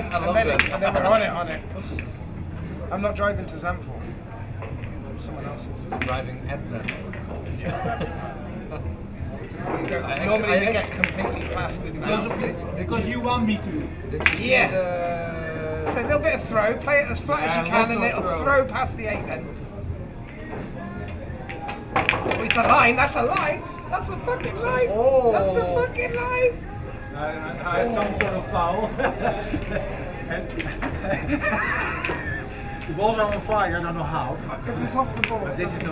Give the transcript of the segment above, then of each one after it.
and then we're on it. I'm not driving to Zandvoort. Someone else is. Driving at Zandvoort. Normally they get completely blasted. Because you want me to. Yeah. So a little bit of throw, play it as flat as you can, and it'll throw past the 8 then. Oh, it's a line, that's a line! That's a fucking line! Oh. That's the fucking line! I had some sort of foul. The balls are on fire, I don't know how. If it's off the ball. But this is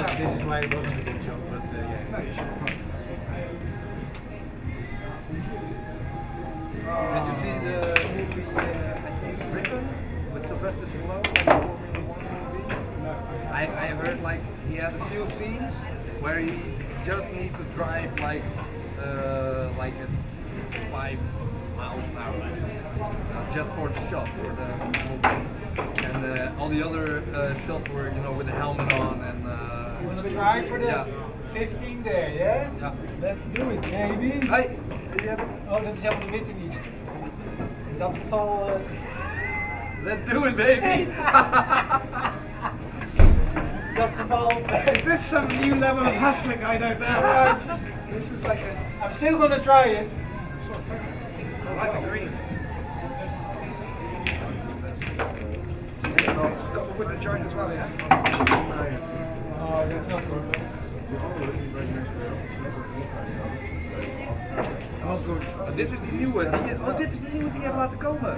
why it wasn't a good shot, but yeah. No, you shouldn't. Did you see the movie Driven with Sylvester Stallone, like the Formula 1 movie? No. I heard like he had a few scenes where he just needs to drive like at 5 miles an hour, just for the shot, for the movie. And all the other shots were, with the helmet on and. You want to try for the 15 there, yeah? Yeah. Let's do it, baby. Hey. Oh, dat is helemaal de witte niet. In dat geval... Let's do it, baby! In dat geval... Is this some new level of hustling I don't know? This is like a... I'm still gonna try it. I like the green. It's got the wooden joint as well, yeah? Oh, that's not good. Oh, goed. Dit is de nieuwe. Dit is de nieuwe die je hebt laten komen.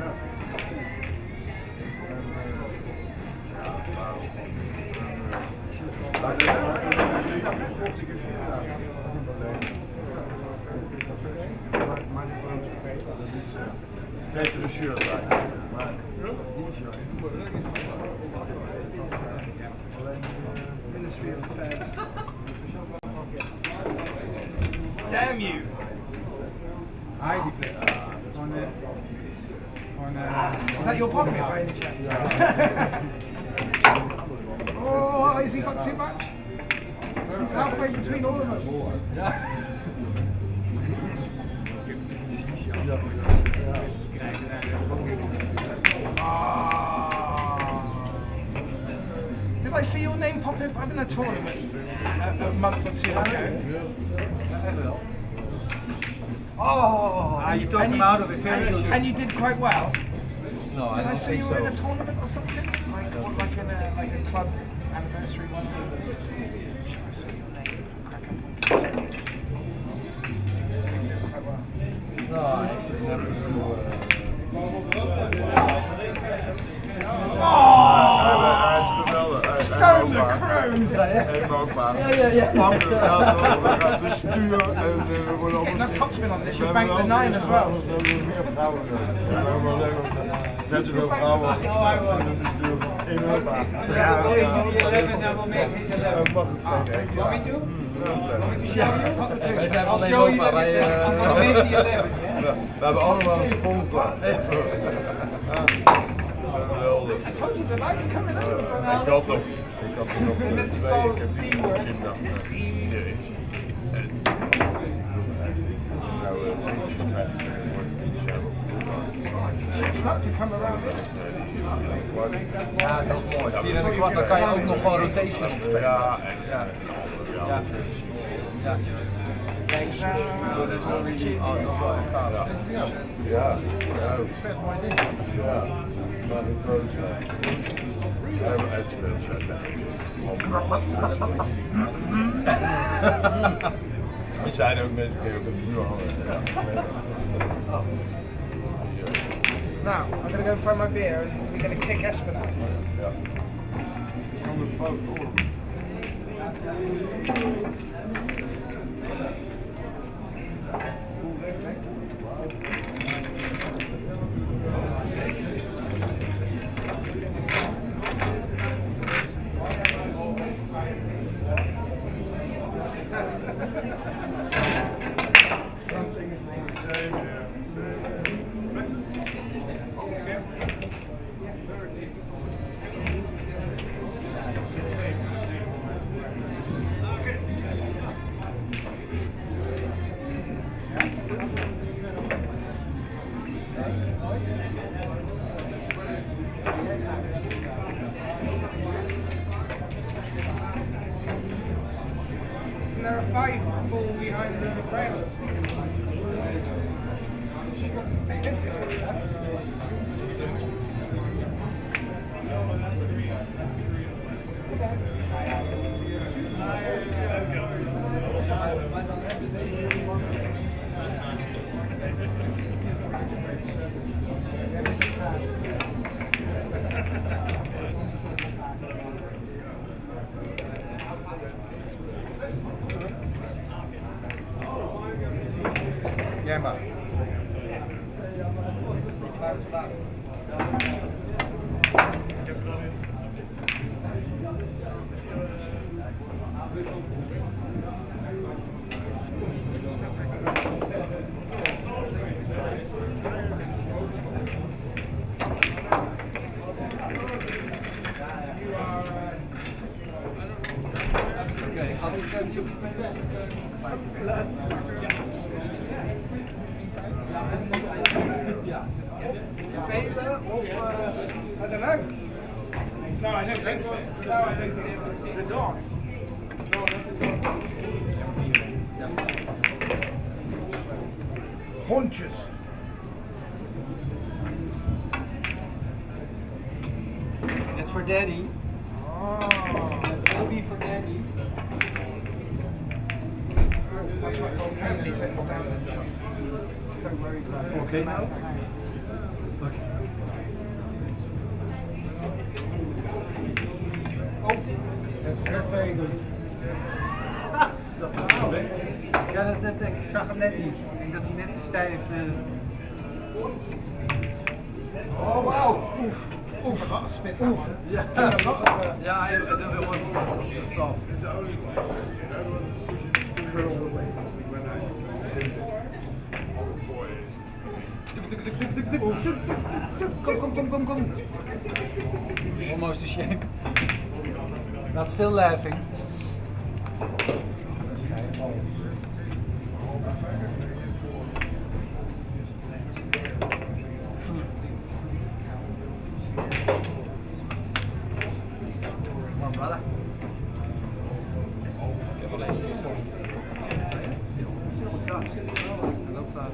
Beter de shirt uit. Maar die shirt. Ministry of Affairs. Damn you! High deflect. Is that your pocket by any chance? Oh, has he got too much? It's halfway between all of them. Did I see your name pop up in a tournament a month or 2 ago? Oh, You talked him out of it very good. and you did quite well. No, I Did I don't see think you were in a so. tournament or something? Like in a club anniversary one? Sure, I saw your name crack up on quite well. No, I actually never do. Hij is geweldig. Stone the crows! Helemaal ook maar. Ja. Pakken, we gaan besturen en we worden Getting allemaal... that topspin on this, you banged the 9 as well. We hebben meer vrouwen. We hebben wel net zoveel vrouwen in het bestuur van in Europa. Yeah, going to the 11 and we'll make his 11. Want me to? Wij zijn I'll van show you Europa, that wij... I'm gonna make the 11, yeah? We hebben allemaal een sponsor. Geweldig. I told you the light's coming out. Ik had nog 2, ik heb die teamwork. gezien dan. It's up to come around this. Ja, dat is mooi. 4 en een kwart, dan kan je ook nog gewoon rotation opspelen. Ja. Thanks. Oh, dat is wel really... Oh, dat is wel echt gaaf. Ja. Vet mooi ding. Ja. Maar de pros hebben uitspeelset. We zijn ook mensen die op een muur hangen. Now, I'm going to go and find my beer and we're going to kick Espen out. Ja. Van de fout. Something is wrong. Same, yeah. 5 pull behind the rail. Jij maar. Oké, als ik een nieuw spelen. Spelen of I don't know. No, I don't think so. No, I don't think so. The dogs. No, not the dogs. Hondjes. That's for daddy. Oh. Baby for daddy. That's what called handy sets down. So very clever. Okay now? Okay. Oh, that's very good. Ja, ik zag hem net niet. Ik denk dat hij net te stijf... Oh wow. Oef. Oef. Wat een spit. Oef. Ja, ja, it was soft. Kom. Almost a shame. Not still laughing. Maar brother. Ik heb alleen zilver. Dat staat.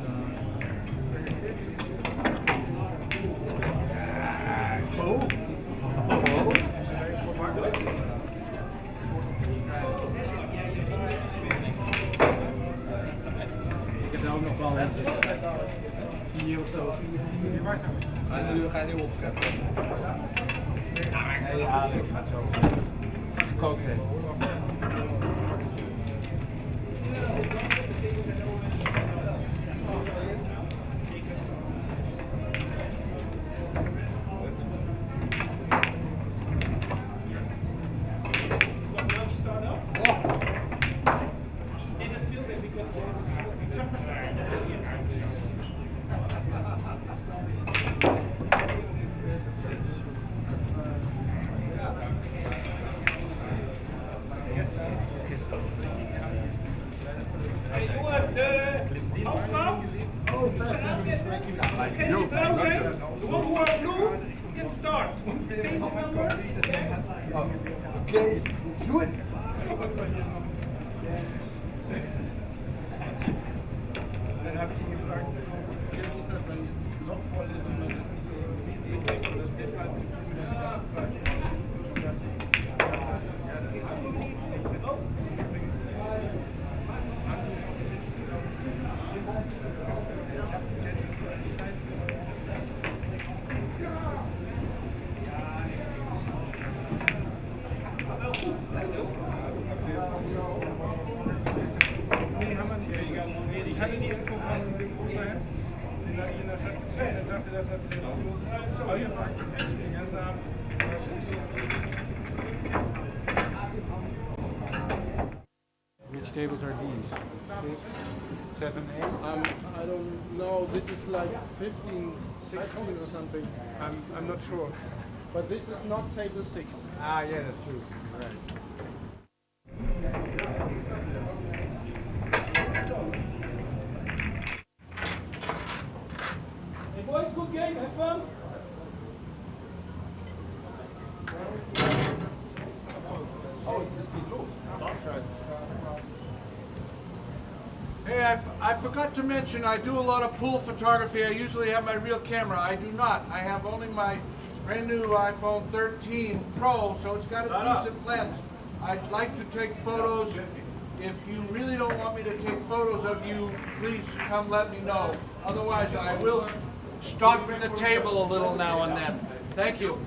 Ik heb er ook nog wel 4 of zo. Ga je nu opscheppen? Nee, Alex gaat zo. Gekookt heeft. Can you say the one who are blue can start? Take the number. Okay, doe het. Dan heb je gevraagd, is dat dan nog voorlezen, maar dat is niet zo. Dat is best wel Nee, haben wir nicht. Ich hatte die Info von dem Bruder her. Den da hier nach er sagte, dass er den Steuermarkt den ganzen Abend. Which tables are these? 6, 7, 8? I don't know. This is like 15, 16 or something. I'm not sure. But this is not table 6. Ah, yeah, that's true. Right. Hey boys, good game. Have fun. Oh, das geht los. I forgot to mention I do a lot of pool photography. I usually have my real camera. I do not. I have only my brand new iPhone 13 Pro, so it's got a decent lens. I'd like to take photos. If you really don't want me to take photos of you, please come let me know. Otherwise, I will stock the table a little now and then. Thank you.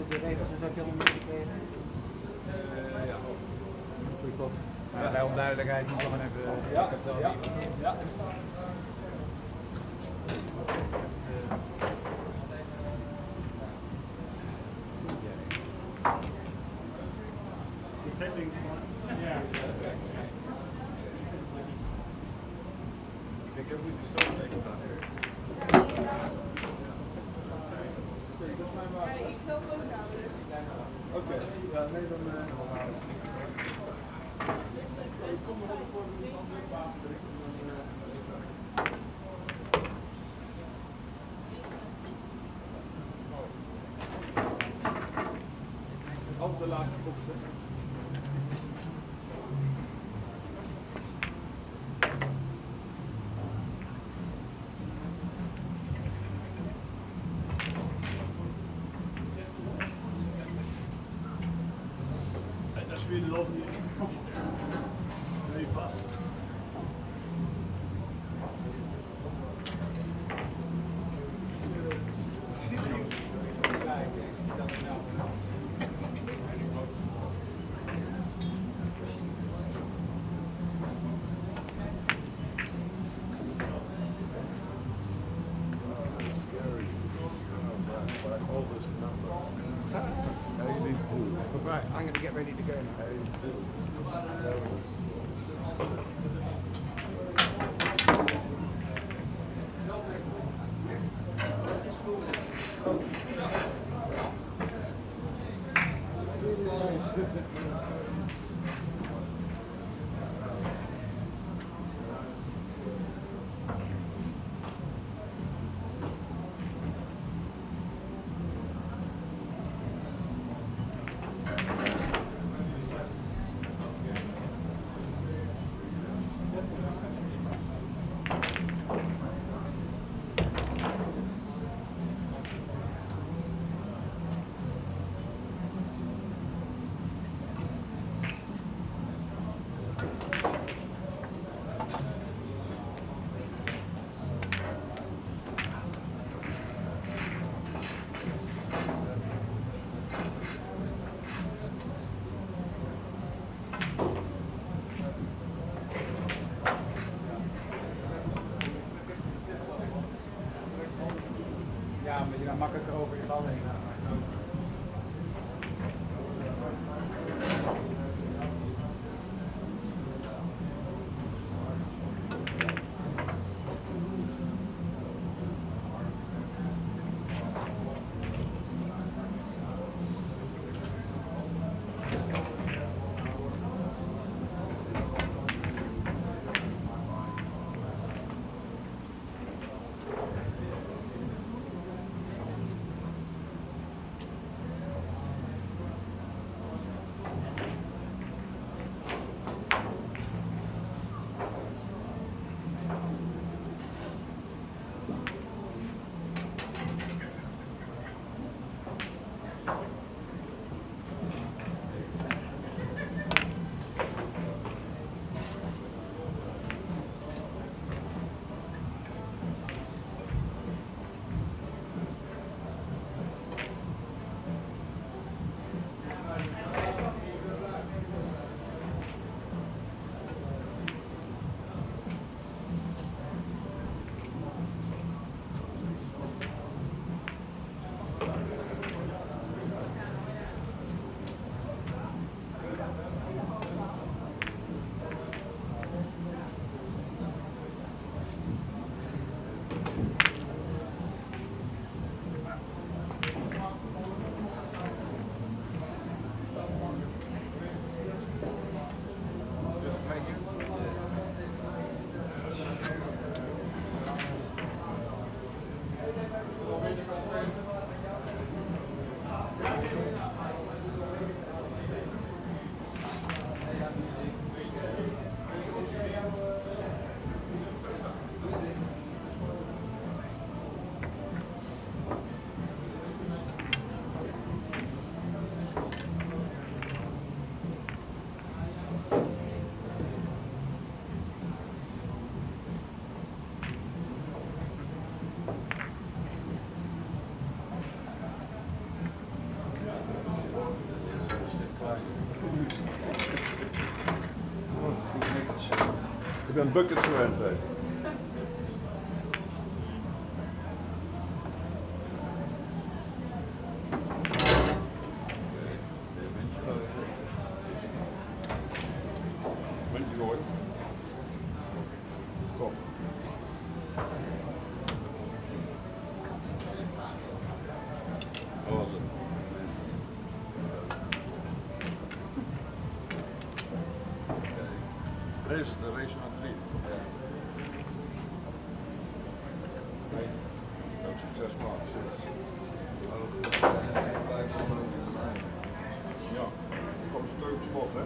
De regels heb je al meegekregen? Ja. Goed. Ja, bij onduidelijkheid moet ik gewoon even... Ja, ik heb het al ja. Ik heb niet de stoel meegedaan. Oké, ja, nee, dan ik kom er wel voor een andere water. Op de laatste box. Dat is weer de loop niet. Nee, vast. Right, I'm going to get ready to go now. Ja, maar je gaat makkelijker over je bal heen. Ik ben buckets gewend. Hè. Muntje gooien. Kom. Dat was het. Race, de race van het lied. Succes maat. Ja, kom steun op slot hè.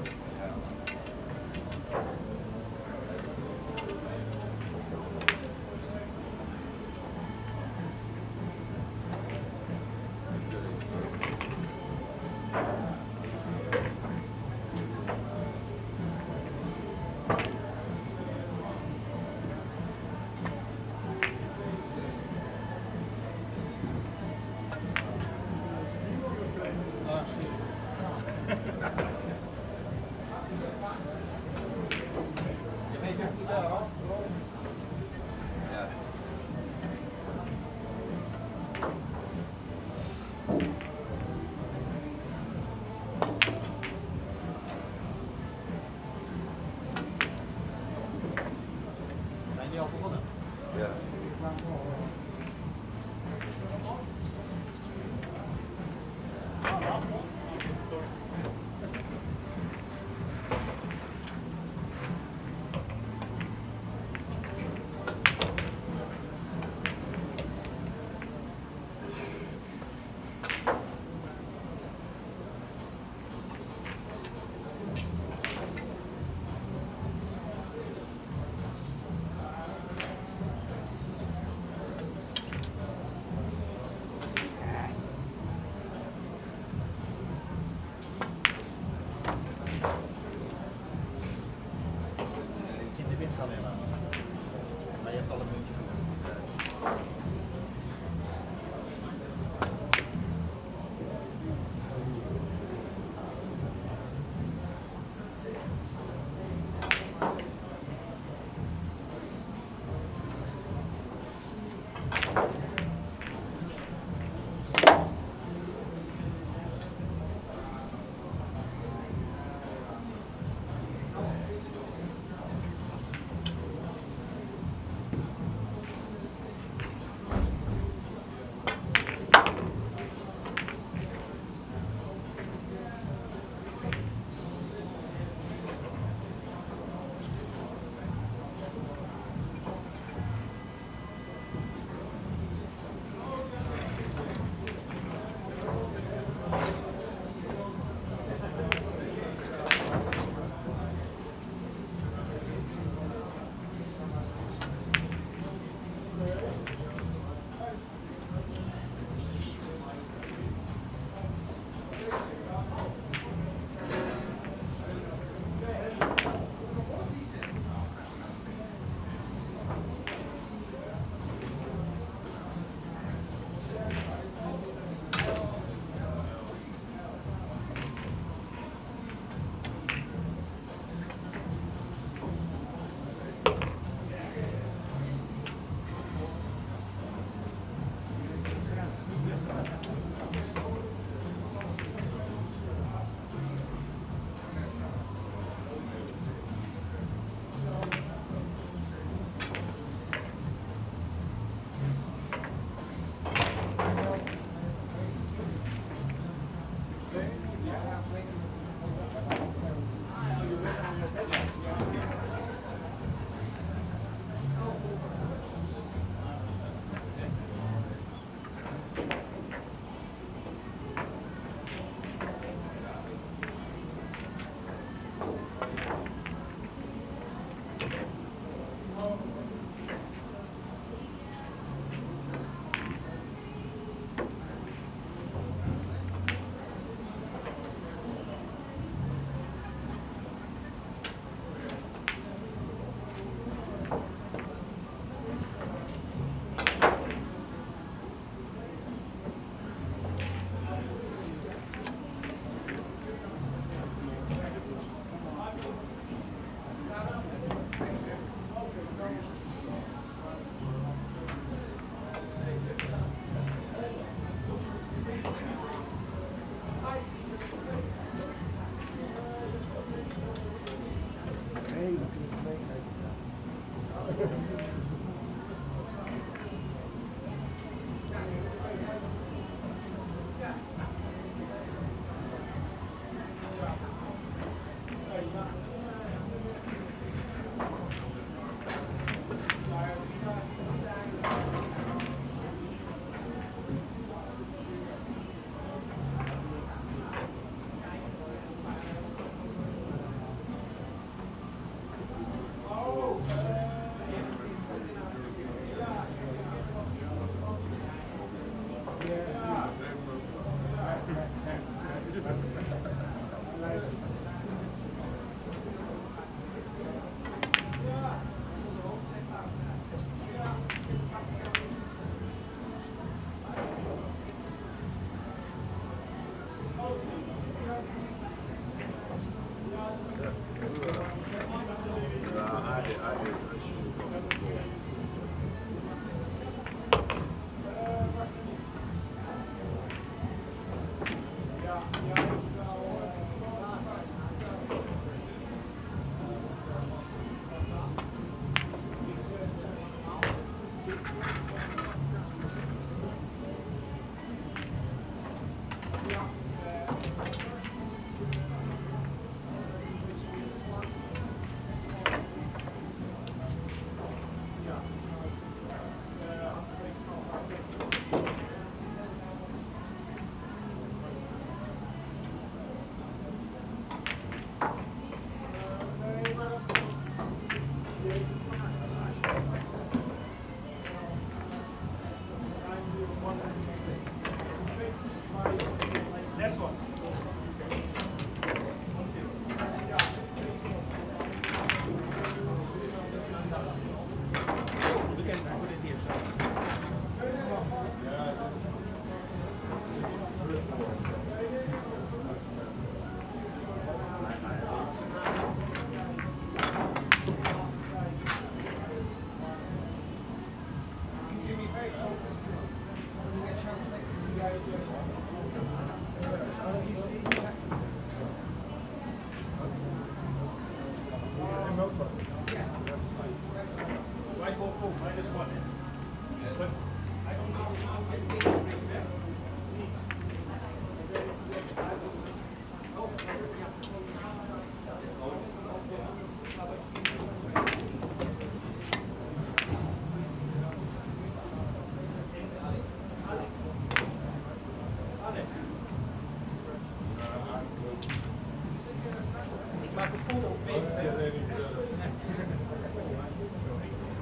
full wind.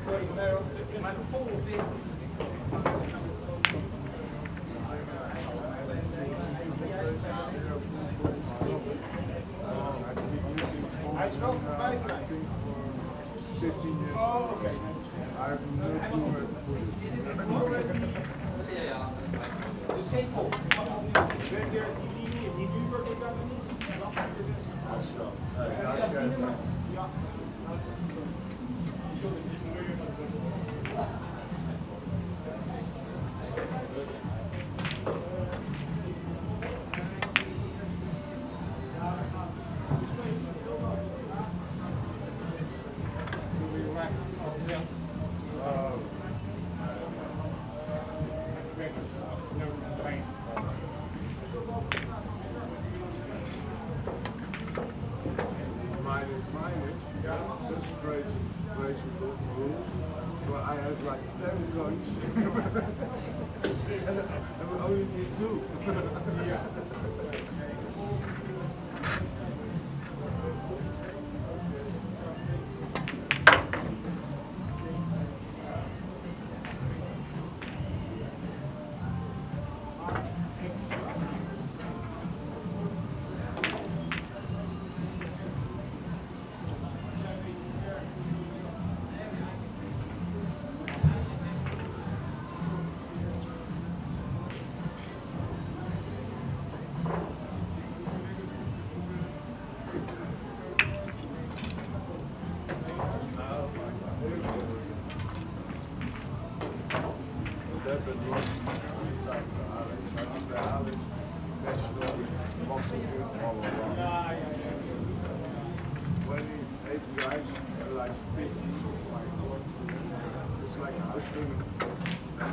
Sorry, maar de volle wind. Hij is wel voorbij, I think, for 15 years. Oh, okay. I have no clue where to put it. Dus geen vol. Weet je, die nu wordt het dan niet? Ja. That's crazy good rule. But I have like 10 coins. and we only need 2. Yeah.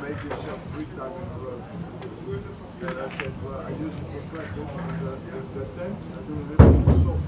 Make yourself 3 times in a row. And I said, well, I use it for practice, and the 10th I do a little bit soft.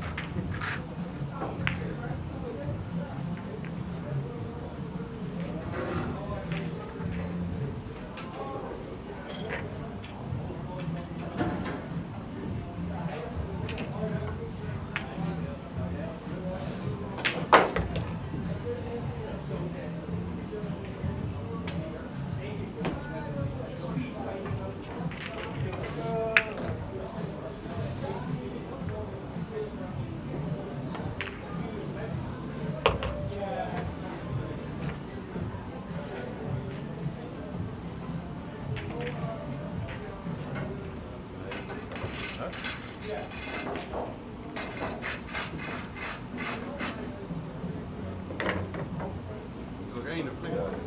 Nog één, de flink uit.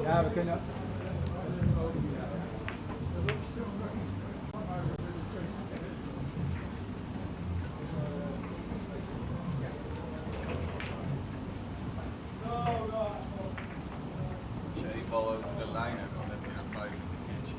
Ja, we kunnen. Als je één bal over de lijn hebt, dan heb je er 5 in de kitchen.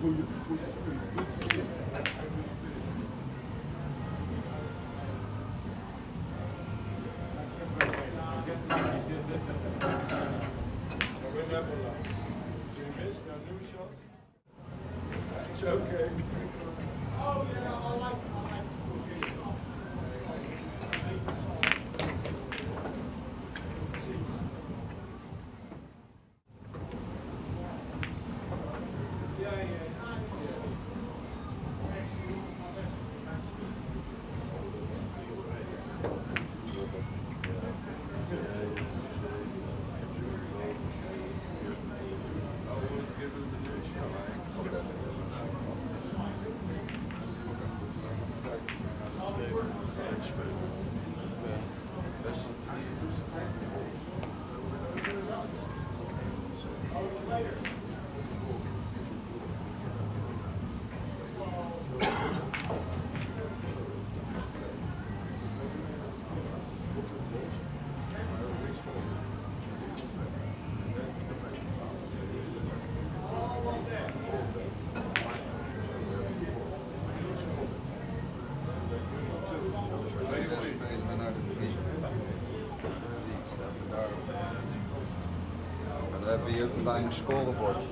goede speed. It's okay. Spelen naar de 3. Staat er daar. Maar dan hebben we hier te weinig scorebord.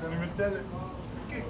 kan niet meer tellen. Kijk.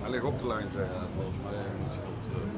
Hij ligt op de lijn, zeg. Ja, volgens mij moet hij ook terug.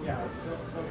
Ja, zo.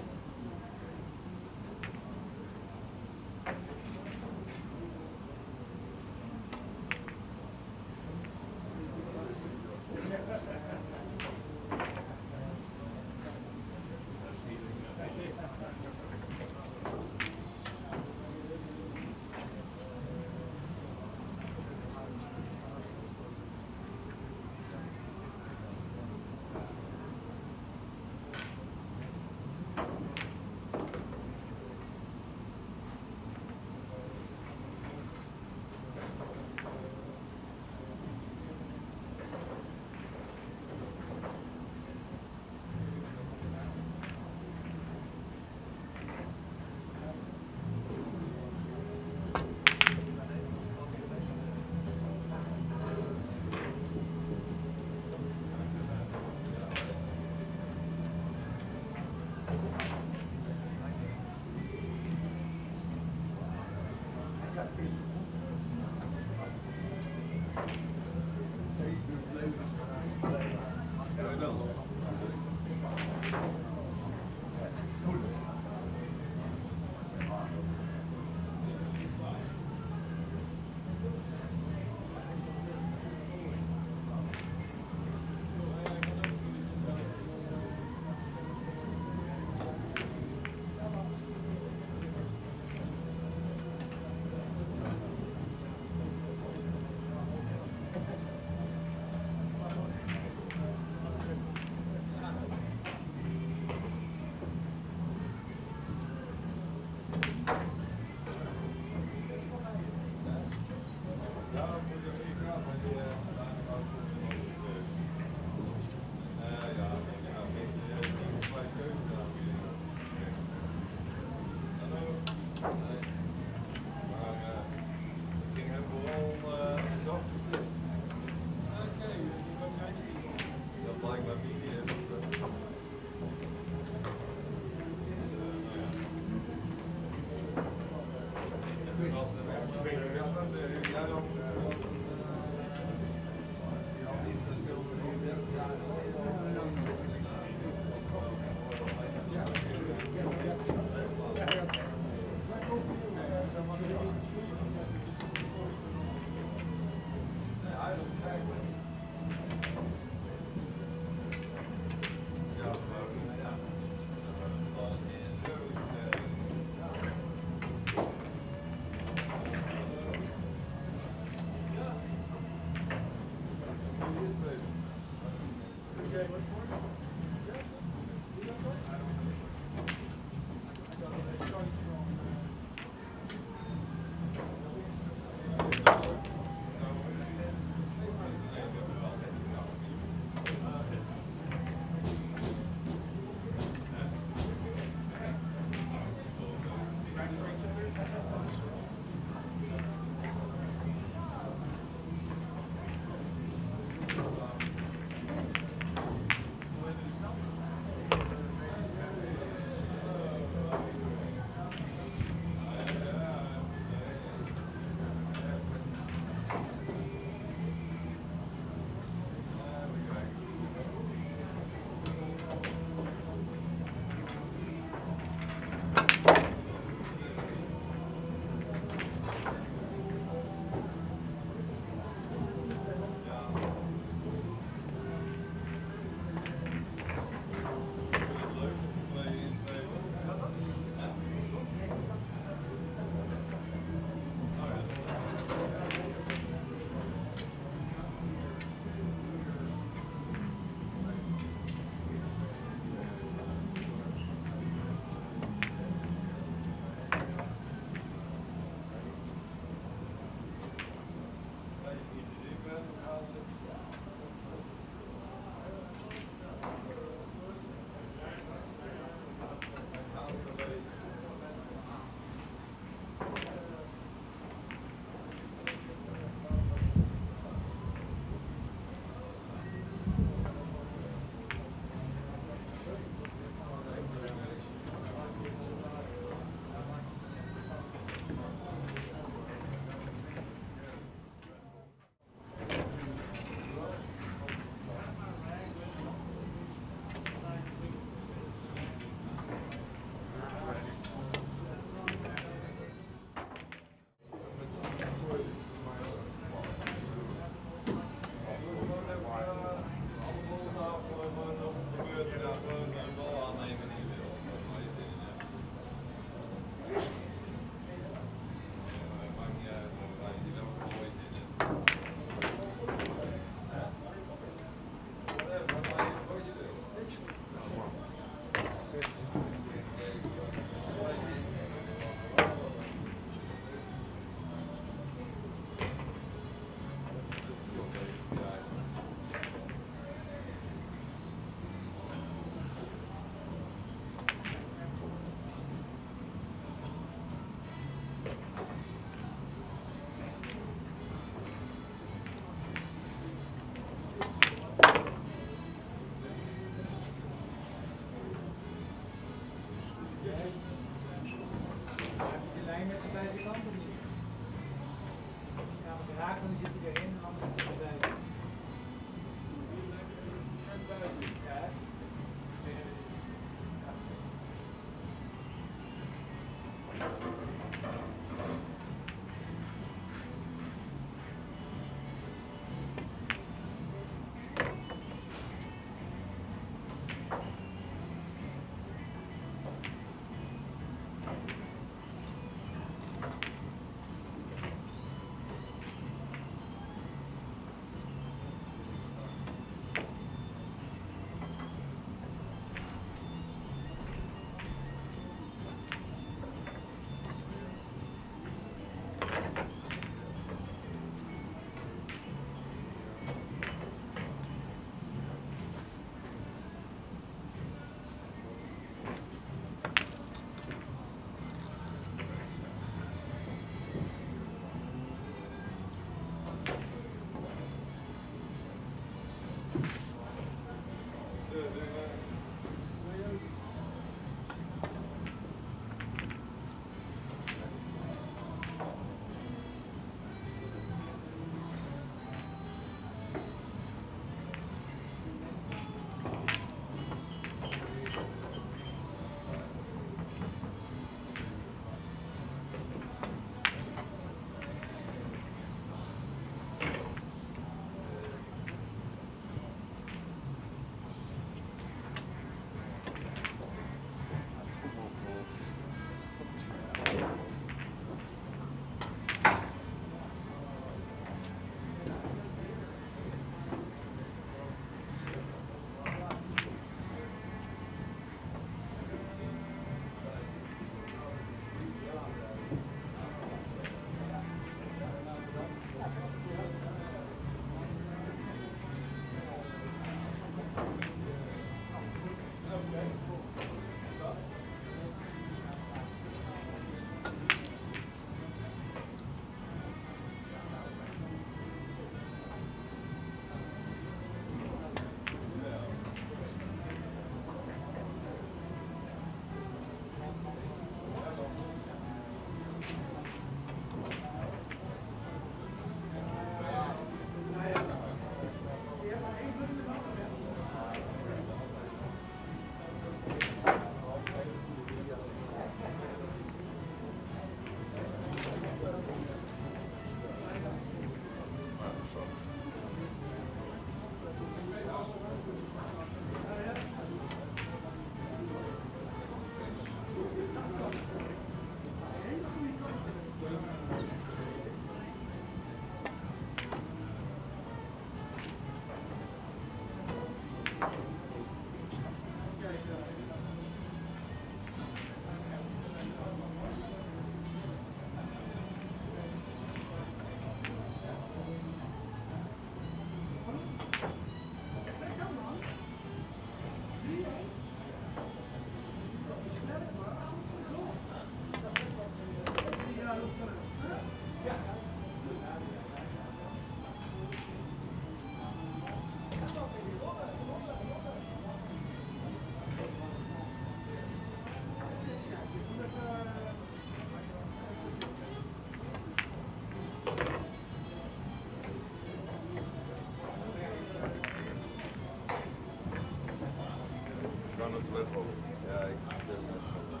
Kan het wet op. Ja, ik deel het zo.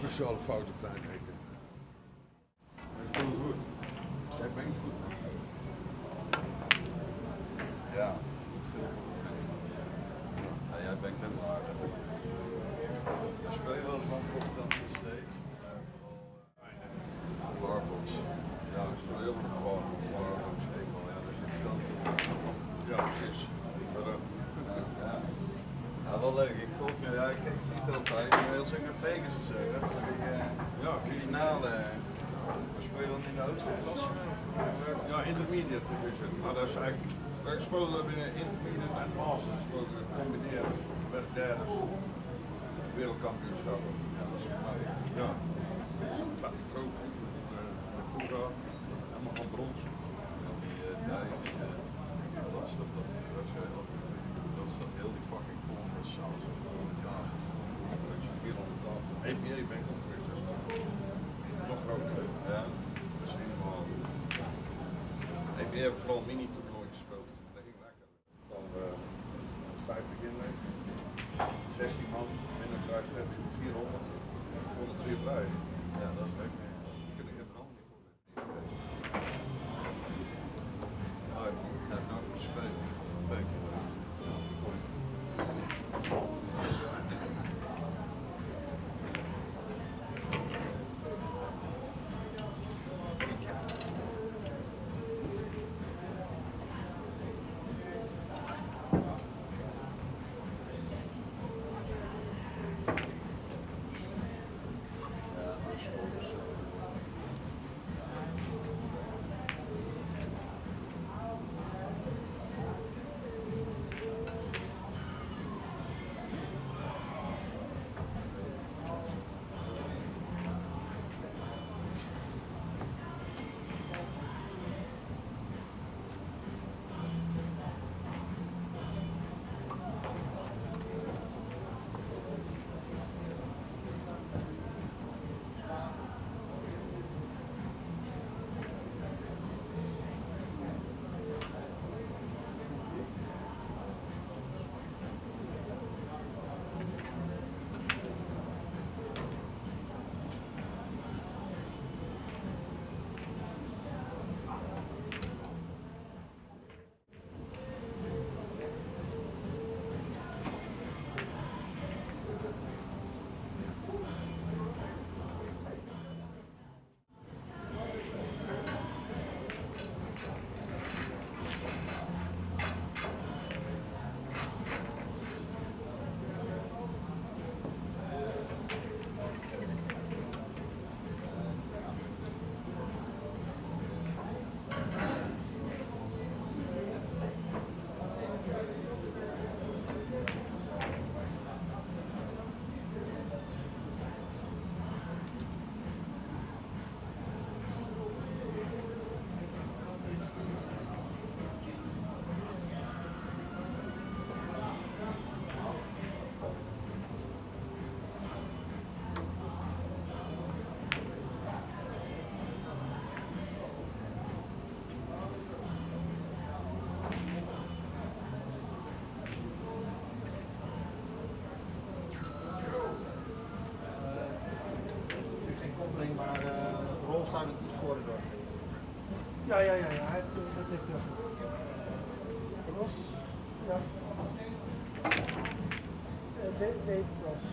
Cruciale fout op tijd tekenen. Dat is heel goed. Jij bent goed. Ja. Ja, jij bent helemaal aardig. Speel je wel eens van kop dan steeds? Vooral barbox. Ja, ik speel heel veel barbox. Ja, daar zit veel te. Ja, precies. Ja. Ja, wel leuk. Ik volg nu, ja, ik zie het altijd. Je wilt zeggen naar Vegas of zo, hè? Voor die finale. We spelen dan in de hoogste klasse? Ja, intermediate division. Maar dat is eigenlijk, wij spelen binnen intermediate en masters gecombineerd met derde wereldkampioenschappen. Ja, dat is mooi. Ja, dat is een vette trofee. Hoera, helemaal van brons. Dat is dat heel die fucking conference sounds of ja, APA ben ik ook geweest, dat is nog groter. ja, dat is helemaal. APA heb ik vooral mini-toernooi gespeeld. Dat ging lekker. Dan 5 beginnen, 16 man, minder kruid 400, 103 prijs. Ja, dat is leuk. Dat kun ik het nog niet voor. Oh, ik heb nog verspeeld. Leuk. Maar rol staat de toetsencorridor. Ja, dat heeft hij ook. Ros, ja. Dave Ross.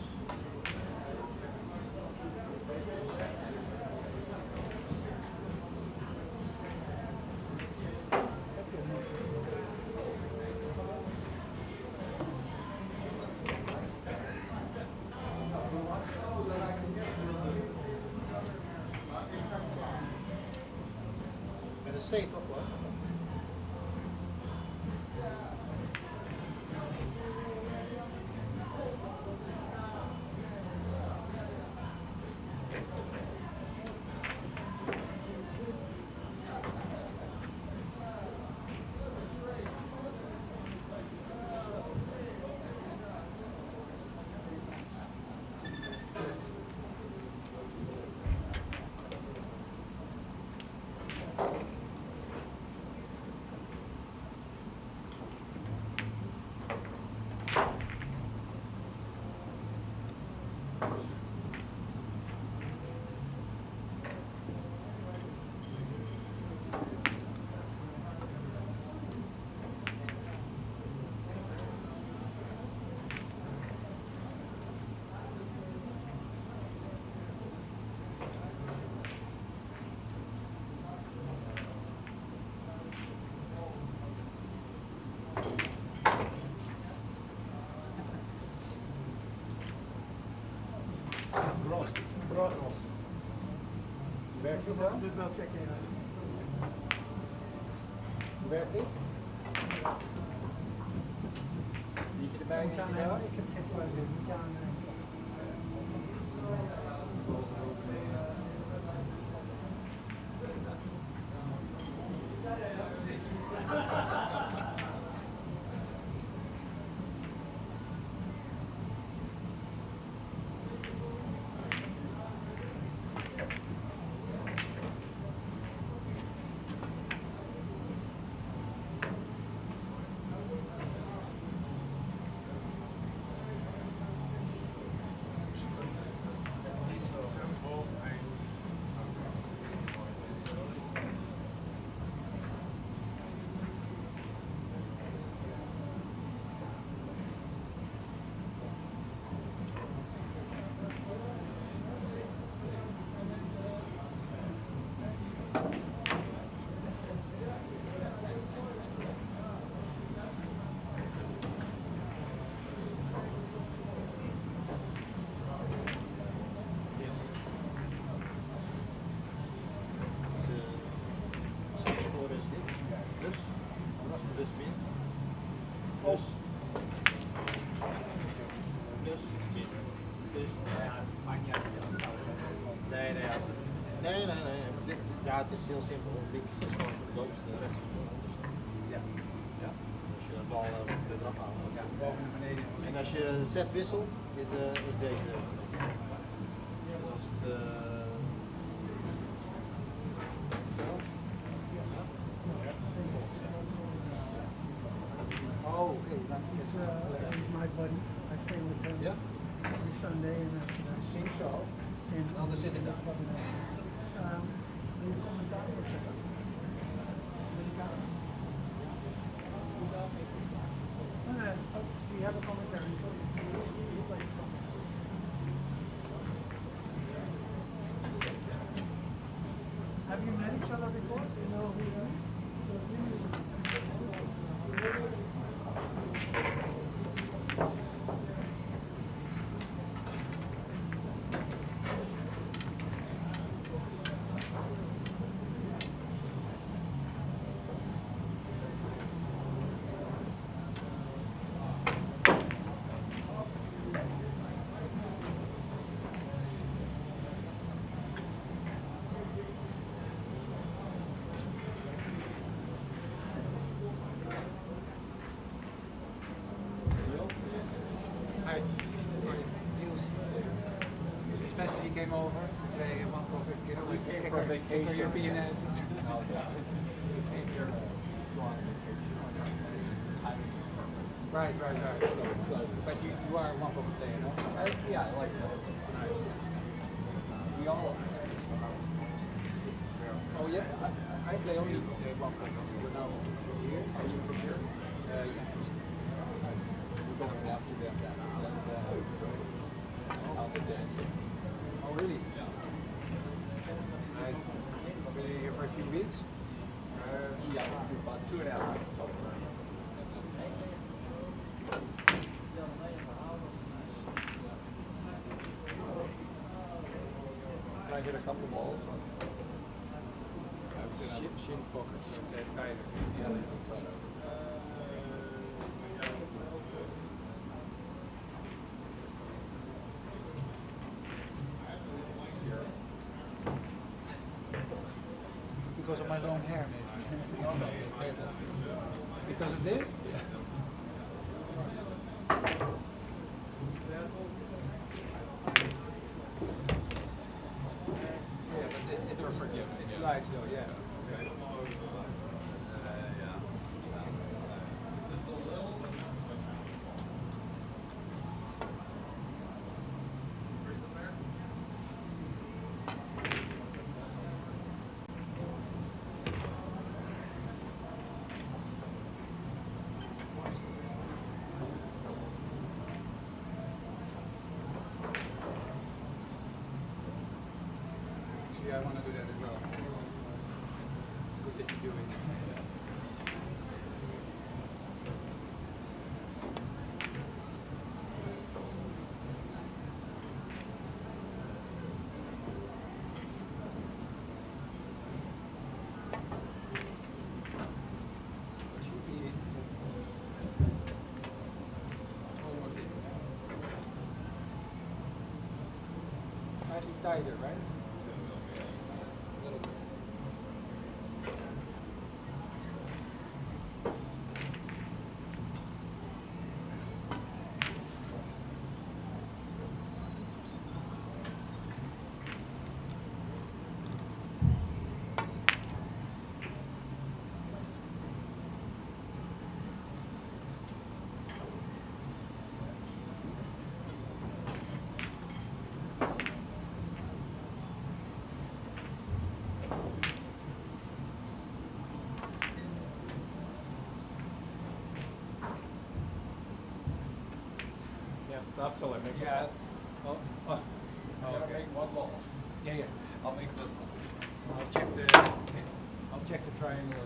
Met een C toch hoor? Ross. Werkt het wel? Dit wel checken, ja. Werkt dit? Niet je erbij? Ik heb geen probleem. Ik kan... Nee. Ja, het is heel simpel. Links is gewoon voor de bovenste, rechts is voor de onderste. Ja. Ja. Als je een bal eraf haalt. Ja, boven en beneden. En als je zet wisselt, is deze. Dus als het. Oh, okay. He's my buddy. I play with him every Sunday and Zie zo. Anders zit ik daar. Wil je commentaar opzetten? Nee, we have a commentary. Have you met each other before? Do you know who you are? Especially came over. They want to get away for vacation. European assets. Right. So, but you are one of the player, no? Yeah, I like that. Nice. We all. Oh yeah, I play only one program. We're now for years. We're going to have to get that. Oh really? Nice. Will you here for a few weeks? Yeah, about 2.5 weeks total. Can I hit a couple balls? Shin pockets, so it's tighter. Yeah, it's tighter. Because of my long hair, maybe. No, because of this? Yeah, but it's forgiven. It lights though, yeah. I want to do that as well. It's good that you do it. It should be almost in. Slightly tighter, right? Stop till I make Yeah. Oh, oh. okay. Make one ball. Yeah, yeah. I'll make this one. I'll check the triangle.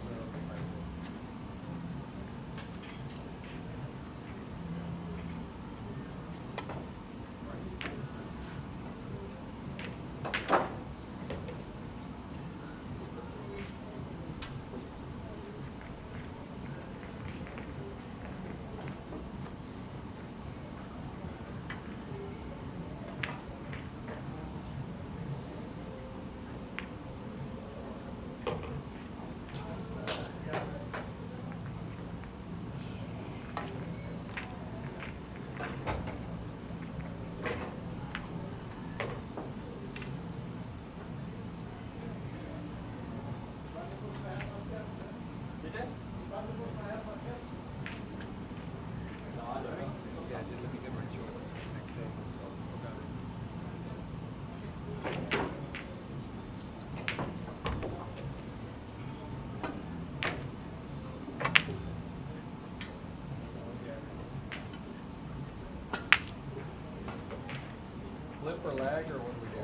Flip or lag, or what do we do?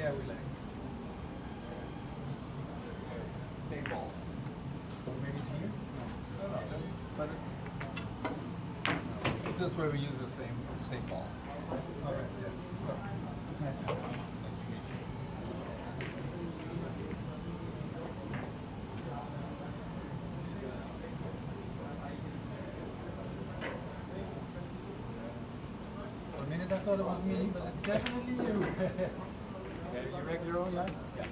Yeah, we like. Same balls. Maybe it's here? But this way we use the same ball. Okay, yeah. Nice to meet you. For a minute I thought it was me, but it's definitely you. Yeah, you wreck your own line? Yeah.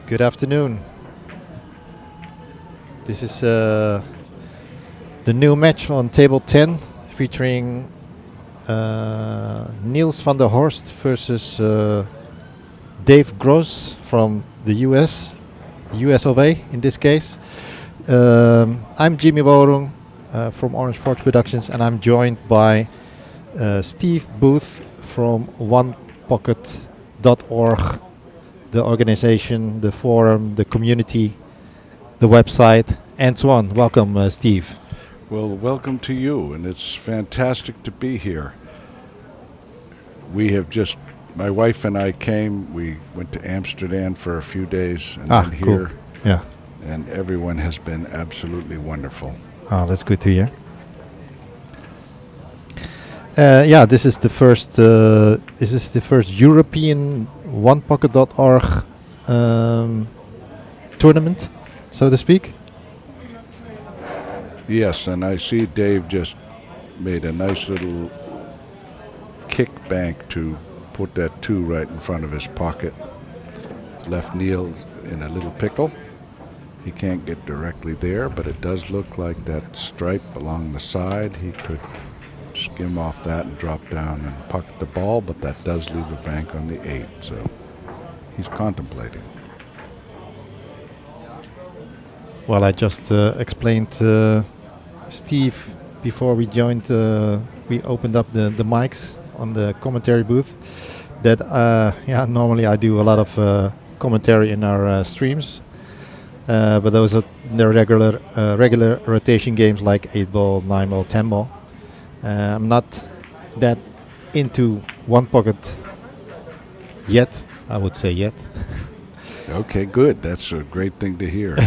Good afternoon. This is the new match on table 10 featuring Niels van der Horst versus Dave Gross from the US of A in this case. I'm Jimmy Worung from Orange Fox Productions, and I'm joined by Steve Booth from onepocket.org, the organization, the forum, the community, the website, and so on. Welcome, Steve. Well, welcome to you, and it's fantastic to be here. My wife and I came, we went to Amsterdam for a few days, and then here, cool. Yeah. And everyone has been absolutely wonderful. Oh, that's good to hear. This is the first. Is this the first European onepocket.org tournament, so to speak? Yes, and I see Dave just made a nice little kick bank to put that 2 right in front of his pocket. Left Niels in a little pickle. He can't get directly there, but it does look like that stripe along the side. He could skim off that and drop down and pocket the ball, but that does leave a bank on the 8, so he's contemplating. Well, I just explained Steve before we joined. We opened up the mics on the commentary booth. That normally I do a lot of commentary in our streams, but those are the regular rotation games like 8-ball, 9-ball, 10-ball. I'm not that into one pocket yet. I would say yet. Okay, good. That's a great thing to hear.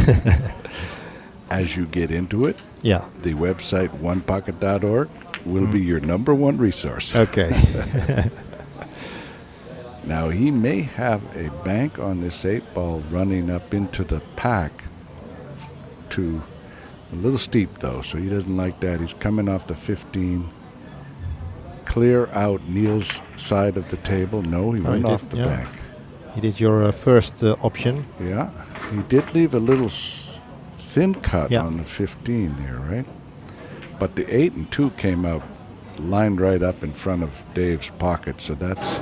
As you get into it, the website onepocket.org will be your number one resource. Okay. Now, he may have a bank on this 8-ball running up into the pack to a little steep, though, so he doesn't like that. He's coming off the 15. Clear out Niels' side of the table. No, he went off the bank. He did your first option. Yeah, he did leave a little thin cut on the 15 there, right? But the 8 and 2 came out lined right up in front of Dave's pocket, so that's...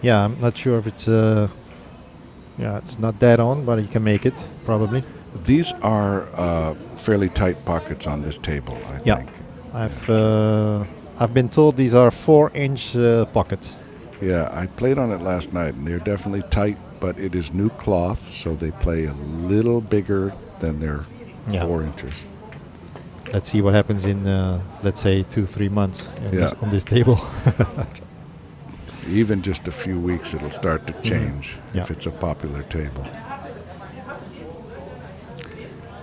Yeah, I'm not sure if it's... it's not dead on, but he can make it, probably. These are fairly tight pockets on this table, I think. I've been told these are 4-inch pockets. Yeah, I played on it last night, and they're definitely tight, but it is new cloth, so they play a little bigger than their 4 inches. Let's see what happens in, let's say, 2-3 months on this table. Even just a few weeks, it'll start to change if it's a popular table.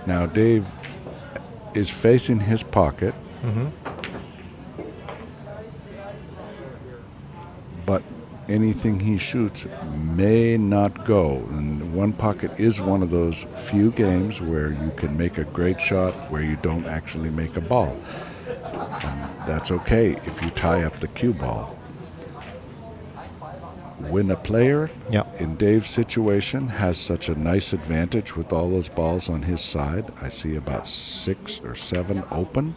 Now, Dave is facing his pocket, but anything he shoots may not go. And one pocket is one of those few games where you can make a great shot where you don't actually make a ball. And that's okay if you tie up the cue ball. When a player in Dave's situation has such a nice advantage with all those balls on his side, I see about 6 or 7 open,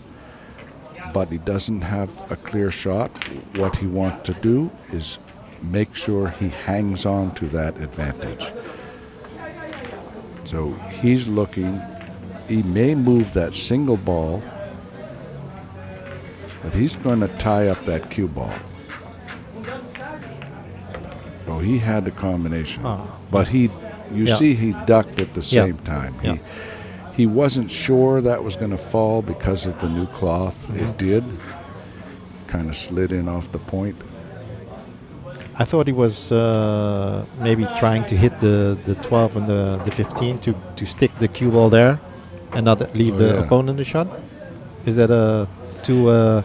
but he doesn't have a clear shot, what he wants to do is make sure he hangs on to that advantage. So he's looking, he may move that single ball, but he's going to tie up that cue ball. Oh, he had the combination. But you see he ducked at the same time. He wasn't sure that was going to fall because of the new cloth. It did. Kind of slid in off the point. I thought he was maybe trying to hit the 12 and the 15 to stick the cue ball there and not leave the opponent a shot. Is that too...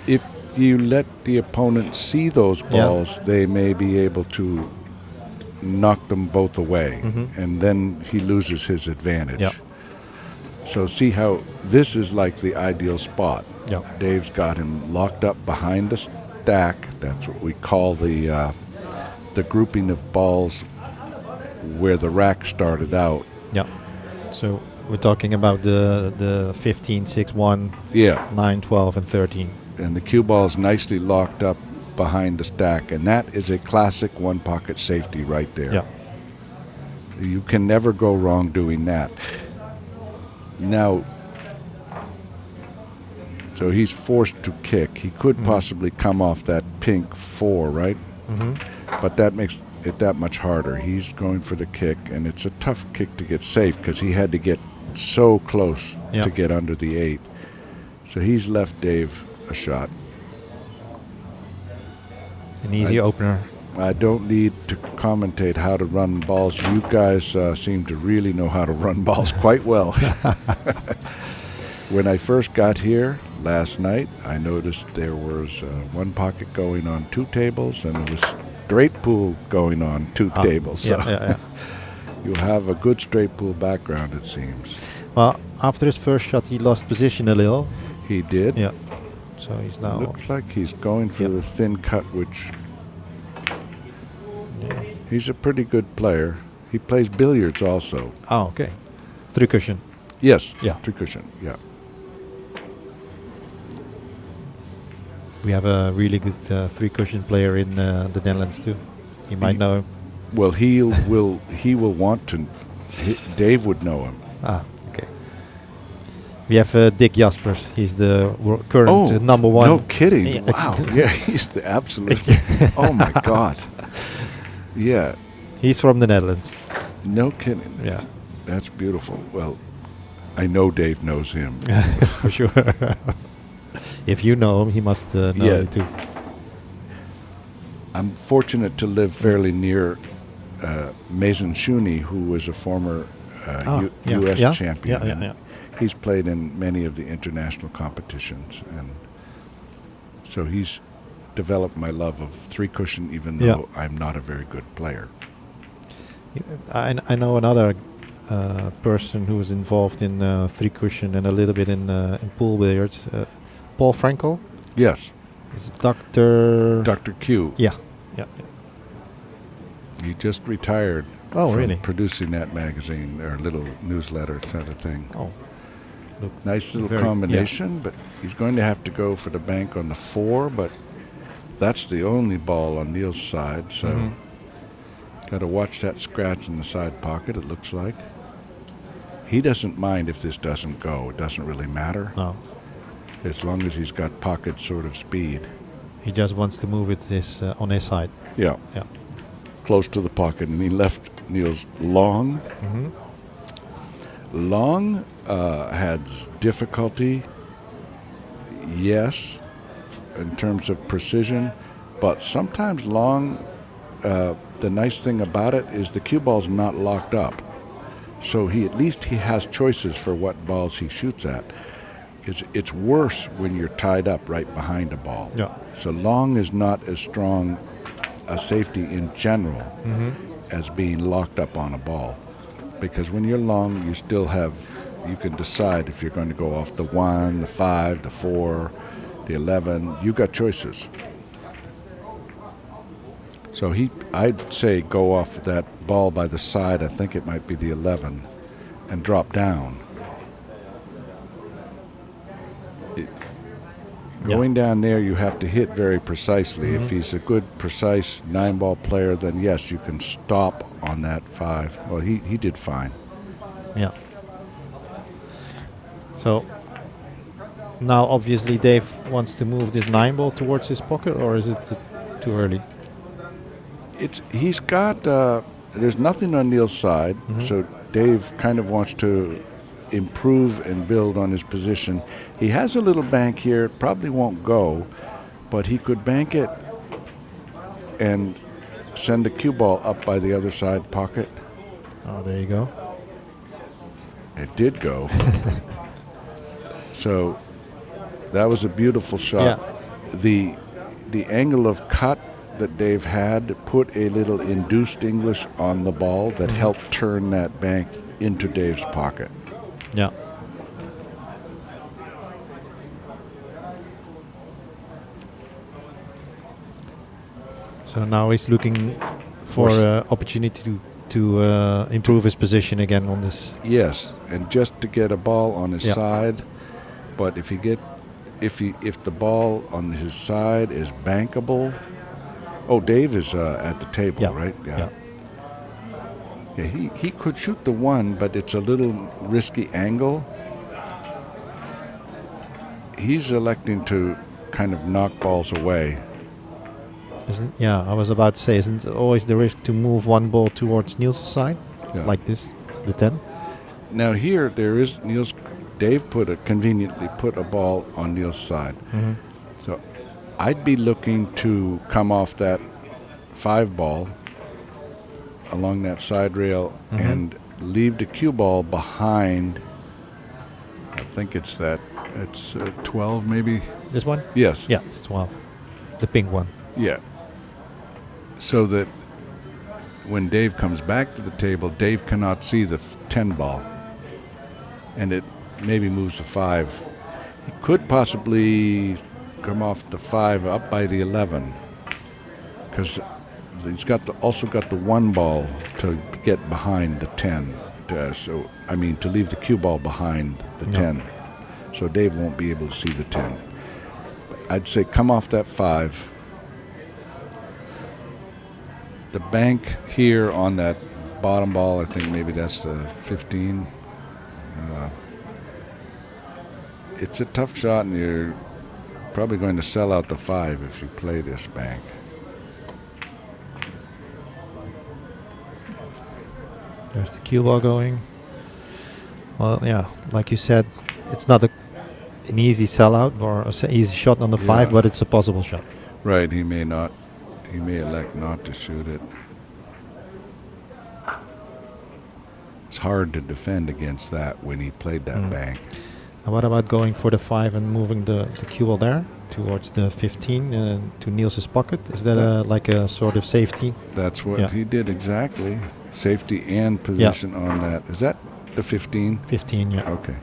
If you let the opponent see those balls, they may be able to knock them both away, and then he loses his advantage. So see how this is like the ideal spot. Dave's got him locked up behind the stack. That's what we call the grouping of balls where the rack started out. So we're talking about the 15, 6, 1, 9, 12, and 13. And the cue ball is nicely locked up behind the stack, and that is a classic one-pocket safety right there. You can never go wrong doing that. Now, so he's forced to kick. He could possibly come off that pink 4, right? But that makes it that much harder. He's going for the kick, and it's a tough kick to get safe because he had to get so close to get under the 8. So he's left Dave a shot. An easy opener. I don't need to commentate how to run balls. You guys seem to really know how to run balls quite well. When I first got here last night, I noticed there was one pocket going on 2 tables, and there was straight pool going on 2 tables. So you have a good straight pool background, it seems. Well, after his first shot, he lost position a little. He did? Yeah. So he's now... Looks like he's going for the thin cut, which... He's a pretty good player. He plays billiards also. Oh, okay. 3 cushion. Yes. 3 cushion, We have a really good 3 cushion player in the Netherlands too. You might know him. Well, he will want to. Dave would know him. Okay. We have Dick Jaspers. He's the current number 1. No kidding! Wow. Yeah, he's the absolute. Oh my God. Yeah. He's from the Netherlands. No kidding. Yeah. That's beautiful. Well, I know Dave knows him. For sure. If you know him, he must know you too. I'm fortunate to live fairly near Mason Shooney, who was a former U.S. champion. He's played in many of the international competitions, and so he's developed my love of 3 cushion, even though I'm not a very good player. I know another person who was involved in 3 cushion and a little bit in pool billiards. Paul Frankel? Yes. It's Dr. Q. Yeah. He just retired from producing that magazine or little newsletter sort of thing. Oh. Look, nice little combination, but he's going to have to go for the bank on the 4, but that's the only ball on Neil's side, so got to watch that scratch in the side pocket, it looks like. He doesn't mind if this doesn't go. It doesn't really matter. No. As long as he's got pocket sort of speed. He just wants to move it on his side. Yeah. Close to the pocket, and he left Neil's long. Long had difficulty, yes, in terms of precision, but sometimes long, the nice thing about it is the cue ball's not locked up. So at least he has choices for what balls he shoots at. It's worse when you're tied up right behind a ball. So long is not as strong a safety in general as being locked up on a ball. Because when you're long, you can decide if you're going to go off the 1, the 5, the 4, the 11. You got choices. So I'd say go off that ball by the side, I think it might be the 11, and drop down. Going down there, you have to hit very precisely. If he's a good, precise 9-ball player, then yes, you can stop on that 5. Well, he did fine. Yeah. So now obviously Dave wants to move this 9-ball towards his pocket, or is it too early? He's got there's nothing on Neil's side, so Dave kind of wants to improve and build on his position. He has a little bank here. It probably won't go, but he could bank it and send the cue ball up by the other side pocket. Oh, there you go. It did go. So that was a beautiful shot. Yeah. The angle of cut that Dave had put a little induced English on the ball that helped turn that bank into Dave's pocket. Yeah. So now he's looking for opportunity to improve his position again on this. Yes, and just to get a ball on his side. But if the ball on his side is bankable. Oh, Dave is at the table, right? Yeah. Yeah, he could shoot the 1, but it's a little risky angle. He's electing to kind of knock balls away. I was about to say, isn't it always the risk to move 1 ball towards Niels' side? Like this, the 10? Now here, there is Dave conveniently put a ball on Niels' side. So I'd be looking to come off that 5 ball along that side rail and leave the cue ball behind. I think it's 12 maybe. This one? Yes. Yeah, it's 12. The pink one. Yeah. So that when Dave comes back to the table, Dave cannot see the 10 ball. And it maybe moves to 5. He could possibly come off the 5 up by the 11. Because he's also got the 1 ball to get behind the 10. To leave the cue ball behind the 10. So Dave won't be able to see the 10. I'd say come off that 5. The bank here on that bottom ball, I think maybe that's the 15. It's a tough shot, and you're probably going to sell out the 5 if you play this bank. There's the cue ball going. Well, yeah, like you said, it's not an easy sellout or an easy shot on the 5, but it's a possible shot. Right, he may elect not to shoot it. It's hard to defend against that when he played that bank. And what about going for the 5 and moving the cue ball there towards the 15 to Niels' pocket? Is that like a sort of safety? That's what he did exactly. Safety and position on that. Is that the 15? 15, yeah. Okay.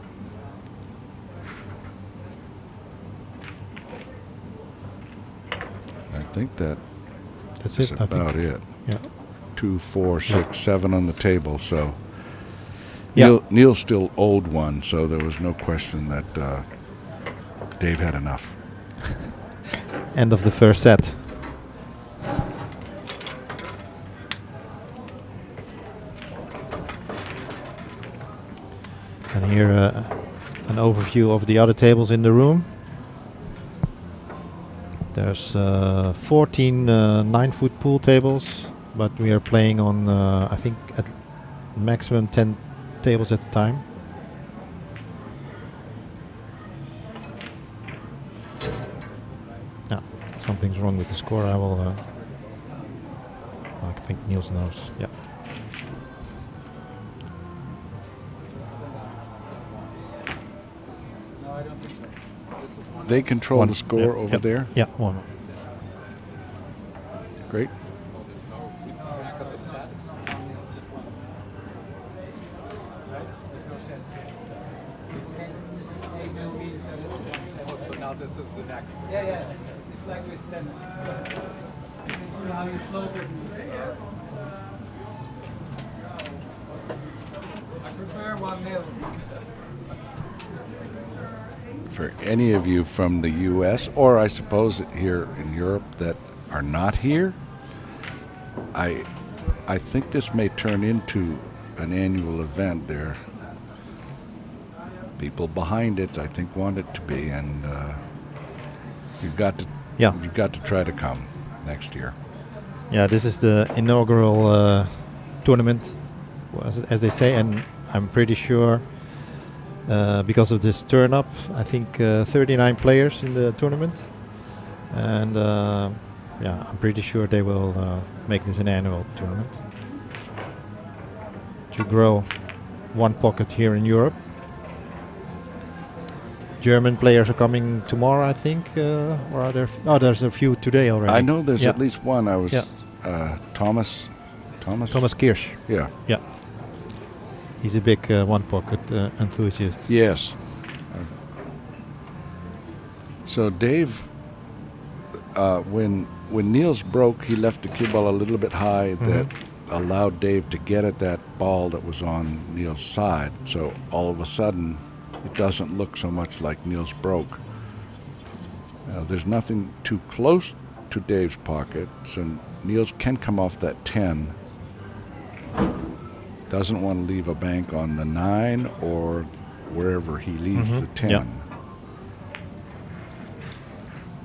I think that's about it. Yeah. 2, 4, 6, 7 on the table. So Yeah. Neil still owed one, so there was no question that Dave had enough. End of the first set. And here an overview of the other tables in the room. There's 14 9-foot pool tables, but we are playing on, I think, at maximum 10 tables at a time. No, something's wrong with the score. I think Niels knows. Yeah. They control the score over there? Yeah, 1. Great. So now this is the next. Yeah. It's like with tennis. You see how you slope it. I prefer 1-0. for any of you from the U.S. or I suppose here in Europe that are not here, I think this may turn into an annual event. There are people behind it, I think, want it to be, and you've got to try to come next year. Yeah, this is the inaugural tournament, as they say, and I'm pretty sure because of this turn up, I think 39 players in the tournament, and I'm pretty sure they will make this an annual tournament to grow one pocket here in Europe. German players are coming tomorrow, I think, or are there? There's a few today already. I know there's at least one. I was Thomas Kirsch. Yeah. He's a big one pocket enthusiast. Yes. So Dave, when Niels broke, he left the cue ball a little bit high that allowed Dave to get at that ball that was on Niels' side. So all of a sudden, it doesn't look so much like Niels broke. There's nothing too close to Dave's pocket, so Niels can come off that 10. Doesn't want to leave a bank on the 9 or wherever he leaves the 10. Yeah.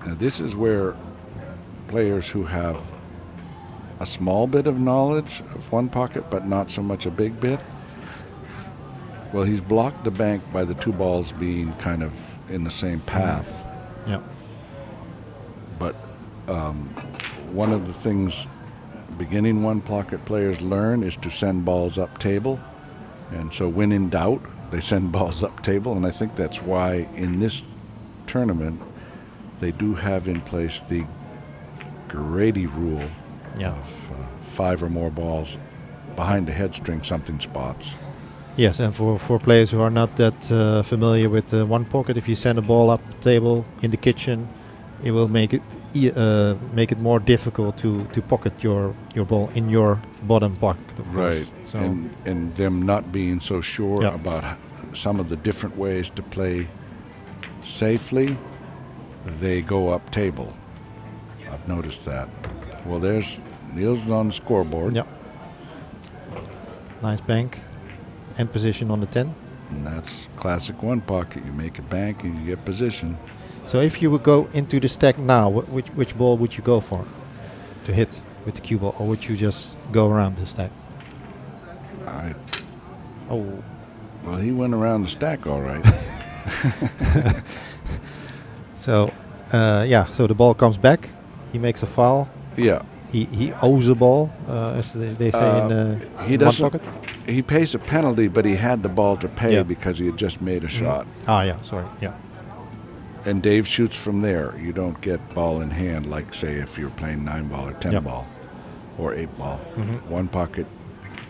Now this is where players who have a small bit of knowledge of one pocket but not so much a big bit, well, he's blocked the bank by the two balls being kind of in the same path. Yeah. But one of the things beginning one pocket players learn is to send balls up table. And so when in doubt, they send balls up table. And I think that's why in this tournament, they do have in place the Grady rule of 5 or more balls behind the head string, something spots. Yes, and for players who are not that familiar with one pocket, if you send a ball up the table in the kitchen, it will make it more difficult to pocket your ball in your bottom pocket, of course. Right, So and them not being so sure about some of the different ways to play safely, they go up table. I've noticed that. Well, there's Niels on the scoreboard. Yeah. Nice bank and position on the 10. And that's classic one pocket. You make a bank and you get position. So if you would go into the stack now, which ball would you go for to hit with the cue ball, or would you just go around the stack? Well, he went around the stack all right. So, so the ball comes back. He makes a foul. Yeah. He owes a ball, as they say in he one doesn't. pocket. He pays a penalty, but he had the ball to pay because he had just made a shot. Sorry. Yeah. And Dave shoots from there. You don't get ball in hand like, say, if you're playing 9 ball or 10 ball or 8 ball. One pocket,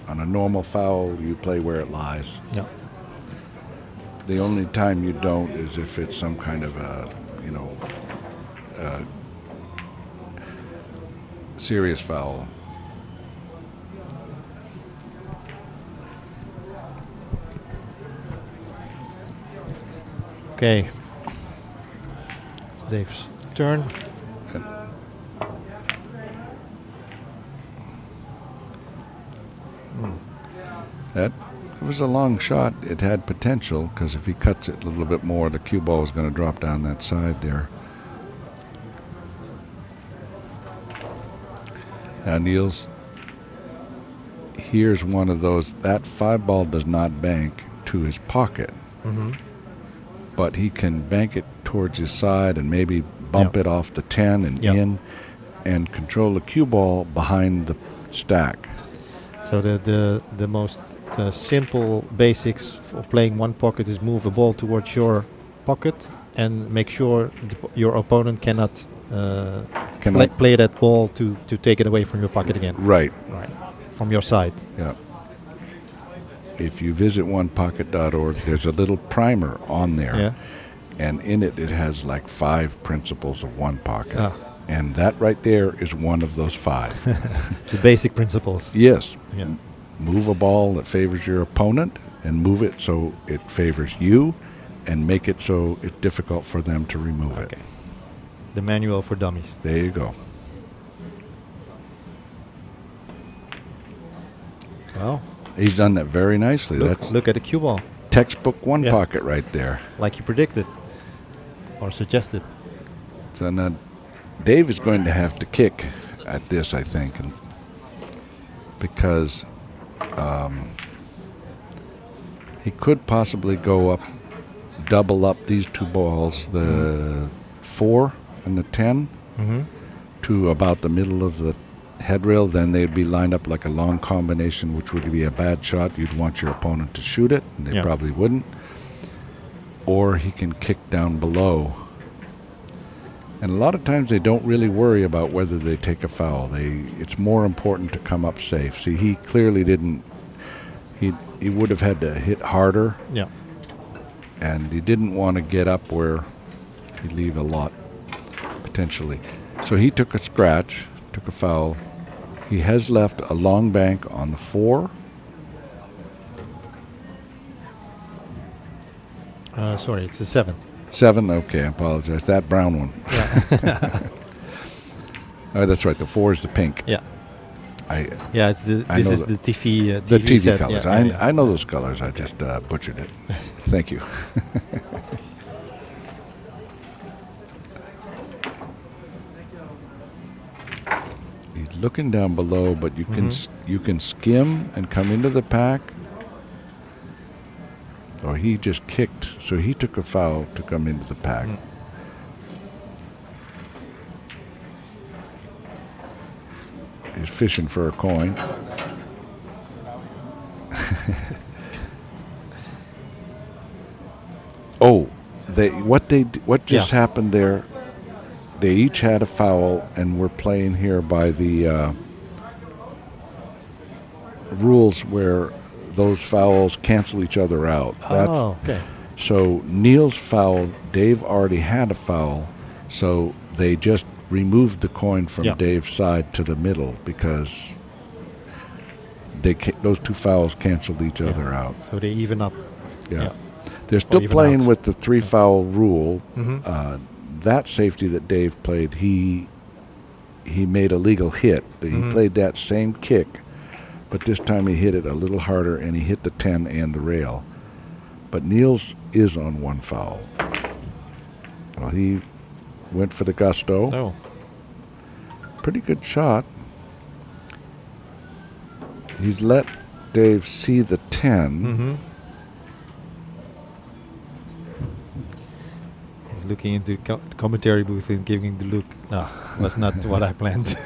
on a normal foul, you play where it lies. Yeah. The only time you don't is if it's some kind of serious foul. Okay. It's Dave's turn. That was a long shot. It had potential because if he cuts it a little bit more, the cue ball is going to drop down that side there. Now Niels, here's one of those. That 5 ball does not bank to his pocket, but he can bank it towards his side and maybe bump it off the 10 and in, and control the cue ball behind the stack. So the most simple basics for playing one pocket is move a ball towards your pocket and make sure your opponent cannot play that ball to take it away from your pocket again. Right. From your side. Yeah. If you visit onepocket.org, there's a little primer on there. Yeah. And in it, it has like 5 principles of one pocket. And that right there is one of those 5. The basic principles. Yes. Yeah. Move a ball that favors your opponent and move it so it favors you, and make it so it's difficult for them to remove it. The manual for dummies. There you go. Well, he's done that very nicely. Look at the cue ball. Textbook one pocket right there. Like you predicted or suggested. So now Dave is going to have to kick at this, I think, and because he could possibly go up, double up these two balls, the 4 and the 10, to about the middle of the head rail. Then they'd be lined up like a long combination, which would be a bad shot. You'd want your opponent to shoot it, and they probably wouldn't. Or he can kick down below. And a lot of times they don't really worry about whether they take a foul. It's more important to come up safe. See, he clearly didn't. He would have had to hit harder. Yeah. And he didn't want to get up where he'd leave a lot, potentially. So he took a scratch, took a foul. He has left a long bank on the 4. Sorry, it's a 7. 7, okay, I apologize. That brown one. Yeah. Oh, that's right. The 4 is the pink. Yeah. This is the TV. The TV set. colors. I know those colors. I just butchered it. Thank you. He's looking down below, but you can skim and come into the pack. Or he just kicked, so he took a foul to come into the pack. He's fishing for a coin. What just happened there? They each had a foul, and we're playing here by the rules where those fouls cancel each other out. Okay. So Neil's foul, Dave already had a foul, so they just removed the coin from Dave's side to the middle because those two fouls canceled each other out. So they even up. Yeah. They're still playing with the 3 foul rule. That safety that Dave played, he made a legal hit. He played that same kick, but this time he hit it a little harder, and he hit the 10 and the rail. But Niels is on 1 foul. Well, he went for the gusto. Oh. Pretty good shot. He's let Dave see the 10. He's looking into the commentary booth and giving the look. No, that's not what I planned.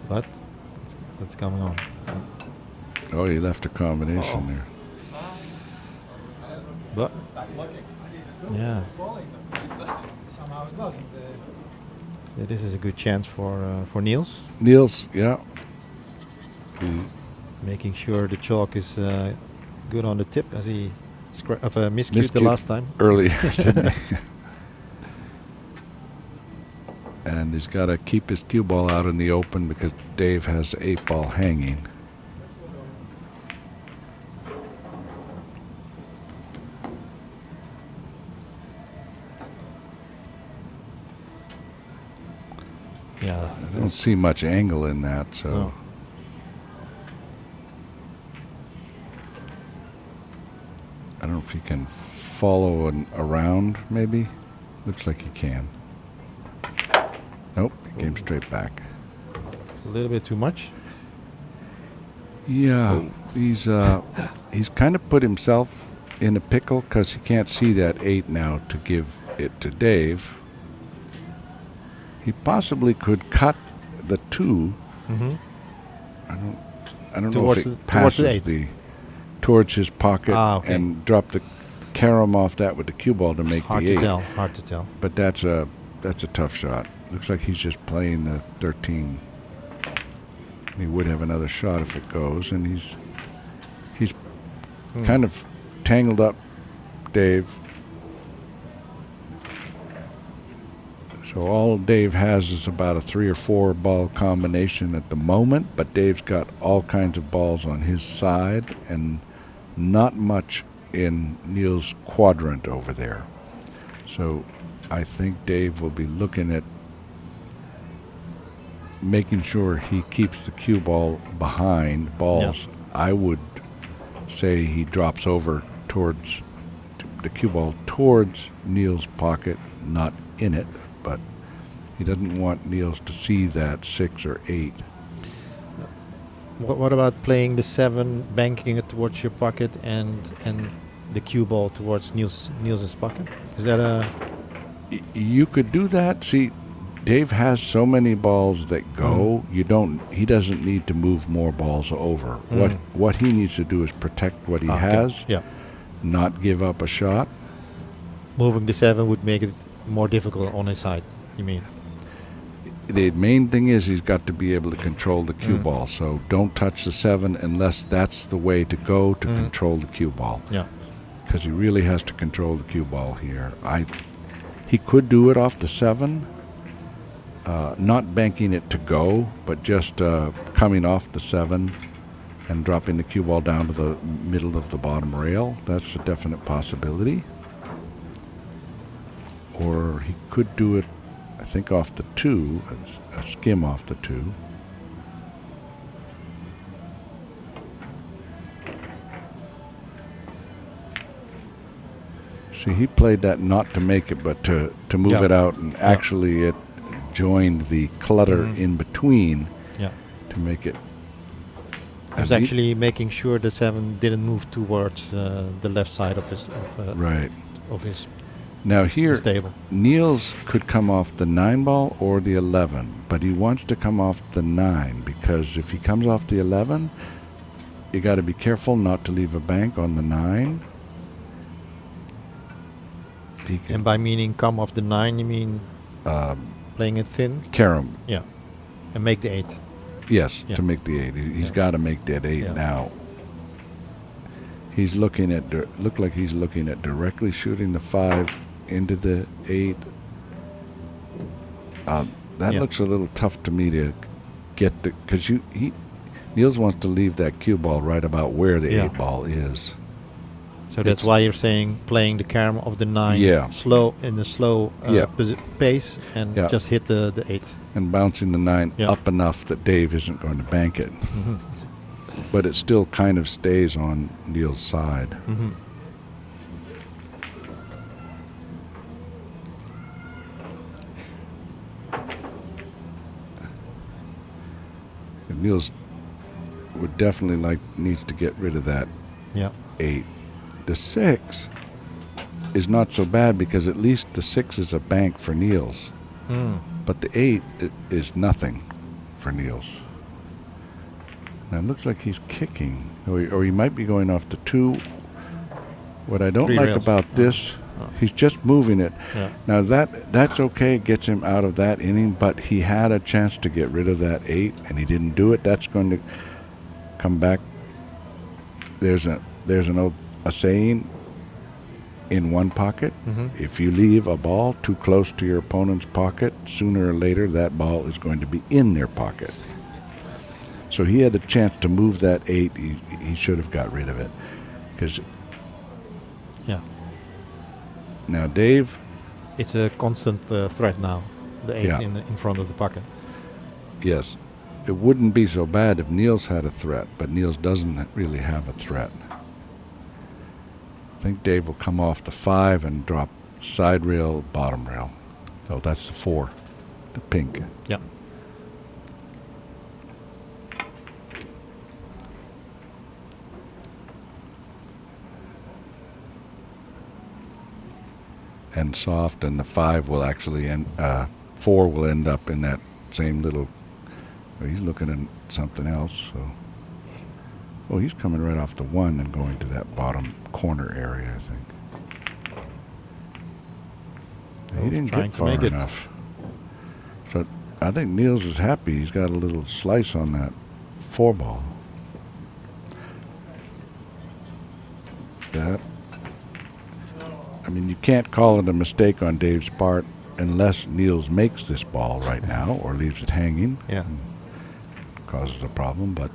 But what's going on? Oh, he left a combination there. But yeah. Somehow it doesn't. So this is a good chance for Niels. Niels, yeah. Making sure the chalk is good on the tip as he miscued the last time. Earlier, didn't he? And he's got to keep his cue ball out in the open because Dave has the 8 ball hanging. Yeah, I don't see much angle in that, so. No. I don't know if he can follow around, maybe. Looks like he can. Nope, he came straight back. A little bit too much. Yeah, he's kind of put himself in a pickle because he can't see that 8 now to give it to Dave. He possibly could cut the 2. I don't know if it passes towards his pocket and drop the carom off that with the cue ball to make the 8. Hard to tell. But that's a tough shot. Looks like he's just playing the 13. He would have another shot if it goes, and he's kind of tangled up Dave. So all Dave has is about a 3 or 4 ball combination at the moment, but Dave's got all kinds of balls on his side, and not much in Neil's quadrant over there. So I think Dave will be looking at making sure he keeps the cue ball behind balls. Yeah. I would say he drops over towards the cue ball towards Neil's pocket, not in it, but he doesn't want Niels to see that 6 or 8. What about playing the 7, banking it towards your pocket, and the cue ball towards Niels's pocket? Is that a... You could do that. See, Dave has so many balls that go. He doesn't need to move more balls over. What he needs to do is protect what he has. Yeah. Not give up a shot. Moving the 7 would make it more difficult on his side, you mean? The main thing is he's got to be able to control the cue ball. So don't touch the 7 unless that's the way to go to control the cue ball. Yeah. Because he really has to control the cue ball here. He could do it off the 7, not banking it to go, but just coming off the 7 and dropping the cue ball down to the middle of the bottom rail. That's a definite possibility. Or he could do it, I think, off the 2, a skim off the 2. See, he played that not to make it, but to move it out, and actually it joined the clutter in between to make it. He was actually making sure the 7 didn't move towards the left side of his of his now here table. Niels could come off the 9 ball or the 11, but he wants to come off the 9 because if he comes off the 11, you got to be careful not to leave a bank on the 9. And by meaning come off the 9, you mean playing it thin? Carom. Yeah. And make the 8. Yes, to make the 8. He's got to make that 8 now. He's looking at, look like he's looking at directly shooting the 5 into the 8. That looks a little tough to me to get the, because Niels wants to leave that cue ball right about where the 8 ball is. So that's why you're saying playing the carom of the 9 slow in the slow pace and just hit the 8. And bouncing the 9 up enough that Dave isn't going to bank it. But it still kind of stays on Niels' side. And Niels would definitely needs to get rid of that 8. The 6 is not so bad because at least the 6 is a bank for Niels. But the 8 is nothing for Niels. Now it looks like he's kicking, or he might be going off the 2. What I don't 3 like rails. about this, he's just moving it. Now that's okay, it gets him out of that inning, but he had a chance to get rid of that 8 and he didn't do it. That's going to come back. There's a saying in one pocket, if you leave a ball too close to your opponent's pocket, sooner or later that ball is going to be in their pocket. So he had a chance to move that 8. He should have got rid of it. Now Dave, it's a constant threat now, the 8 in front of the pocket. Yes. It wouldn't be so bad if Niels had a threat, but Niels doesn't really have a threat. I think Dave will come off the 5 and drop side rail, bottom rail. So that's the 4, the pink. Yeah. And soft, and the 5 will actually end, 4 will end up in that same little, he's looking at something else, so. Oh, he's coming right off the 1 and going to that bottom corner area, I think. He didn't get far enough. So I think Niels is happy. He's got a little slice on that 4 ball. I mean, you can't call it a mistake on Dave's part unless Niels makes this ball right now or leaves it hanging. Yeah. Causes a problem, but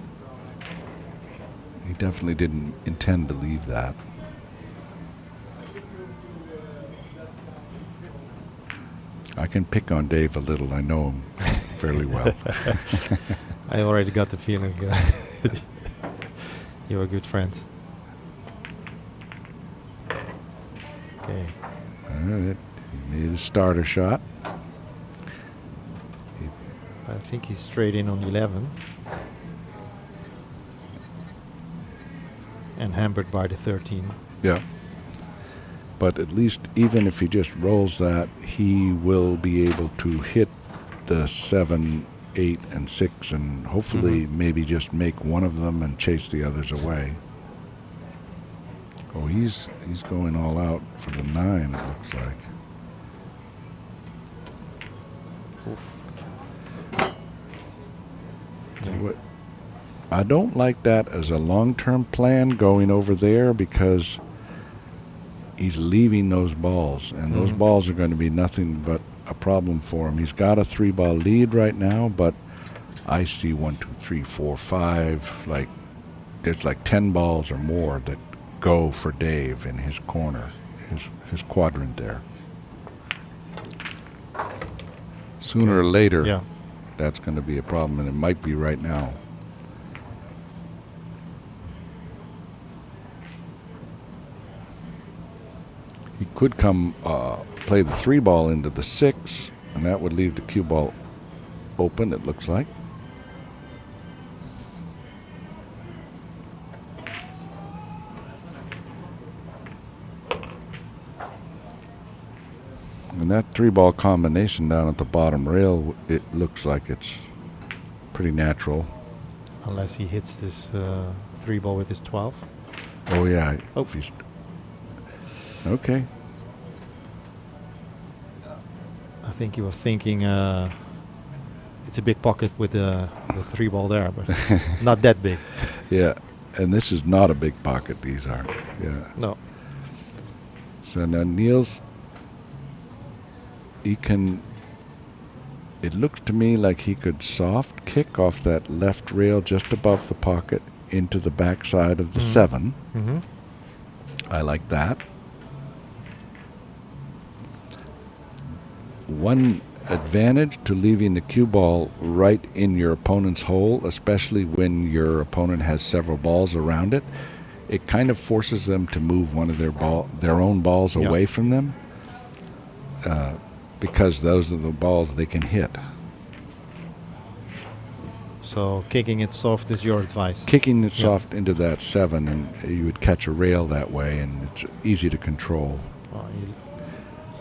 He definitely didn't intend to leave that. I can pick on Dave a little. I know him fairly well. I already got the feeling you're a good friend. Okay. All right. He made a starter shot. I think he's straight in on 11. And hampered by the 13. Yeah. But at least even if he just rolls that, he will be able to hit the 7, 8, and 6 and hopefully maybe just make one of them and chase the others away. Oh, he's going all out for the 9, it looks like. Oof. What, I don't like that as a long-term plan going over there because he's leaving those balls, and those balls are going to be nothing but a problem for him. He's got a 3-ball lead right now, but I see 1, 2, 3, 4, 5. Like there's like 10 balls or more that go for Dave in his corner, his quadrant there. Sooner or later, that's going to be a problem, and it might be right now. He could come play the 3-ball into the 6, and that would leave the cue ball open, it looks like. And that 3-ball combination down at the bottom rail, it looks like it's pretty natural. Unless he hits this 3-ball with his 12. Oh, yeah. Oh, if he's okay. I think he was thinking it's a big pocket with the 3-ball there, but not that big. Yeah, and this is not a big pocket, these are. Yeah. No. So now Niels, he can, it looks to me like he could soft kick off that left rail just above the pocket into the backside of the 7. I like that. One advantage to leaving the cue ball right in your opponent's hole, especially when your opponent has several balls around it, it kind of forces them to move one of their own balls away from them, because those are the balls they can hit. So kicking it soft is your advice? Kicking it soft into that 7, and you would catch a rail that way, and it's easy to control. Well, he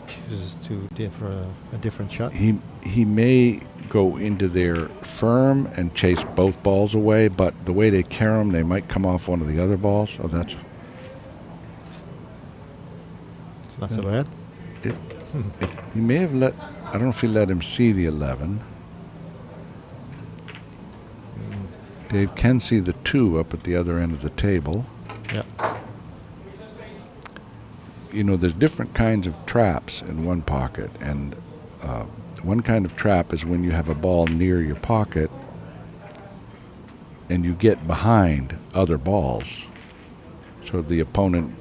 chooses to differ a different shot. He may go into there firm and chase both balls away, but the way they carry them, they might come off one of the other balls. Oh, that's... It's not so bad. He may have let... I don't know if he let him see the 11. Dave can see the 2 up at the other end of the table. Yeah. You know, there's different kinds of traps in one pocket, and one kind of trap is when you have a ball near your pocket and you get behind other balls, so the opponent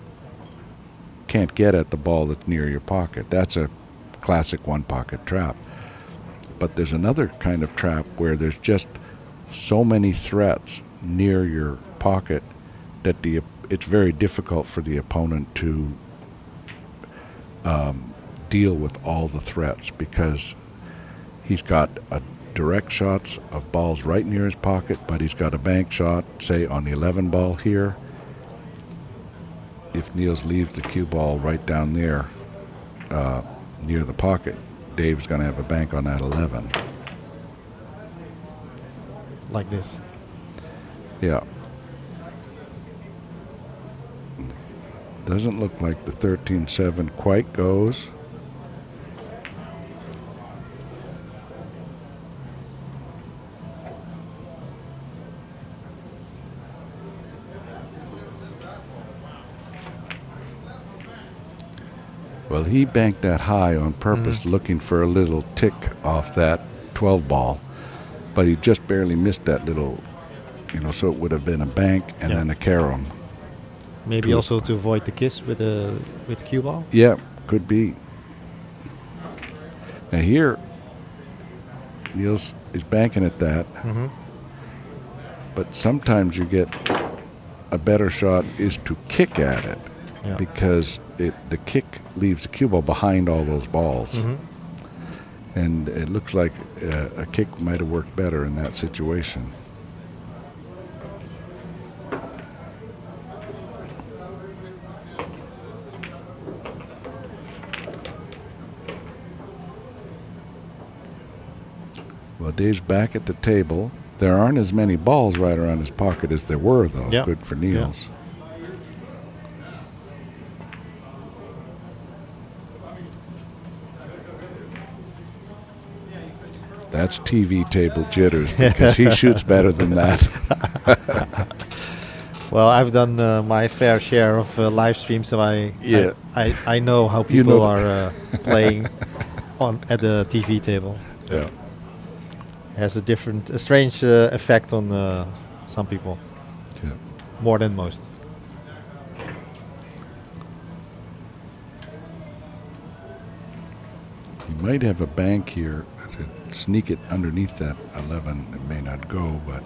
can't get at the ball that's near your pocket. That's a classic one-pocket trap. But there's another kind of trap where there's just so many threats near your pocket that it's very difficult for the opponent to deal with all the threats, because he's got direct shots of balls right near his pocket, but he's got a bank shot, say on the 11 ball here. If Niels leaves the cue ball right down there near the pocket, Dave's going to have a bank on that 11. Like this. Yeah. Doesn't look like the 13-7 quite goes. Well, he banked that high on purpose, looking for a little tick off that 12 ball, but he just barely missed that little You know, so it would have been a bank and Yeah. then a carom. Maybe to- also to avoid the kiss with the cue ball. Yeah, could be. Now here, Niels is banking at that, Mhm. but sometimes you get a better shot is to kick at it, Yeah. because the kick leaves the cue ball behind all those balls. Mhm. And it looks like a kick might have worked better in that situation. Well, Dave's back at the table. There aren't as many balls right around his pocket as there were, though. Yeah. Good for Niels. That's TV table jitters, because he shoots better than that. Well, I've done my fair share of live streams, so Yeah. I know how You people know are playing at the TV table. So Yeah. it has a strange effect on some people. Yeah. More than most. You might have a bank here to sneak it underneath that 11. It may not go, but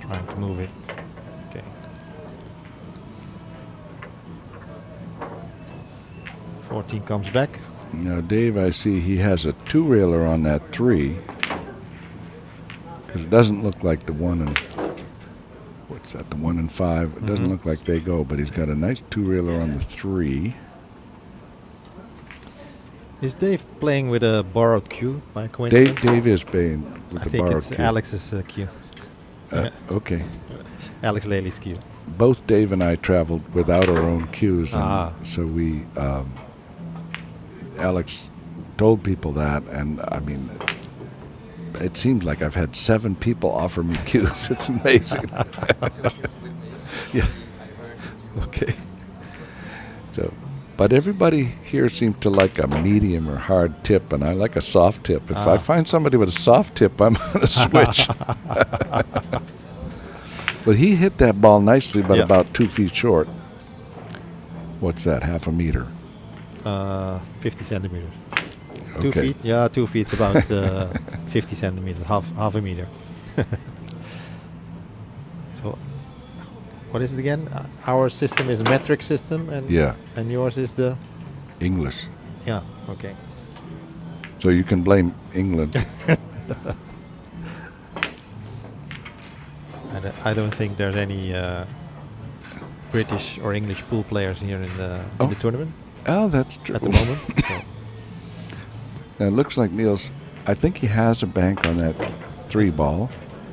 Trying to move it. Okay. 14 comes back. now Dave, I see he has a two-railer on that 3. Because it doesn't look like the 1 and... What's that, the 1 and 5? It doesn't Mhm. look like they go, but he's got a nice two-railer on the 3. Is Dave playing with a borrowed cue by coincidence? Dave is paying with I the think borrowed it's cue. Alex's cue. Okay. Alex Lely's cue. Both Dave and I traveled without our own cues, and Ah. so we... Alex told people that, and I mean, it seems like I've had 7 people offer me cues. It's amazing. Yeah. Okay. So, but everybody here seems to like a medium or hard tip, and I like a soft tip. If I find somebody with a soft tip, I'm going to switch. But he hit that ball nicely, but Yeah. about 2 feet short. What's that? Half a meter? 50 centimeters. 2 Okay. feet? Yeah, 2 feet, about 50 centimeters, half a meter. So, what is it again? Our system is a metric system, and Yeah. and yours is the English. yeah. Okay. So you can blame England. I don't think there's any British or English pool players here in the tournament Oh, that's true. at the moment. So. Now it looks like Niels, I think he has a bank on that 3 ball,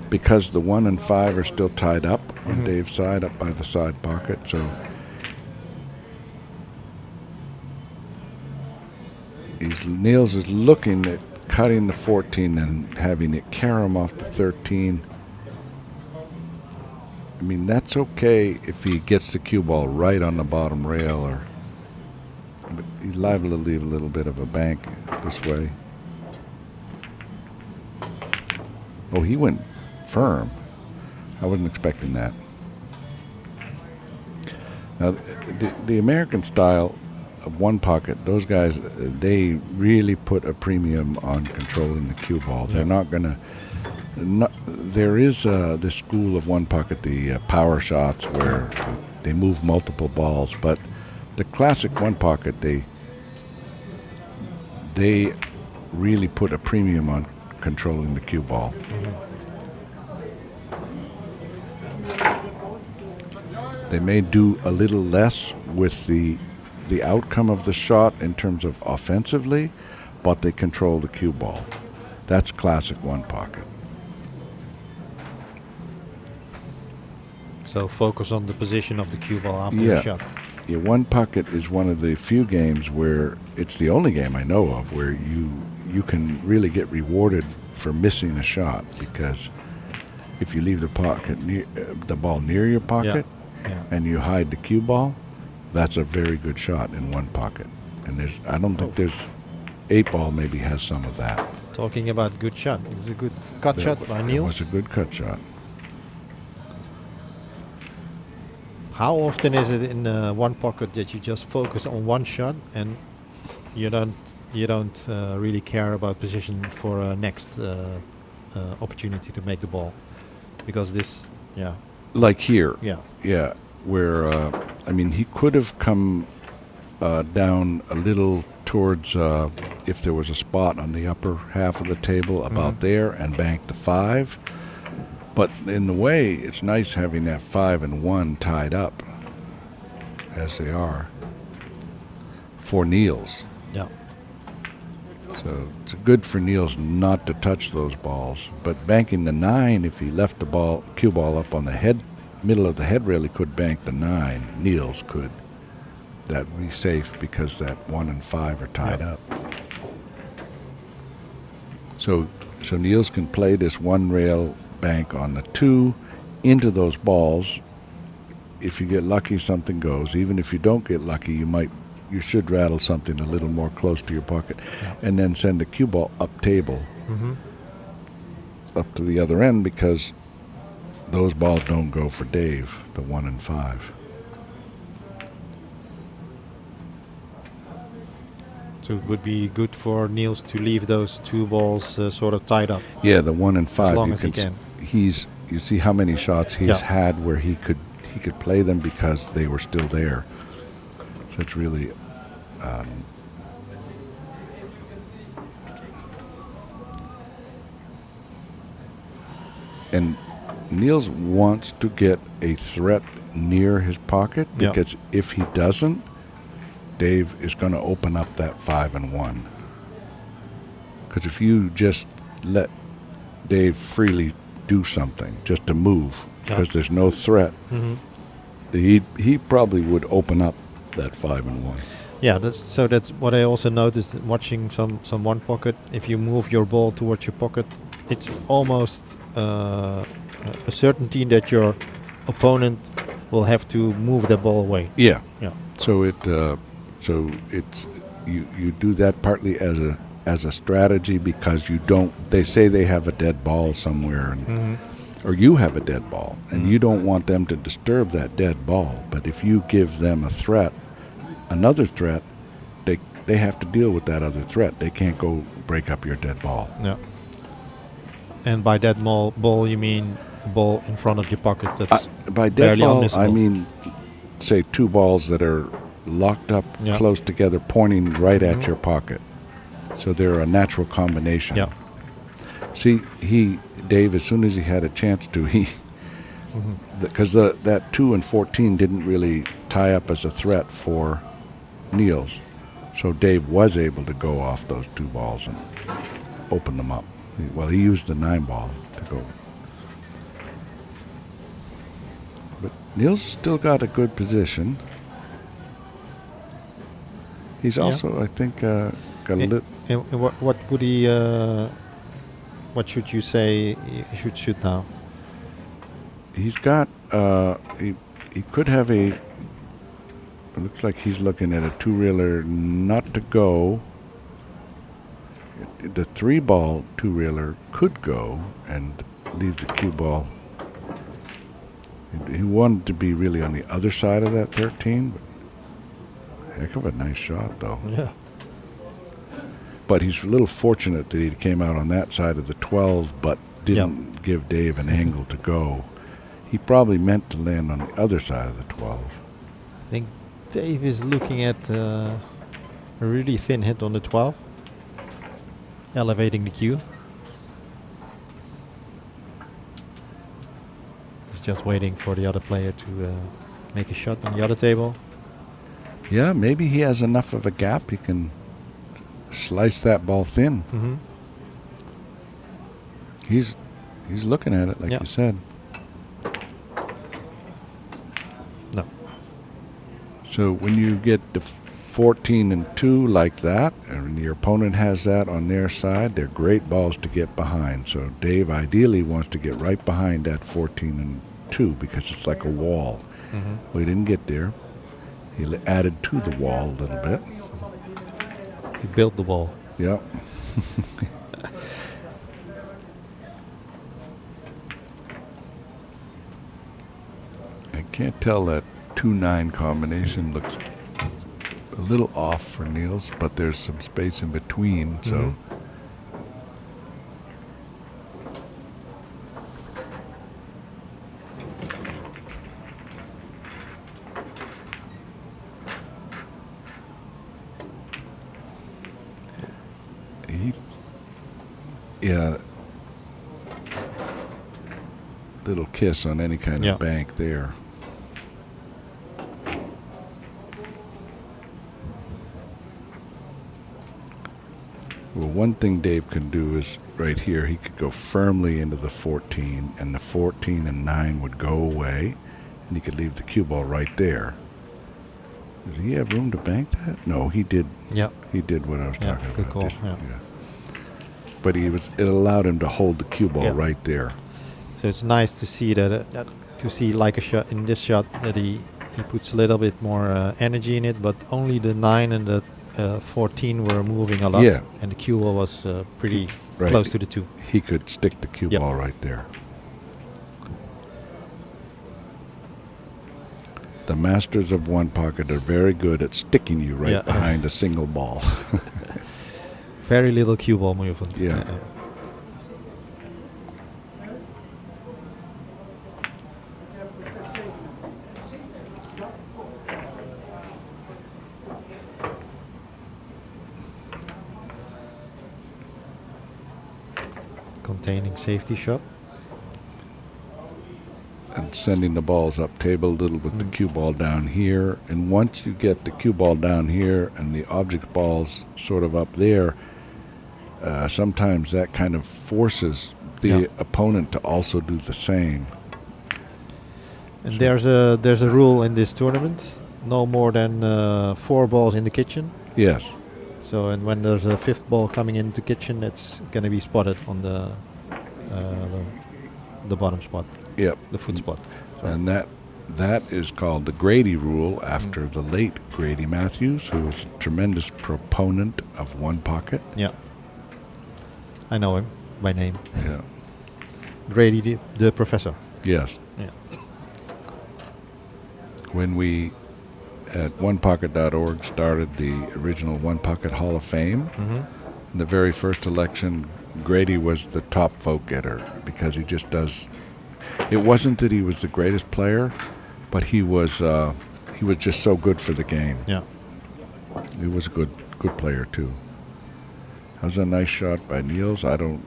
because the 1 and 5 are still tied up on Dave's side, up by the side pocket. So Niels is looking at cutting the 14 and having it carom off the 13. I mean, that's okay if he gets the cue ball right on the bottom rail, or but he's liable to leave a little bit of a bank this way. Oh, he went firm. I wasn't expecting that. Now, the American style of one pocket, those guys, they really put a premium on controlling the cue ball. They're not going to... there is this school of one pocket, the power shots, where they move multiple balls, but the classic one pocket, they really put a premium on controlling the cue ball. They may do a little less with the outcome of the shot in terms of offensively, but they control the cue ball. That's classic one pocket. So focus on the position of the cue ball after Yeah. the shot. Yeah, one pocket is one of the few games where it's the only game I know of where you can really get rewarded for missing a shot, because if you leave the pocket the ball near your pocket and you hide the cue ball, that's a very good shot in one pocket. And I don't think there's 8 ball maybe has some of that. Talking about good shot. It's a good cut shot by It Niels. was a good cut shot. How often is it in one pocket that you just focus on one shot and you don't really care about position for a next opportunity to make the ball? Because this, yeah. Like here. Yeah. Yeah, where, I mean, he could have come down a little towards, if there was a spot on the upper half of the table, about there, and banked the 5. But in a way, it's nice having that 5 and 1 tied up, as they are, for Niels. Yeah. So it's good for Niels not to touch those balls. But banking the 9, if he left the cue ball up on the middle of the head rail, he could bank the 9. Niels could. That would be safe because that 1 and 5 are tied up. So Niels can play this one rail bank on the 2 into those balls. If you get lucky, something goes. Even if you don't get lucky, you should rattle something a little more close to your pocket, and then send the cue ball up table, up to the other end, because those balls don't go for Dave, the 1 and 5. So it would be good for Niels to leave those 2 balls sort of tied up. Yeah, the 1 and 5. As long as he can. You see how many shots he's had where he could play them because they were still there. So it's really and Niels wants to get a threat near his pocket, because if he doesn't, Dave is going to open up that 5 and 1. Because if you just let Dave freely do something, just to move, because there's no threat, he probably would open up that 5 and 1. Yeah, that's what I also noticed watching some one pocket. If you move your ball towards your pocket, it's almost a certainty that your opponent will have to move the ball away. Yeah. Yeah. So it's you do that partly as a strategy, because you don't. They say they have a dead ball somewhere, and or you have a dead ball, and you don't want them to disturb that dead ball. But if you give them a threat, another threat, they have to deal with that other threat. They can't go break up your dead ball. Yeah. And by dead ball, you mean a ball in front of your pocket that's by dead ball, unmissable. I mean, say 2 balls that are locked up close together, pointing right at your pocket. So they're a natural combination. Yeah. See, Dave, as soon as he had a chance to, because that 2 and 14 didn't really tie up as a threat for Niels. So Dave was able to go off those 2 balls and open them up. Well, he used the 9 ball to go. But Niels has still got a good position. He's also, I think, got a little... What would he... what should you say he should shoot now? He's got... he could have a... It looks like he's looking at a 2-reeler not to go. The 3-ball 2-reeler could go and leave the cue ball. He wanted to be really on the other side of that 13. But heck of a nice shot, though. Yeah. But he's a little fortunate that he came out on that side of the 12, but didn't give Dave an angle to go. He probably meant to land on the other side of the 12. I think Dave is looking at a really thin hit on the 12. Elevating the cue. He's just waiting for the other player to make a shot on the other table. Yeah, maybe he has enough of a gap he can slice that ball thin. He's looking at it, like you said. No. So when you get the 14 and 2 like that, and your opponent has that on their side, they're great balls to get behind. So Dave ideally wants to get right behind that 14 and 2 because it's like a wall. Well, he didn't get there. He added to the wall a little bit. He built the wall. Yep. Can't tell that 2-9 combination looks a little off for Niels, but there's some space in between, so. Yeah. Little kiss on any kind of bank there. Well, one thing Dave can do is right here, he could go firmly into the 14, and the 14 and 9 would go away, and he could leave the cue ball right there. Does he have room to bank that? No, he did. Yeah. He did what I was talking good about. call. Just, Yeah. But it allowed him to hold the cue ball right there. So it's nice to see that like a shot in this shot that he puts a little bit more energy in it, but only the 9 and the 14 were moving a lot, and the cue ball was pretty close to the 2. He could stick the cue ball right there. The masters of one pocket are very good at sticking you right behind a single ball. Very little cue ball movement. Yeah. Containing safety shot. And sending the balls up table a little with the cue ball down here. And once you get the cue ball down here and the object balls sort of up there, sometimes that kind of forces the opponent to also do the same. And so there's a rule in this tournament: no more than 4 balls in the kitchen. Yes. So, and when there's a 5th ball coming into kitchen, it's going to be spotted on the bottom spot. Yep. The foot spot. So. And that is called the Grady rule, after the late Grady Matthews, who was a tremendous proponent of one pocket. Yeah. I know him by name. Yeah. Grady, the professor. Yes. Yeah. When we at onepocket.org started the original One Pocket Hall of Fame, in the very first election, Grady was the top vote getter because he just does. It wasn't that he was the greatest player, but he was just so good for the game. Yeah. He was a good player too. That was a nice shot by Niels. I don't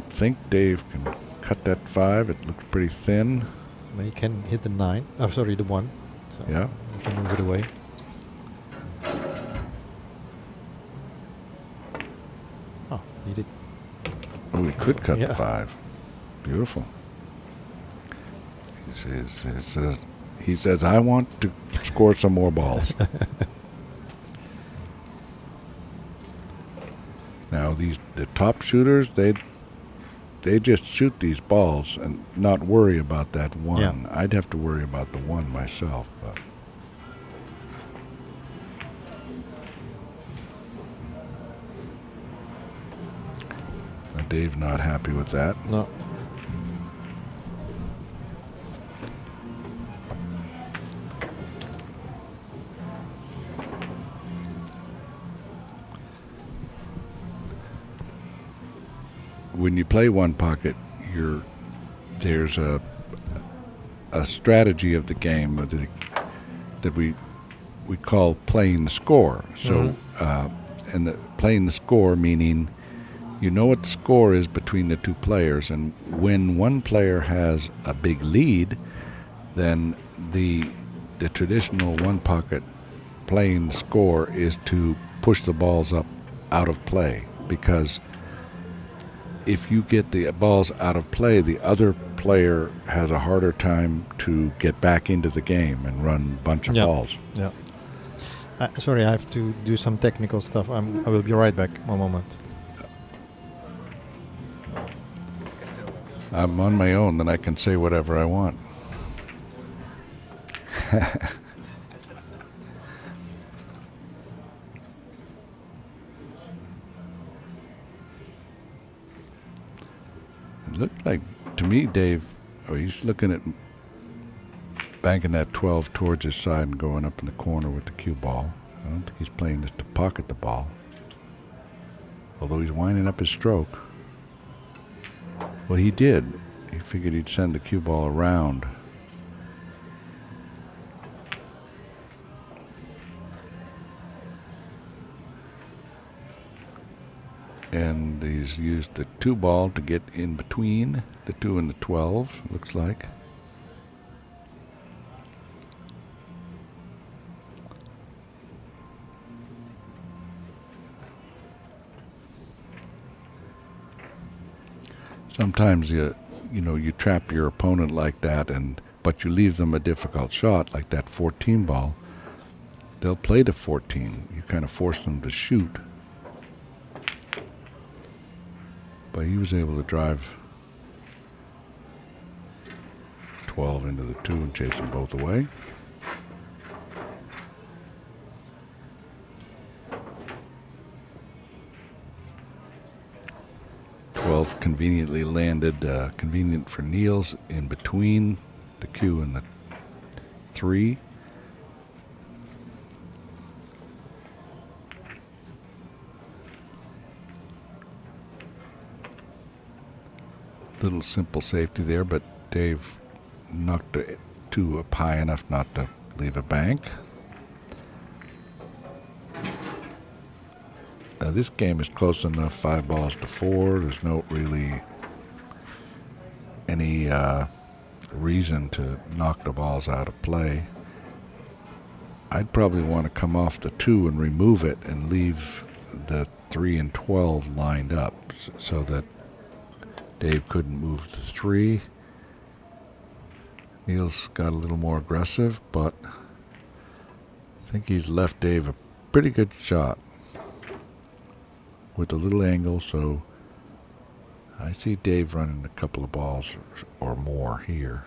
think Dave can cut that 5. It looks pretty thin. But he can hit the 9. Oh, sorry, the 1. So yeah. You can move it away. Oh, he did. Oh, he could cut the 5. Beautiful. He says, I want to score some more balls. Now, the top shooters, they just shoot these balls and not worry about that 1. Yeah. I'd have to worry about the 1 myself, but. Dave not happy with that. No. When you play one pocket, there's a strategy of the game that we call playing the score. So, playing the score meaning you know what the score is between the 2 players, and when one player has a big lead, then the traditional one pocket playing score is to push the balls up out of play, because if you get the balls out of play, the other player has a harder time to get back into the game and run a bunch of balls. Yeah. Sorry, I have to do some technical stuff. I will be right back. One moment. I'm on my own, then I can say whatever I want. It looked like, to me, Dave, he's looking at banking that 12 towards his side and going up in the corner with the cue ball. I don't think he's playing this to pocket the ball, although he's winding up his stroke. Well, he did. He figured he'd send the cue ball around. And he's used the 2 ball to get in between the 2 and the 12, looks like. Sometimes you trap your opponent like that, but you leave them a difficult shot like that 14 ball. They'll play the 14. You kind of force them to shoot. But he was able to drive 12 into the 2 and chase them both away. Conveniently landed, convenient for Niels, in between the cue and the 3. Little simple safety there, but Dave knocked it 2 up high enough not to leave a bank. This game is close enough, 5 balls to 4. There's no really any reason to knock the balls out of play. I'd probably want to come off the 2 and remove it and leave the 3 and 12 lined up so that Dave couldn't move the 3. Niels got a little more aggressive, but I think he's left Dave a pretty good shot with a little angle, so I see Dave running a couple of balls or more here.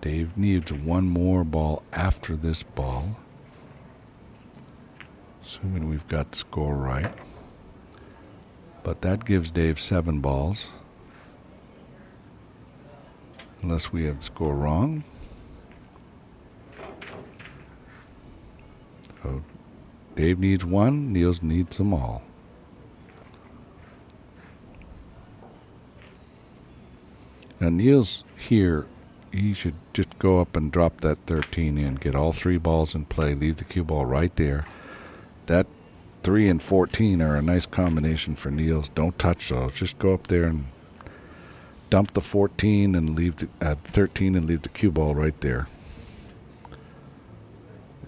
Dave needs 1 more ball after this ball, assuming we've got the score right. But that gives Dave 7 balls, unless we have the score wrong. So Dave needs 1, Niels needs them all. Now Niels here, he should just go up and drop that 13 in, get all 3 balls in play, leave the cue ball right there. That 3 and 14 are a nice combination for Niels. Don't touch those. Just go up there and dump the 14 and leave the 13 and leave the cue ball right there.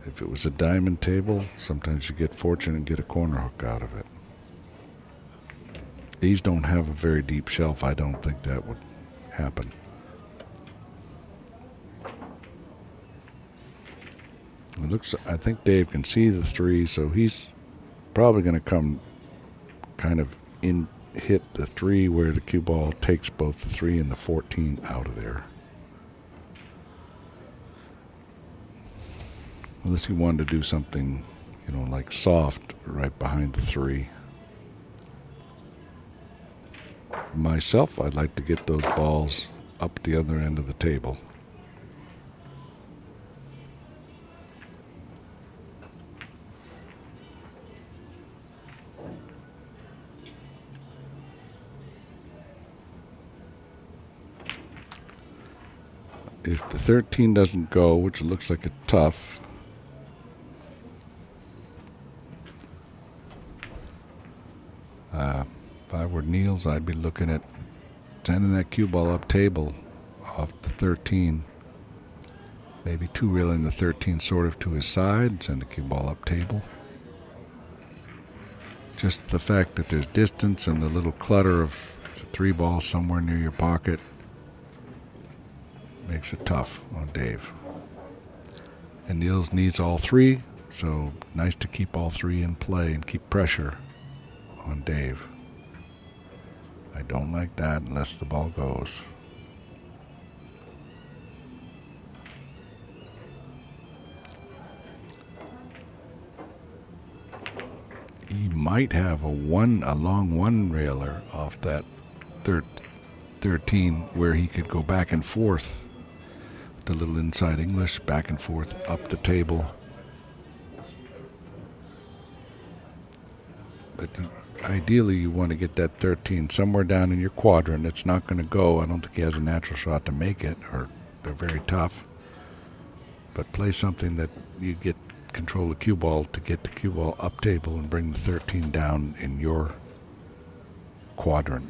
If it was a diamond table, sometimes you get fortunate and get a corner hook out of it. These don't have a very deep shelf. I don't think that would happen. It looks, I think Dave can see the 3, so he's probably going to come kind of in, hit the 3 where the cue ball takes both the 3 and the 14 out of there. Unless he wanted to do something, like soft right behind the 3. Myself, I'd like to get those balls up the other end of the table. If the 13 doesn't go, which looks like it's tough, if I were Niels, I'd be looking at sending that cue ball up table off the 13. Maybe 2-reeling the 13 sort of to his side, send the cue ball up table. Just the fact that there's distance and the little clutter of the 3 balls somewhere near your pocket makes it tough on Dave. And Niels needs all 3. So nice to keep all three in play and keep pressure on Dave. I don't like that unless the ball goes. He might have a long one railer off that 13 where he could go back and forth. The little inside English, back and forth up the table. But ideally you want to get that 13 somewhere down in your quadrant. It's not going to go. I don't think he has a natural shot to make it, or they're very tough. But play something that you get control the cue ball to get the cue ball up table and bring the 13 down in your quadrant.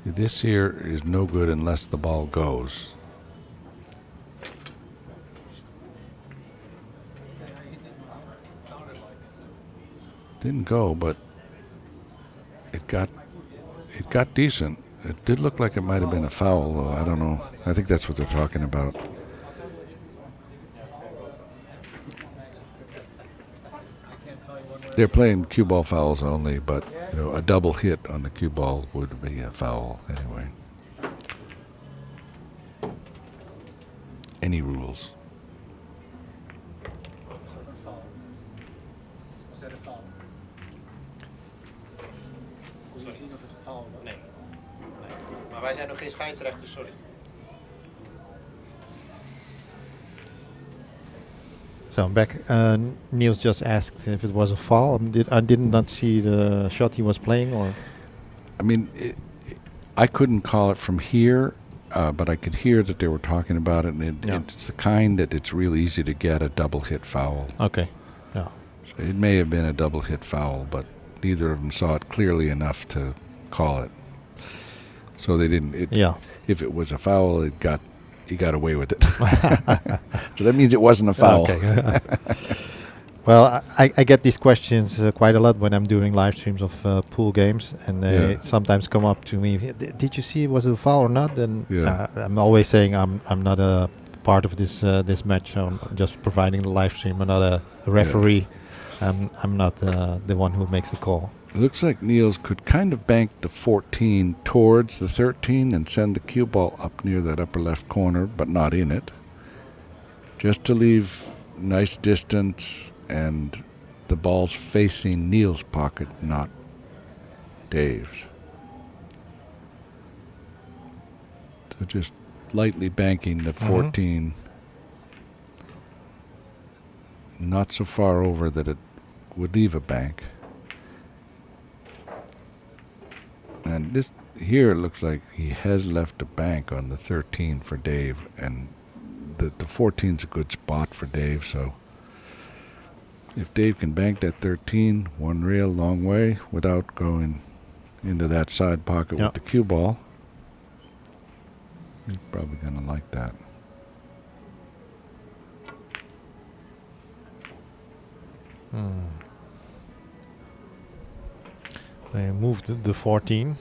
This here is no good unless the ball goes. Didn't go, but it got decent. It did look like it might have been a foul, though. I don't know. I think that's what they're talking about. They're playing cue ball fouls only, but a double hit on the cue ball would be a foul anyway. Any rules? Was dat een foul? Kon je zien of het een foul was? Nee. Maar wij zijn nog geen scheidsrechters, sorry. So back, Niels just asked if it was a foul. I did not see the shot he was playing, or. I mean, I couldn't call it from here, but I could hear that they were talking about it, and it's the kind that it's real easy to get a double hit foul. Okay. Yeah. So it may have been a double hit foul, but neither of them saw it clearly enough to call it. So they didn't. If it was a foul, he got away with it. So that means it wasn't a foul. Okay. Well, I get these questions quite a lot when I'm doing live streams of pool games, and they sometimes come up to me. Did you see, was it a foul or not? And I'm always saying I'm not a part of this match. So I'm just providing the live stream. I'm not a referee. I'm not the one who makes the call. It looks like Niels could kind of bank the 14 towards the 13 and send the cue ball up near that upper left corner, but not in it. Just to leave nice distance, and the ball's facing Niels' pocket, not Dave's. So just lightly banking the 14. Not so far over that it would leave a bank. And this here, it looks like he has left a bank on the 13 for Dave, and the 14's a good spot for Dave. So if Dave can bank that 13 one rail long way without going into that side pocket with the cue ball, he's probably going to like that. They moved the 14.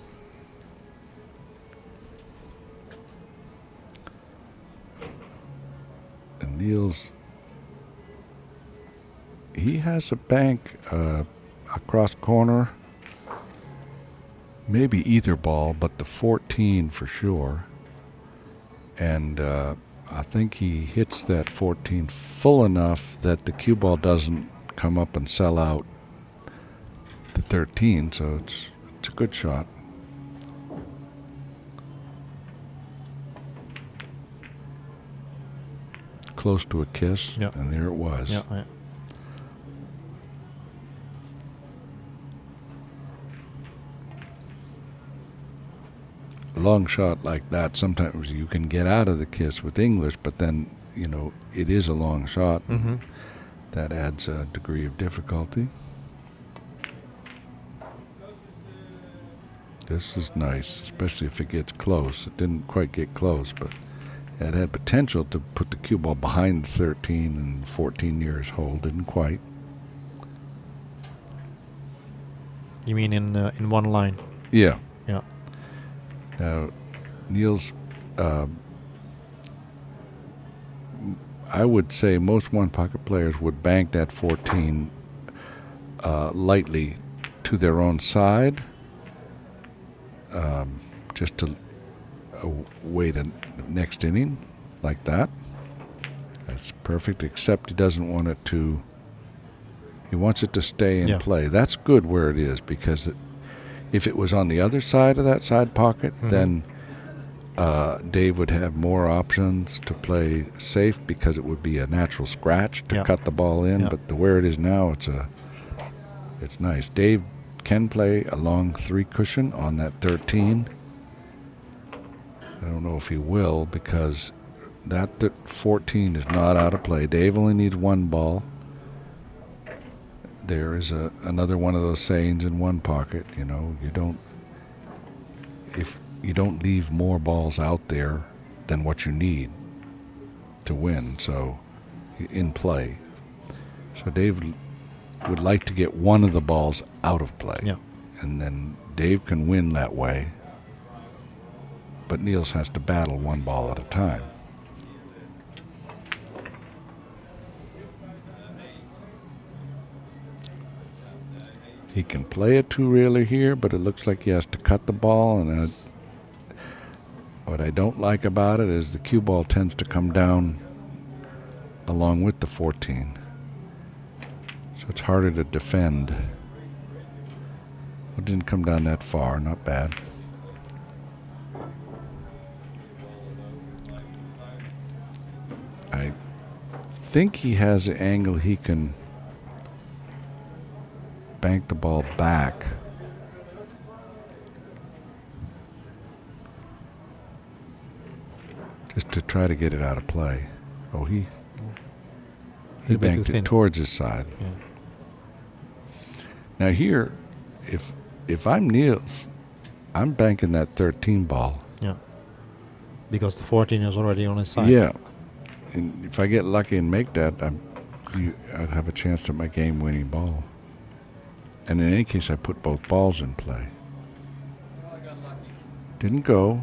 And Niels, he has a bank across corner, maybe either ball, but the 14 for sure. And I think he hits that 14 full enough that the cue ball doesn't come up and sell out the 13, so it's a good shot. Close to a kiss, and there it was. A long shot like that, sometimes you can get out of the kiss with English, but then, it is a long shot. That adds a degree of difficulty. This is nice, especially if it gets close. It didn't quite get close, but it had potential to put the cue ball behind the 13 and 14 years hold. Didn't quite. You mean in one line? Yeah. Yeah. Now, Niels I would say most one-pocket players would bank that 14 lightly to their own side, just to wait a next inning like that. That's perfect, except he doesn't want it to. He wants it to stay in play. That's good where it is, because if it was on the other side of that side pocket, then Dave would have more options to play safe, because it would be a natural scratch to cut the ball in. But where it is now, it's nice. Dave can play a long 3 cushion on that 13. I don't know if he will, because that 14 is not out of play. Dave only needs 1 ball. There is another one of those sayings in one pocket. You know, if you don't leave more balls out there than what you need to win. So, in play. So Dave would like to get one of the balls out of play. Yeah. And then Dave can win that way. But Niels has to battle 1 ball at a time. He can play a 2-reeler here, but it looks like he has to cut the ball. And what I don't like about it is the cue ball tends to come down along with the 14. So it's harder to defend. It didn't come down that far, not bad. I think he has an angle he can bank the ball back. Just to try to get it out of play. Oh, he banked it towards his side. Yeah. Now here, if I'm Niels, I'm banking that 13 ball. Yeah. Because the 14 is already on his side. Yeah. And if I get lucky and make that, I'd have a chance at my game-winning ball. And in any case, I put both balls in play. Didn't go.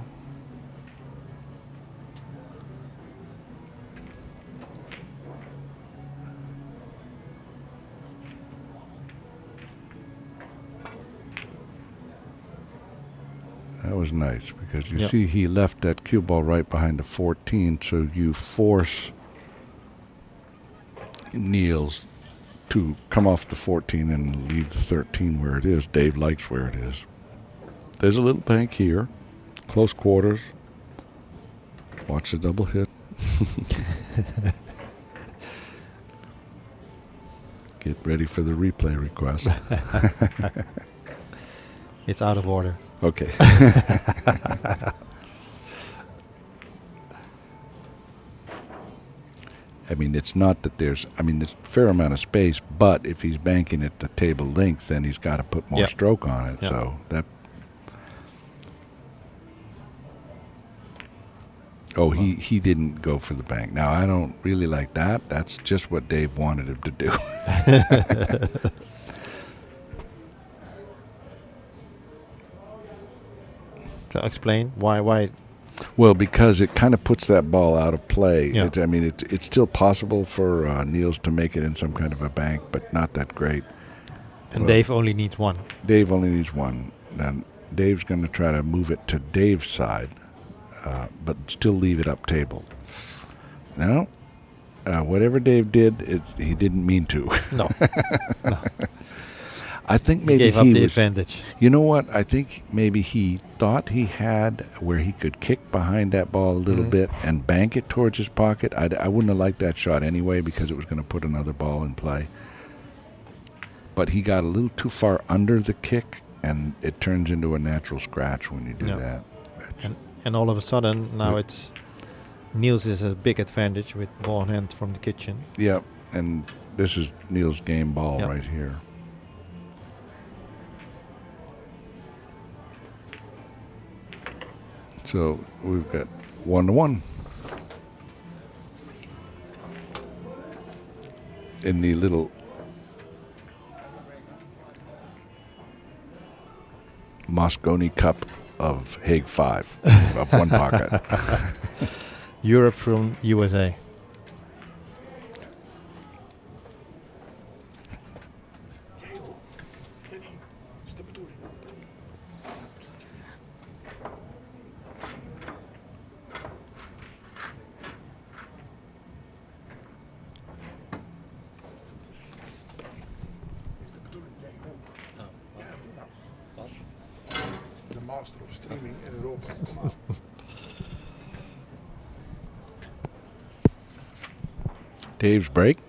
That was nice, because you see he left that cue ball right behind the 14, so you force Niels to come off the 14 and leave the 13 where it is. Dave likes where it is. There's a little bank here, close quarters. Watch the double hit. Get ready for the replay request. It's out of order. Okay. I mean, it's not that there's a fair amount of space, but if he's banking at the table length, then he's got to put more stroke on it. So that. Oh, he didn't go for the bank. Now, I don't really like that. That's just what Dave wanted him to do. So explain why. Well, because it kind of puts that ball out of play. Yeah. It's still possible for Niels to make it in some kind of a bank, but not that great. And Dave only needs 1. Dave only needs 1. Then Dave's going to try to move it to Dave's side, but still leave it up table. Now, whatever Dave did, he didn't mean to. No. No. I think maybe he gave up the advantage. You know what? I think maybe he thought he had where he could kick behind that ball a little bit and bank it towards his pocket. I wouldn't have liked that shot anyway, because it was going to put another ball in play. But he got a little too far under the kick, and it turns into a natural scratch when you do that. And all of a sudden, now it's Niels is a big advantage with ball in hand from the kitchen. Yeah, and this is Niels' game ball right here. So we've got 1-1 in the little Moscone Cup of Hague 5 of one pocket. Europe from USA. master of streaming in Europa. Come on. Dave's break.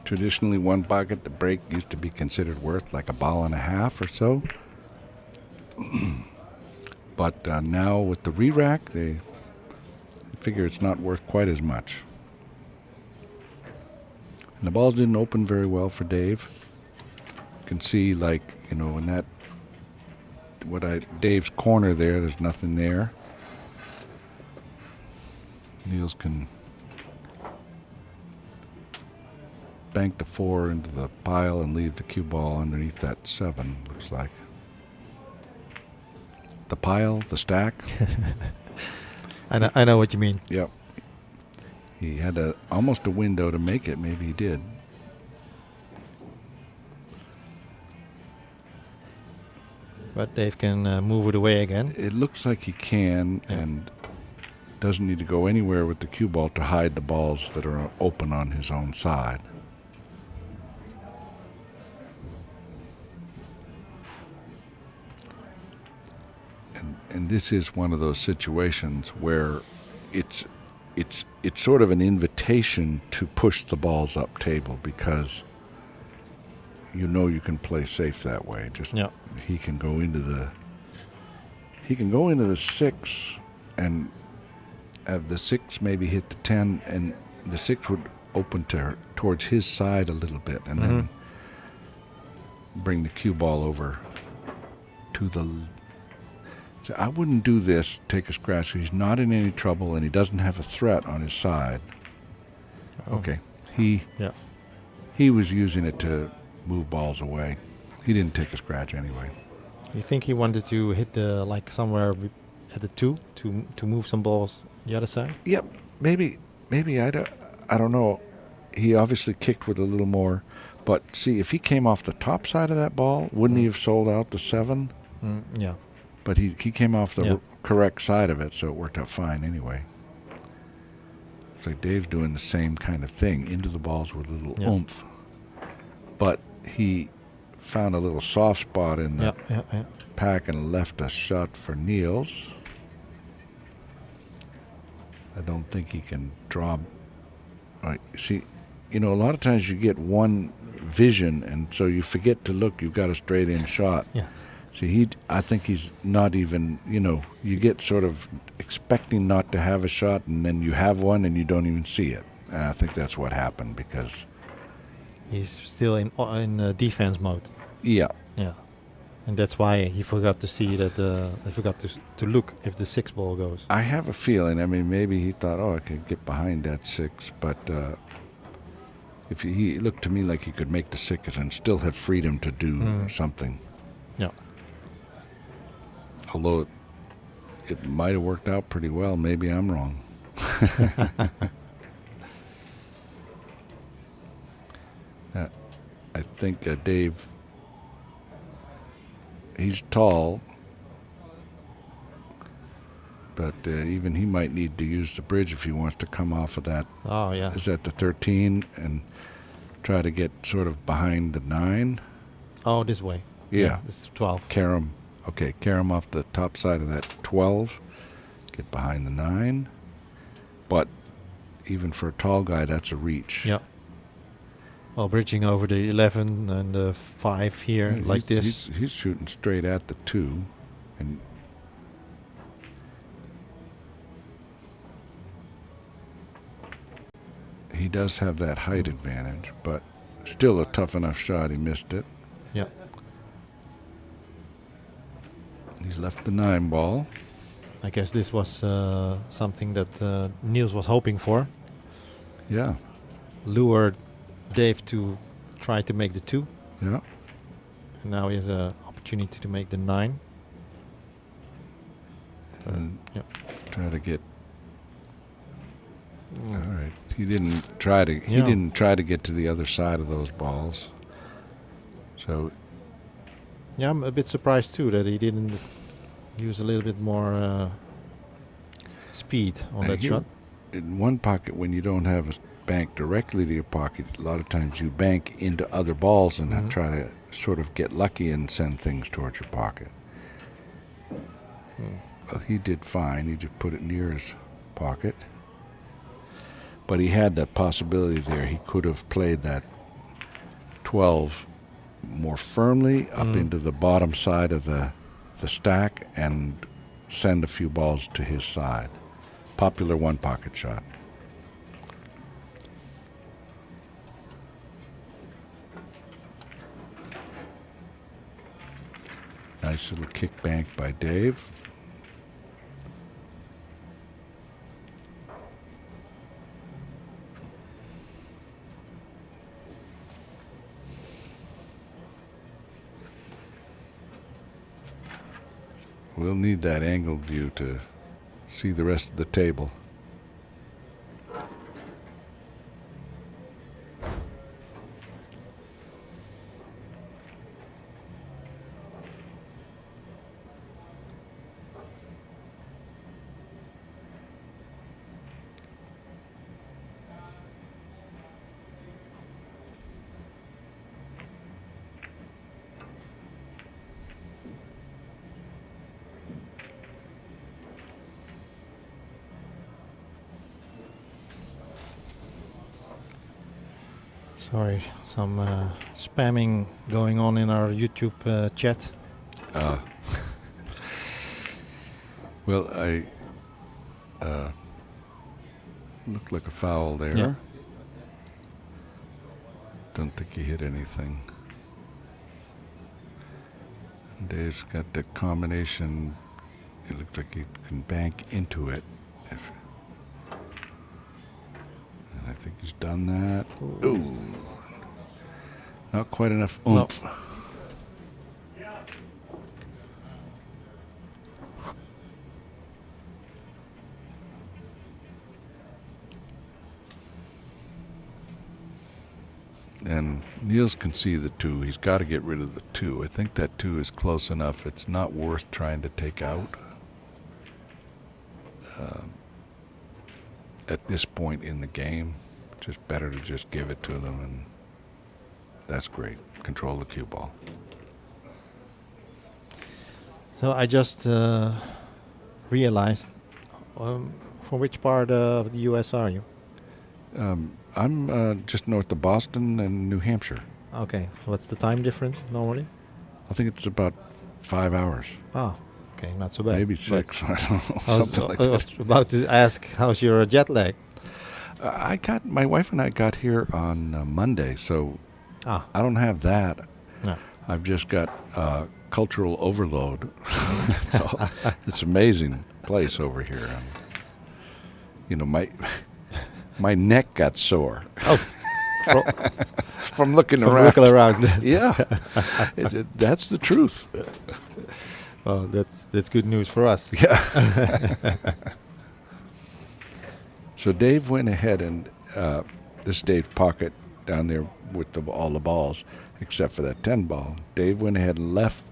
Traditionally, one pocket, the break used to be considered worth like $1.50 or so. But now with the re-rack, they figure it's not worth quite as much. And the balls didn't open very well for Dave. You can see, like, you know, in that, Dave's corner there's nothing there. Niels can bank the 4 into the pile and leave the cue ball underneath that 7, looks like. The pile, the stack. I know what you mean. Yep. He had almost a window to make it. Maybe he did. But Dave can move it away again. It looks like he can, and doesn't need to go anywhere with the cue ball to hide the balls that are open on his own side. And this is one of those situations where it's sort of an invitation to push the balls up table, because you know you can play safe that way. Just he can go into the 6 and have the 6 maybe hit the 10, and the 6 would open towards his side a little bit, and then bring the cue ball over to the. So I wouldn't do this, take a scratch. He's not in any trouble, and he doesn't have a threat on his side. Okay. He was using it to move balls away. He didn't take a scratch anyway. You think he wanted to hit the, like, somewhere at the 2 to move some balls the other side? Yep. Maybe I don't know. He obviously kicked with a little more, but see, if he came off the top side of that ball, wouldn't he have sold out the 7? Yeah. But he came off the correct side of it, so it worked out fine anyway. It's like Dave's doing the same kind of thing, into the balls with a little oomph. But he found a little soft spot in the pack and left a shot for Niels. I don't think he can draw. Right. See, you know, a lot of times you get one vision, and so you forget to look. You've got a straight-in shot. Yeah. See, I think he's not even, you know, you get sort of expecting not to have a shot, and then you have one and you don't even see it. And I think that's what happened, because he's still in defense mode. Yeah. Yeah. And that's why he forgot to see that, he forgot to look if the 6 ball goes. I have a feeling, I mean, maybe he thought, oh, I could get behind that 6, but if he looked to me like he could make the 6 and still have freedom to do something. Yeah. Although it might have worked out pretty well. Maybe I'm wrong. I think Dave, he's tall, but even he might need to use the bridge if he wants to come off of that. Oh, yeah. Is that the 13 and try to get sort of behind the 9? Oh, this way. Yeah. This is 12. Carom. Okay, Carom off the top side of that 12. Get behind the 9. But even for a tall guy, that's a reach. Yeah. Well, bridging over the 11 and the 5 here, Yeah, like this. He's shooting straight at the 2. And he does have that height advantage, but still a tough enough shot. He missed it. Yeah. He's left the 9 ball. I guess this was something that Niels was hoping for. Yeah. Lured Dave to try to make the 2. Yeah. And now he has an opportunity to make the 9. And try to get. All right. He didn't try to. He didn't try to get to the other side of those balls. So. Yeah, I'm a bit surprised too that he didn't use a little bit more speed on that shot. In one pocket, when you don't have a bank directly to your pocket, a lot of times you bank into other balls and try to sort of get lucky and send things towards your pocket. Well, he did fine. He just put it near his pocket. But he had that possibility there. He could have played that 12 more firmly up into the bottom side of the stack and send a few balls to his side. Popular one-pocket shot. Nice little kick bank by Dave. We'll need that angled view to see the rest of the table. Sorry, some spamming going on in our YouTube chat. Well, I looked like a foul there. Yeah. Don't think he hit anything. Dave's got the combination. It looked like he can bank into it. I think he's done that. Ooh. Not quite enough oomph. No. And Niels can see the 2. He's got to get rid of the 2. I think that 2 is close enough. It's not worth trying to take out. At this point in the game, just better to just give it to them, and that's great. Control the cue ball. So I just realized, from which part of the U.S. are you? I'm just north of Boston and New Hampshire. Okay, what's the time difference normally? I think it's about 5 hours. Oh, okay, not so bad. Maybe 6, I don't know. I was about to ask, how's your jet lag? My wife and I got here on Monday, so I don't have that. No. I've just got cultural overload. It's an amazing place over here. My neck got sore. Oh, from looking from around. Looking around. Yeah, that's the truth. Well, that's good news for us. Yeah. So Dave went ahead and this is Dave's pocket down there with all the balls, except for that 10 ball. Dave went ahead and left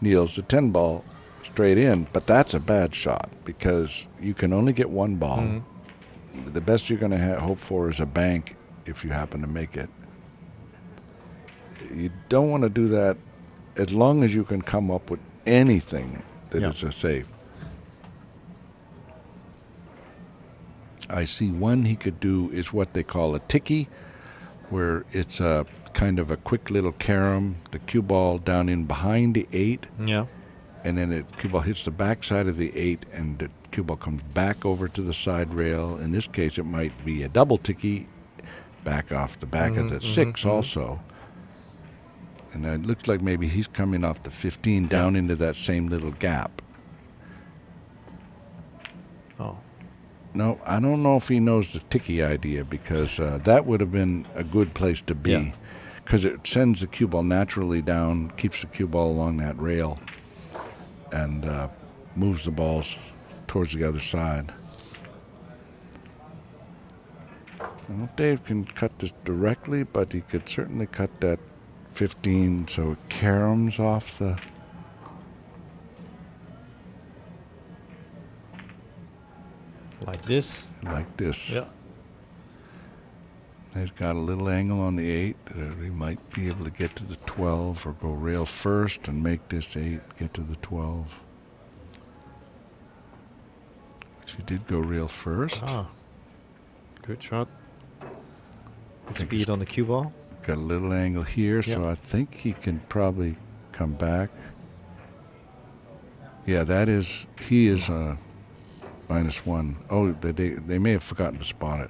Niels the 10 ball straight in, but that's a bad shot because you can only get one ball. Mm-hmm. The best you're going to hope for is a bank if you happen to make it. You don't want to do that as long as you can come up with anything that is a safe. I see one he could do is what they call a ticky, where it's a kind of a quick little carom, the cue ball down in behind the 8. Yeah. And then the cue ball hits the back side of the 8, and the cue ball comes back over to the side rail. In this case, it might be a double ticky back off the back of the 6 also. And it looks like maybe he's coming off the 15 down into that same little gap. Oh. No, I don't know if he knows the ticky idea because that would have been a good place to be because it sends the cue ball naturally down, keeps the cue ball along that rail, and moves the balls towards the other side. I don't know if Dave can cut this directly, but he could certainly cut that 15 so it caroms off the... Like this? Like this. Yeah. He's got a little angle on the 8. He might be able to get to the 12 or go rail first and make this 8 get to the 12. She did go real first. Ah, good shot. Good Think speed on the cue ball. Got a little angle here, so Yeah. I think he can probably come back. Yeah, he is -1. Oh, they may have forgotten to spot it.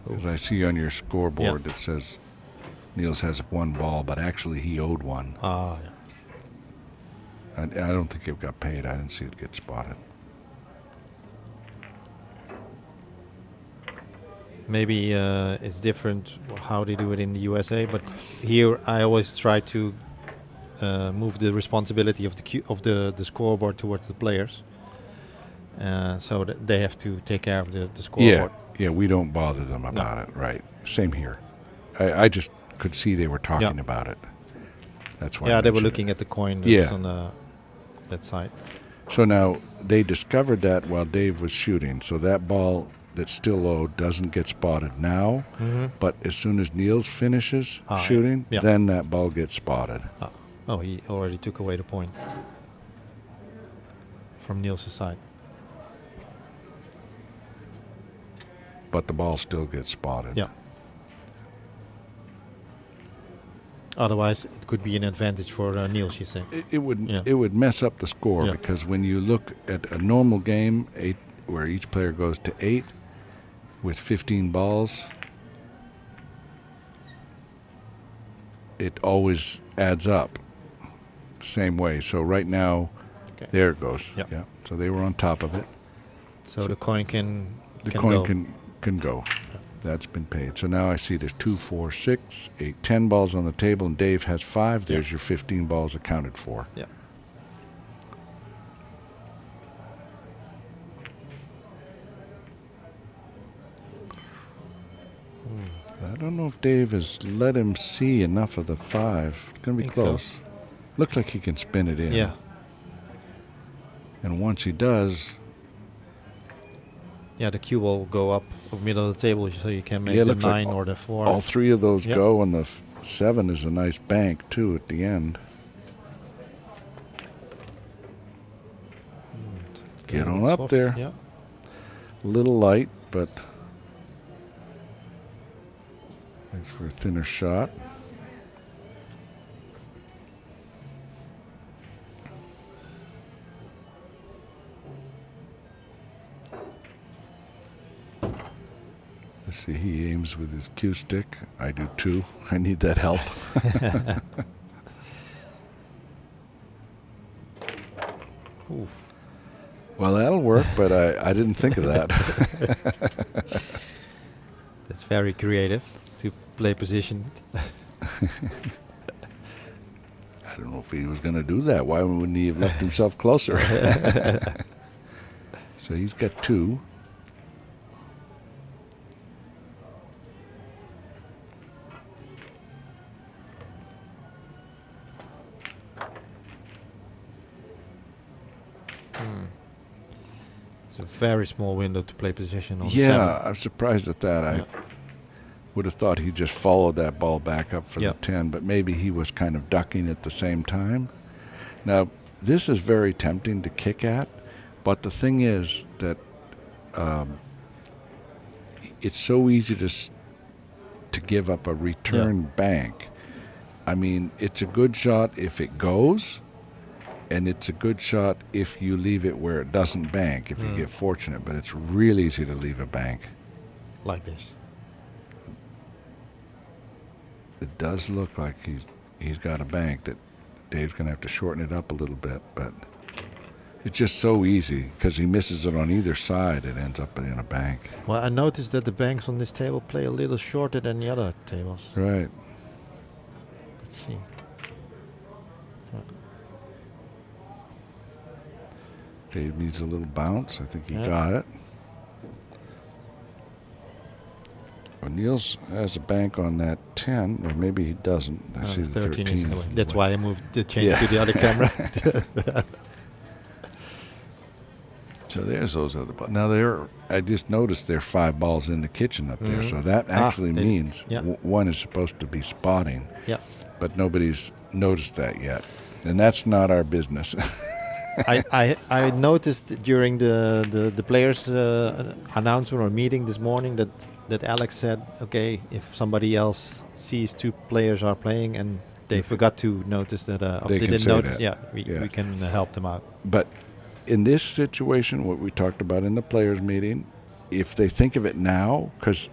As I see on your scoreboard, it says Niels has 1 ball, but actually he owed 1. Ah, yeah. I don't think it got paid. I didn't see it get spotted. Maybe it's different how they do it in the USA, but here I always try to move the responsibility of the scoreboard towards the players, so that they have to take care of the scoreboard. Yeah, we don't bother them about it. Right. Same here. I just could see they were talking about it. That's why. Yeah, I they were mentioned looking it. at the coin that's Yeah. on that side. So now they discovered that while Dave was shooting. So that ball that's still low doesn't get spotted now. Mhm. But as soon as Niels finishes Ah, shooting, yeah. then that ball gets spotted. Oh, he already took away the point from Niels' side. But the ball still gets spotted. Yeah. Otherwise, it could be an advantage for Niels, you say. It would mess up the score, Yeah. because when you look at a normal game, where each player goes to 8 with 15 balls, it always adds up same way. So right now, there it goes. Yeah. Yeah. So they were on top of it. So the coin can coin go. can go. That's been paid. So now I see there's 2, 4, 6, 8, 10 balls on the table, and Dave has 5. There's your 15 balls accounted for. Yeah. I don't know if Dave has let him see enough of the 5. It's going to be Think so. close. Looks like he can spin it in. Yeah. And once he does, Yeah, the cue will go up the middle of the table, so you can make yeah, it the looks like 9 or the 4. all 3 of those Yep. go, and the 7 is a nice bank too at the end. Get on it's up soft, there. Yeah. A little light, but thanks for a thinner shot. Let's see, he aims with his cue stick. I do too. I need that help. Oof. Well, that'll work, but I didn't think of that. That's very creative to play position. I don't know if he was going to do that. Why wouldn't he have left himself closer? So he's got 2. It's a very small window to play position on. Yeah, 7. I'm surprised at that. I would have thought he just followed that ball back up for the 10, but maybe he was kind of ducking at the same time. Now, this is very tempting to kick at, but the thing is that it's so easy to give up a return bank. I mean, it's a good shot if it goes, and it's a good shot if you leave it where it doesn't bank, if you get fortunate, but it's real easy to leave a bank. Like this. It does look like he's got a bank that Dave's going to have to shorten it up a little bit, but it's just so easy because he misses it on either side. It ends up in a bank. Well, I noticed that the banks on this table play a little shorter than the other tables. Right. Let's see. Dave needs a little bounce. I think he got it. Well, Niels has a bank on that 10, or maybe he doesn't. I see the 13. Is the way. That's why I moved the change to the other camera. So there's those other balls. Now I just noticed there are 5 balls in the kitchen up there, so that actually means one is supposed to be spotting. Yeah. But nobody's noticed that yet, and that's not our business. I noticed during the players' announcement or meeting this morning that Alex said, okay, if somebody else sees two players are playing and they forgot to notice that, They they can didn't say notice, that. we can help them out. But in this situation, what we talked about in the players' meeting, if they think of it now, because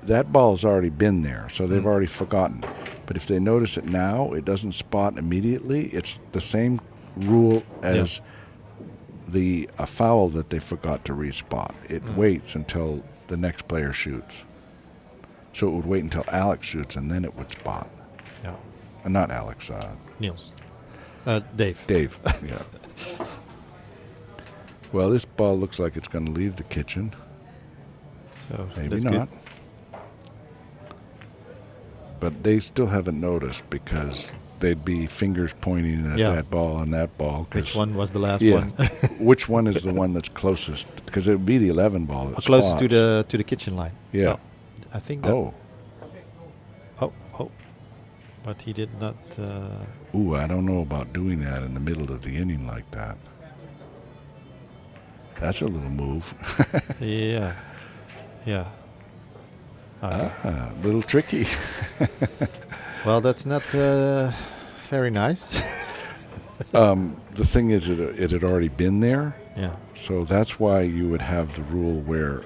that ball's already been there, so they've already forgotten. But if they notice it now, it doesn't spot immediately. It's the same rule as a foul that they forgot to respot. It waits until the next player shoots. So it would wait until Alex shoots, and then it would spot. Yeah. Not Alex. Niels. Dave. Dave, yeah. Well, this ball looks like it's going to leave the kitchen. So Maybe that's not. good. But they still haven't noticed because they'd be fingers pointing at that ball and that ball. Which one was the last yeah, one? Which one is the one that's closest? Because it would be the 11 ball that close spots. to the kitchen line. Yeah. Oh, I think that. Oh. But he did not. Ooh, I don't know about doing that in the middle of the inning like that. That's a little move. Yeah. Yeah. Okay. Ah, little tricky. Well, that's not very nice. The thing is, it had already been there. Yeah. So that's why you would have the rule where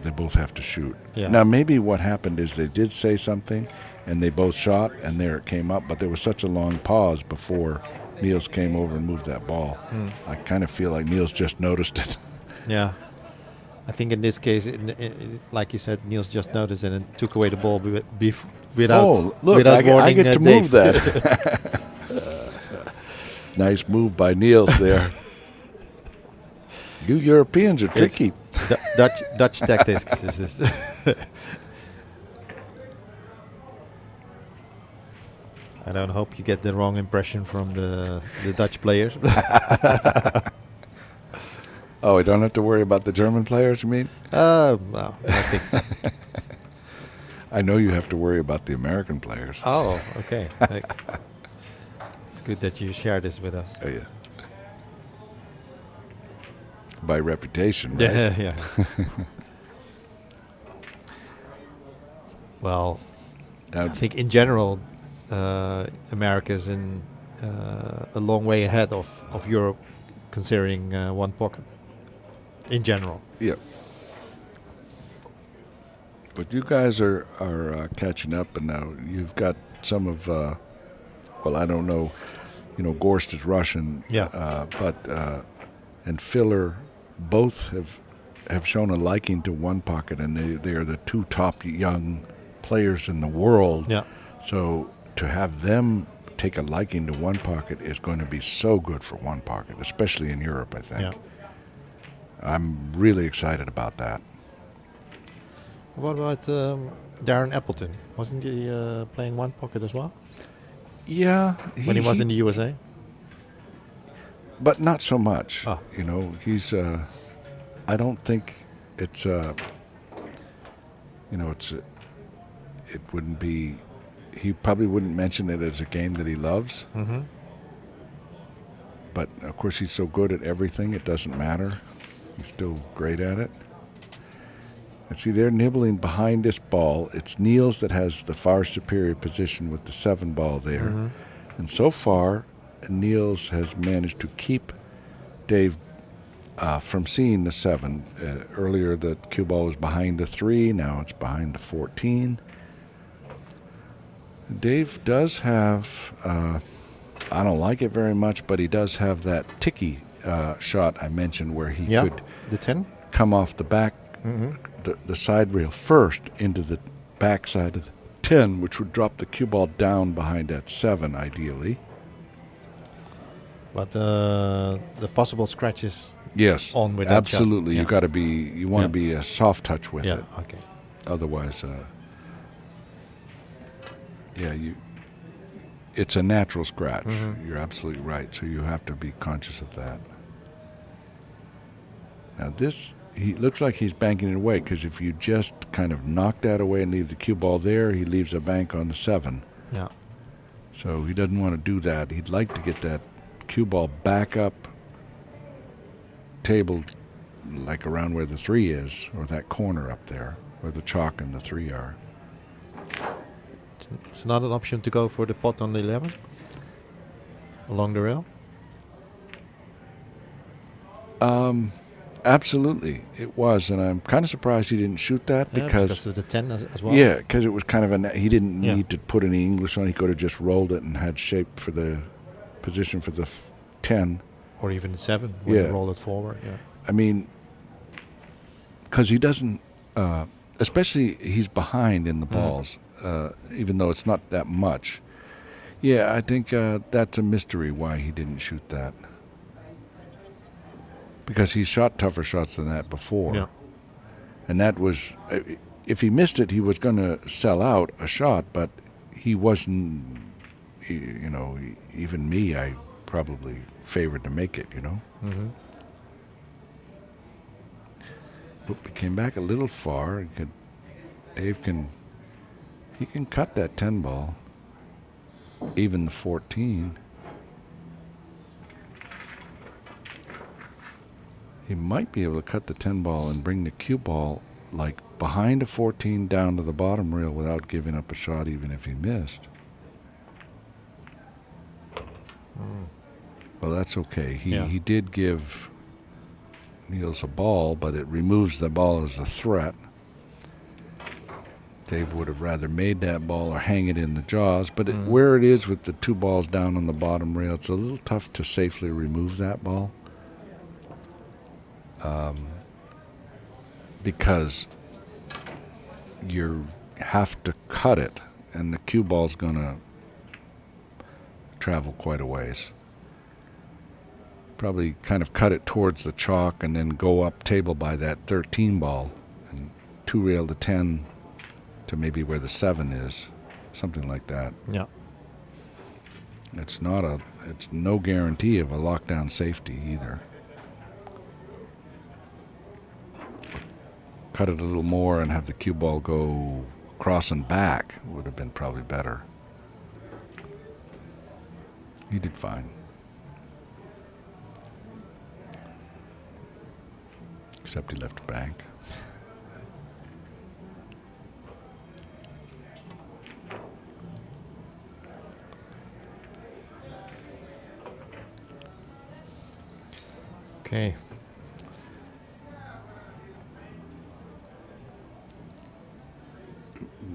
they both have to shoot. Yeah. Now, maybe what happened is they did say something, and they both shot, and there it came up. But there was such a long pause before Niels came over and moved that ball. I kind of feel like Niels just noticed it. Yeah. I think in this case, like you said, Niels just noticed and it took away the ball without I warning. get to Dave. move that. Nice move by Niels there. You Europeans are tricky. Dutch tactics is this. I don't hope you get the wrong impression from the Dutch players. Oh, I don't have to worry about the German players, you mean? No, I think so. I know you have to worry about the American players. Oh, okay. It's good that you share this with us. Oh, yeah. By reputation, right? Yeah. Well, I think in general, America's in a long way ahead of Europe, considering one pocket. In general. Yeah. But you guys are catching up, and now you've got some of, well, I don't know, Gorst is Russian. Yeah. But and Filler both have shown a liking to one pocket, and they are the two top young players in the world. Yeah. So to have them take a liking to one pocket is going to be so good for one pocket, especially in Europe, I think. Yeah. I'm really excited about that. What about Darren Appleton? Wasn't he playing one pocket as well? Yeah. When he was in the USA? But not so much. Oh. He's, I don't think it's, it wouldn't be, he probably wouldn't mention it as a game that he loves. Mm-hmm. But, of course, he's so good at everything, it doesn't matter. He's still great at it. And see, they're nibbling behind this ball. It's Niels that has the far superior position with the 7 ball there. Mm-hmm. And so far, Niels has managed to keep Dave from seeing the 7. Earlier, the cue ball was behind the 3. Now it's behind the 14. Dave does have, I don't like it very much, but he does have that ticky shot I mentioned where he could the 10? Come off the back, the side rail first into the back side of the 10, which would drop the cue ball down behind that 7, ideally. But the possible scratches Yes, on with absolutely. that shot. You want to be a soft touch with it. Okay. Otherwise, it's a natural scratch. You're absolutely right. So you have to be conscious of that. Now he looks like he's banking it away, because if you just kind of knock that away and leave the cue ball there, he leaves a bank on the 7. Yeah. So he doesn't want to do that. He'd like to get that cue ball back up table like around where the 3 is, or that corner up there, where the chalk and the 3 are. It's not an option to go for the pot on the 11 along the rail. Absolutely, it was, and I'm kind of surprised he didn't shoot that because of the 10 as well. Yeah, because it was kind of he didn't Yeah. need to put any English on. He could have just rolled it and had shape for the position for the 10. Or even the 7 when Yeah. you roll it forward. Yeah. I mean, because he doesn't, especially he's behind in the balls, even though it's not that much. Yeah, I think that's a mystery why he didn't shoot that. Because he shot tougher shots than that before. Yeah. And that was, if he missed it, he was going to sell out a shot, but he wasn't, you know, even me, I probably favored to make it, you know. Mm-hmm. Oop, he came back a little far. Dave can cut that 10 ball, even the 14. He might be able to cut the 10 ball and bring the cue ball like behind a 14 down to the bottom rail without giving up a shot, even if he missed. Well, that's okay. He did give Niels a ball, but it removes the ball as a threat. Dave would have rather made that ball or hang it in the jaws, but where it is with the 2 balls down on the bottom rail, it's a little tough to safely remove that ball. Because you have to cut it, and the cue ball's going to travel quite a ways. Probably kind of cut it towards the chalk and then go up table by that 13 ball and 2 rail the 10 to maybe where the 7 is, something like that. Yeah. It's no guarantee of a lockdown safety either. Cut it a little more and have the cue ball go across and back would have been probably better. He did fine. Except he left a bank. Okay.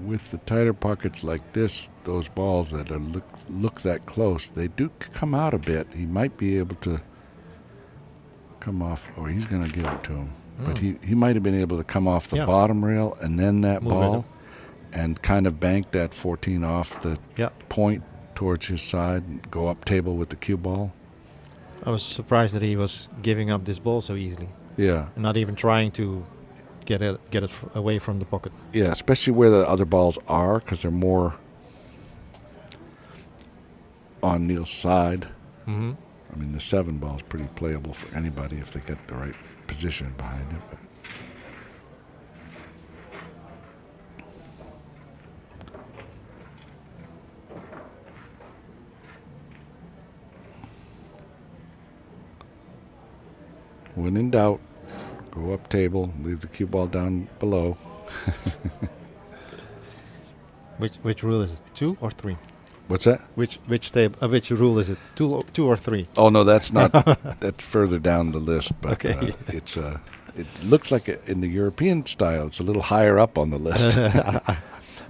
With the tighter pockets like this, those balls that are look that close, they do come out a bit. He might be able to come off, or he's going to give it to him. But he might have been able to come off the bottom rail and then that Move ball and kind of bank that 14 off the point towards his side and go up table with the cue ball. I was surprised that he was giving up this ball so easily. Yeah. And not even trying to get it away from the pocket. Yeah, especially where the other balls are, because they're more on Niels' side. Mm-hmm. I mean, the 7 ball is pretty playable for anybody if they get the right position behind it. But when in doubt, go up table, leave the cue ball down below. Which rule is it? 2 or 3? What's that? Which rule is it? 2 or 3? Oh no, that's not. That's further down the list. But Okay. It's it looks like in the European style, it's a little higher up on the list.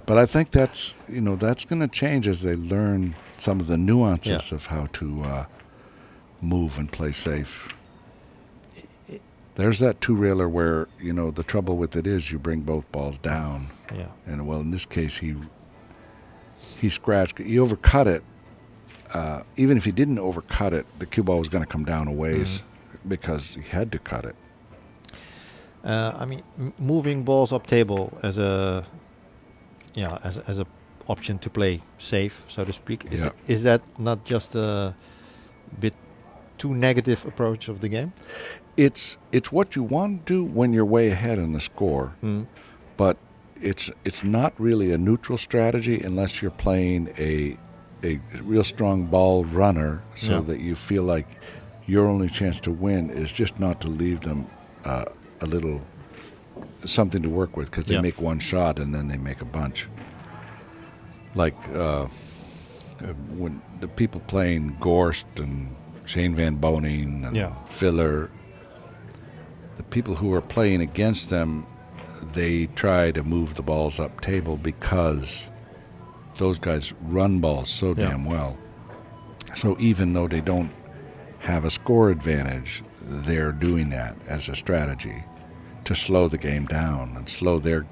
But I think that's going to change as they learn some of the nuances of how to move and play safe. There's that 2-railer where, the trouble with it is you bring both balls down. Yeah. And, well, in this case, he scratched. He overcut it. Even if he didn't overcut it, the cue ball was going to come down a ways because he had to cut it. I mean, moving balls up table as a option to play safe, so to speak. Is that not just a bit too negative approach of the game? It's what you want to do when you're way ahead in the score, but it's not really a neutral strategy unless you're playing a real strong ball runner, so that you feel like your only chance to win is just not to leave them a little something to work with, because they make one shot and then they make a bunch. Like when the people playing Gorst and Shane Van Boning and Filler, the people who are playing against them, they try to move the balls up table because those guys run balls so damn well. So even though they don't have a score advantage, they're doing that as a strategy to slow the game down and slow the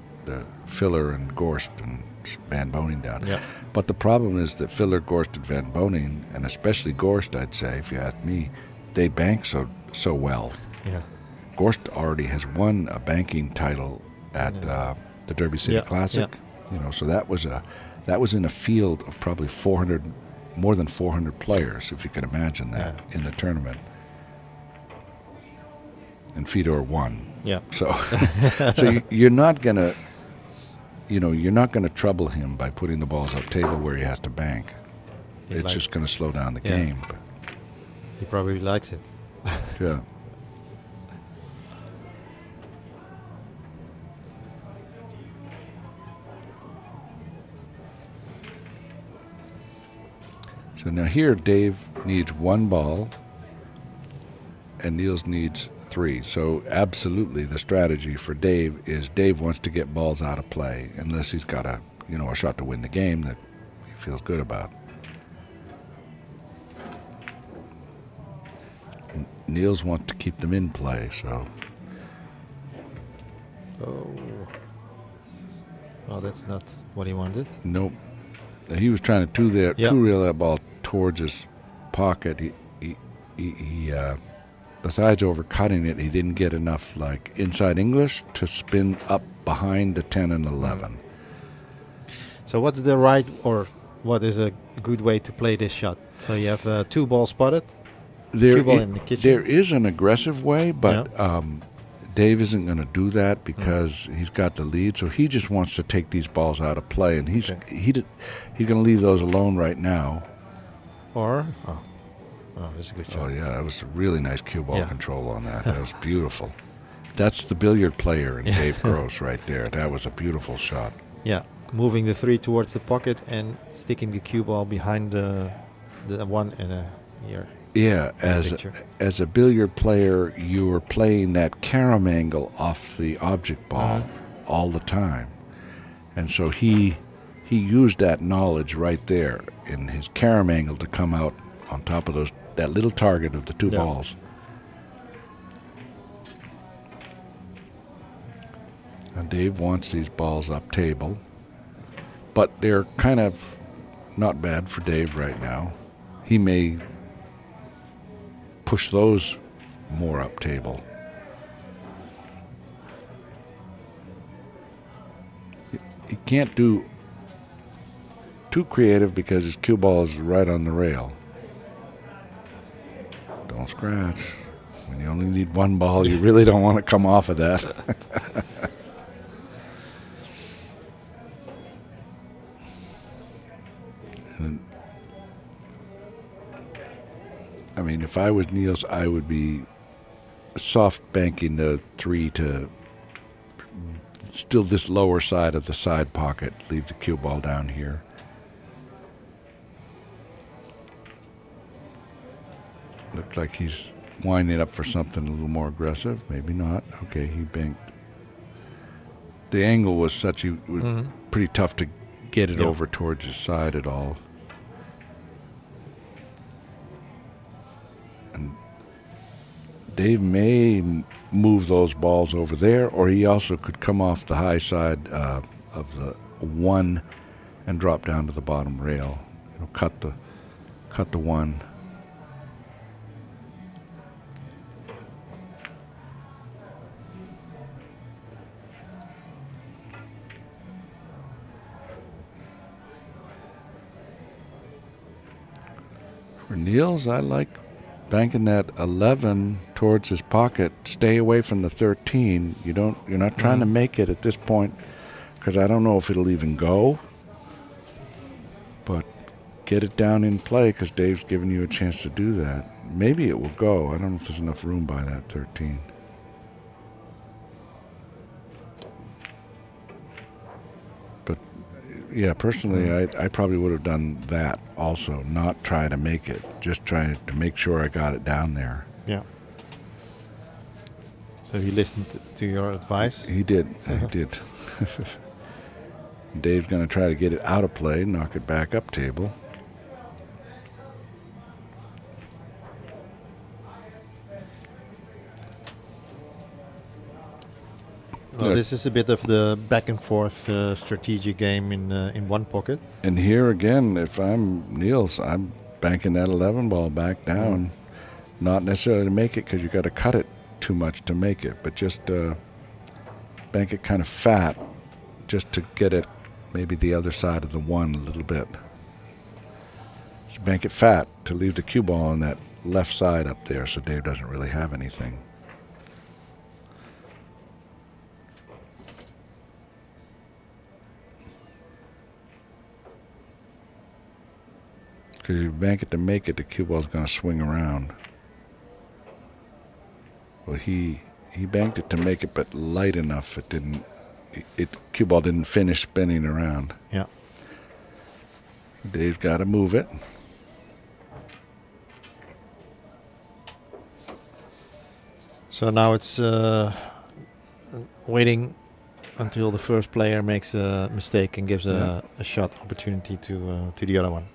Filler and Gorst and Van Boning down. Yeah. But the problem is that Filler, Gorst, and Van Boning, and especially Gorst, I'd say, if you ask me, they bank so well. Yeah. Gorst already has won a banking title at the Derby City Classic. You know, so that was in a field of probably more than 400 players, if you can imagine that, in the tournament. And Fedor won. Yeah. So, you're not gonna, you're not gonna trouble him by putting the balls up table where he has to bank. It's just gonna slow down the game. But he probably likes it. Yeah. So now here Dave needs one ball and Niels needs 3. So absolutely the strategy for Dave is Dave wants to get balls out of play unless he's got a shot to win the game that he feels good about. Niels wants to keep them in play, so. Oh, that's not what he wanted. Nope. He was trying to two-reel that ball towards his pocket. He besides overcutting it, he didn't get enough inside English to spin up behind the 10 and 11. So what's the right, or what is a good way to play this shot? So you have 2 balls spotted, cue ball in the kitchen. There is an aggressive way, but Dave isn't going to do that because he's got the lead. So he just wants to take these balls out of play, and he's going to leave those alone right now. Or that's a good shot. Oh yeah, that was a really nice cue ball control on that. That was beautiful. That's the billiard player in Dave Gross right there. That was a beautiful shot. Yeah, moving the 3 towards the pocket and sticking the cue ball behind the 1 and here. Yeah, as a billiard player, you are playing that carom angle off the object ball all the time, and so he used that knowledge right there in his carom angle to come out on top of that little target of the 2 balls. And Dave wants these balls up table, but they're kind of not bad for Dave right now. He may push those more up table. He can't do too creative because his cue ball is right on the rail. Don't scratch. When you only need 1 ball, you really don't want to come off of that. I mean, if I was Niels, I would be soft banking the 3 to still this lower side of the side pocket. Leave the cue ball down here. Looks like he's winding up for something a little more aggressive. Maybe not. Okay, he banked. The angle was such, it was pretty tough to get it over towards his side at all. And Dave may move those balls over there, or he also could come off the high side of the 1 and drop down to the bottom rail. Cut the 1. For Niels, I like banking that 11 towards his pocket. Stay away from the 13. You're not trying to make it at this point, because I don't know if it'll even go. But get it down in play because Dave's giving you a chance to do that. Maybe it will go. I don't know if there's enough room by that 13. But yeah, personally, I probably would have done that also, not try to make it, just try to make sure I got it down there. Yeah. So he listened to your advice? He did. He did. Dave's going to try to get it out of play, knock it back up table. Well, this is a bit of the back and forth strategic game in one pocket. And here again, if I'm Niels, I'm banking that 11 ball back down. Not necessarily to make it because you got to cut it too much to make it, but just bank it kind of fat just to get it maybe the other side of the 1 a little bit. Just bank it fat to leave the cue ball on that left side up there so Dave doesn't really have anything. Because if you bank it to make it, the cue ball's going to swing around. Well, he banked it to make it, but light enough it didn't. Cue ball didn't finish spinning around. Yeah. Dave's got to move it. So now it's waiting until the first player makes a mistake and gives a shot opportunity to the other one.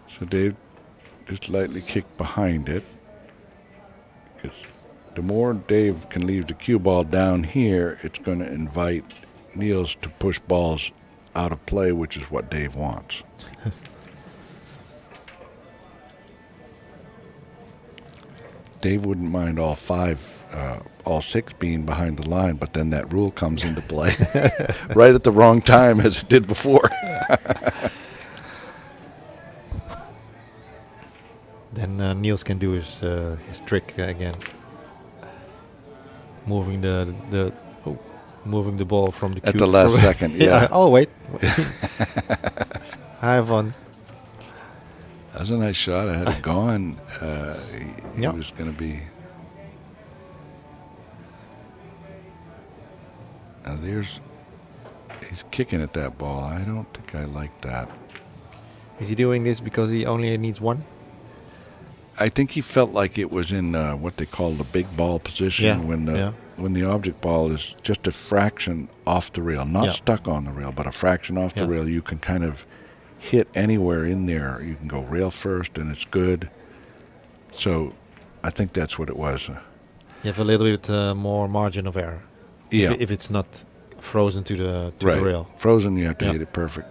So Dave just lightly kicked behind it. Because the more Dave can leave the cue ball down here, it's going to invite Niels to push balls out of play, which is what Dave wants. Dave wouldn't mind all 6 being behind the line, but then that rule comes into play right at the wrong time as it did before. Then Niels can do his trick again, moving moving the ball from the cue at the last second. Yeah. Oh wait, I have one. That was a nice shot. I had it gone. He was going to be. He's kicking at that ball. I don't think I like that. Is he doing this because he only needs 1? I think he felt like it was in what they call the big ball position when the object ball is just a fraction off the rail, not stuck on the rail, but a fraction off the rail. You can kind of hit anywhere in there. You can go rail first, and it's good. So I think that's what it was. You have a little bit more margin of error. Yeah. If it's not frozen to the rail. Frozen, you have to hit it perfect.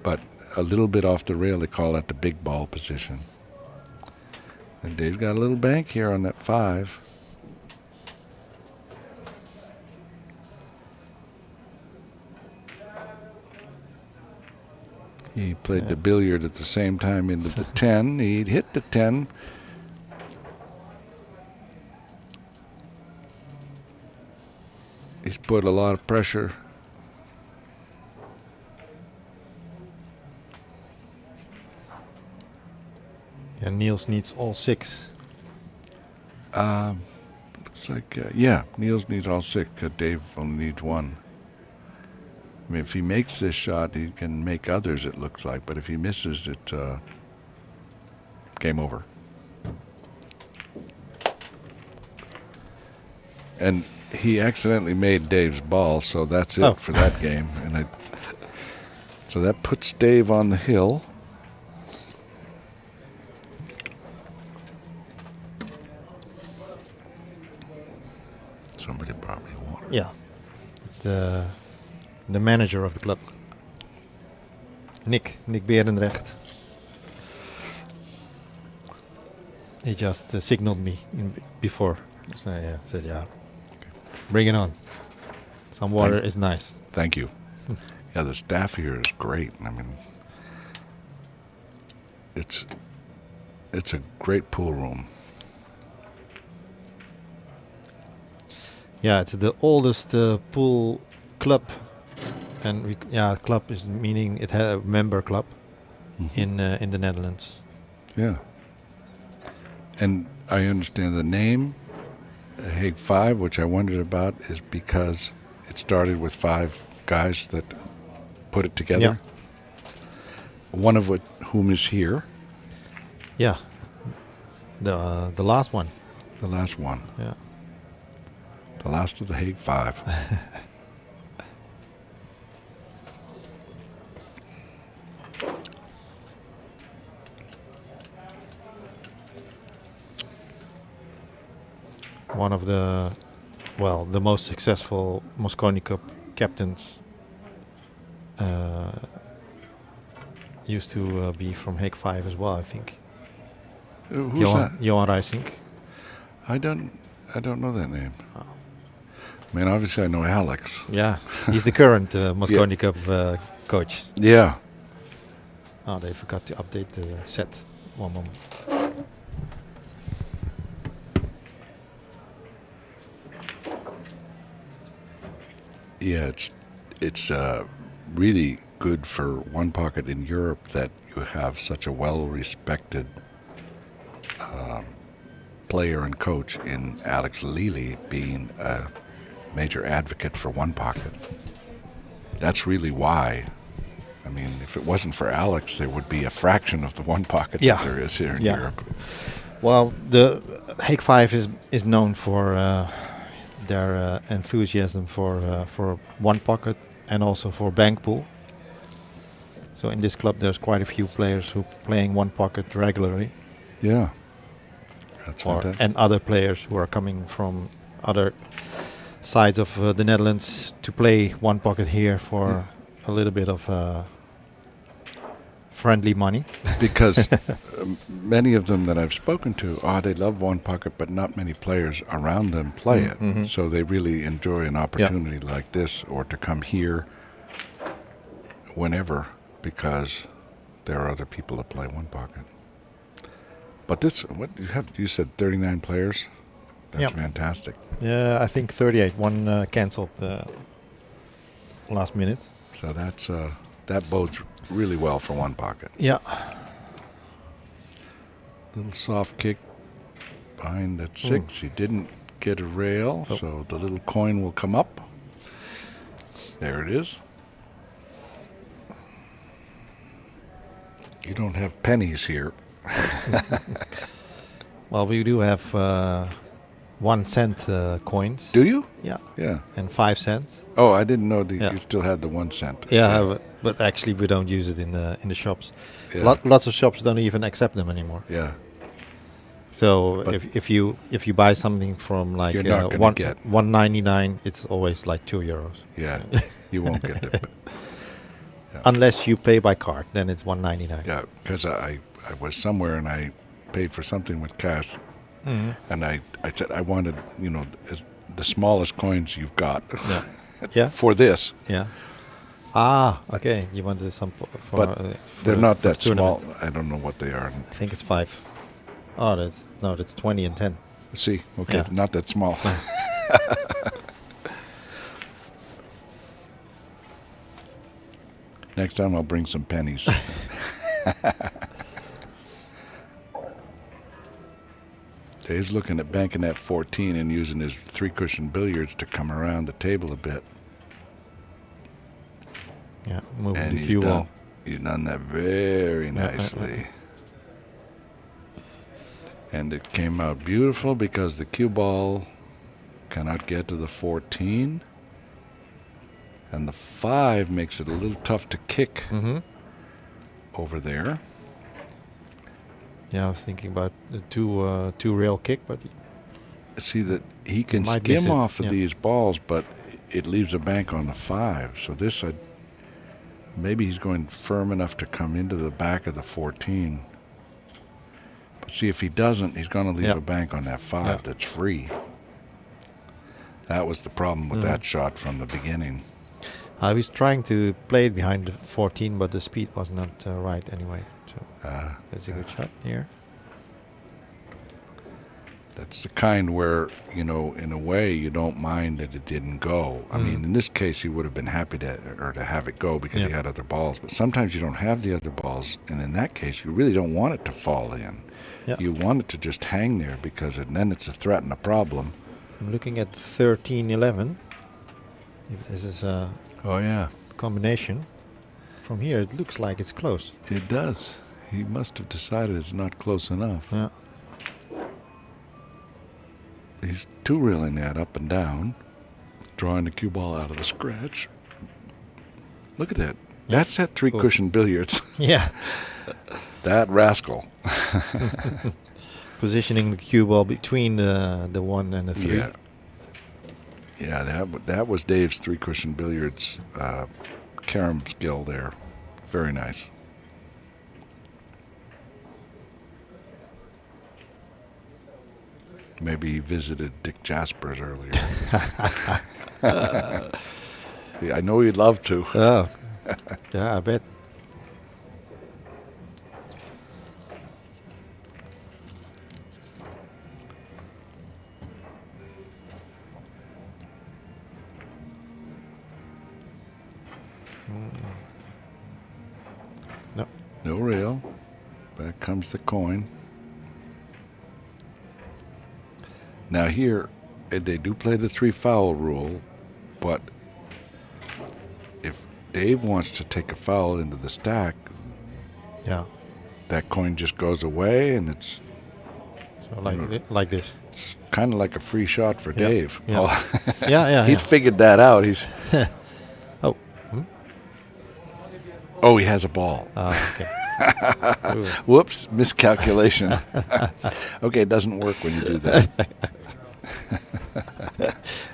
But a little bit off the rail, they call that the big ball position. And Dave's got a little bank here on that 5. He played the billiard at the same time into the 10. He'd hit the 10. He's put a lot of pressure. And Niels needs all 6. Looks like, Niels needs all 6 because Dave only needs 1. I mean, if he makes this shot, he can make others, it looks like. But if he misses, it's game over. And he accidentally made Dave's ball, so that's it for that game. And so that puts Dave on the hill. Somebody brought me water. Yeah, it's the manager of the club, Nick Berendrecht. He just signaled me before. So I said, bring it on. Some water is nice. Thank you. Yeah, the staff here is great. I mean, it's a great pool room. Yeah, it's the oldest pool club, and club is meaning it had a member club, in the Netherlands. Yeah. And I understand the name Hague 5, which I wondered about, is because it started with 5 guys that put it together. Yeah. One of whom is here. Yeah. The last one. The last one. Yeah. The last of the Hague 5. One of the most successful Mosconi Cup captains used to be from Hague 5 as well, I think. Who's that? Johan Reisink. I don't know that name. I mean, obviously I know Alex. Yeah, he's the current Mosconi Cup coach. Yeah. Oh, they forgot to update the set. One moment. Yeah, it's really good for one pocket in Europe that you have such a well-respected player and coach in Alex Lely being a major advocate for one pocket. That's really why. I mean, if it wasn't for Alex, there would be a fraction of the one pocket that there is here in Europe. Well, the Hague 5 is known for their enthusiasm for one pocket and also for bank pool. So in this club, there's quite a few players who playing one pocket regularly. Yeah, that's fantastic. And other players who are coming from other sides of the Netherlands to play one pocket here for a little bit of friendly money. Because many of them that I've spoken to, they love one pocket, but not many players around them play it. Mm-hmm. So they really enjoy an opportunity like this, or to come here whenever, because there are other people that play one pocket. But this, what you said 39 players? That's fantastic. Yeah, I think 38. One cancelled last minute. So that's that bodes really well for one pocket. Yeah. Little soft kick behind that 6. He didn't get a rail, so the little coin will come up. There it is. You don't have pennies here. Well, we do have 1 cent coins. Do you? Yeah. Yeah. And 5 cents. Oh, I didn't know that you still had the 1 cent. Yeah, but actually we don't use it in the shops. Yeah. Lots of shops don't even accept them anymore. Yeah. So if you buy something from like You're not gonna get $1.99, it's always like €2. Yeah, you won't get it. Unless you pay by card, then it's $1.99. Yeah, because I was somewhere and I paid for something with cash, and I said I wanted the smallest coins you've got. Yeah. For this. Yeah. Okay. You wanted some for but they're not that tournament. small. I don't know what they are. I think it's 5. Oh, that's 20 and 10. See, okay, Yeah. not that small. Next time I'll bring some pennies. Dave's looking at banking at 14 and using his 3-cushion billiards to come around the table a bit. Yeah, moving And the cue ball. he's done that very nicely. And it came out beautiful because the cue ball cannot get to the 14. And the 5 makes it a little tough to kick over there. Yeah, I was thinking about the two rail kick, but See that he can might miss skim it, off of yeah. these balls, but it leaves a bank on the 5. So this, maybe he's going firm enough to come into the back of the 14. But see, if he doesn't, he's going to leave a bank on that 5 that's free. That was the problem with that shot from the beginning. I was trying to play it behind the 14, but the speed was not right anyway. So that's a good shot here. That's the kind where, you know, in a way, you don't mind that it didn't go. I mean, in this case, he would have been happy to have it go because he had other balls. But sometimes you don't have the other balls, and in that case, you really don't want it to fall in. Yeah. You want it to just hang there because then it's a threat and a problem. I'm looking at 13-11. If this is a combination. From here, it looks like it's close. It does. He must have decided it's not close enough. Yeah. He's two-reeling that up and down, drawing the cue ball out of the scratch. Look at that. That's that three-cushion billiards. Yeah. That rascal. Positioning the cue ball between the 1 and the 3. Yeah. Yeah, that was Dave's three-cushion billiards carom skill there. Very nice. Maybe he visited Dick Jaspers earlier. Yeah, I know he'd love to. Oh, yeah, I bet. No. No rail. Back comes the coin. Now here, they do play the 3-foul rule, but if Dave wants to take a foul into the stack, that coin just goes away, and it's so like this. It's kind of like a free shot for Dave. Yeah. Oh. Yeah. He's figured that out. He's. Oh. Oh, he has a ball. Okay. Whoops, miscalculation. Okay, it doesn't work when you do that.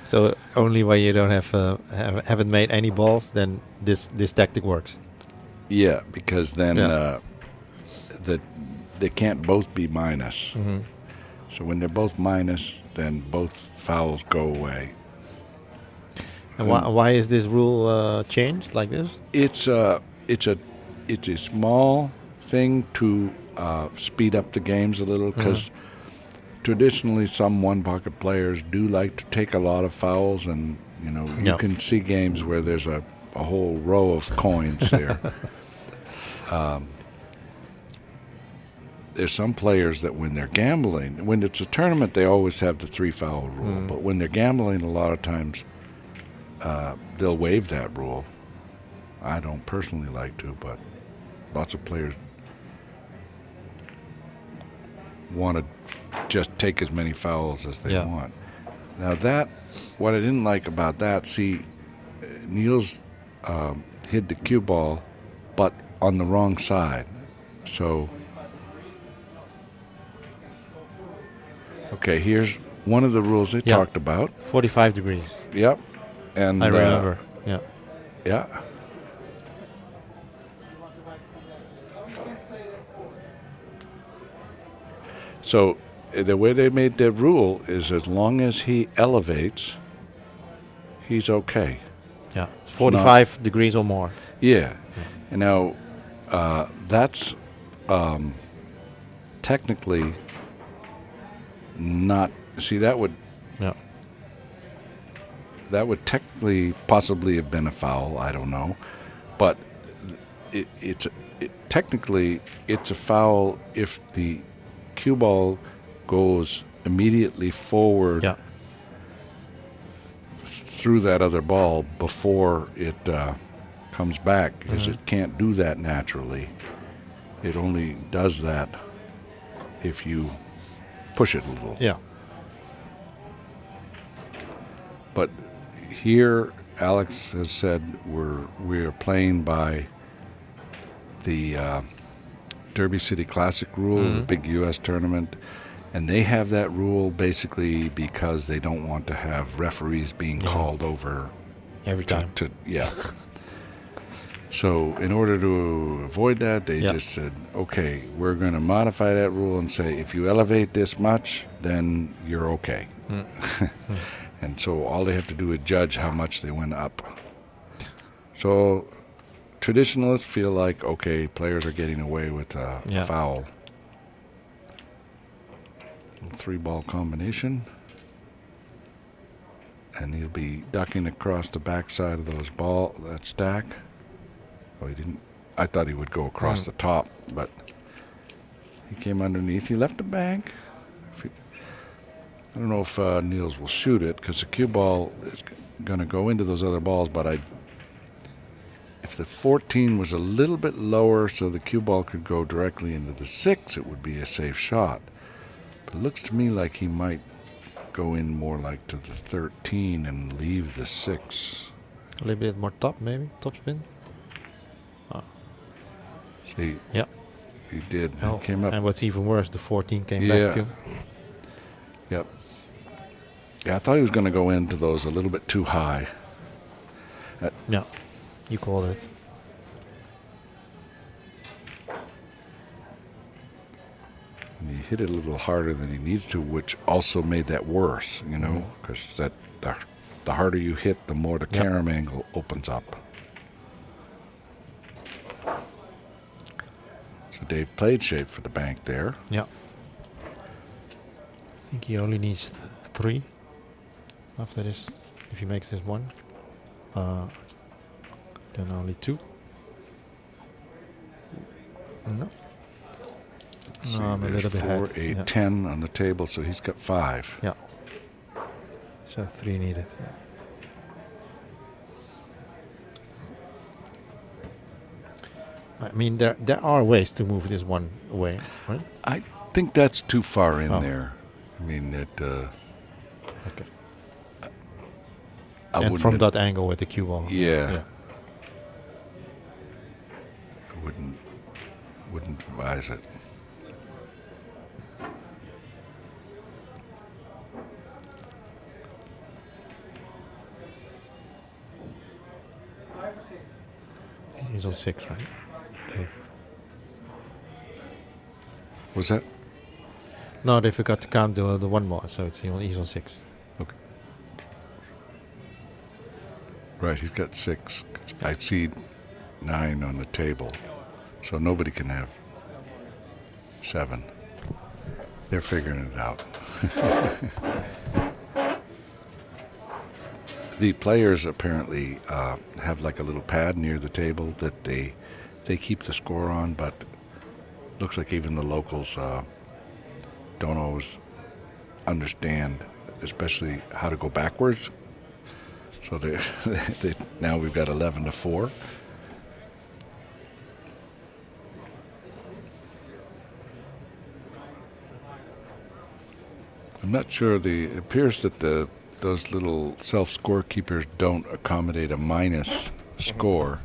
So only when you don't haven't made any balls, then this tactic works. Yeah, because then they can't both be minus. Mm-hmm. So when they're both minus, then both fouls go away. And why is this rule changed like this? It's a small thing to speed up the games a little, because traditionally some one-pocket players do like to take a lot of fouls, and you can see games where there's a whole row of coins there. There's some players that when they're gambling, when it's a tournament, they always have the 3-foul rule, but when they're gambling, a lot of times they'll waive that rule. I don't personally like to, but lots of players want to just take as many fouls as they want. Now what I didn't like about that, see, Niels hit the cue ball, but on the wrong side. So, okay, here's one of the rules they talked about. 45 degrees. Yep. And I remember. Yeah. So the way they made that rule is as long as he elevates, he's okay. Yeah, 45 degrees or more. Yeah. And now that's technically not. See, that would technically possibly have been a foul. I don't know, but technically it's a foul if the cue ball goes immediately forward through that other ball before it comes back, because it can't do that naturally. It only does that if you push it a little. Yeah. But here, Alex has said we're playing by the Derby City Classic rule, the big U.S. tournament, and they have that rule basically because they don't want to have referees being called over every time. So in order to avoid that, they just said, okay, we're going to modify that rule and say if you elevate this much, then you're okay. And so all they have to do is judge how much they went up. So traditionalists feel like, okay, players are getting away with a foul. 3-ball combination. And he'll be ducking across the backside of that stack. Oh, he didn't. I thought he would go across the top, but he came underneath. He left the bank. I don't know if Niels will shoot it because the cue ball is going to go into those other balls, but if the 14 was a little bit lower so the cue ball could go directly into the 6, it would be a safe shot. But it looks to me like he might go in more like to the 13 and leave the 6. A little bit more top, maybe? Top spin? See, yeah. He did. Oh, He came up. And what's even worse, the 14 came back too. Yep. Yeah, I thought he was going to go into those a little bit too high. Yeah, you called it. And he hit it a little harder than he needs to, which also made that worse, you know, because the harder you hit, the more the carom angle opens up. So Dave played shape for the bank there. Yeah. I think he only needs 3 after this. If he makes this 1, then only 2. No. See, No, I'm a little bit 4, ahead. 8, 10 on the table, so he's got 5. Yeah. So 3 needed. I mean, there are ways to move this one away, right? I think that's too far in there. I mean, okay. And from that angle with the cue ball. Yeah. I wouldn't advise it. He's on 6, right? Dave. Was that? No, they forgot to count the 1 more, so he's on 6. Okay. Right, he's got 6. I see 9 on the table, so nobody can have 7. They're figuring it out. The players apparently have like a little pad near the table that they keep the score on, but looks like even the locals don't always understand, especially how to go backwards. So now we've got 11-4. I'm not sure. It appears that those little self-scorekeepers don't accommodate a minus score,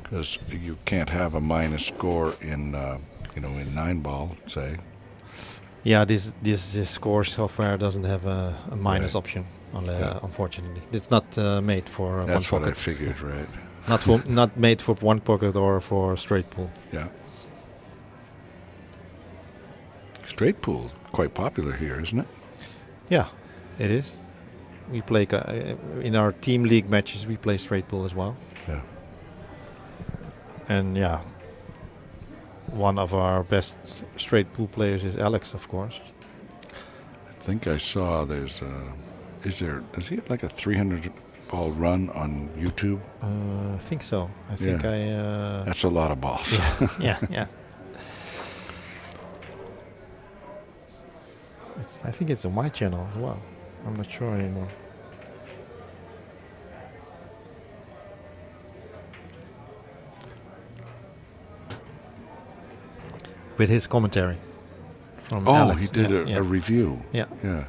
because you can't have a minus score in in 9-ball, say. Yeah, this score software doesn't have a minus option, unfortunately. It's not made for one pocket. That's what I figured, right? Not made for one pocket or for straight pool. Yeah. Straight pool, quite popular here, isn't it? Yeah, it is. We play in our team league matches. We play straight pool as well. Yeah. And yeah, one of our best straight pool players is Alex, of course. I think I saw does he have like a 300-ball run on YouTube? I think so. I think that's a lot of balls. Yeah. I think it's on my channel as well. I'm not sure anymore. With his commentary from Alex. He did a review. Yeah.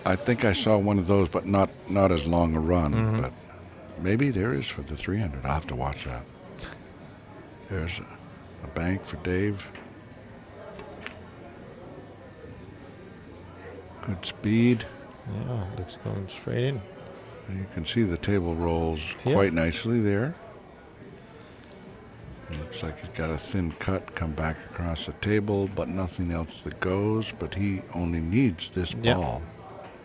I think I saw one of those, but not as long a run. But maybe there is for the 300. I'll have to watch that. There's a bank for Dave. Good speed. Yeah, looks going straight in. And you can see the table rolls quite nicely there. It looks like he's got a thin cut come back across the table, but nothing else that goes. But he only needs this ball.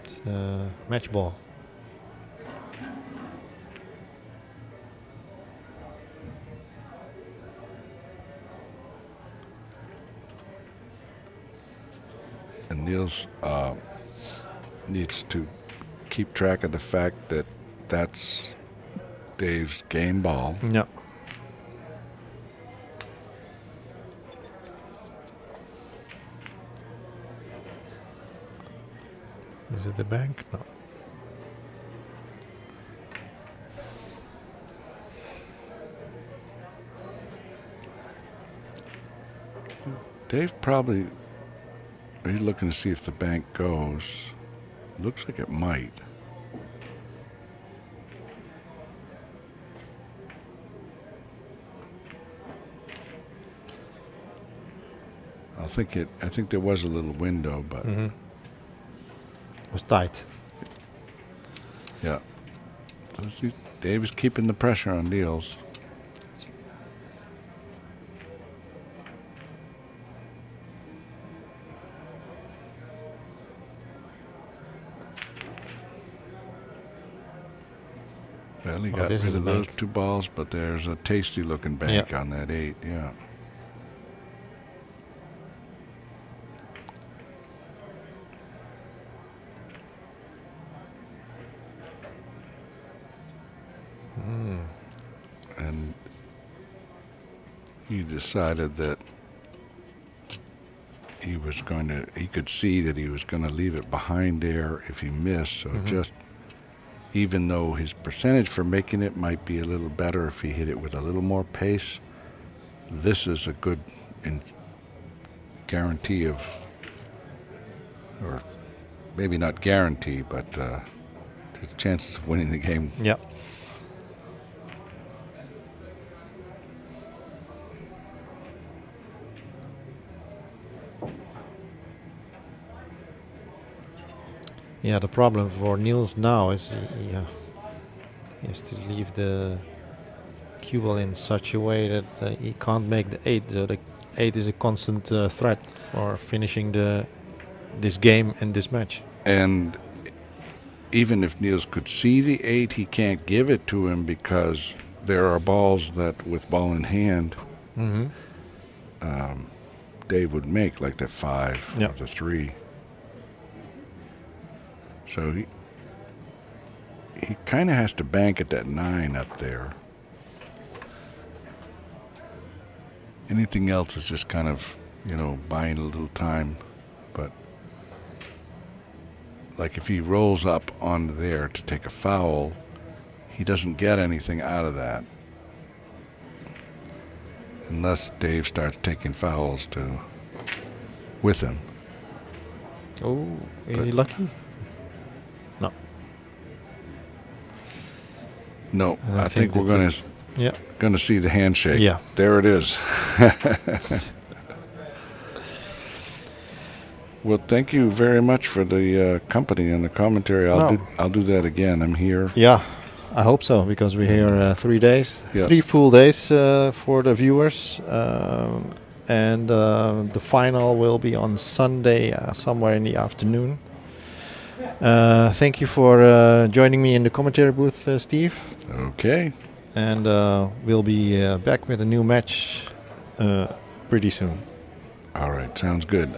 It's a match ball. And Niels needs to keep track of the fact that that's Dave's game ball. Yeah. Is it the bank? No. Dave probably, he's looking to see if the bank goes. Looks like it might. I think there was a little window, but It was tight. yeah. So Dave is keeping the pressure on Niels. Well, he got this rid is of a those bank. 2 balls, but there's a tasty looking bank on that 8, yeah. And he decided that he could see that he was going to leave it behind there if he missed. So just, even though his percentage for making it might be a little better if he hit it with a little more pace, this is a good guarantee of, or maybe not guarantee, but the chances of winning the game. Yeah. Yeah, the problem for Niels now is he has to leave the cue ball in such a way that he can't make the 8. So the 8 is a constant threat for finishing this game and this match. And even if Niels could see the 8, he can't give it to him because there are balls that, with ball in hand, Dave would make, like the 5 or the 3. So he kind of has to bank at that 9 up there. Anything else is just kind of, buying a little time. But like if he rolls up on there to take a foul, he doesn't get anything out of that. Unless Dave starts taking fouls with him. Oh, is he lucky? No. No, I think we're going to see the handshake. Yeah. There it is. Well, thank you very much for the company and the commentary. I'll do that again. I'm here. Yeah, I hope so, because we're here 3 days, Yeah. 3 full days for the viewers. And the final will be on Sunday, somewhere in the afternoon. Thank you for joining me in the commentary booth, Steve. Okay. And we'll be back with a new match pretty soon. All right, sounds good.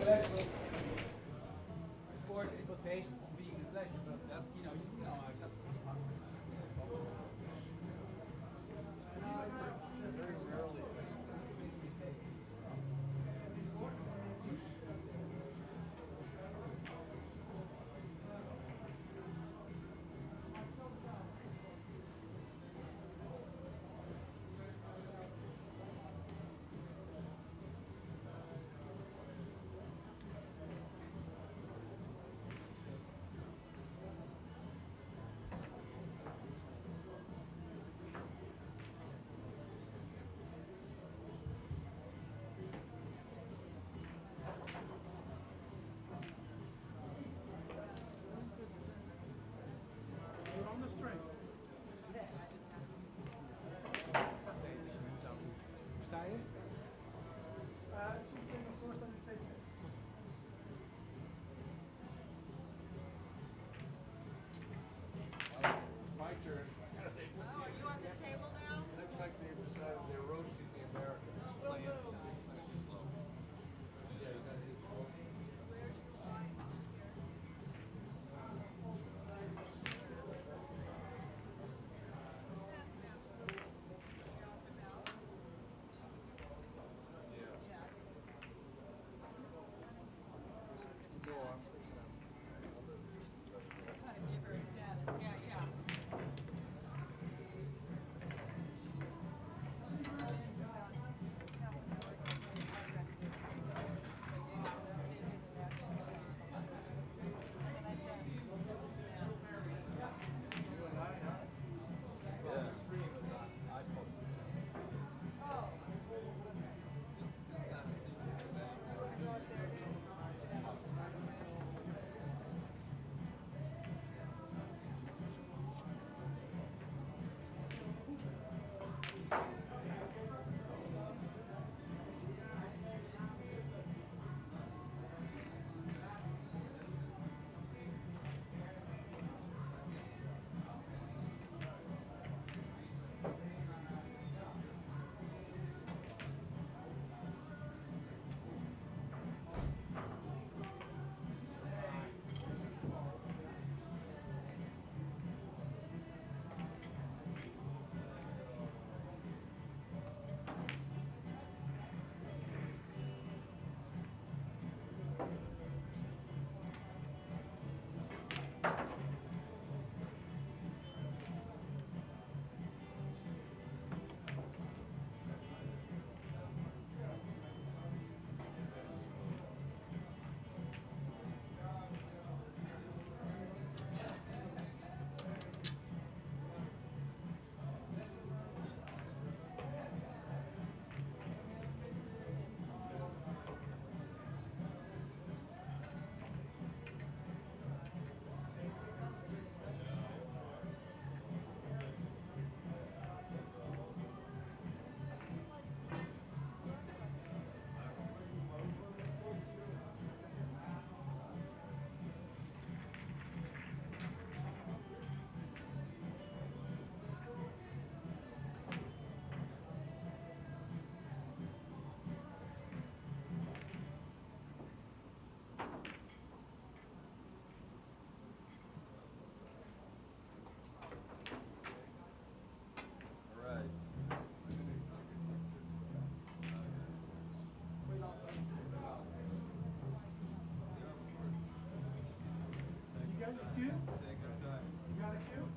Cue? Take your time. You got a cue?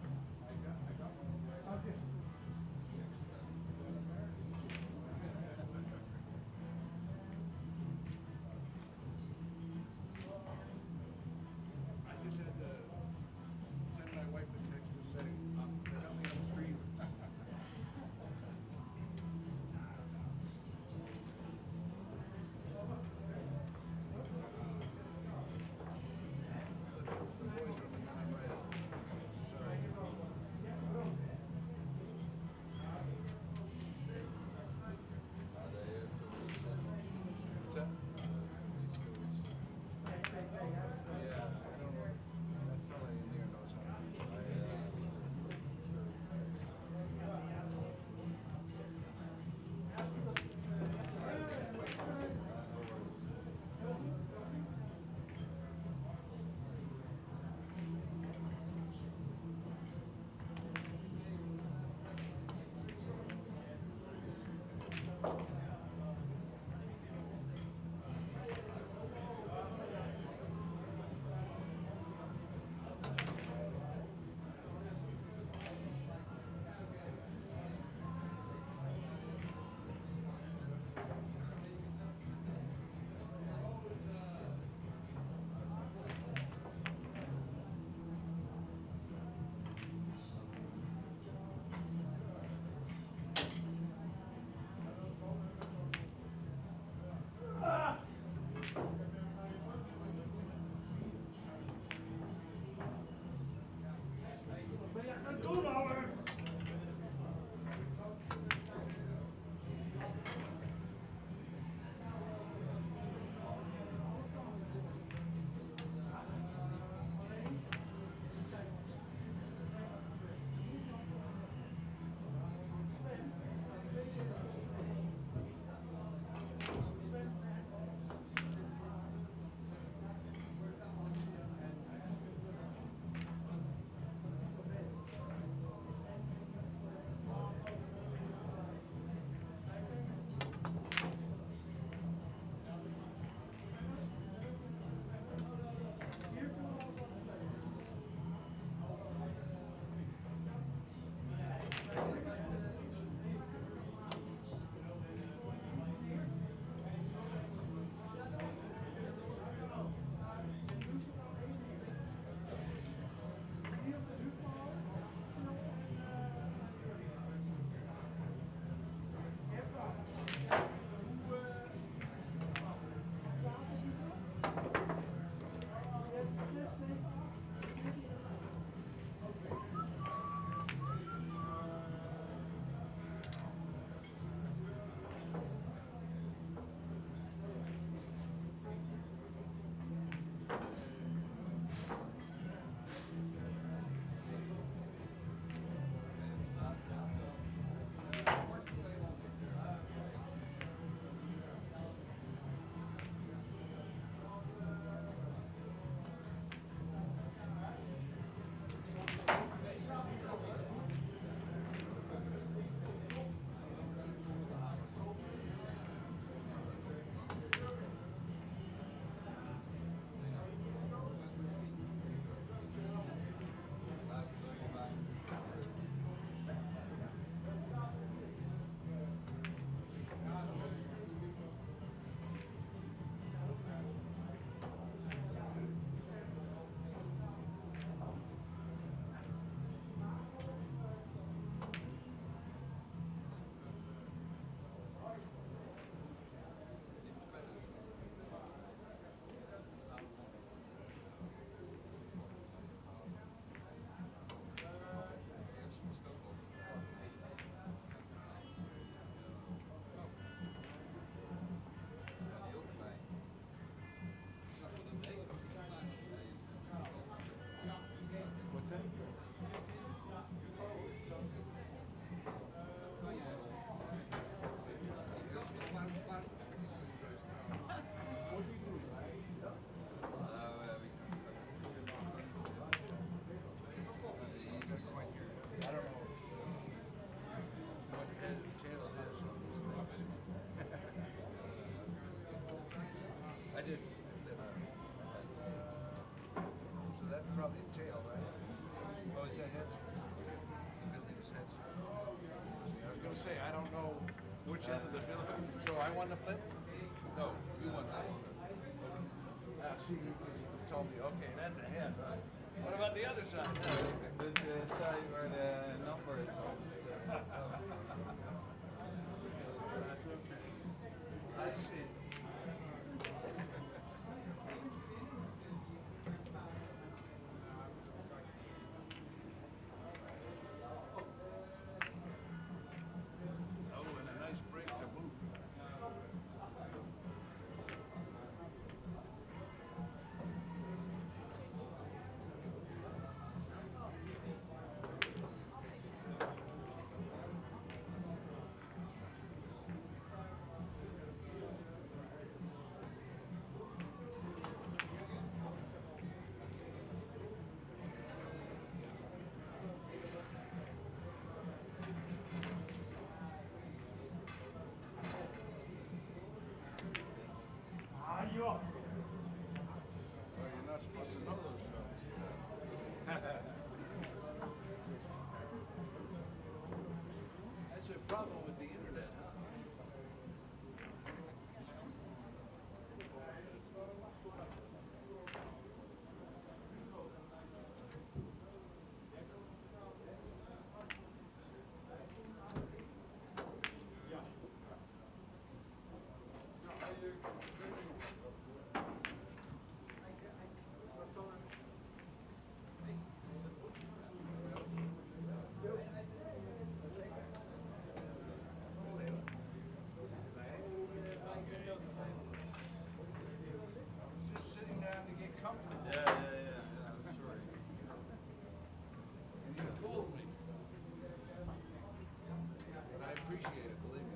Okay. I just had to send my wife a text to say, tell me I'm streaming. The boys are pitch into the bill. So I won the flip? No, you won that one. See, you told me, okay, that's a hit, right? What about the other side? But say where the number is on. That's okay. I see. Oh, and a nice break to move. Ah, joh. Well, you're not supposed to know those shots. That's a problem with the internet, huh? Just sitting down to get comfortable. Yeah, I'm sorry. And you fooled me. But I appreciate it, believe me.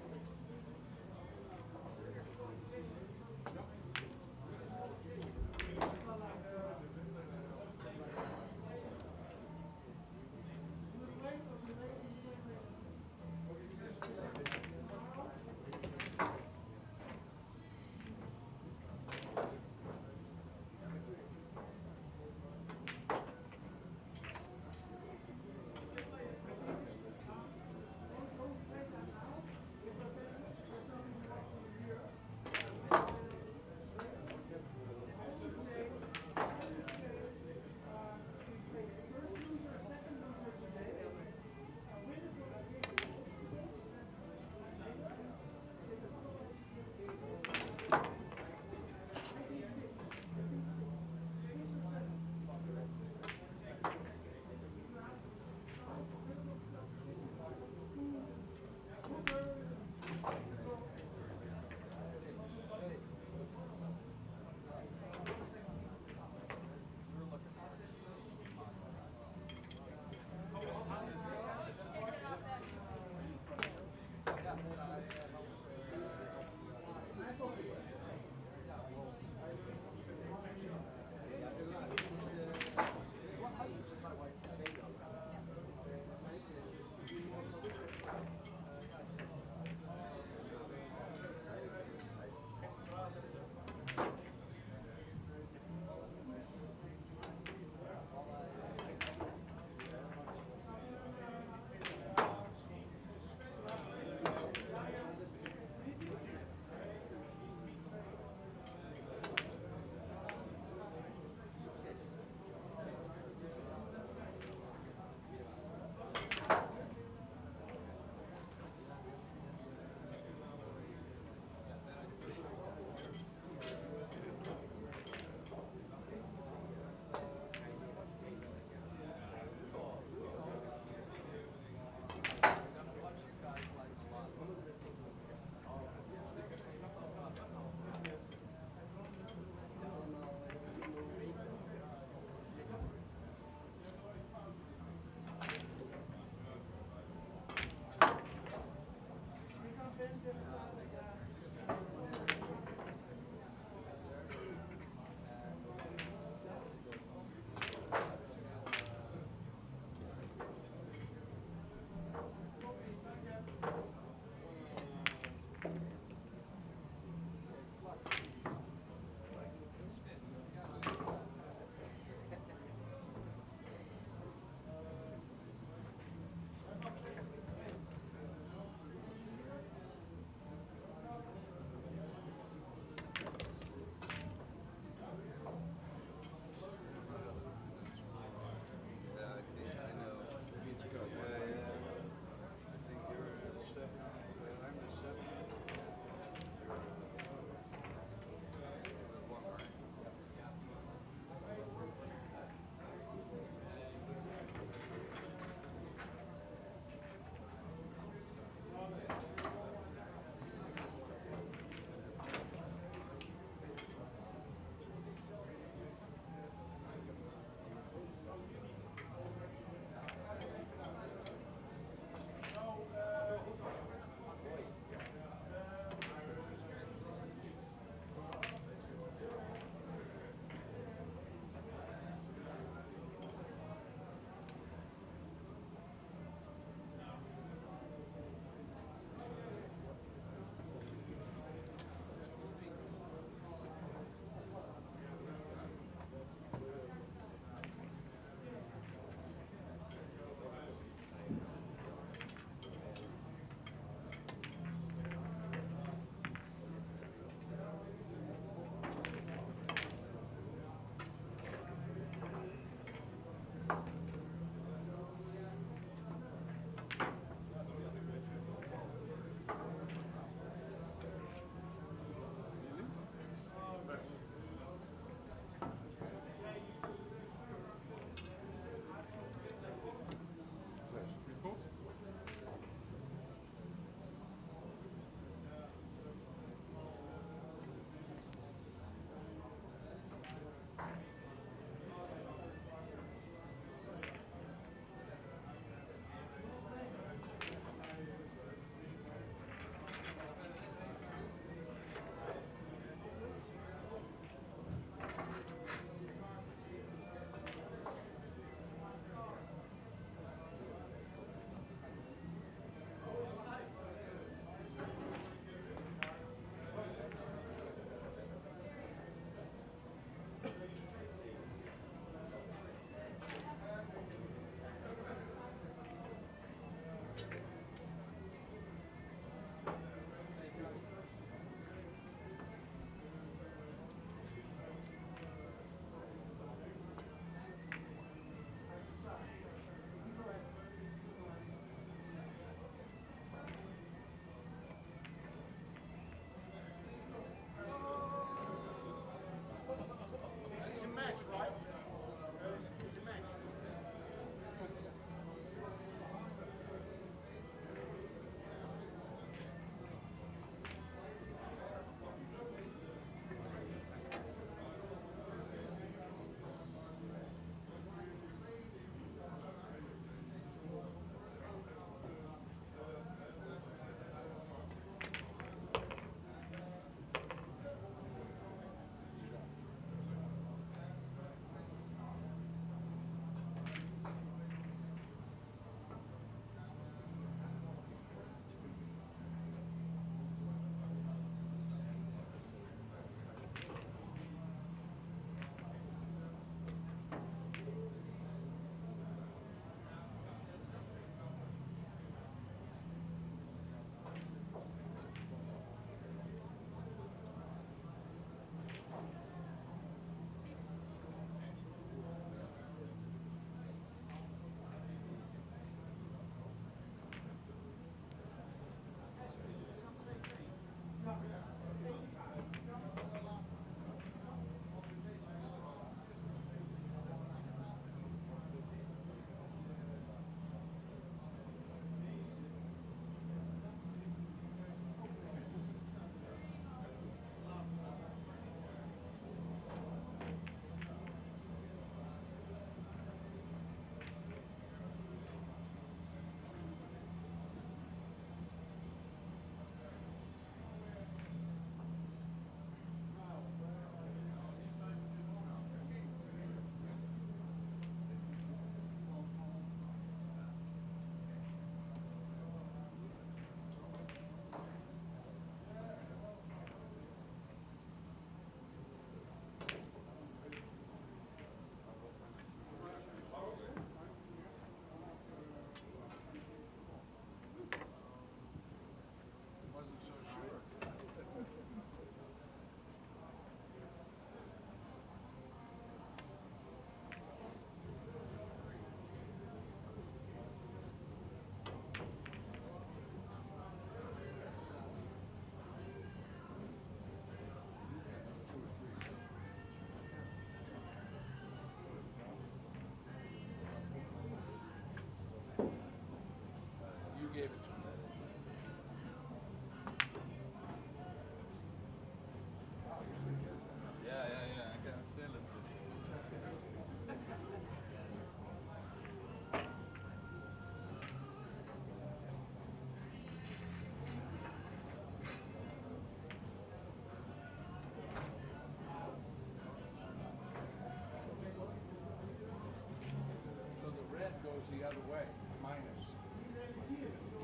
away, minus.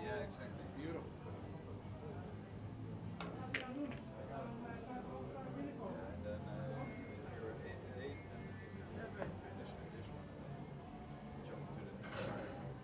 Yeah, exactly. Beautiful. Yeah, and then if you're 8 and finish with this one, jump to the next one.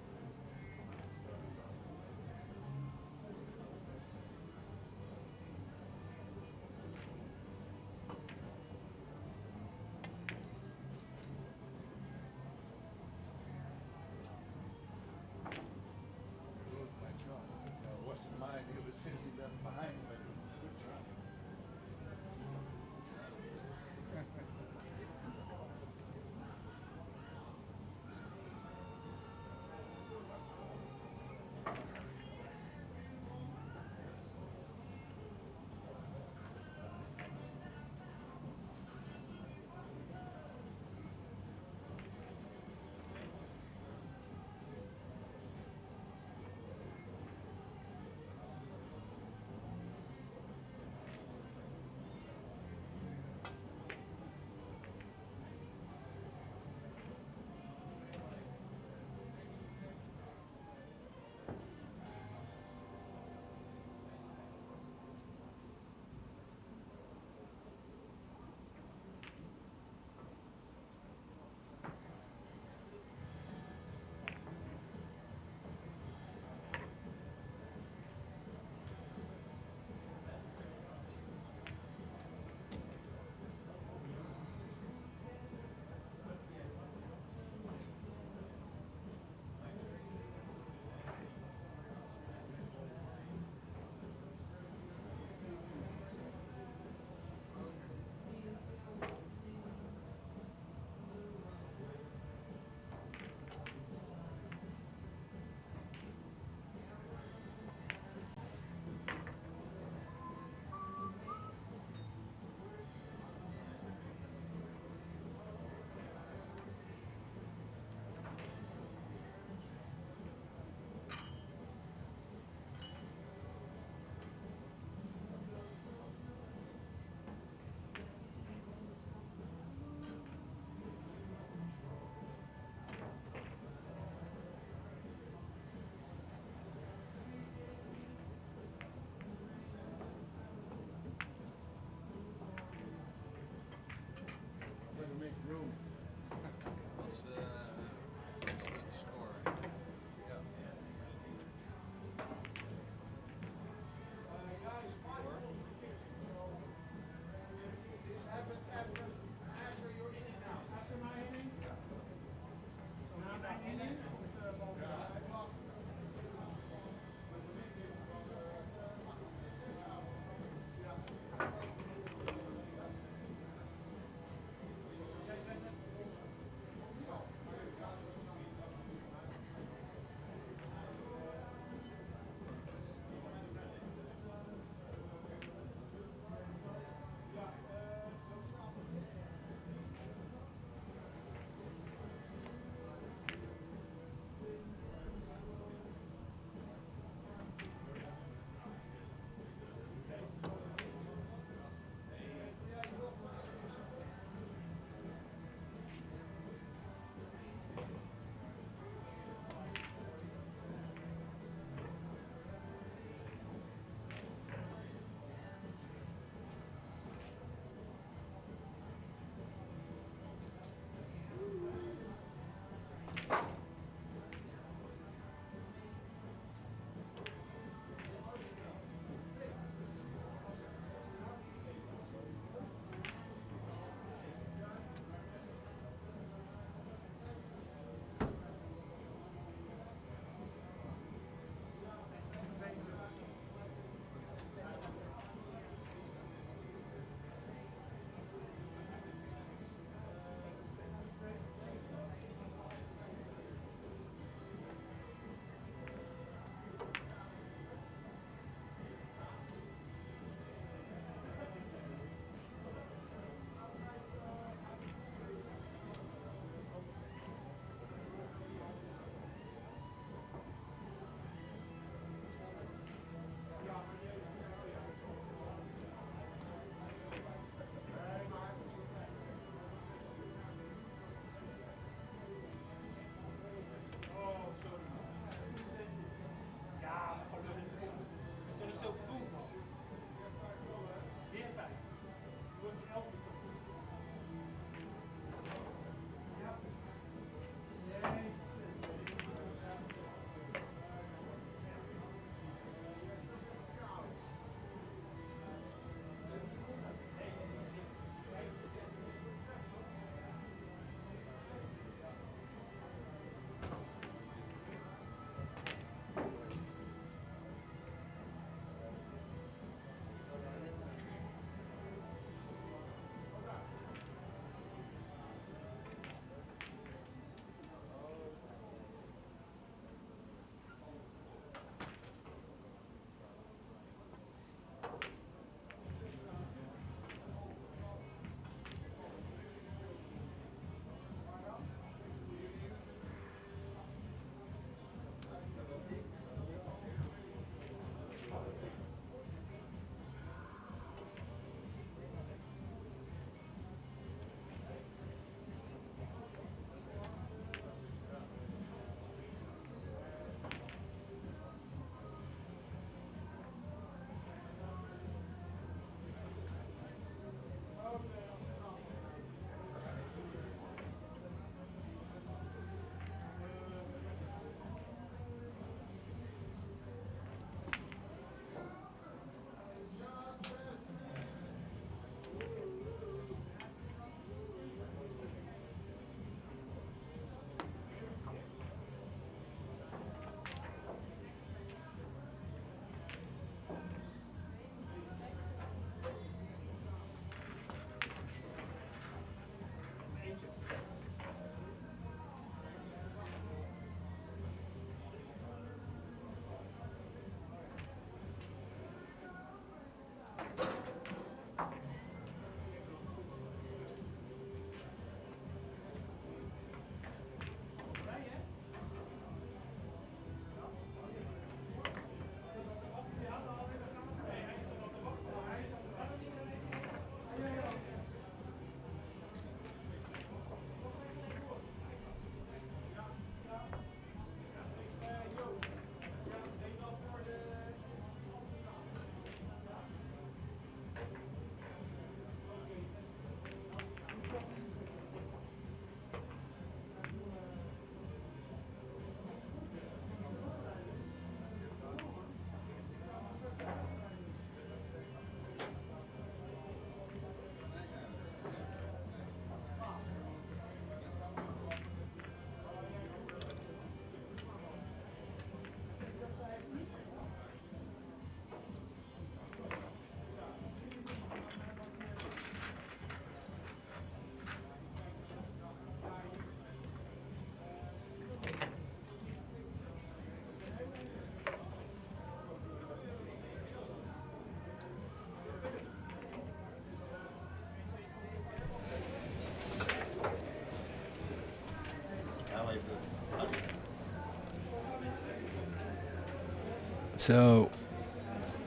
So,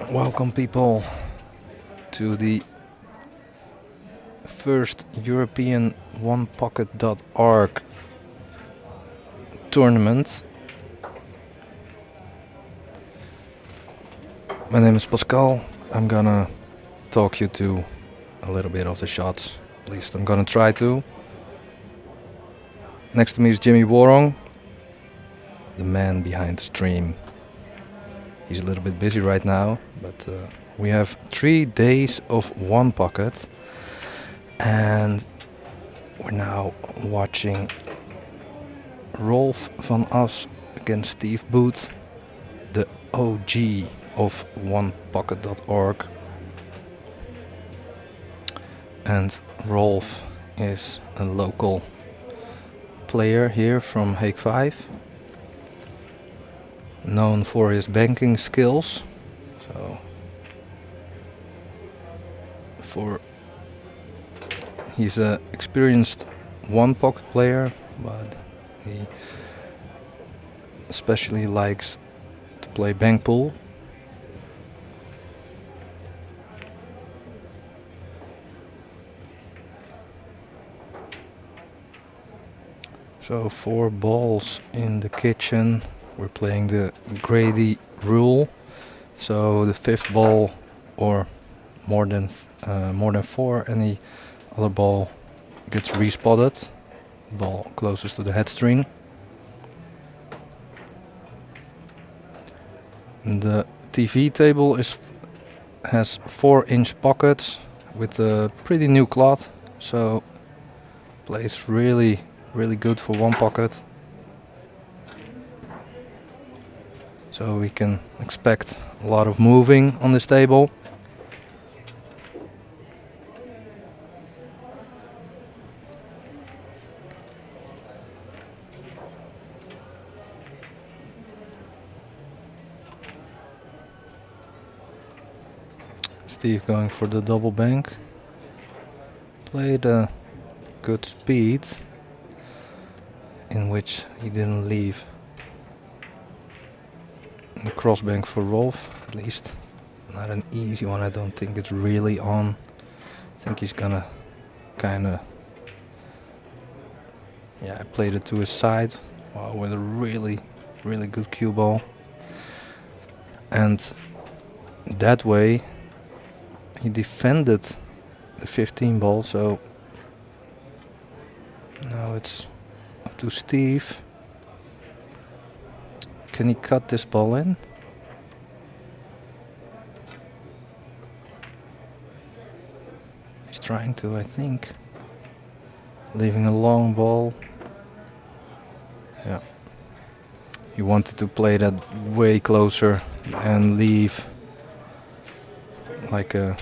welcome people to the first European OnePocket.org tournament. My name is Pascal. I'm gonna talk you to a little bit of the shots. At least I'm gonna try to. Next to me is Jimmy Warong, the man behind the stream. He's a little bit busy right now, but we have 3 days of OnePocket, and we're now watching Rolf van As against Steve Booth, the OG of OnePocket.org. And Rolf is a local player here from Hague 5, known for his banking skills. So he's an experienced OnePocket player, but he especially likes to play bank pool. So 4 balls in the kitchen. We're playing the Grady rule. So the 5th ball, or more than 4, any other ball gets respotted. Ball closest to the head string. And the TV table has 4-inch pockets with a pretty new cloth, so plays really good for OnePocket. So we can expect a lot of moving on this table. Steve going for the double bank. Played a good speed, in which he didn't leave the crossbank for Rolf, at least not an easy one. I don't think it's really on. I think he's gonna kinda, yeah, I played it to his side. Wow, with a really good cue ball, and that way he defended the 15 ball. So now it's up to Steve. Can he cut this ball in? He's trying to, I think. Leaving a long ball. Yeah. He wanted to play that way closer and leave like a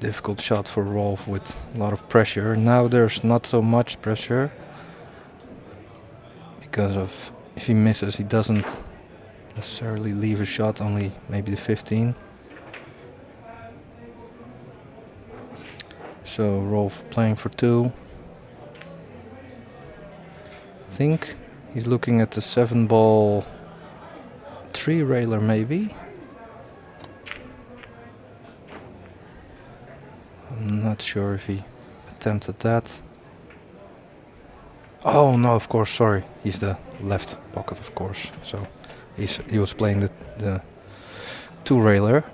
difficult shot for Rolf with a lot of pressure. Now there's not so much pressure because of, if he misses, he doesn't necessarily leave a shot, only maybe the 15. So Rolf playing for 2. I think he's looking at the 7 ball 3 railer maybe. I'm not sure if he attempted that. Oh no, of course, sorry. He's the left pocket, of course. So he was playing the 2 railer.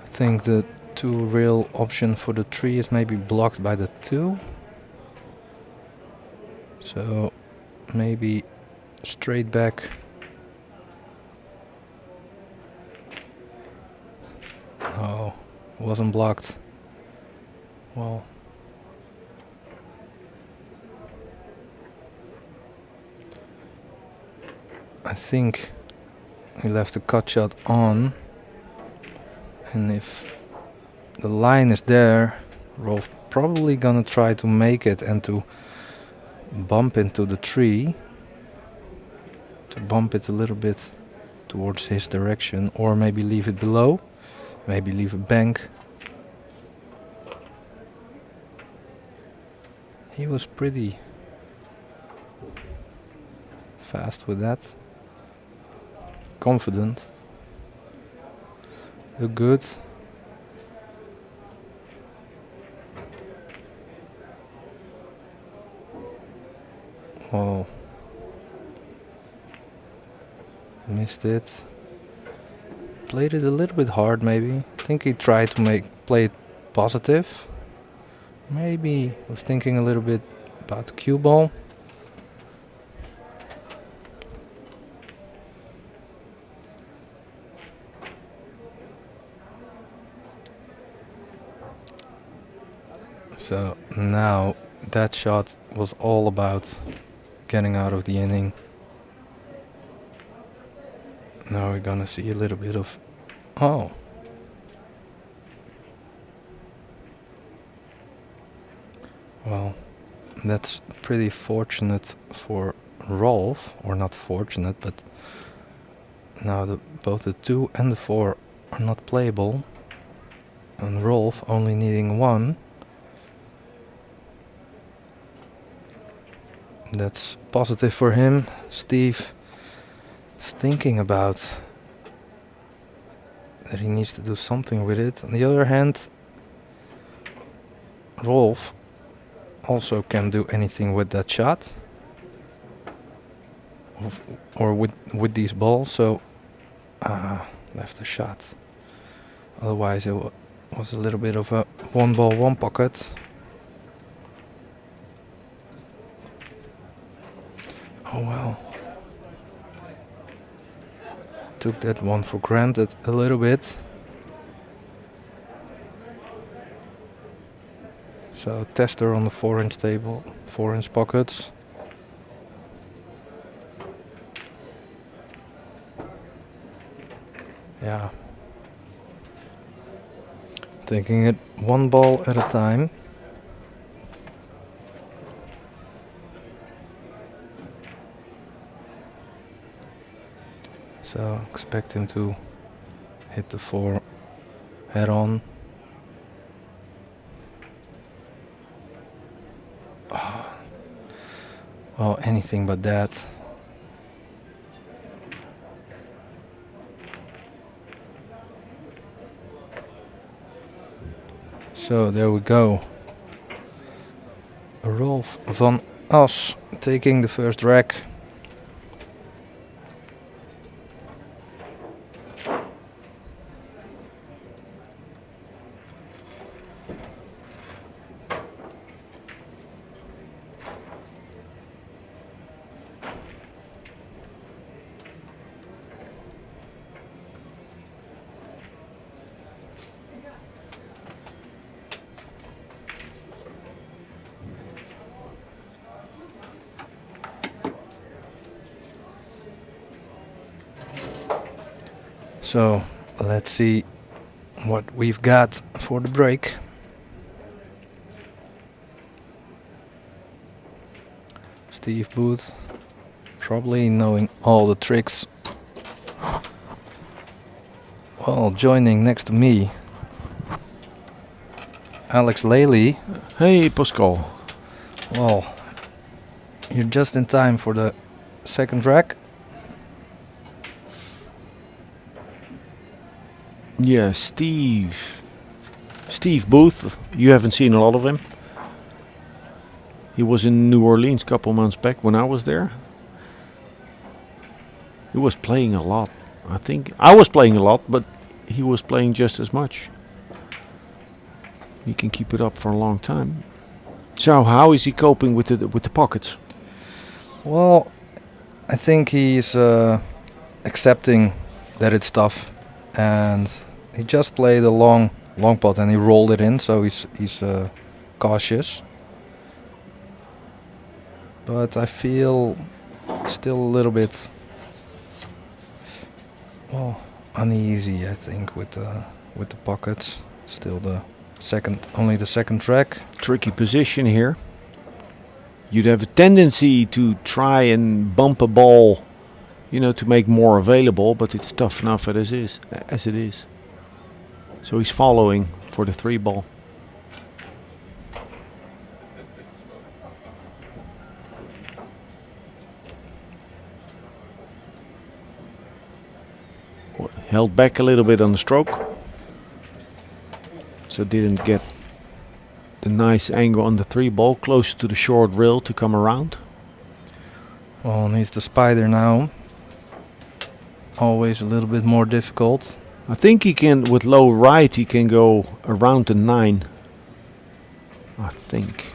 I think the 2 rail option for the 3 is maybe blocked by the 2. So maybe straight back. Oh, wasn't blocked. Well, I think he left the cut shot on, and if the line is there, Rolf probably gonna try to make it and to bump into the tree, to bump it a little bit towards his direction, or maybe leave it below. Maybe leave a bank. He was pretty fast with that. Confident. Look good. Oh. Missed it. Played it a little bit hard maybe. I think he tried to play it positive. Maybe was thinking a little bit about the cue ball. So now that shot was all about getting out of the inning. Now we're gonna see a little bit of... Oh. Well, that's pretty fortunate for Rolf, or not fortunate, but now both the 2 and the 4 are not playable, and Rolf only needing 1. That's positive for him. Steve is thinking about that he needs to do something with it. On the other hand, Rolf also can do anything with that shot or with these balls, so left a shot. Otherwise it was a little bit of a 1 ball 1 pocket. Oh well. Took that one for granted a little bit. So tester on the 4-inch table, 4-inch pockets. Yeah. Taking it 1 ball at a time. So expect him to hit the 4 head on. Oh. Well, anything but that. So there we go. Rolf van As taking the first rack. So let's see what we've got for the break. Steve Booth, probably knowing all the tricks. Well, joining next to me, Alex Lely. Hey, Pascal. Well, you're just in time for the second rack. Yeah, Steve Booth. You haven't seen a lot of him. He was in New Orleans a couple months back when I was there. He was playing a lot. I think I was playing a lot, but he was playing just as much. He can keep it up for a long time. So how is he coping with the pockets? Well, I think he's accepting that it's tough, and he just played a long pot and he rolled it in, so he's cautious. But I feel still a little bit uneasy, I think, with the pockets. Still only the second track. Tricky position here. You'd have a tendency to try and bump a ball, to make more available, but it's tough enough as it is. So he's following for the 3 ball. Held back a little bit on the stroke, so didn't get the nice angle on the 3 ball, closer to the short rail to come around. Well, needs the spider now. Always a little bit more difficult. I think he can, with low right, he can go around the 9. I think.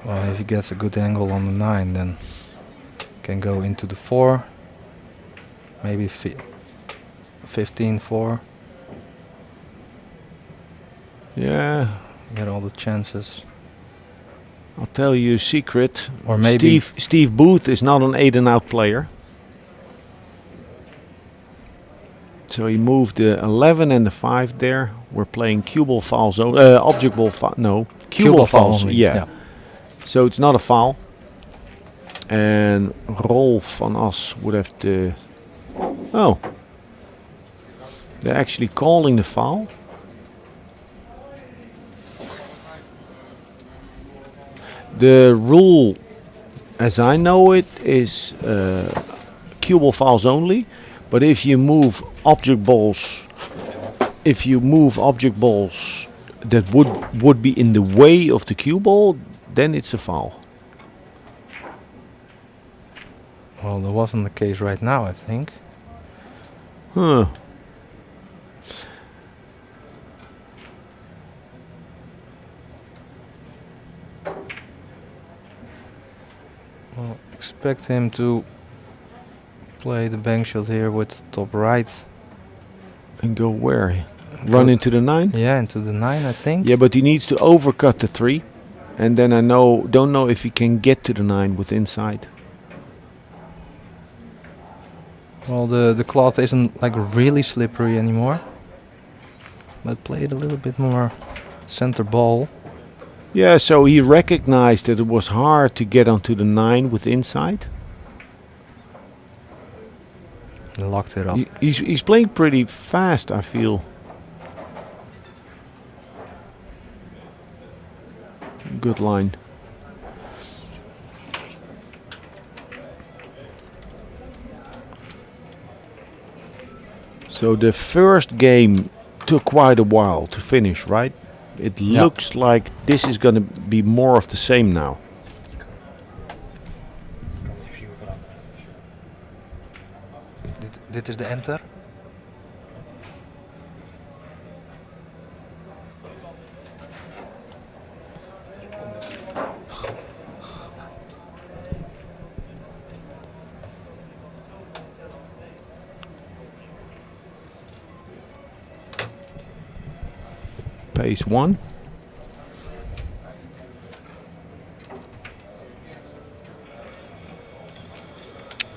Well, if he gets a good angle on the 9, then can go into the 4. Maybe 15-4. Yeah. Get all the chances. I'll tell you a secret. Or maybe Steve Booth is not an 8 and out player. So he moved the 11 and the 5 there. We're playing cue ball foul zone. Object ball foul. No. Cue ball fouls. Yeah. So it's not a foul. And Rolf van As would have to... Oh. They're actually calling the foul. The rule, as I know it, is cue ball fouls only. But if you move object balls, that would be in the way of the cue ball, then it's a foul. Well, that wasn't the case right now, I think. Huh. Well, expect him to play the bank shot here with top right. And go where? Run into the 9? Yeah, into the 9, I think. Yeah, but he needs to overcut the 3. And then I don't know if he can get to the 9 with inside. Well, the cloth isn't like really slippery anymore. But played a little bit more center ball. Yeah, so he recognized that it was hard to get onto the 9 with inside. Locked it up. He's playing pretty fast, I feel. Good line. So the first game took quite a while to finish, right? It looks like this is going to be more of the same now. Dit is de enter. Pace 1.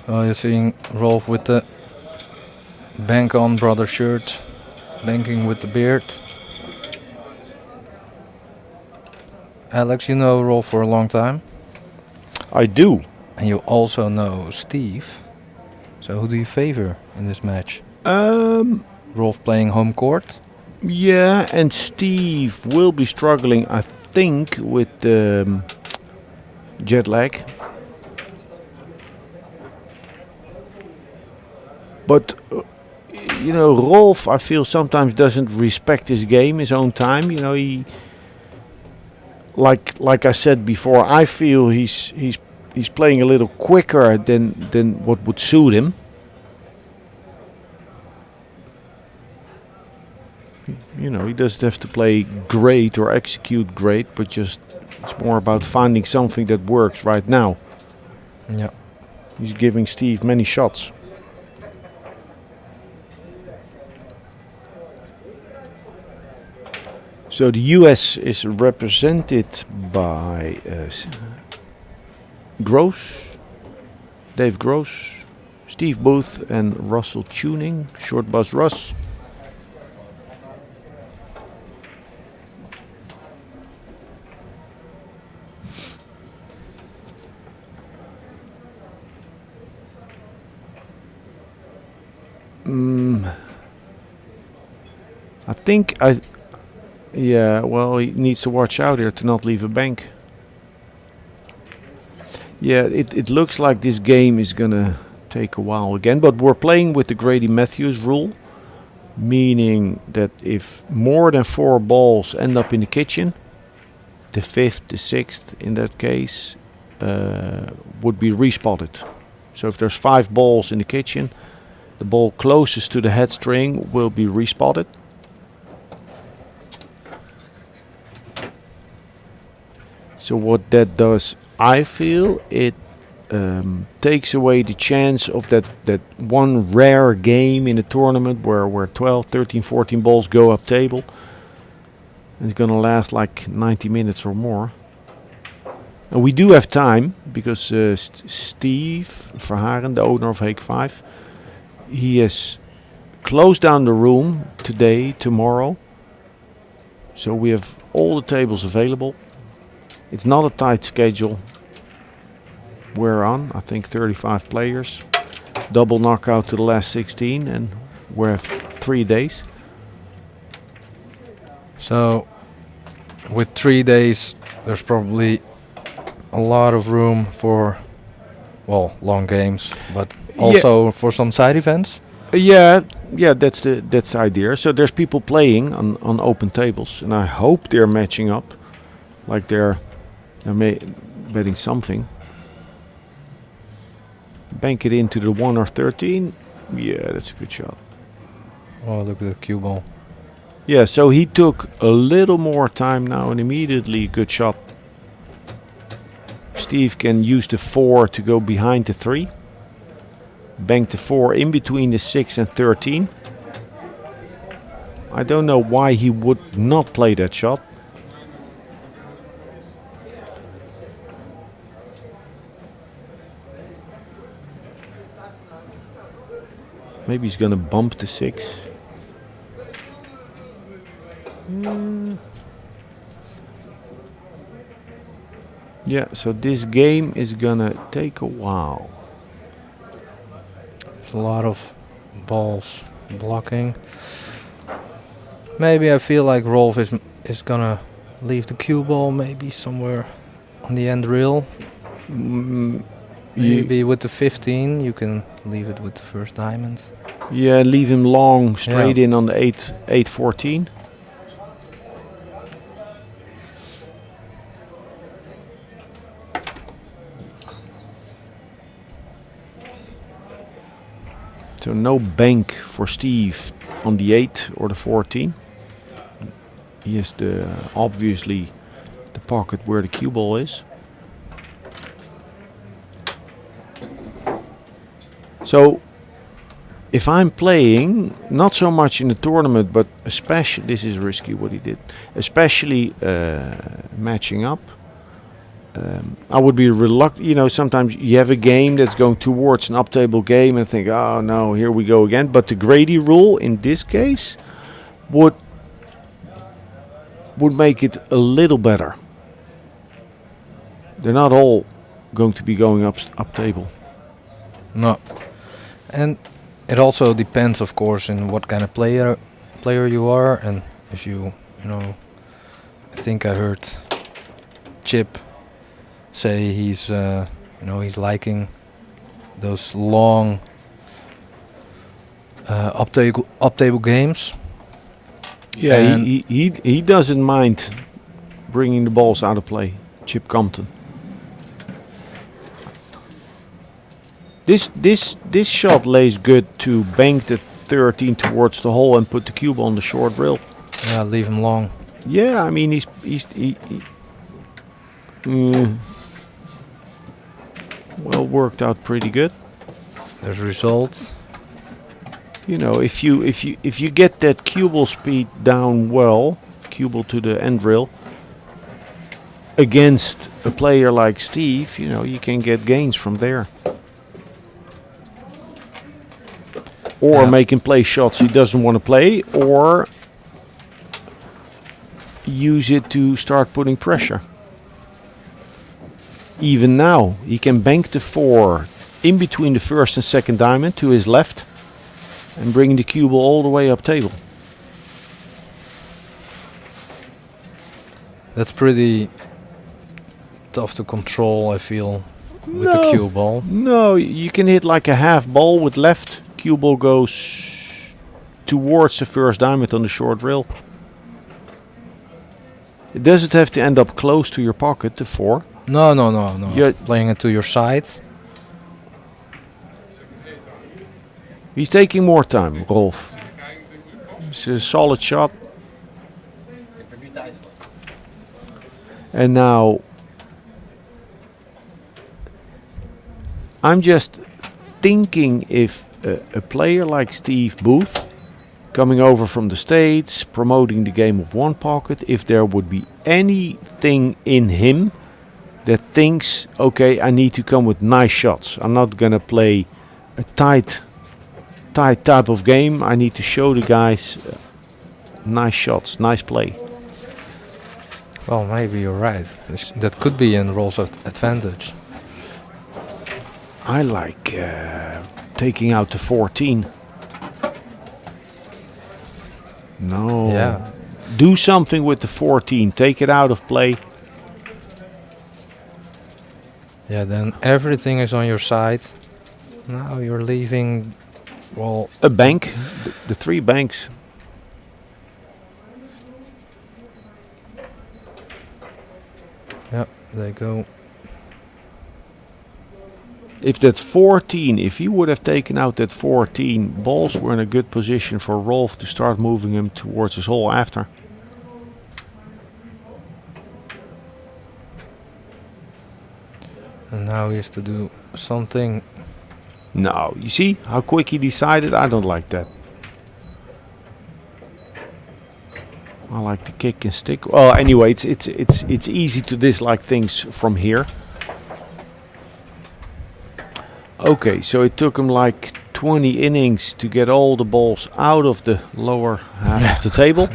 Oh, you're seeing Rolf with the bank on brother shirt, banking with the beard. Alex, you know Rolf for a long time. I do. And you also know Steve. So who do you favor in this match? Rolf playing home court? Yeah, and Steve will be struggling, I think, with jet lag. But, you know, Rolf, I feel, sometimes doesn't respect his game, his own time. You know, he, like I said before, I feel he's playing a little quicker than what would suit him. You know, he doesn't have to play great or execute great, but just it's more about finding something that works right now. Yeah. He's giving Steve many shots. So the US is represented by Gross, Dave Gross, Steve Booth and Russell Tuning, Short Bus Russ. I think yeah, well, he needs to watch out here to not leave a bank. Yeah, it looks like this game is gonna take a while again, but we're playing with the Grady Matthews rule, meaning that if more than 4 balls end up in the kitchen, the 5th, the 6th in that case, would be respotted. So if there's 5 balls in the kitchen, the ball closest to the head string will be respotted. So what that does, I feel, it takes away the chance of that one rare game in a tournament where 12, 13, 14 balls go up table. It's going to last like 90 minutes or more. And we do have time because Steve Verharen, the owner of Hague 5, he has closed down the room today, tomorrow. So we have all the tables available. It's not a tight schedule. We're on, I think, 35 players. Double knockout to the last 16, and we have 3 days. So, with 3 days, there's probably a lot of room for, well, long games, but also for some side events. Yeah, that's the idea. So there's people playing on open tables, and I hope they're matching up, like they're betting something. Bank it into the 1 or 13. Yeah, that's a good shot. Oh, look at the cue ball. Yeah, so he took a little more time now and immediately good shot. Steve can use the 4 to go behind the 3. Bank the 4 in between the 6 and 13. I don't know why he would not play that shot. Maybe he's gonna bump the 6. Yeah, so this game is gonna take a while. There's a lot of balls blocking. Maybe I feel like Rolf is gonna leave the cue ball maybe somewhere on the end rail. Maybe with the 15 you can leave it with the first diamond. Yeah, leave him long straight in on the 8-14. So no bank for Steve on the 8 or the 14. He has obviously the pocket where the cue ball is. So if I'm playing, not so much in the tournament, but especially, this is risky what he did, especially matching up, I would be reluctant. You know, sometimes you have a game that's going towards an up-table game and think, oh no, here we go again. But the Grady rule in this case would make it a little better. They're not all going to be going up table. No. And it also depends, of course, in what kind of player you are, and if you know, I think I heard Chip say he's he's liking those long up table games. Yeah, he doesn't mind bringing the balls out of play. Chip Compton. This shot lays good to bank the 13 towards the hole and put the cube on the short rail. Yeah, leave him long. Yeah, I mean he well worked out pretty good. There's results. You know, if you get that cue ball speed down well, cue ball to the end rail, against a player like Steve, you know, you can get gains from there. Or make him play shots he doesn't want to play, or use it to start putting pressure. Even now, he can bank the 4 in between the first and second diamond to his left and bring the cue ball all the way up table. That's pretty tough to control, I feel, with the cue ball. No, you can hit like a half ball with left. Cue ball goes towards the first diamond on the short rail. It doesn't have to end up close to your pocket, the 4. No. You're playing it to your side. He's taking more time, Rolf. It's a solid shot. And now I'm just thinking if a player like Steve Booth, coming over from the States, promoting the game of one pocket, if there would be anything in him that thinks, okay, I need to come with nice shots. I'm not gonna play a tight type of game. I need to show the guys nice shots, nice play. Well, maybe you're right. That could be in Rolf's advantage. I like taking out the 14. No. Yeah. Do something with the 14. Take it out of play. Yeah, then everything is on your side. Now you're leaving, well... A bank. The 3 banks. Yeah, they go. If that 14, if he would have taken out that 14, balls were in a good position for Rolf to start moving him towards his hole after. And now he has to do something. No, you see how quick he decided? I don't like that. I like the kick and stick. Well, anyway, it's easy to dislike things from here. Okay, so it took him like 20 innings to get all the balls out of the lower half of the table.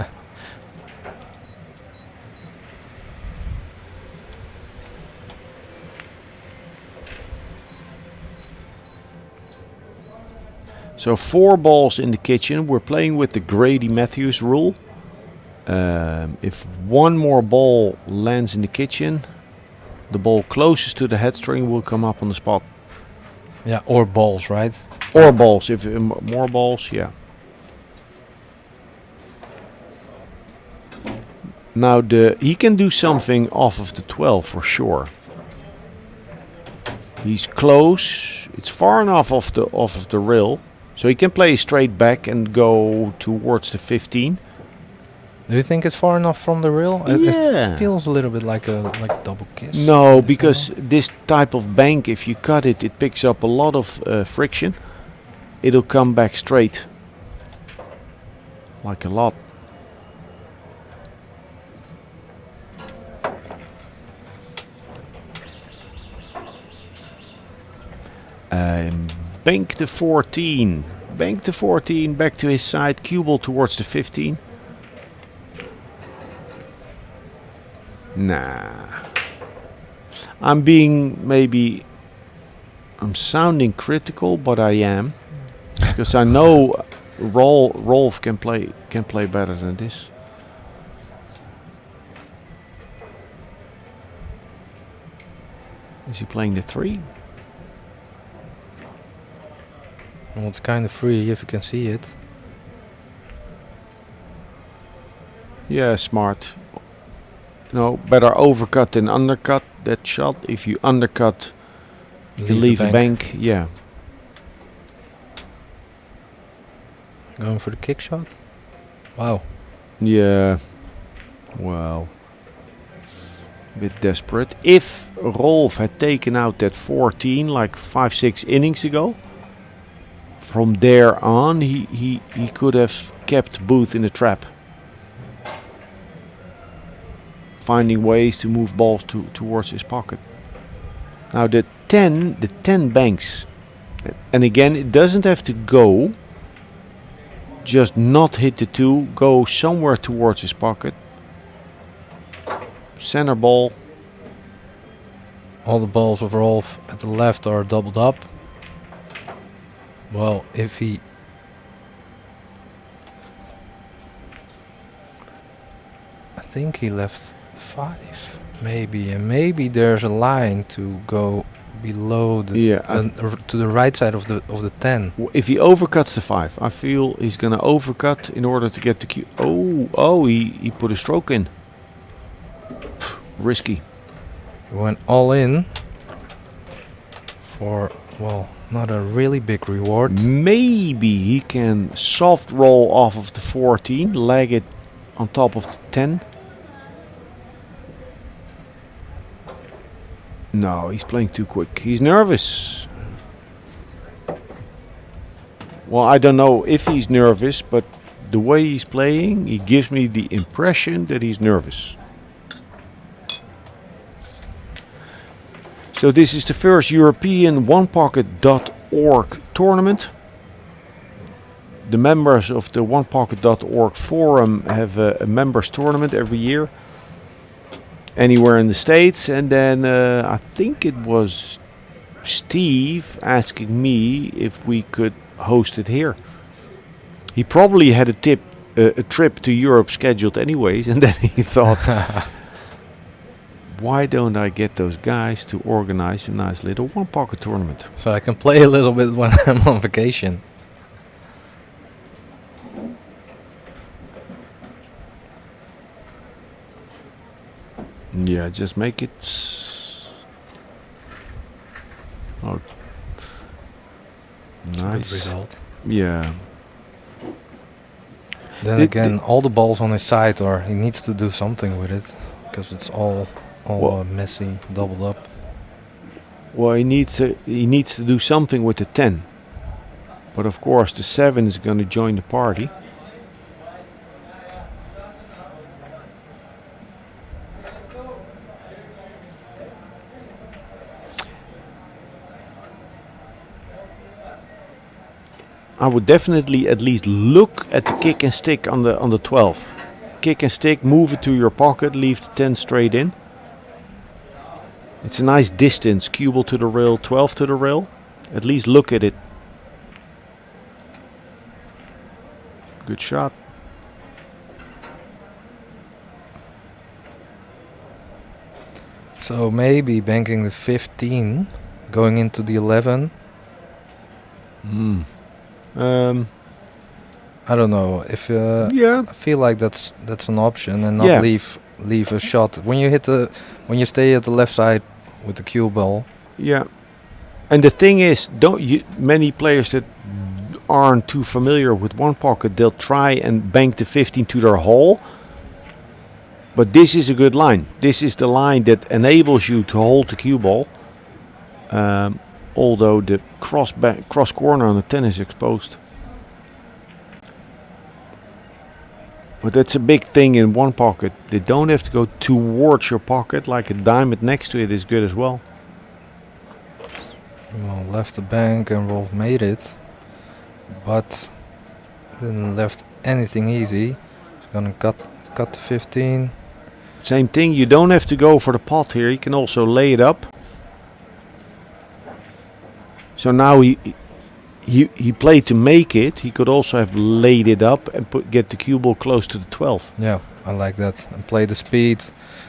So 4 balls in the kitchen. We're playing with the Grady Matthews rule. If one more ball lands in the kitchen, the ball closest to the head string will come up on the spot. Yeah, or balls, right? Or balls. If more balls, yeah. Now he can do something off of the 12 for sure. He's close. It's far enough off of the rail, so he can play straight back and go towards the 15. Do you think it's far enough from the rail? Yeah. It feels a little bit like a double kiss. No, because this type of bank, if you cut it, it picks up a lot of friction. It'll come back straight. Like a lot. Bank the 14. Bank the 14 back to his side. Cue ball towards the 15. Nah. I'm sounding critical, but I am. Because I know Rolf can play better than this. Is he playing the 3? Well, it's kind of free if you can see it. Yeah, smart. No, better overcut than undercut that shot. If you undercut, you can leave a bank. Yeah. Going for the kick shot? Wow. Yeah. Well, a bit desperate. If Rolf had taken out that 14 like 5-6 innings ago, from there on he could have kept Booth in the trap. Finding ways to move balls towards his pocket. Now the 10 banks, and again it doesn't have to go, just not hit the 2, go somewhere towards his pocket. Center ball. All the balls of Rolf at the left are doubled up. Well, if he... I think he left 5, maybe, and maybe there's a line to go below the to the right side of the 10. If he overcuts the 5, I feel he's gonna overcut in order to get the cube. Oh, he put a stroke in. Risky. He went all in for, well, not a really big reward. Maybe he can soft roll off of the 14, leg it on top of the 10. No, he's playing too quick. He's nervous. Well, I don't know if he's nervous, but the way he's playing, he gives me the impression that he's nervous. So this is the first European OnePocket.org tournament. The members of the OnePocket.org forum have a members tournament every year. Anywhere in the States, and then I think it was Steve asking me if we could host it here. He probably had a trip to Europe scheduled anyways, and then he thought, why don't I get those guys to organize a nice little One Pocket tournament? So I can play a little bit when I'm on vacation. Yeah, just make it. Oh, nice good result. Yeah. Then again, all the balls on his side, or he needs to do something with it, because it's all messy, doubled up. Well, he needs to do something with the 10, but of course the 7 is going to join the party. I would definitely at least look at the kick and stick on the 12. Kick and stick, move it to your pocket, leave the 10 straight in. It's a nice distance, cue ball to the rail, 12 to the rail. At least look at it. Good shot. So maybe banking the 15, going into the 11. I don't know if yeah. I feel like that's an option, and not leave a shot when you stay at the left side with the cue ball. Yeah, and the thing is, many players that aren't too familiar with One Pocket, they'll try and bank the 15 to their hole. But this is a good line. This is the line that enables you to hold the cue ball. Although the cross corner on the 10 is exposed. But that's a big thing in One Pocket. They don't have to go towards your pocket, like a diamond next to it is good as well. Well, left the bank and Rolf made it, but didn't left anything easy. He's gonna cut the 15. Same thing, you don't have to go for the pot here, you can also lay it up. So now he played to make it. He could also have laid it up and get the cue ball close to the 12. Yeah, I like that. And play the speed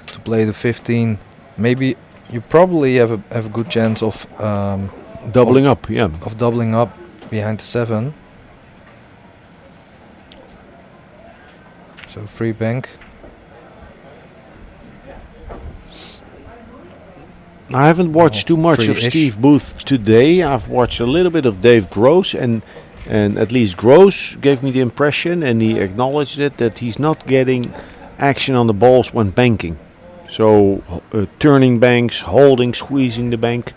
to play the 15. Maybe you probably have a good chance of doubling up. Yeah, of doubling up behind the 7. So free bank. I haven't watched too much of Steve Booth today. I've watched a little bit of Dave Gross, and at least Gross gave me the impression, and he acknowledged it, that he's not getting action on the balls when banking. So turning banks, holding, squeezing the bank.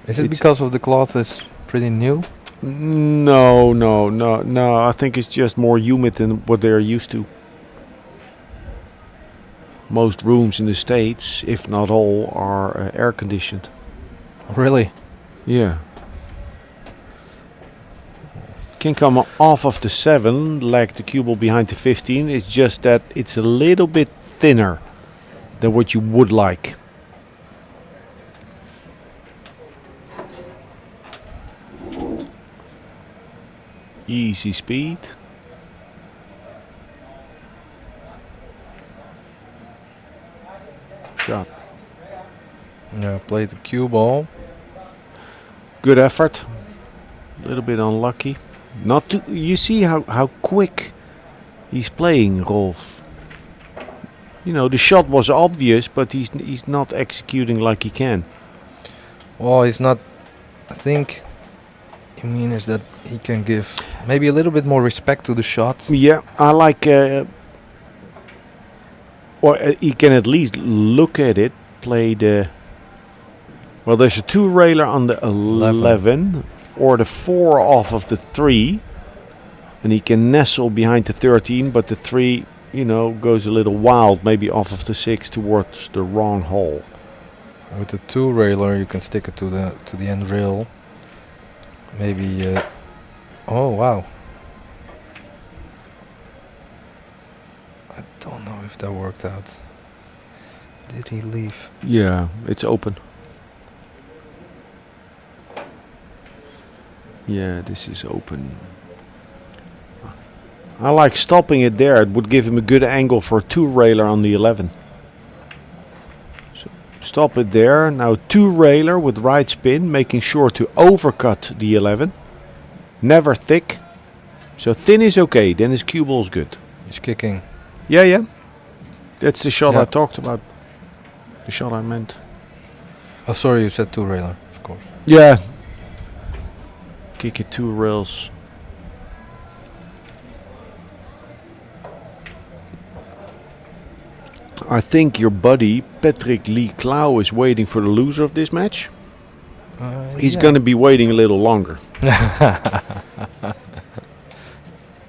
Is it because of the cloth is pretty new? No. I think it's just more humid than what they're used to. Most rooms in the States, if not all, are air conditioned. Really? Yeah. Can come off of the 7, like the cue ball behind the 15. It's just that it's a little bit thinner than what you would like. Easy speed. shot. Yeah, played the cue ball. Good effort. A little bit unlucky. Not too. You see how quick he's playing, Rolf. You know, the shot was obvious, but he's not executing like he can. Well, he's not. I think you mean is that he can give maybe a little bit more respect to the shot. Yeah, I like. Or he can at least look at it. Play the. Well, there's a 2-railer on the 11 or the 4 off of the 3, and he can nestle behind the 13, but the 3, you know, goes a little wild, maybe off of the 6 towards the wrong hole. With the 2-railer, you can stick it to the end rail. Maybe. Oh wow! I don't know if that worked out. Did he leave? Yeah, it's open. Yeah, this is open. I like stopping it there. It would give him a good angle for a 2-railer on the 11. So stop it there. Now 2-railer with right spin, making sure to overcut the 11. Never thick. So thin is okay. Then his cue ball is good. He's kicking. Yeah. That's the shot Yeah. I talked about. The shot I meant. Oh, sorry, you said 2-railer, of course. Yeah. Kick it 2 rails. I think your buddy Patrick Lee Clow is waiting for the loser of this match. He's Yeah. going to be waiting a little longer.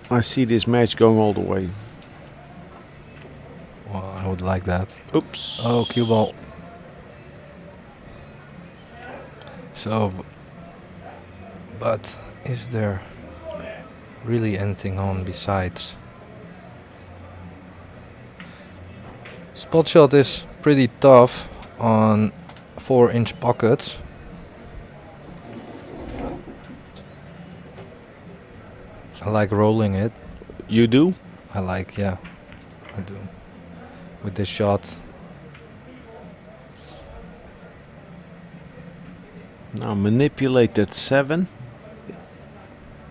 I see this match going all the way. Well, I would like that. Oops. Oh, cue ball. So, but is there really anything on besides? Spot shot is pretty tough on 4-inch pockets. I like rolling it. You do? I like, yeah, I do. With this shot. Now manipulate that 7.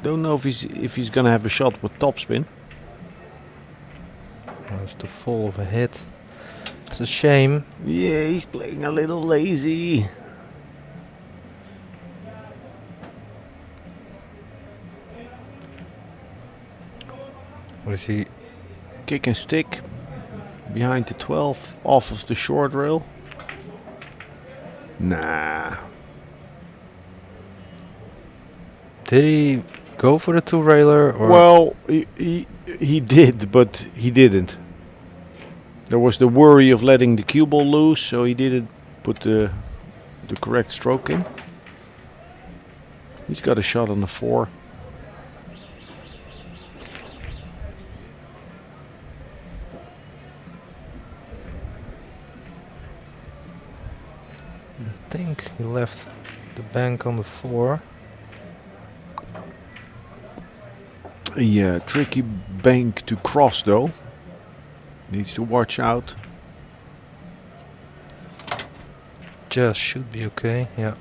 Don't know if he's gonna have a shot with topspin. That's too full of a hit. It's a shame. Yeah, he's playing a little lazy. Was he? Kick and stick behind the 12, off of the short rail. Nah. Did he go for the 2-railer? Or Well, he did, but he didn't. There was the worry of letting the cue ball loose, so he didn't put the correct stroke in. He's got a shot on the 4. I think he left the bank on the 4. Yeah, tricky bank to cross though. Needs to watch out. Just should be okay, yeah.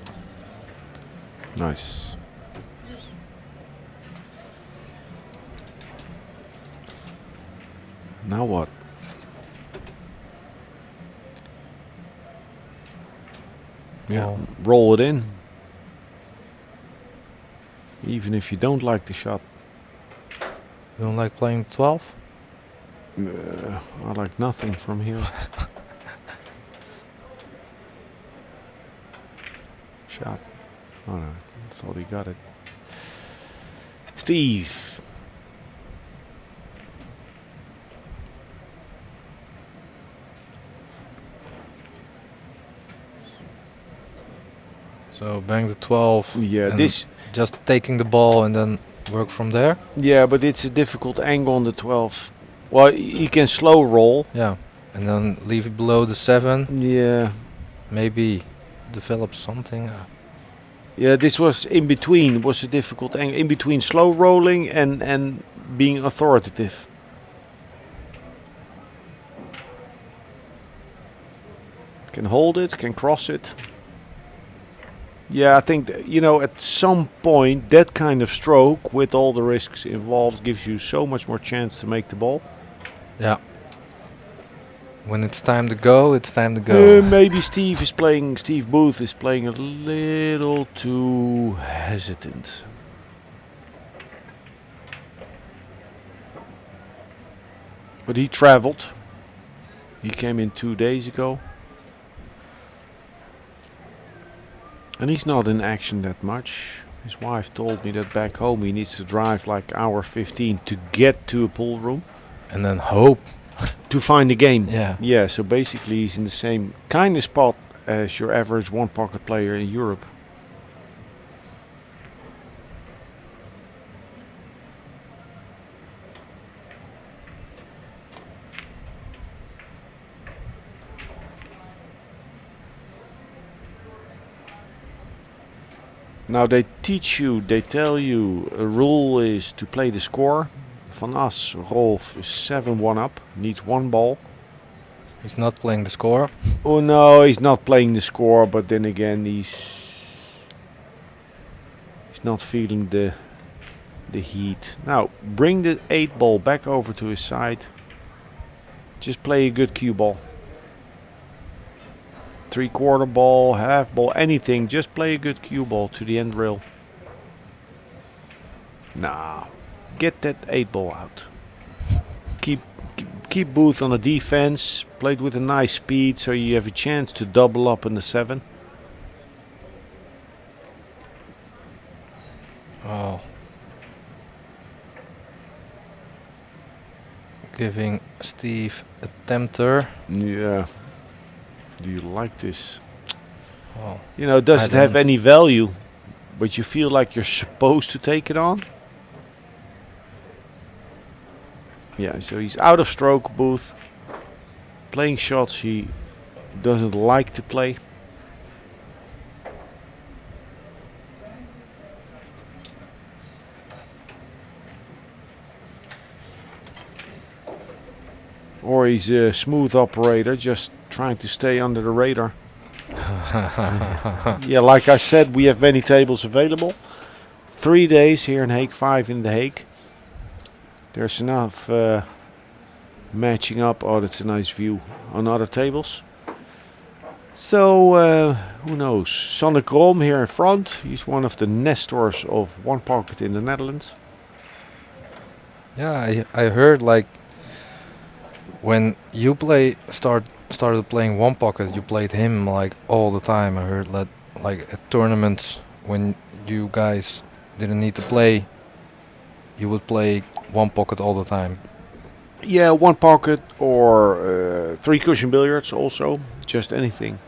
Nice. Now what? Yeah, Well, roll it in. Even if you don't like the shot. you don't like playing 12? I like nothing from here. Shot. Oh no, I thought he got it. Steve. So bang the 12. Yeah, and this. just taking the ball and then work from there? Yeah, but it's a difficult angle on the 12. Well, he can slow roll. Yeah. And then leave it below the 7. Yeah. Maybe develop something. Yeah, this was in between. It was a difficult angle. In between slow rolling and being authoritative. Can hold it, can cross it. Yeah, I think, at some point, that kind of stroke, with all the risks involved, gives you so much more chance to make the ball. Yeah. When it's time to go, it's time to go. Maybe Steve Booth is playing a little too hesitant. But he traveled. He came in 2 days ago. And he's not in action that much. His wife told me that back home he needs to drive like hour 15 to get to a pool room. And then hope. To find a game. Yeah. Yeah, so basically he's in the same kind of spot as your average one-pocket player in Europe. Now they tell you a rule is to play the score. Van As, Rolf is 7-1 up, needs 1 ball. He's not playing the score. Oh no, he's not playing the score, but then again he's not feeling the heat. Now bring the 8 ball back over to his side. Just play a good cue ball. 3/4 ball, half ball, anything. Just play a good cue ball to the end rail. Nah, get that 8 ball out. Keep Booth on the defense. Played with a nice speed, so you have a chance to double up in the 7. Oh. Giving Steve a tempter. Yeah. Do you like this? Oh, Does it have any value? But you feel like you're supposed to take it on? Yeah, so he's out of stroke, Booth. Playing shots he doesn't like to play. Or he's a smooth operator, just trying to stay under the radar. Yeah, like I said, we have many tables available. 3 days here in Hague, 5 in The Hague. There's enough matching up. Oh, that's a nice view on other tables. So, who knows? Sanne Krom here in front. He's one of the Nestors of One Pocket in the Netherlands. Yeah, I heard like when you started playing One Pocket, you played him like all the time. I heard that like at tournaments when you guys didn't need to play, you would play One Pocket all the time. Yeah, One Pocket or 3 cushion billiards also. Just anything.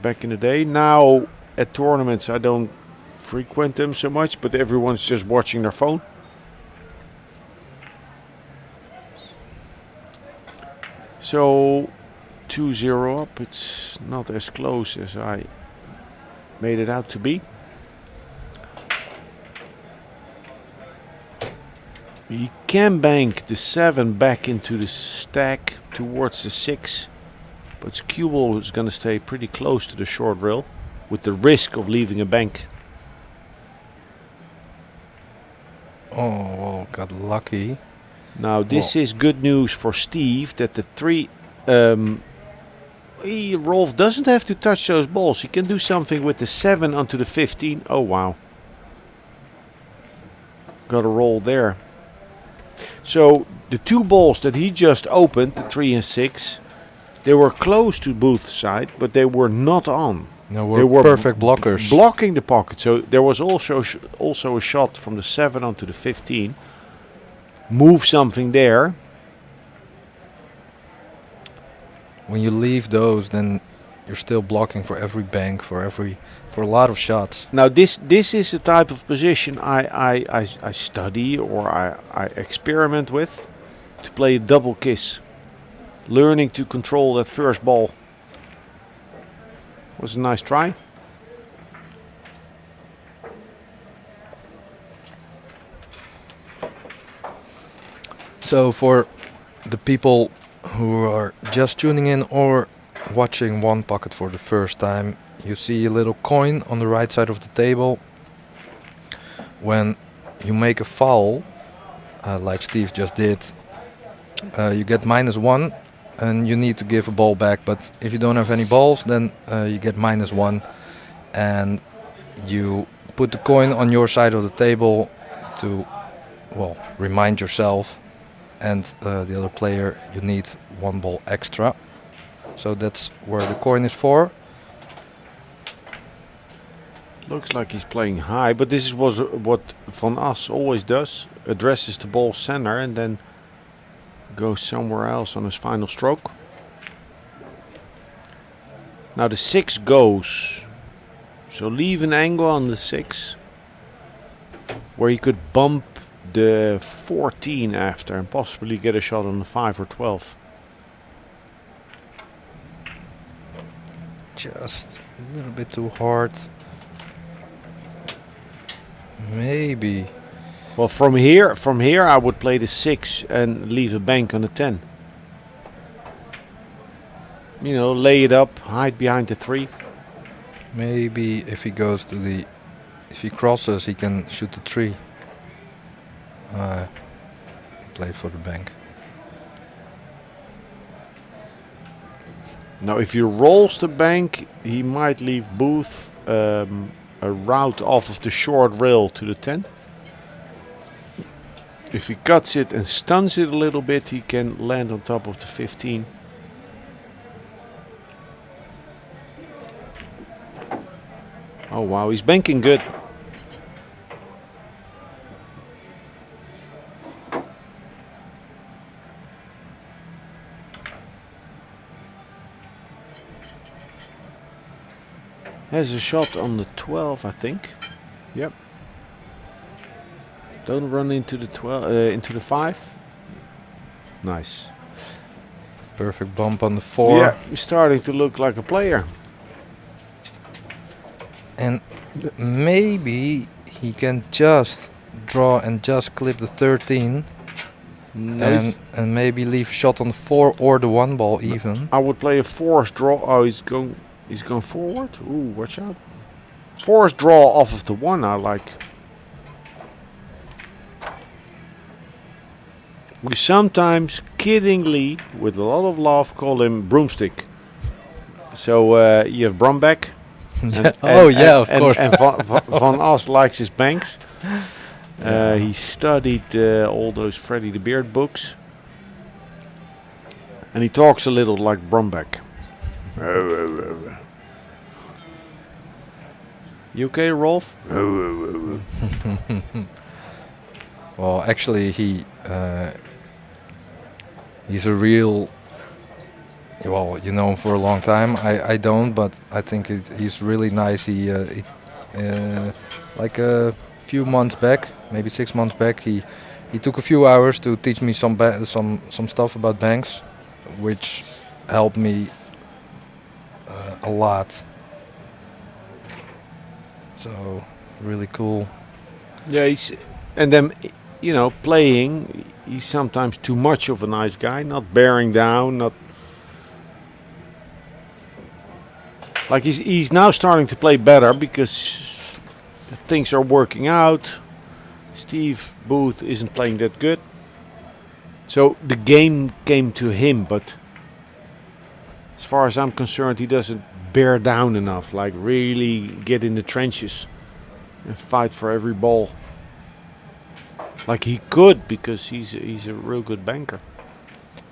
Back in the day. Now at tournaments I don't frequent them so much, but everyone's just watching their phone. So 2-0 up. It's not as close as I made it out to be. He can bank the 7 back into the stack towards the 6. But cue ball is going to stay pretty close to the short rail with the risk of leaving a bank. Oh, got lucky. Now this is good news for Steve that the 3... Rolf doesn't have to touch those balls. He can do something with the 7 onto the 15. Oh wow. Got a roll there. So the 2 balls that he just opened, the 3 and 6, they were close to Booth's side, but they were not on. No, they were perfect blockers. Blocking the pocket. So there was also a shot from the 7 onto the 15. Move something there. When you leave those, then you're still blocking for every bank, for a lot of shots. Now this is the type of position I study or I experiment with to play a double kiss. Learning to control that first ball. Was a nice try. So for the people who are just tuning in or watching One Pocket for the first time, you see a little coin on the right side of the table. When you make a foul, like Steve just did, you get -1 and you need to give a ball back. But if you don't have any balls, then you get -1 and you put the coin on your side of the table to, well, remind yourself and the other player you need 1 ball extra. So that's where the coin is for. Looks like he's playing high, but this is what Van As always does. Addresses the ball center and then goes somewhere else on his final stroke. Now the 6 goes. So leave an angle on the 6 where he could bump the 14 after and possibly get a shot on the 5 or 12. Just a little bit too hard. Maybe. Well, from here I would play the 6 and leave a bank on the 10. You know, lay it up, hide behind the 3. Maybe if he goes to the, if he crosses, he can shoot the 3. He played for the bank. Now, if he rolls the bank, he might leave Booth a route off of the short rail to the 10. If he cuts it and stuns it a little bit, he can land on top of the 15. Oh wow, he's banking good. Has a shot on the 12, I think. Yep. Don't run into the 12, into the 5. Nice. Perfect bump on the 4. Yeah, he's starting to look like a player. And maybe he can just draw and just clip the 13. Nice. And maybe leave a shot on the 4 or the 1 ball even. I would play a forced draw. Oh, he's going forward. Ooh, watch out. Forced draw off of the 1 I like. We sometimes kiddingly, with a lot of love, call him broomstick. So you have Brombeck. Of course. And Van As likes his banks. He studied all those Freddy the Beard books. And he talks a little like Brombeck. You okay, Rolf? Well, actually, he's a real. Well, you know him for a long time. I don't, but I think he's really nice. He like a few months back, maybe 6 months back, he took a few hours to teach me some stuff about banks, which helped me a lot. So really cool. Yeah, and then, you know, playing, he's sometimes too much of a nice guy, not bearing down, not like he's now starting to play better because things are working out. Steve Booth isn't playing that good, so the game came to him. But as far as I'm concerned, he doesn't bear down enough, like really get in the trenches and fight for every ball like he could, because he's a real good banker.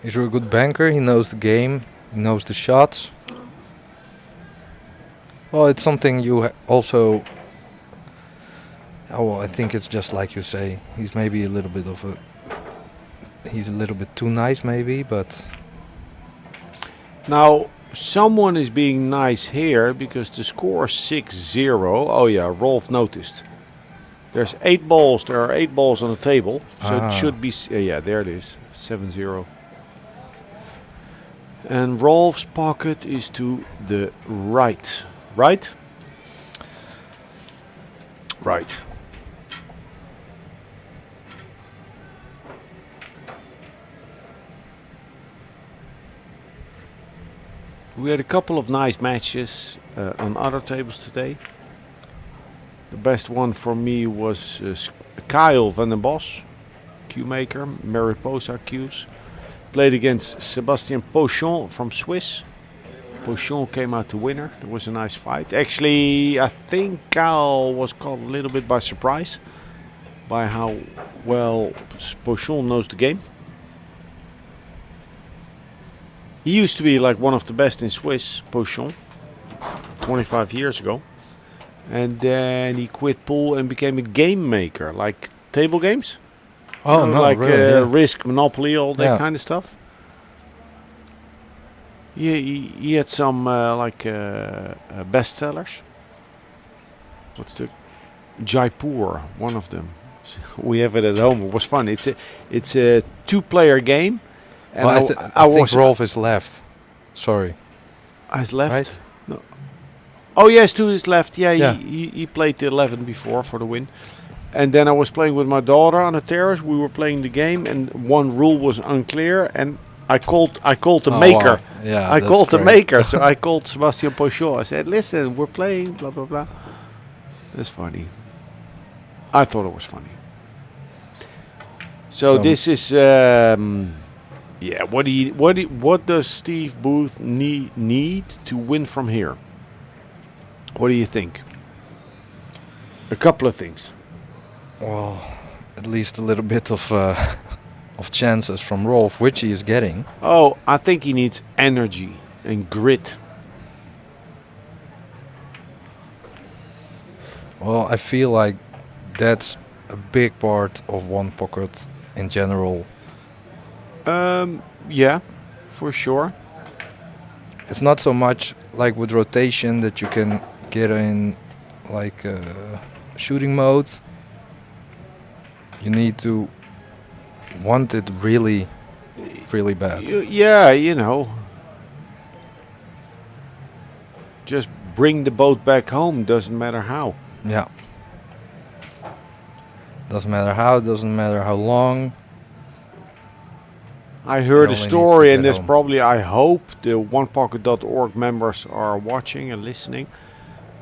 He's a real good banker. He knows the game. He knows the shots. Well, it's something you also. Oh, well, I think it's just like you say. He's maybe a little bit of a. He's a little bit too nice, maybe, but. Now, someone is being nice here because the score is 6-0. Oh yeah, Rolf noticed. There's 8 balls. There are 8 balls on the table, so it should be. Yeah, there it is, 7-0. And Rolf's pocket is to the right. Right? Right. We had a couple of nice matches on other tables today. The best one for me was Kyle van den Bos, cue maker, Mariposa cues. Played against Sebastian Pochon from Swiss. Pochon came out the winner. It was a nice fight. Actually, I think Kyle was caught a little bit by surprise by how well Pochon knows the game. He used to be like one of the best in Swiss, Pochon, 25 years ago. And then he quit pool and became a game maker, like table games. Oh, you know, no, like really, yeah. Risk, Monopoly, all that Yeah. kind of stuff. He had some bestsellers. What's the Jaipur? One of them. We have it at home. It was fun. It's a two-player game. And Well, I think Rolf is left. Sorry. Has left? Right? No. Oh yes, to his left. Yeah, Yeah. He played the 11 before for the win. And then I was playing with my daughter on the terrace. We were playing the game, and one rule was unclear, and I called the Oh, maker. wow. Yeah, I that's called the great. maker. So I called Sebastian Pochon. I said, "Listen, we're playing. Blah blah blah." That's funny. I thought it was funny. So this is, yeah. What does Steve Booth need to win from here? What do you think? A couple of things. Well, at least a little bit of of chances from Rolf, which he is getting. Oh, I think he needs energy and grit. Well, I feel like that's a big part of one pocket in general. Yeah, for sure. It's not so much like with rotation that you can get in like shooting mode. You need to want it really, really bad. Yeah, you know. Just bring the boat back home, doesn't matter how. Yeah. Doesn't matter how, doesn't matter how long. I heard It a only story, needs to and get this home. probably, I hope the onepocket.org members are watching and listening.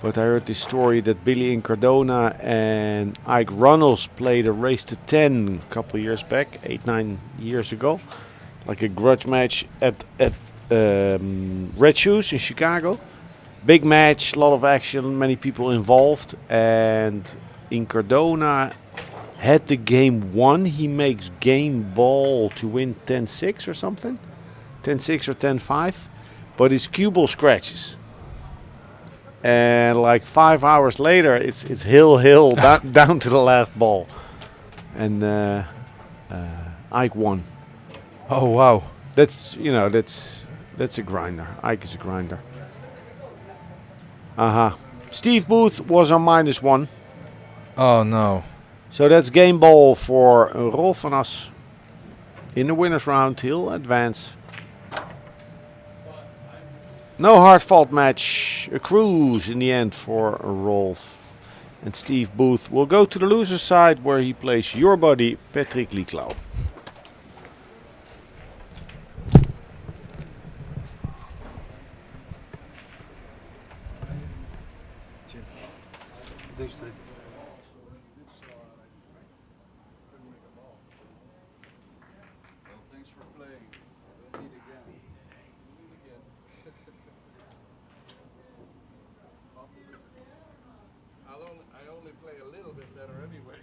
But I heard this story that Billy in Cardona and Ike Runnels played a race to 10 a couple of years back, 8-9 years ago. Like a grudge match at Red Shoes in Chicago. Big match, a lot of action, many people involved. And in Cardona had the game won. He makes game ball to win 10-6 or something. 10-6 or 10-5. But his cue ball scratches. And like 5 hours later, it's hill down to the last ball. And Ike won. Oh, wow. That's, you know, that's a grinder. Ike is a grinder. Steve Booth was on -1. Oh, no. So that's game ball for Rolf van As. In the winner's round, he'll advance. No hard-fought match. A cruise in the end for Rolf. And Steve Booth will go to the loser's side where he plays your buddy, Patrick Lieklau. Well, thanks for playing. We'll meet again. I only play a little bit better anyway.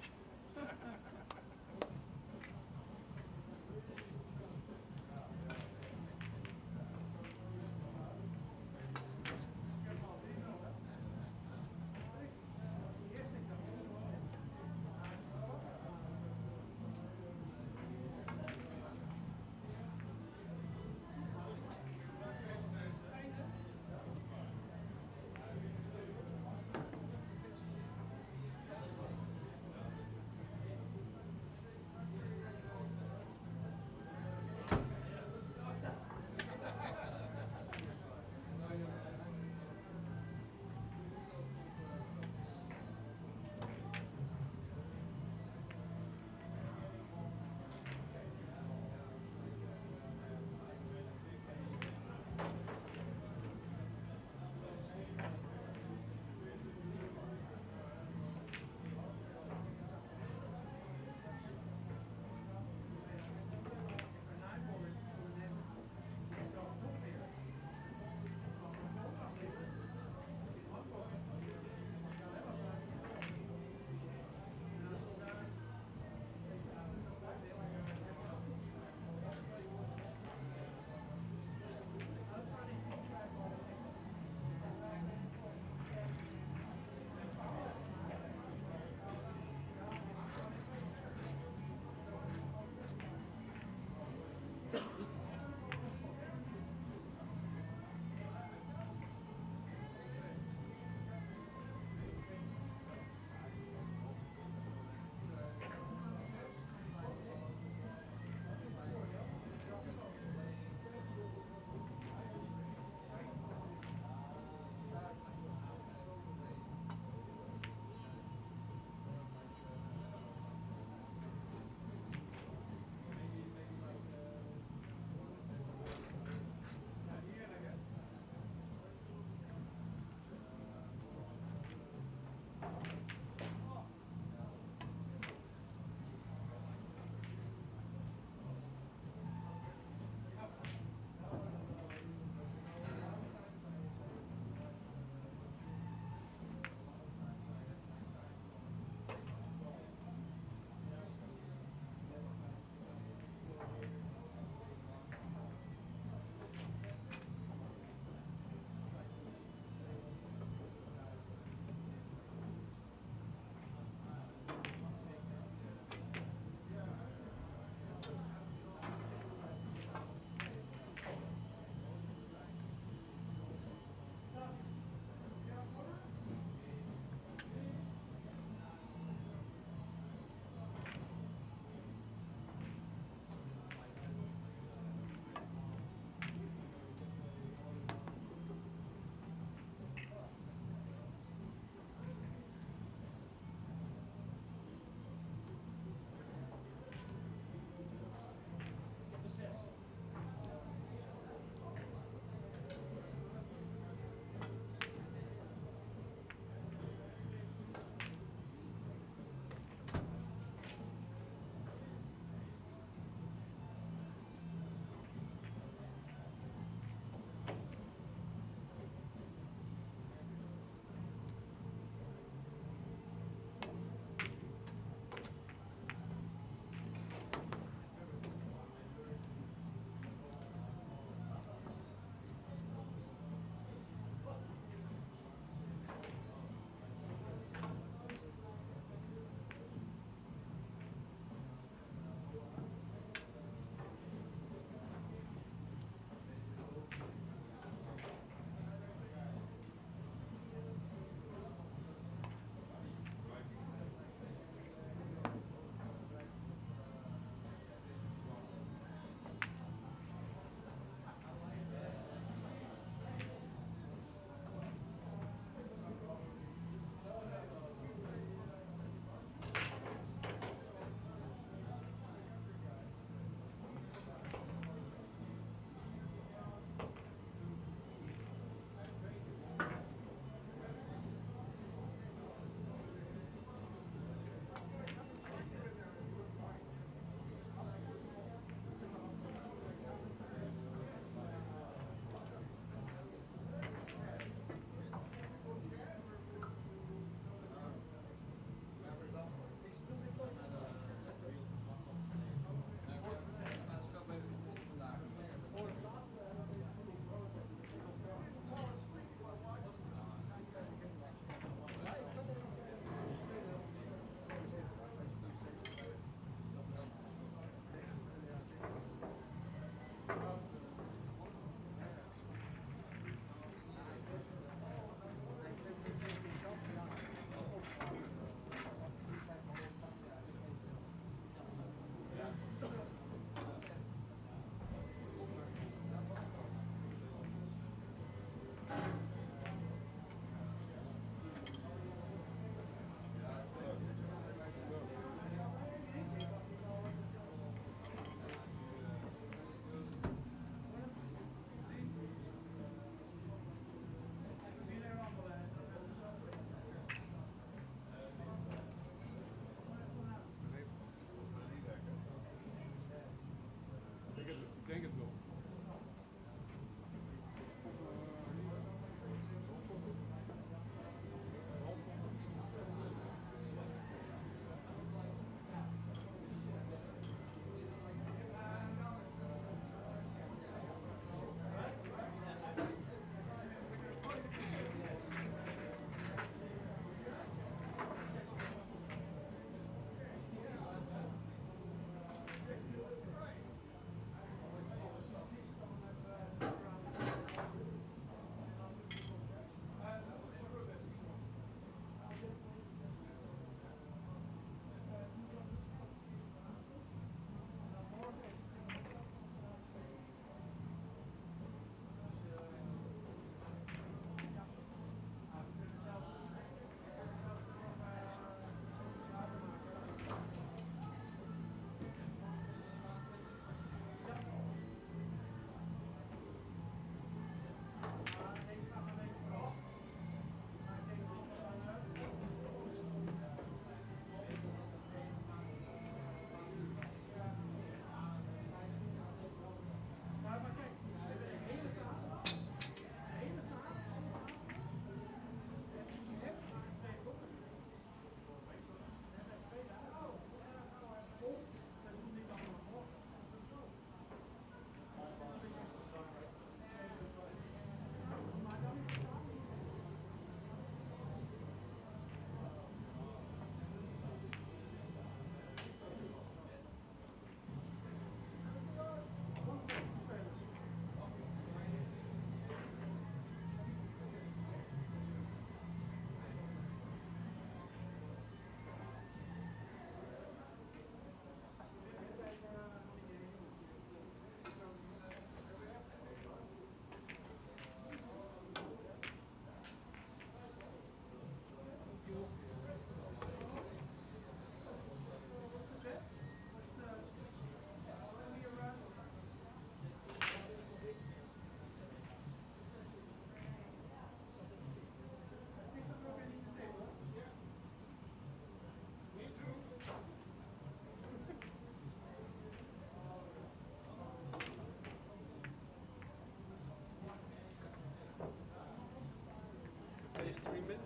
they stream it,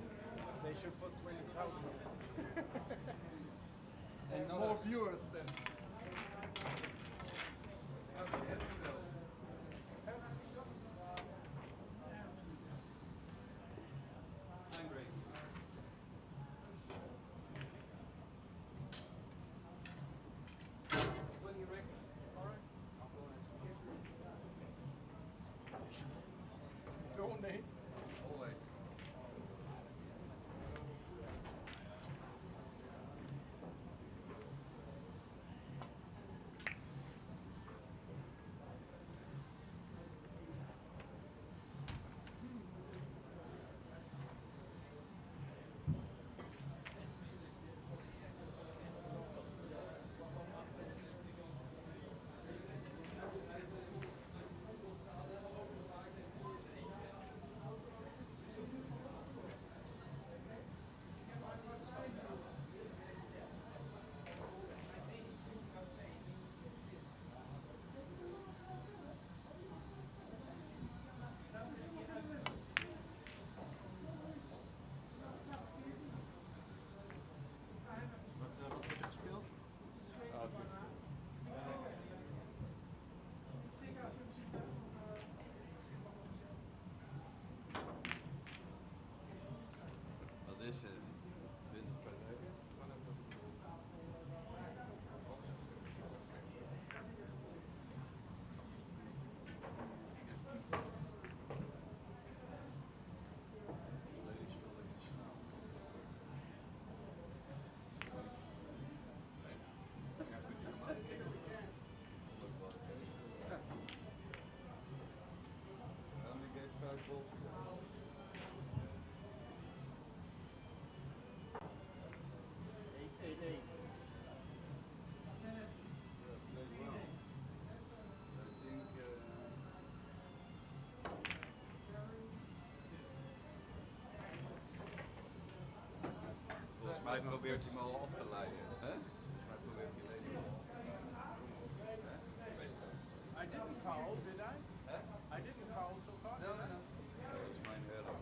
they should put 20,000 on it. And More viewers then. Angry. When you reckon? Alright. Donate. Always. Wat wordt er gespeeld? Wat is het? 20 per week? Only gave 5 balls. Eight. Played well. I think volgens mij probeert hij me al af te leiden. Volgens mij probeert hij alleen maar af te leiden. I didn't foul, did I? I didn't foul so far. No. Dat is mijn error.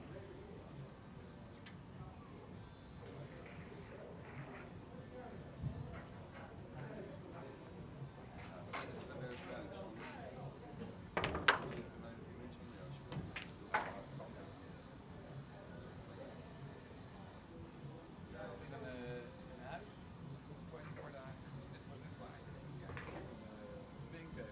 In huis. Spanje voor daar. Dit was het waar. Winken.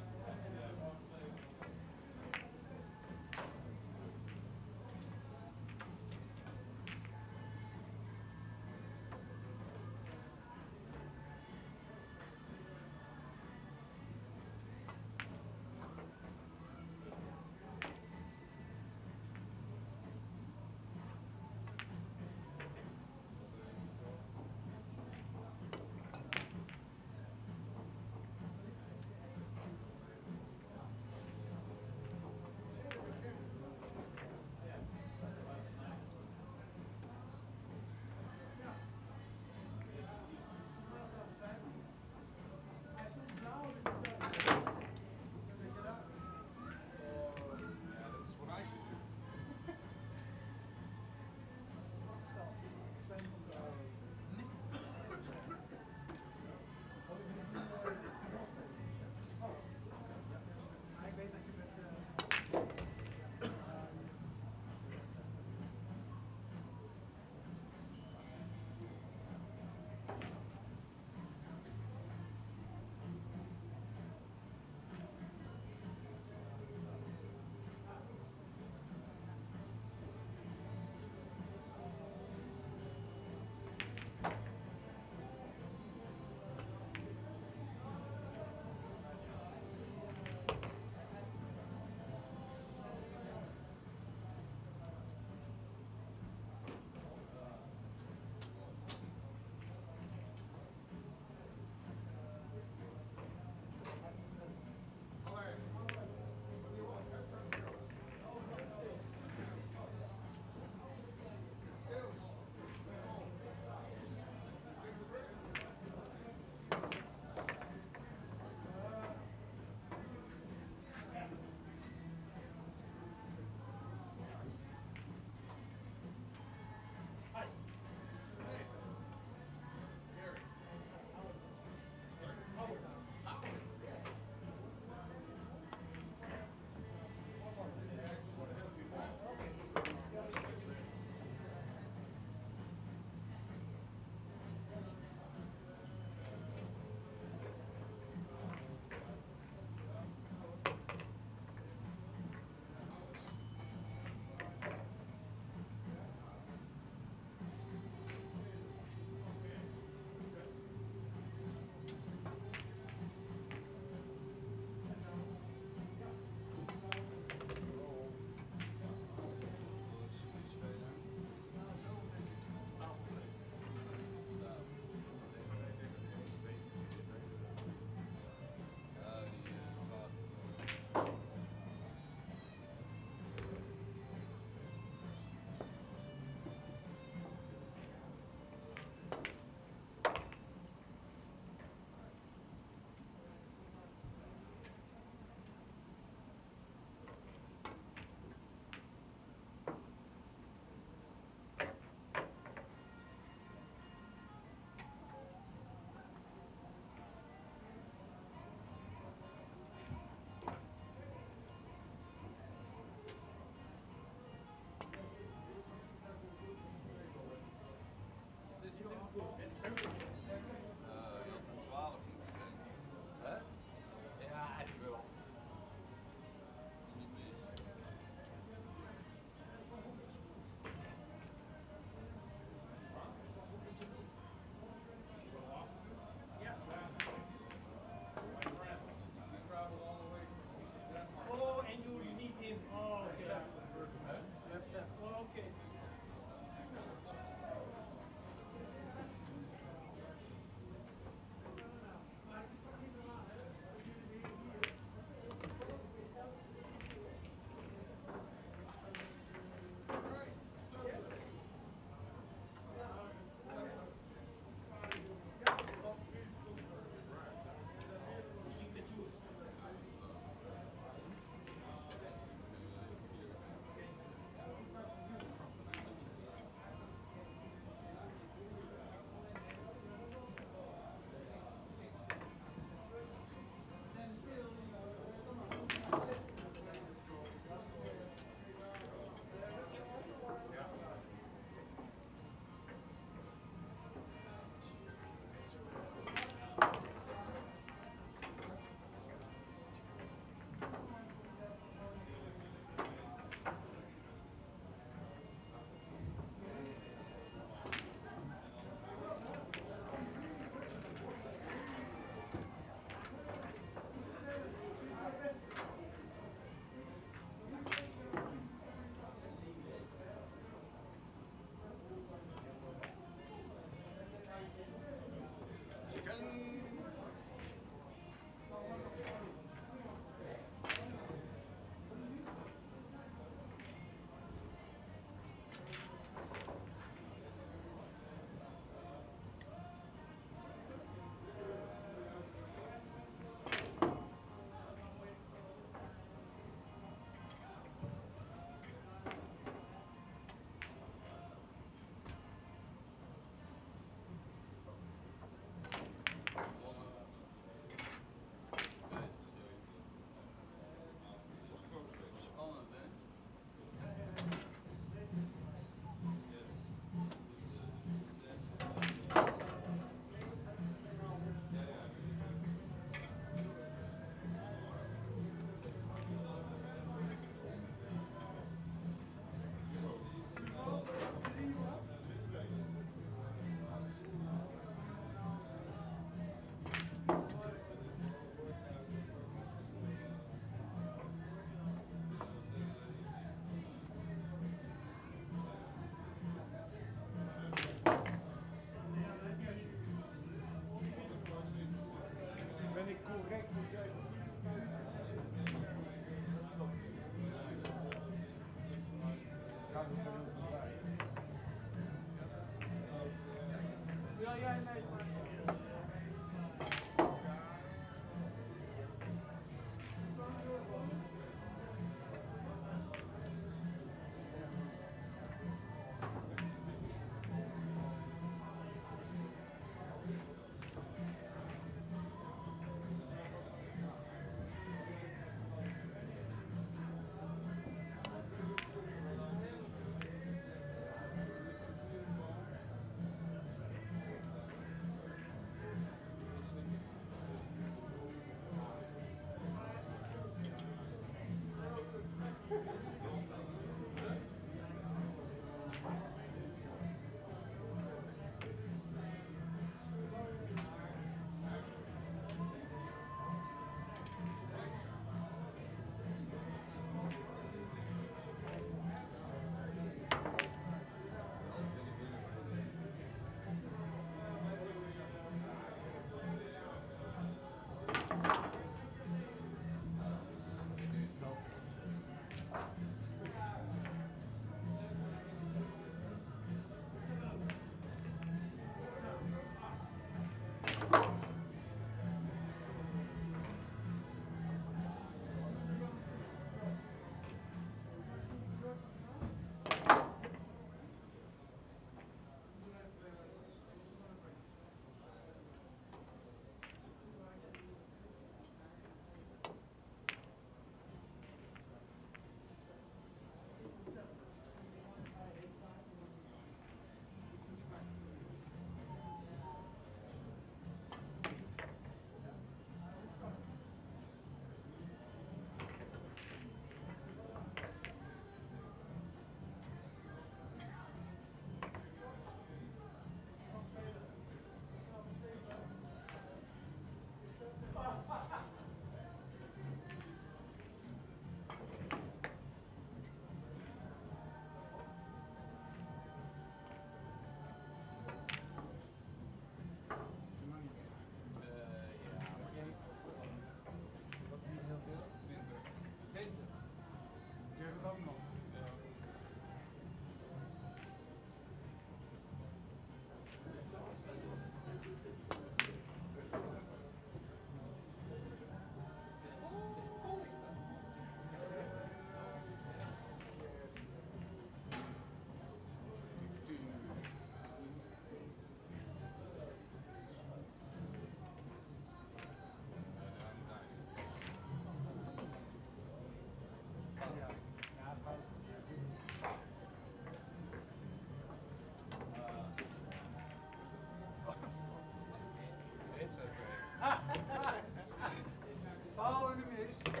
Foul in de mis.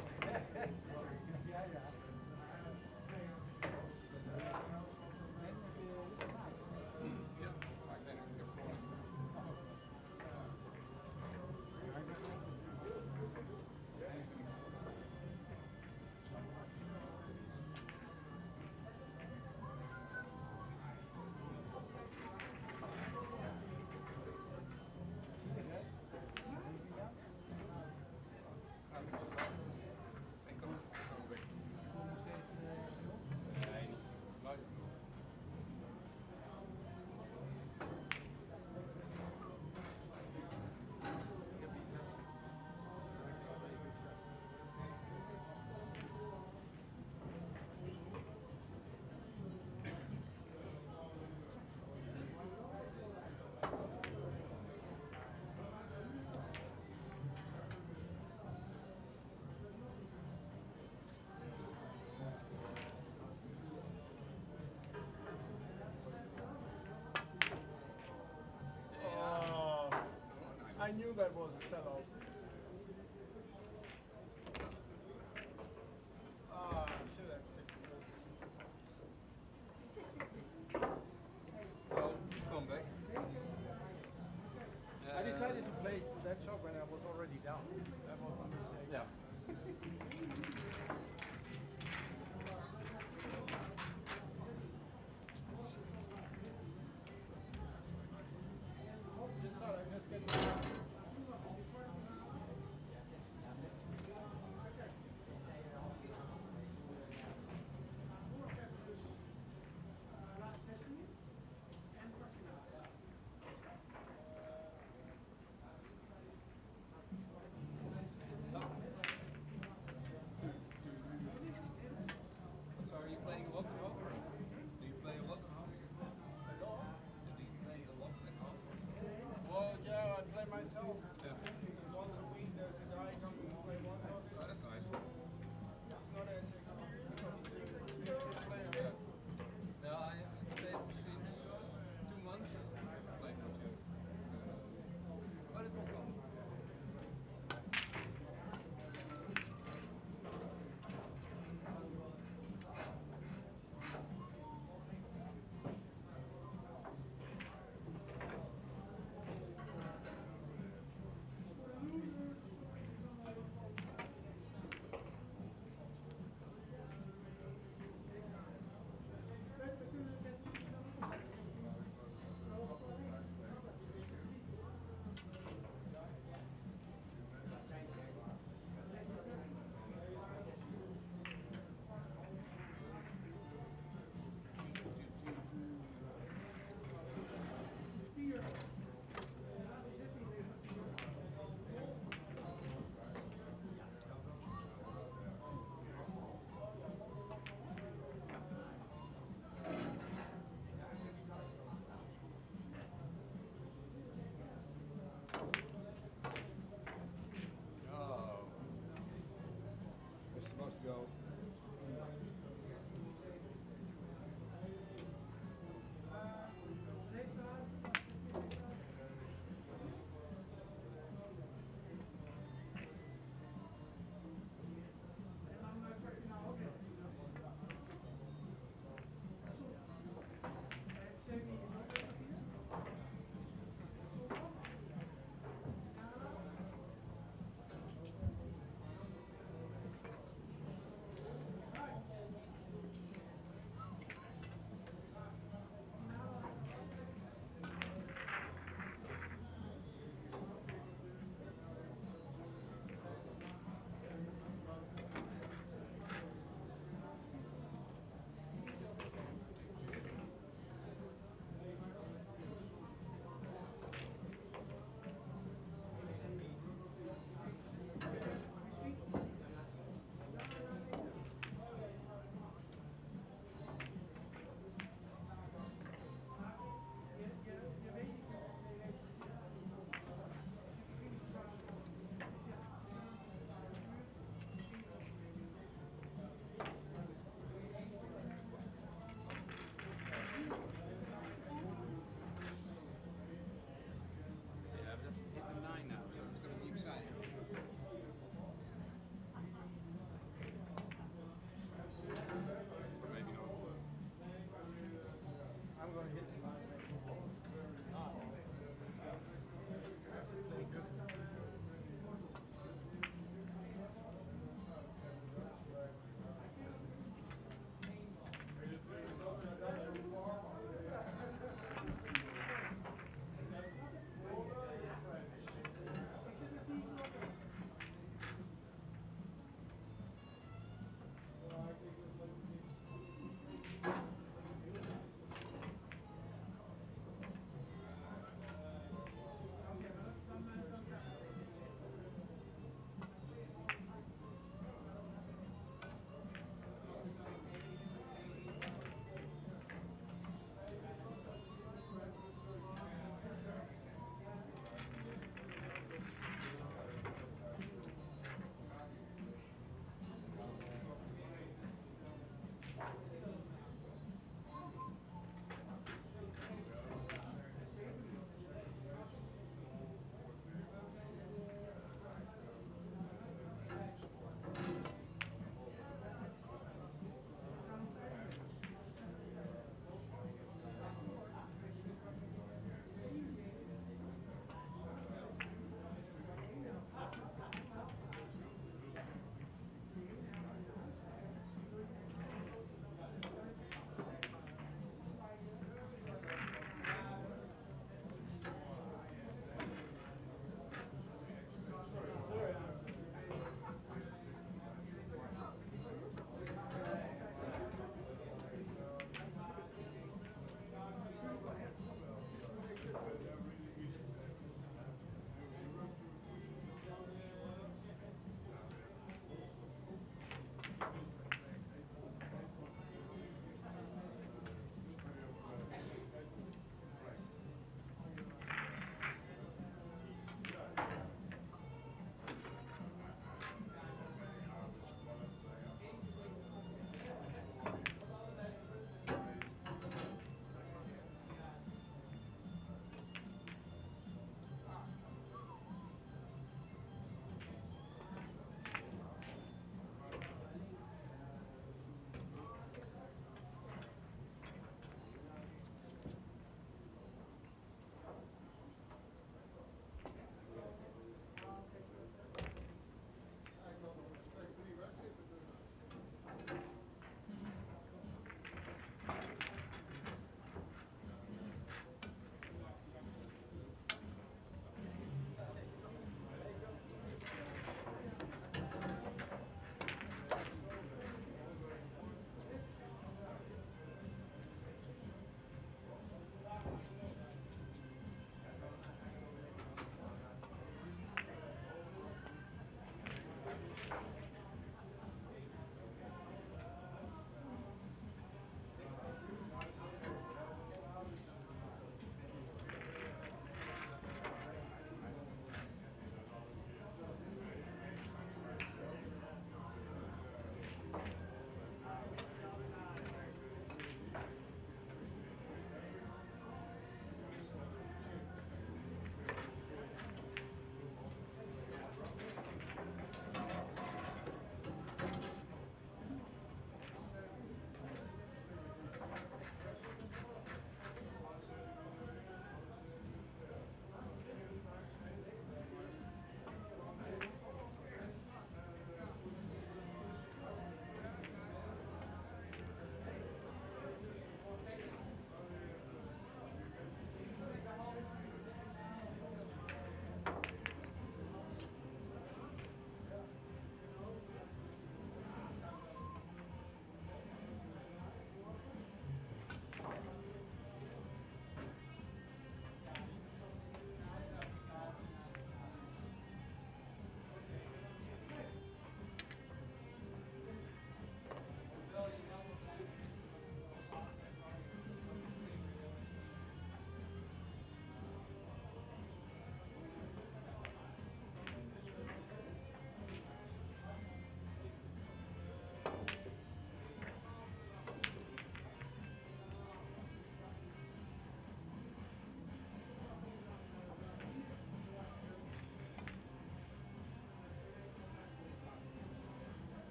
I knew that was a sellout. Should have taken Well, come back. I decided to play that shot when I was already down. That was a mistake. Yeah. Just thought I'd just get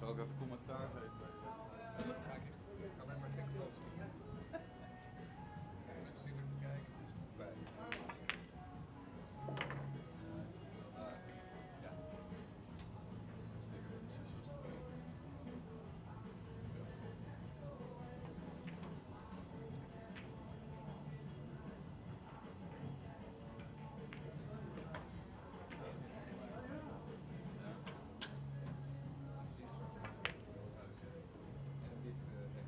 ook even commentaar geven bij de wedstrijd. Kijk, ik ga met mijn gekke foto's doen. Even zien hoe kijken. Bij. Ja. En dit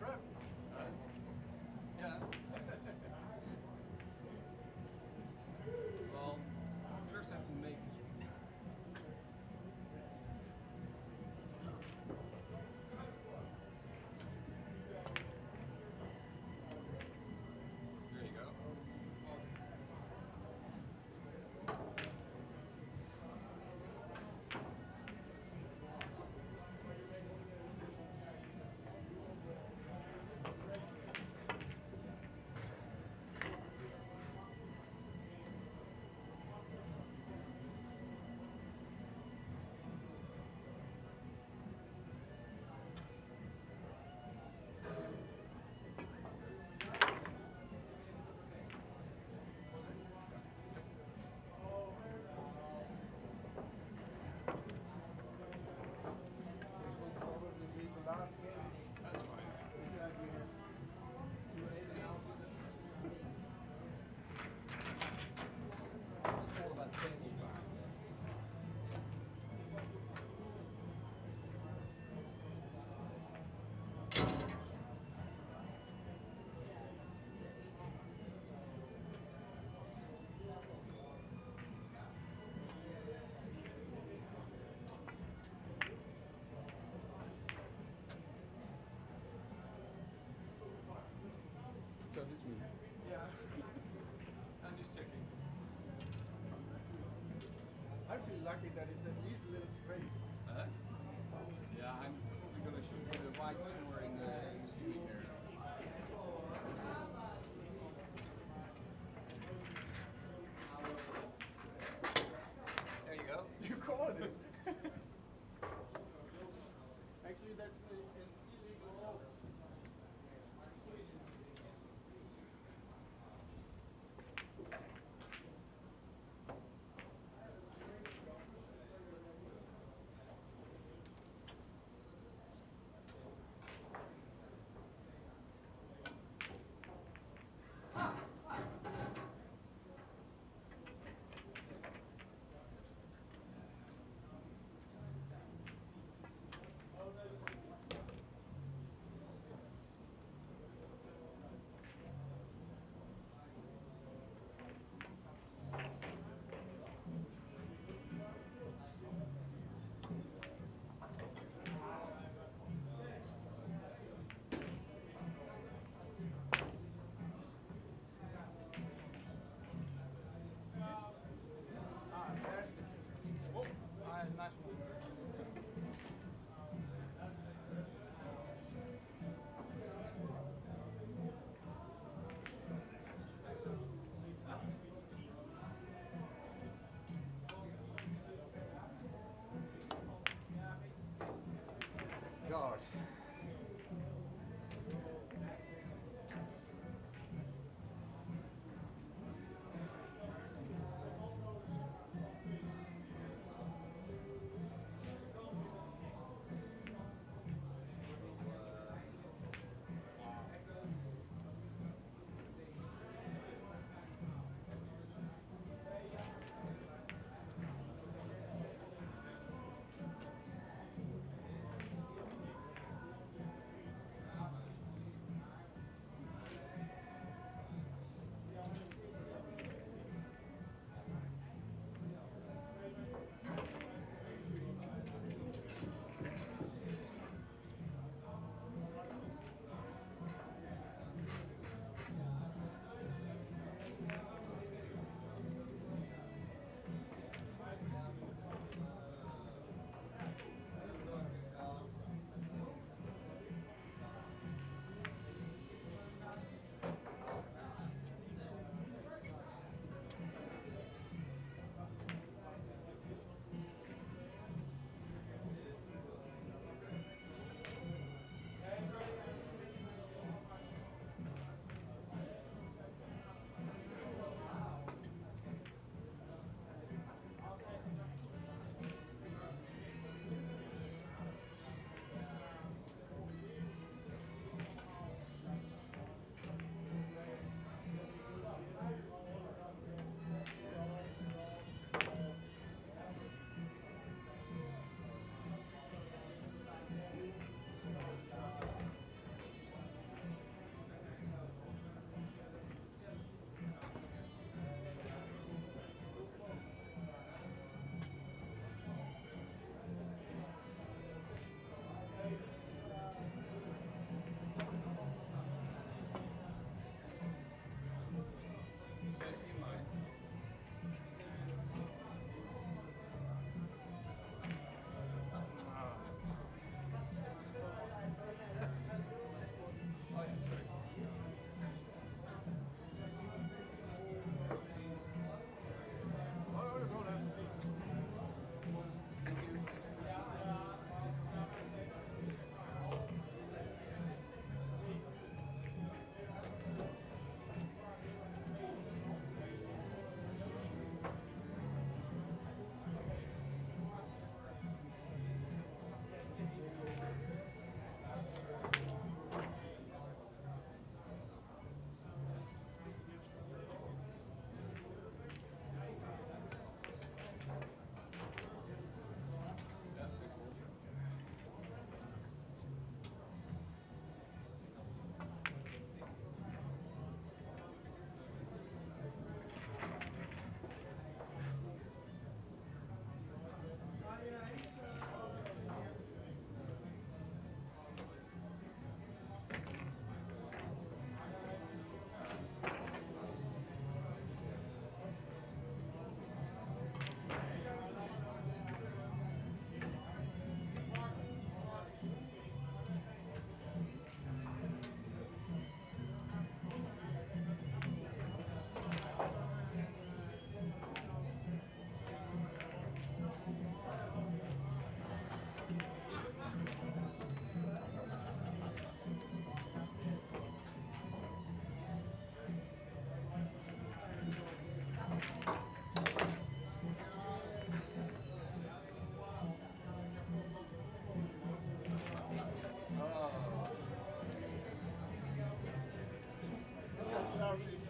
trap. Yeah. Well, first have to make this one. There you go. Last game. That's fine. We said we have 2 8 outs. It's all about table time. So this me. Yeah. I'm just checking. I feel lucky that it's at least a little straight. Huh? Yeah, I'm probably gonna shoot with a white sewer in the ceiling there. There you go. You called it. Actually, that's an illegal shot.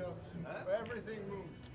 field where everything moves.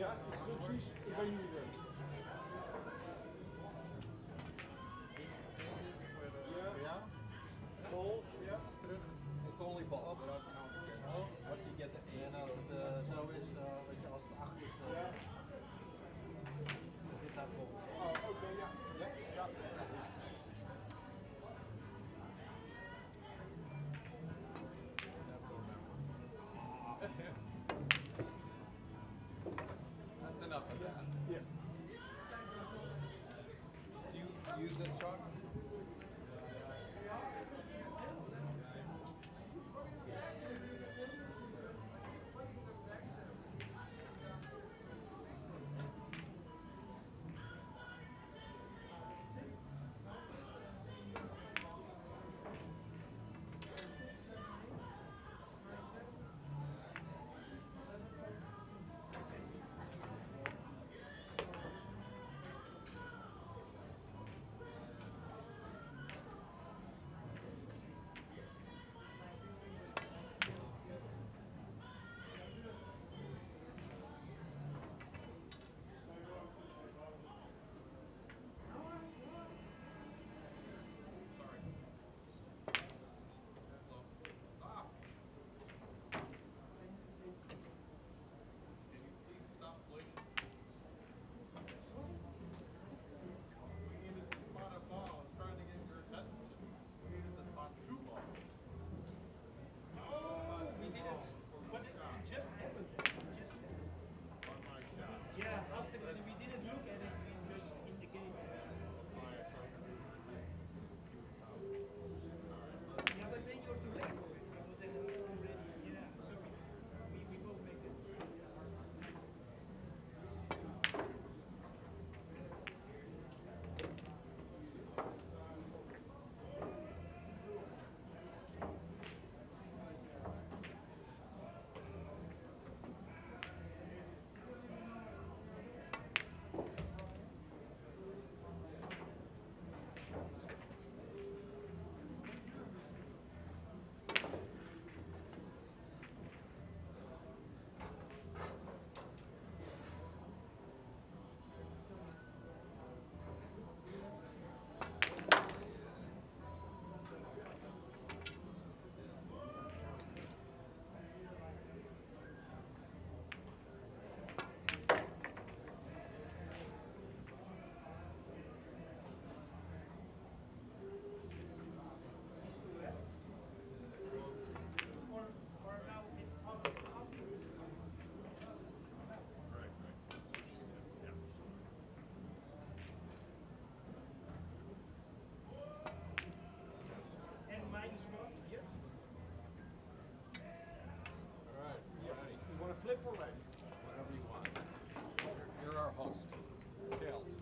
Ja, instructies, ik ben jullie weer. Ja. Balls, ja. Terug. It's only balls without counting. Once you get the 8. En als het zo is, weet je, als het 8 is, dan is dit daar vol. Oh, oké, ja. Ja? Ja. That's enough of that. Yeah. Do you use this truck? Flip or leg? Whatever you want. You're our host. Tails.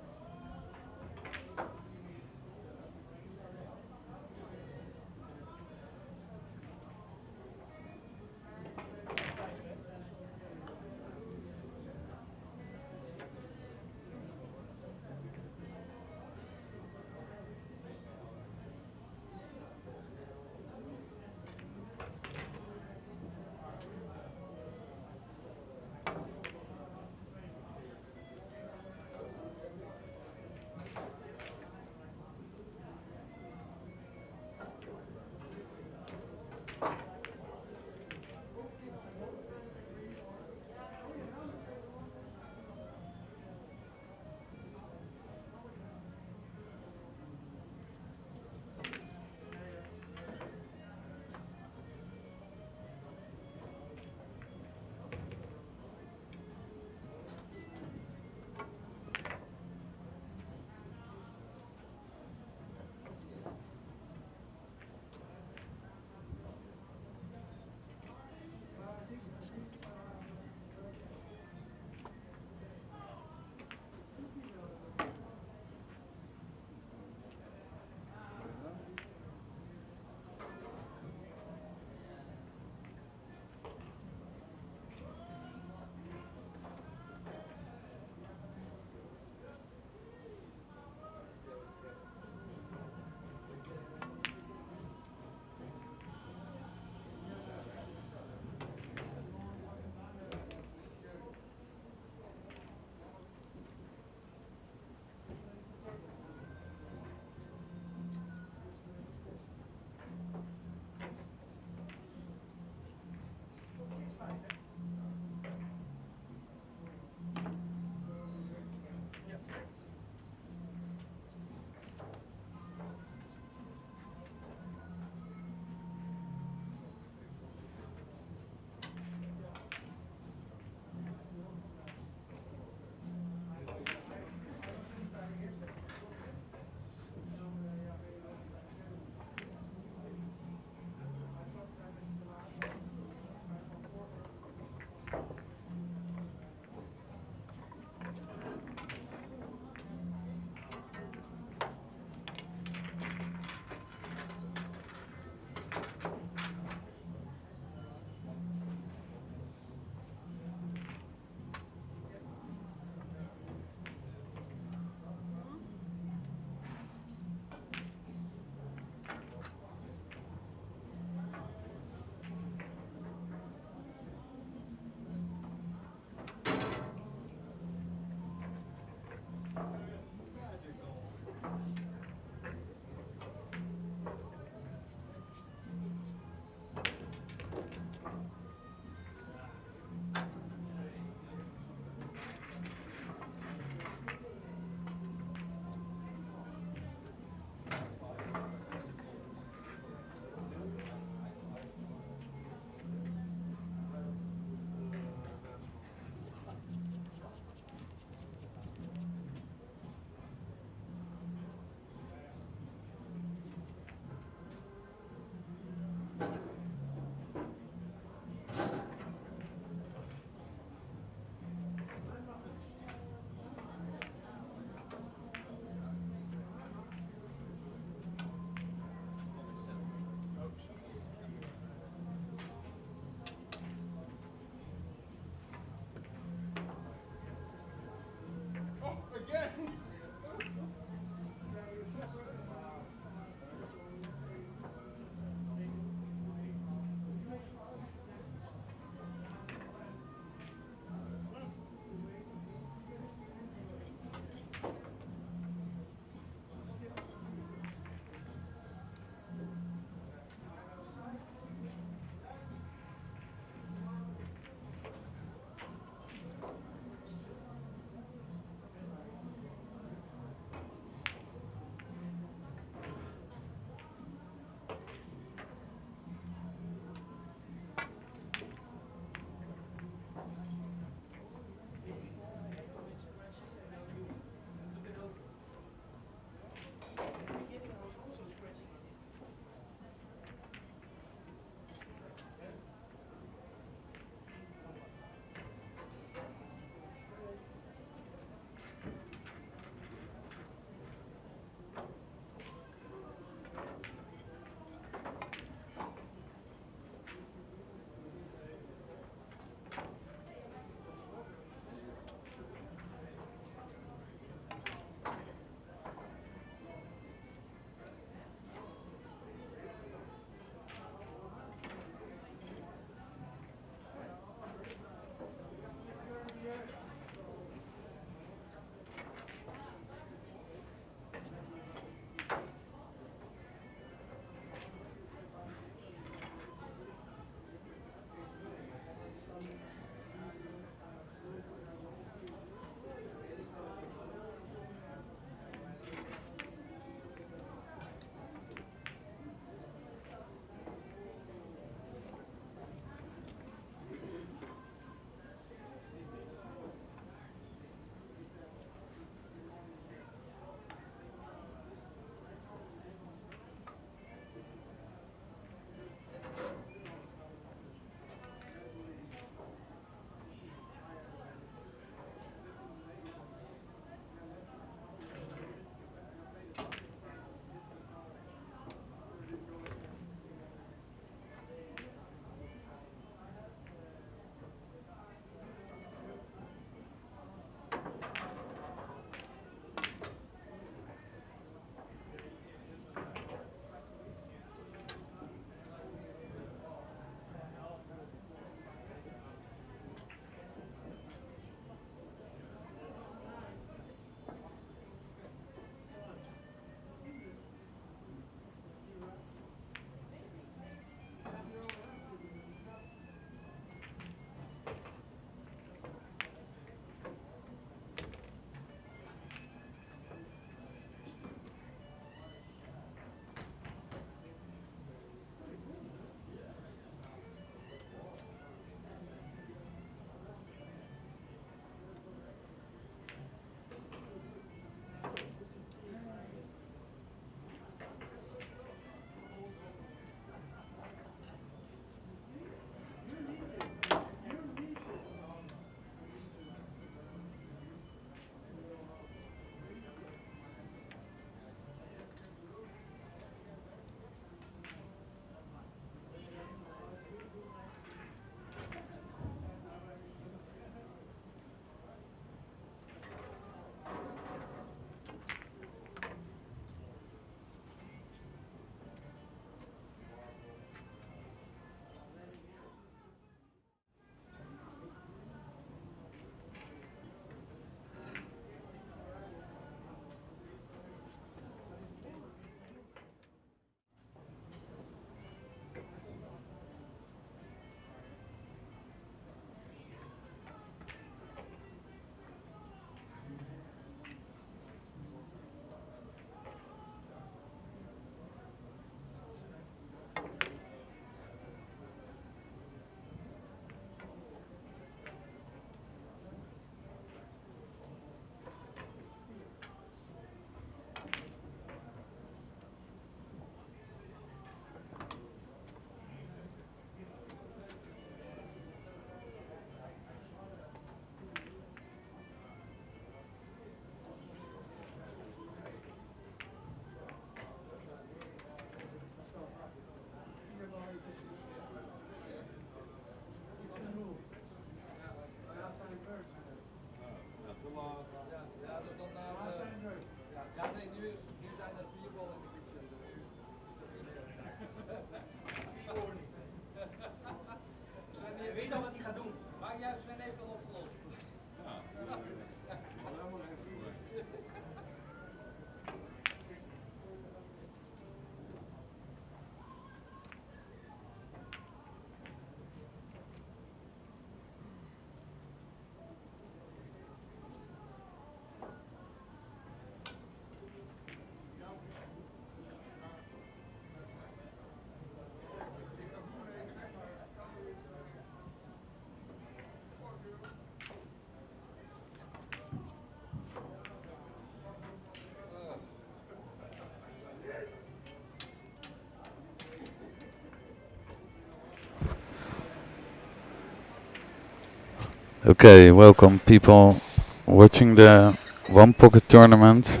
Okay, welcome people watching the One Pocket tournament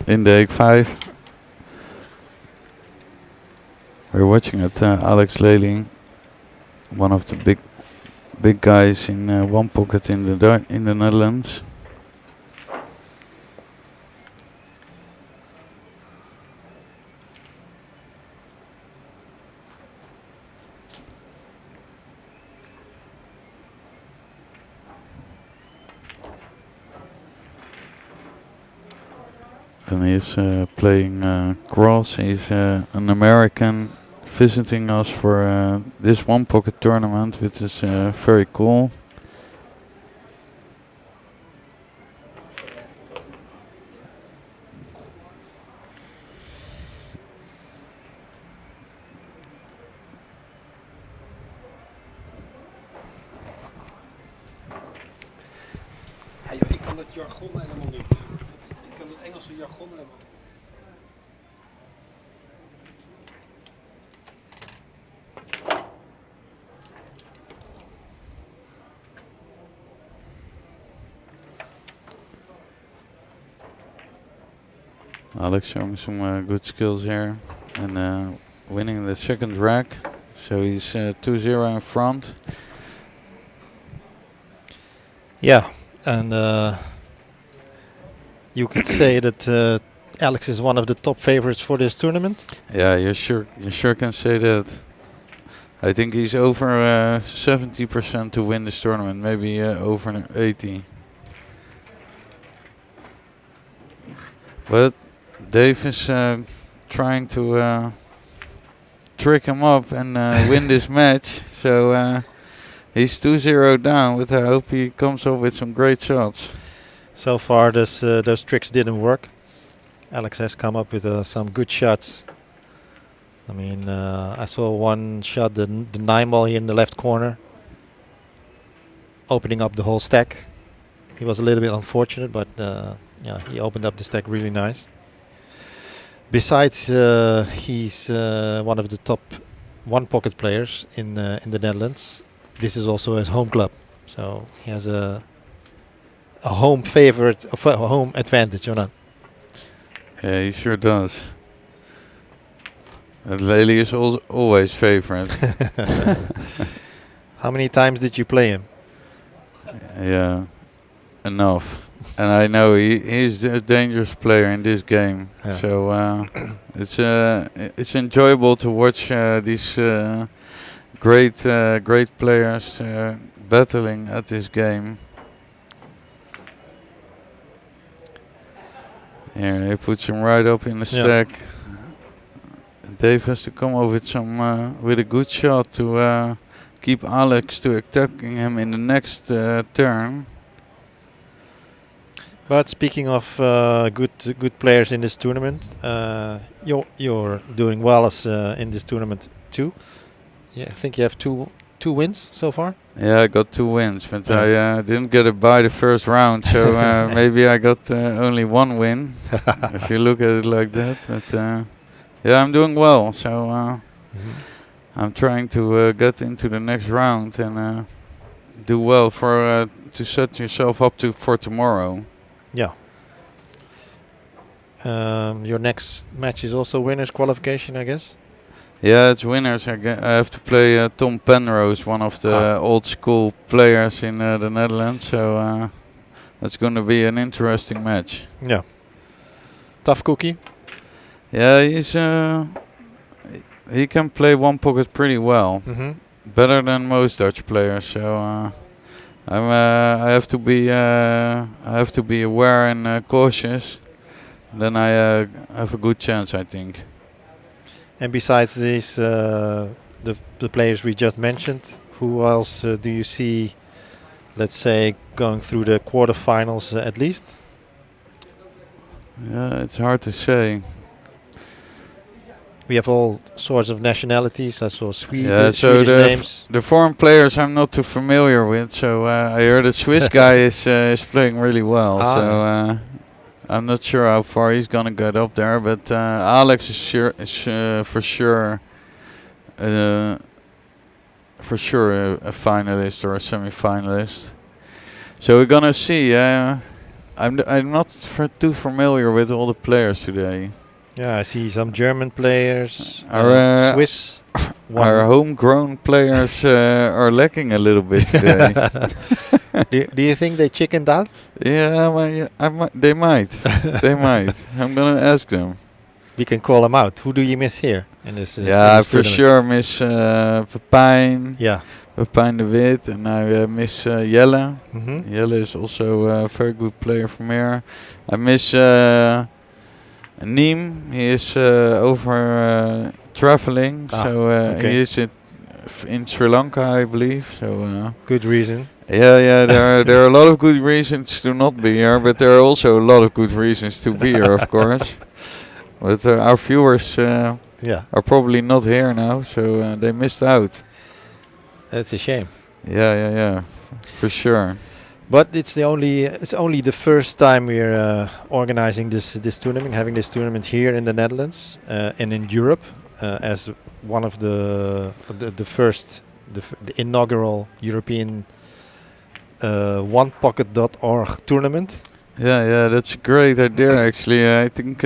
in the Hague 5. We're watching it, Alex Lely, one of the big guys in One Pocket in the Netherlands. And he's playing cross. He's an American visiting us for this One Pocket tournament, which is very cool. Ja, joh, ik kan het jargon helemaal niet. Ik kan het Engelse jargon helemaal niet. Alex showing some good skills here and winning the second rack. So he's 2-0 in front. Yeah, and you could say that Alex is one of the top favorites for this tournament. Yeah, you sure can say that. I think he's over 70% to win this tournament, maybe over 80. But Dave is trying to trick him up and win this match. So he's 2-0 down, but I hope he comes up with some great shots. So far, those tricks didn't work. Alex has come up with some good shots. I mean, I saw one shot, the 9-ball here in the left corner, opening up the whole stack. He was a little bit unfortunate, but yeah, he opened up the stack really nice. Besides, he's one of the top One Pocket players in the Netherlands. This is also his home club, so he has a home favorite, a home advantage, or not? Yeah, he sure does. And Lely is always favorite. How many times did you play him? Yeah, enough. And I know he's a dangerous player in this game. Yeah. So it's enjoyable to watch these great players battling at this game. Here he puts him right up in the stack. Dave has to come up with with a good shot to keep Alex to attacking him in the next turn. But speaking of good players in this tournament, you're doing well as in this tournament too. Yeah, I think you have two wins so far. Yeah, I got 2 wins, but I didn't get it by the first round, so maybe I got only 1 win if you look at it like that. But yeah, I'm doing well, so I'm trying to get into the next round and do well for to set yourself up for tomorrow. Yeah. Your next match is also winners qualification, I guess. Yeah, it's winners. I have to play Tom Penrose, one of the old school players in the Netherlands. So that's going to be an interesting match. Yeah. Tough cookie. Yeah, he can play One Pocket pretty well, better than most Dutch players. So I have to be aware and cautious. Then I have a good chance, I think. And besides these, the players we just mentioned, who else do you see, let's say, going through the quarterfinals at least? Yeah, it's hard to say. We have all sorts of nationalities. I saw Swedish names. The foreign players I'm not too familiar with. So I heard a Swiss guy is playing really well. So I'm not sure how far he's gonna get up there. But Alex is for sure a finalist or a semi-finalist. So we're gonna see. I'm not too familiar with all the players today. Yeah, I see some German players, Our Swiss. our homegrown players are lacking a little bit today. Do you think they chickened out? Yeah, they might. They might. I'm gonna ask them. We can call them out. Who do you miss here in this? Yeah, in this for tournament? sure miss Pepijn. Yeah. Pepijn de Wit, and I miss Jelle. Mhm. Jelle is also a very good player from here. I miss Neem. He is over traveling, so okay. he is in Sri Lanka, I believe. So good reason. Yeah. There are a lot of good reasons to not be here, but there are also a lot of good reasons to be here, of course. But our viewers are probably not here now, so they missed out. That's a shame. Yeah, for sure. But it's only the first time we're organizing this tournament, having this tournament here in the Netherlands and in Europe as one of the first, the inaugural European OnePocket.org tournament. Yeah, that's a great idea actually. I think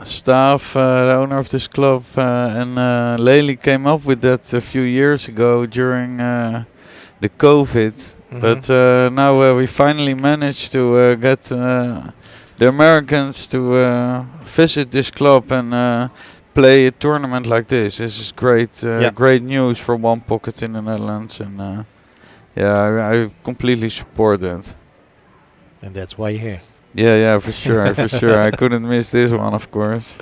Staaf, the owner of this club, and Lely came up with that a few years ago during the COVID. Mhm. But now we finally managed to get the Americans to visit this club and play a tournament like this. This is great, great news for One Pocket in the Netherlands, and I completely support that. And that's why you're here. Yeah, for sure, for sure. I couldn't miss this one, of course.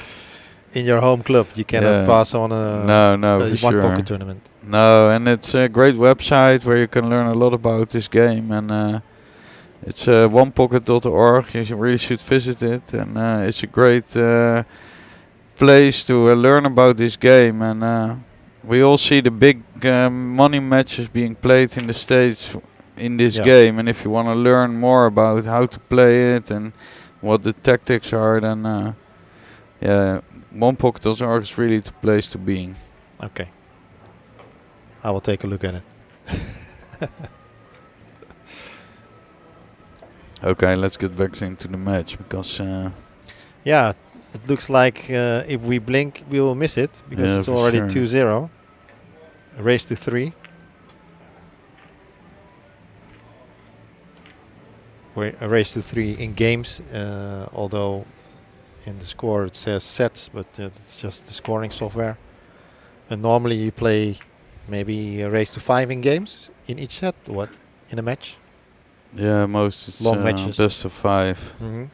In your home club, you cannot pass on a for One sure. Pocket tournament. No, and it's a great website where you can learn a lot about this game, and it's onepocket.org. You really should visit it, and it's a great place to learn about this game. And we all see the big money matches being played in the States in this game, and if you want to learn more about how to play it and what the tactics are, then OnePocket.org is really the place to be. Okay. I will take a look at it. Okay, let's get back into the match because it looks like if we blink, we will miss it because it's already 2-0. A race to 3. A race to 3 in games, although in the score it says sets, but it's just the scoring software. And normally you play maybe a race to 5 in games in each set, what, in a match? Yeah, most it's long matches. Best of 5. Mhm.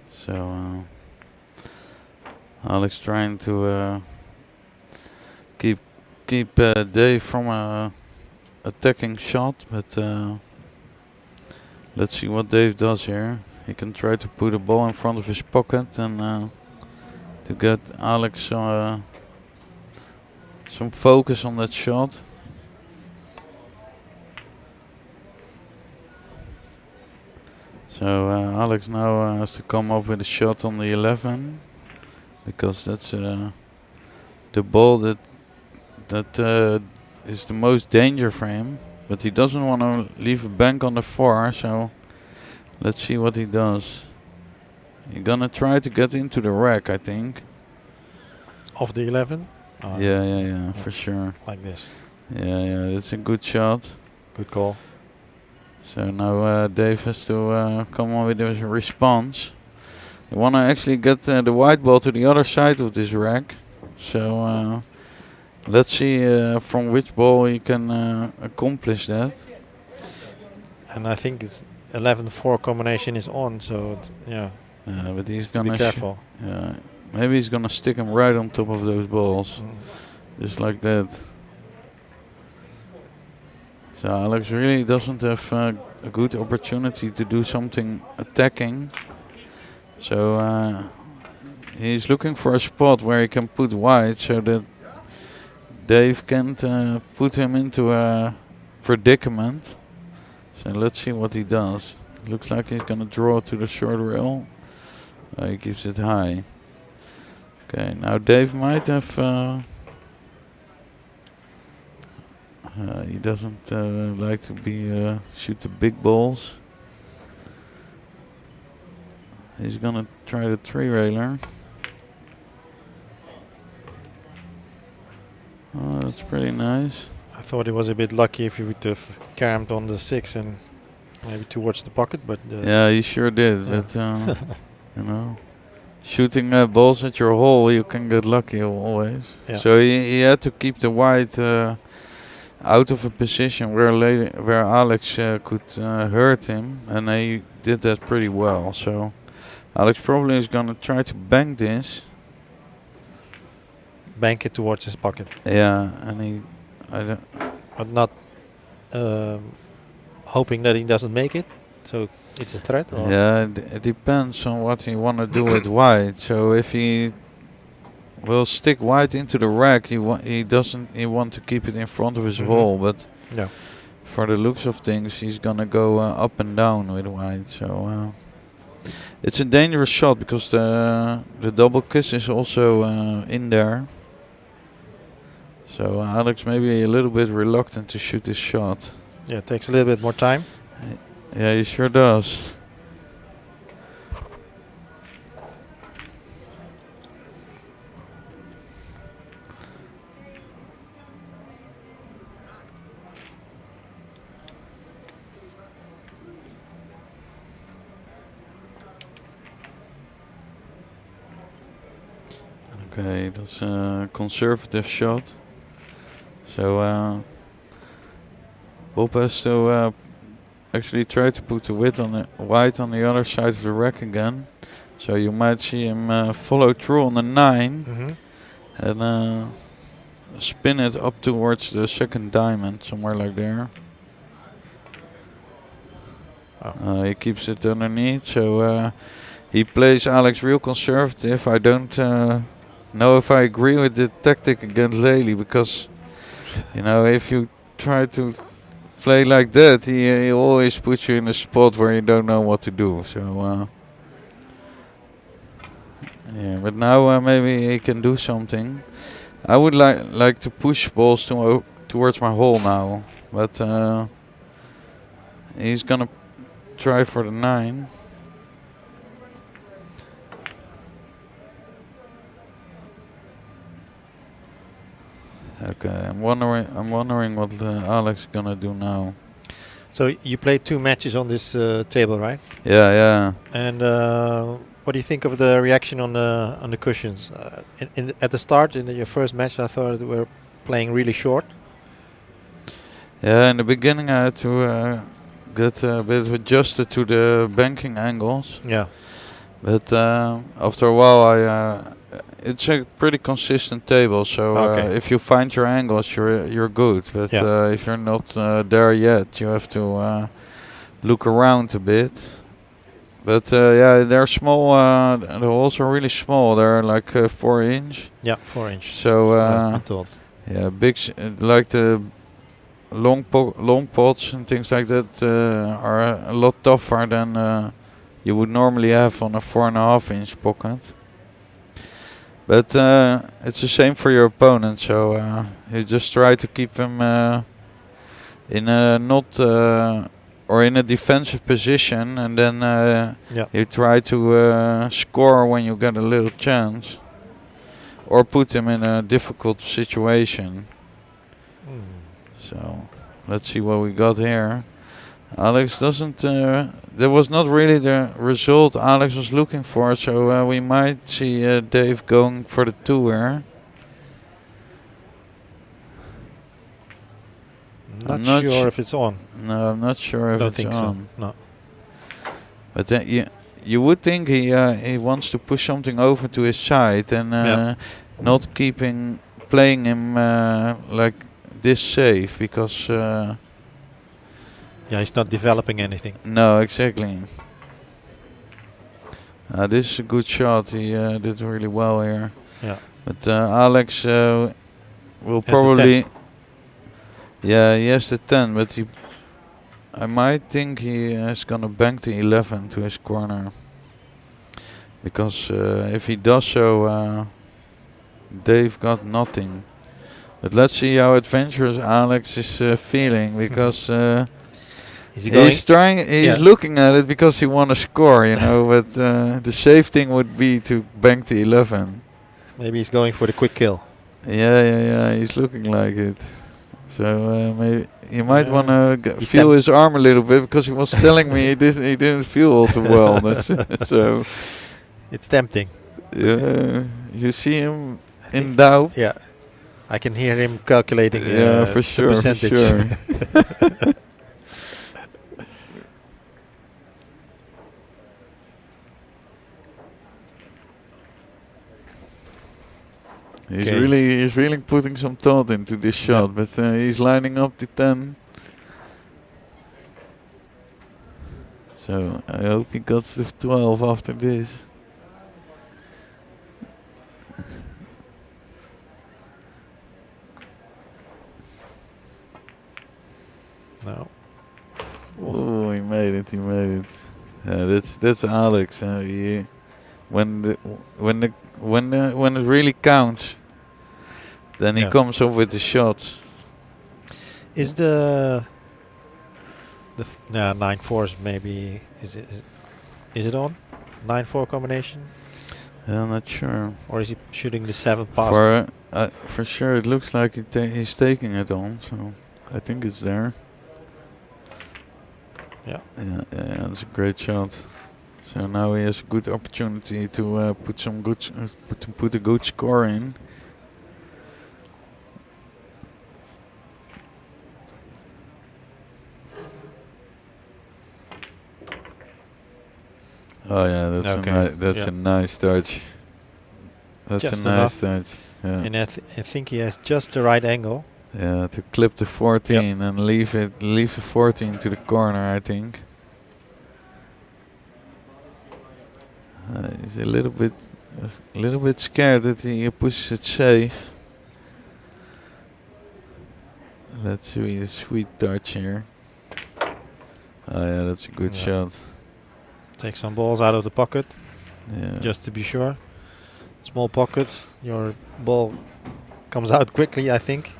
So Alex trying to keep Dave from a attacking shot, but let's see what Dave does here. He can try to put a ball in front of his pocket and to get Alex some focus on that shot. So Alex now has to come up with a shot on the 11 because that's the ball that is the most danger for him. But he doesn't want to leave a bank on the 4, so let's see what he does. He's gonna try to get into the rack, I think. Of the 11? Yeah, for sure. Like this. Yeah, that's a good shot. Good call. So now Dave has to come on with a response. You want to actually get the white ball to the other side of this rack. So let's see from which ball he can accomplish that. And I think it's 11-4 combination is on, so but he's gonna gonna be careful. Maybe he's gonna stick him right on top of those balls, just like that. So Alex really doesn't have a good opportunity to do something attacking. So he's looking for a spot where he can put white so that Dave can't put him into a predicament. So let's see what he does. Looks like he's gonna draw to the short rail. He keeps it high. Okay, now Dave might have He doesn't like to be shoot the big balls. He's gonna try the 3-railer. Oh, that's pretty nice. I thought it was a bit lucky if he would have caromed on the 6 and maybe towards the pocket, but yeah, he sure did. Yeah. But you know, shooting balls at your hole, you can get lucky always. Yeah. So he had to keep the white out of a position where Alex could hurt him, and he did that pretty well. So Alex probably is gonna try to bank this. bank it towards his pocket. Yeah, and but not hoping that he doesn't make it. So it's a threat. Or? Yeah, it depends on what he want to do with white. So if he will stick white into the rack, he want to keep it in front of his hole. But yeah, for the looks of things, he's gonna go up and down with white. So it's a dangerous shot because the double kiss is also in there. So Alex may be a little bit reluctant to shoot this shot. Yeah, it takes a little bit more time. Yeah, he sure does. Okay, that's a conservative shot. So Bob has to actually try to put the white on the other side of the rack again. So you might see him follow through on the 9 and spin it up towards the second diamond, somewhere like there. He keeps it underneath, so he plays Alex real conservative. I don't know if I agree with the tactic against Lely, because you know, if you try to play like that, he always puts you in a spot where you don't know what to do. So yeah, but now maybe he can do something. I would like to push balls towards my hole now, but he's gonna try for the 9. Okay, I'm wondering what Alex is gonna do now. So you played 2 matches on this table, right? Yeah, yeah. And what do you think of the reaction on the cushions? At the start, in your first match, I thought they were playing really short. Yeah, in the beginning I had to get a bit adjusted to the banking angles. Yeah. But after a while, it's a pretty consistent table. So if you find your angles, you're good. But if you're not there yet, you have to look around a bit. But yeah, they're small. The holes are really small. They're like 4 inch. Yeah, 4 inch. So I thought. yeah, big like the long pots and things like that are a lot tougher than you would normally have on a 4.5 inch pocket. But it's the same for your opponent, so you just try to keep him in a or in a defensive position, and then you try to score when you get a little chance, or put him in a difficult situation. So let's see what we got here. Alex doesn't. There was not really the result Alex was looking for, so we might see Dave going for the 2 here. Not sure if it's on. No, I'm not sure if Don't it's think on. So. No. But then you would think he wants to push something over to his side and not playing him like this safe, because yeah, he's not developing anything. No, exactly. This is a good shot. He did really well here. Yeah. But Alex will probably. Yeah, he has the 10, but I might think he is gonna bank the 11 to his corner. Because if he does so, Dave got nothing. But let's see how adventurous Alex is feeling, because Is he going? he's trying. He's looking at it because he want to score, you know. But the safe thing would be to bank the 11. Maybe he's going for the quick kill. Yeah. He's looking like it. So maybe he might want to He's feel his arm a little bit, because he was telling me he didn't feel all too well. So it's tempting. You see him in doubt. Yeah, I can hear him calculating. For sure. The percentage. For sure. He's really putting some thought into this shot, but he's lining up the 10. So I hope he got the 12 after this. No. Oh, he made it. Yeah, that's Alex. When it really counts, then he comes up with the shots. Is the 9-4s maybe is it on 9-4 combination? I'm not sure. Or is he shooting the 7 past? For sure, it looks like he's taking it on. So I think it's there. Yeah. Yeah, that's a great shot. So now he has a good opportunity to put a good score in. Oh yeah, that's a nice touch. That's just a nice touch. Yeah. And I think he has just the right angle. Yeah, to clip the 14 and leave the 14 to the corner, I think. He's a little bit scared that he pushes it safe. Let's see a sweet touch here. Oh yeah, that's a good shot. Take some balls out of the pocket, just to be sure. Small pockets, your ball comes out quickly, I think.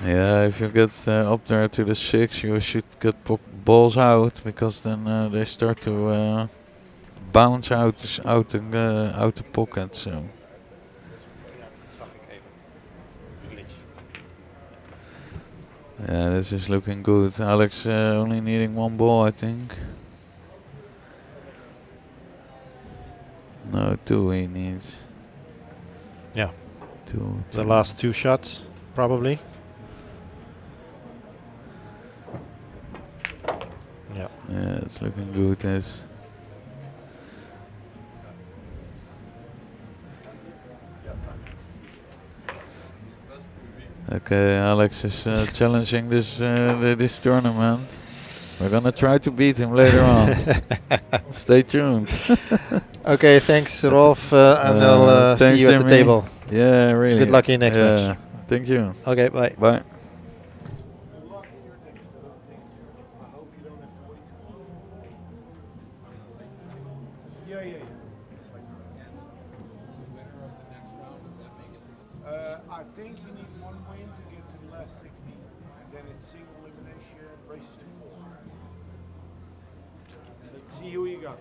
Yeah, if you get up there to the 6, you should get balls out, because then they start to bounce out the pocket. So. Yeah, this is looking good. Alex only needing 1 ball, I think. No, 2 he needs. Yeah. 2. The last 2 shots, probably. Yeah. Yeah, it's looking good. Okay, Alex is challenging this tournament. We're gonna try to beat him later on. Stay tuned. Okay, thanks Rolf, and I'll see you at the table. Yeah, really. Good luck in next match. Thank you. Okay, bye. Bye. I think you need 1 win to get to the last 16, and then it's single elimination, races to 4. Let's see who you got.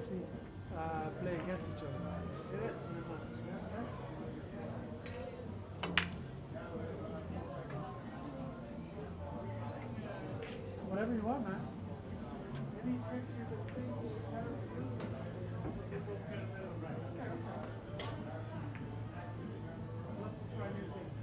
actually play against each other. It is. Whatever you want, man. Any tricks you can think of? Love to try new things.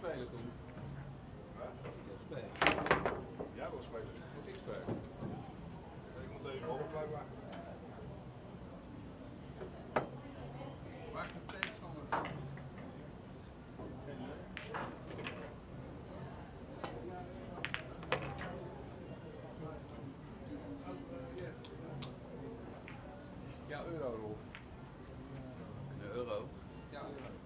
spelen toen? Wil spelen? Ja, wil spelen. Moet ik spelen? Ik moet even open blijven. Waar is mijn tegenstander? Ja, euro. De euro? Ja, euro.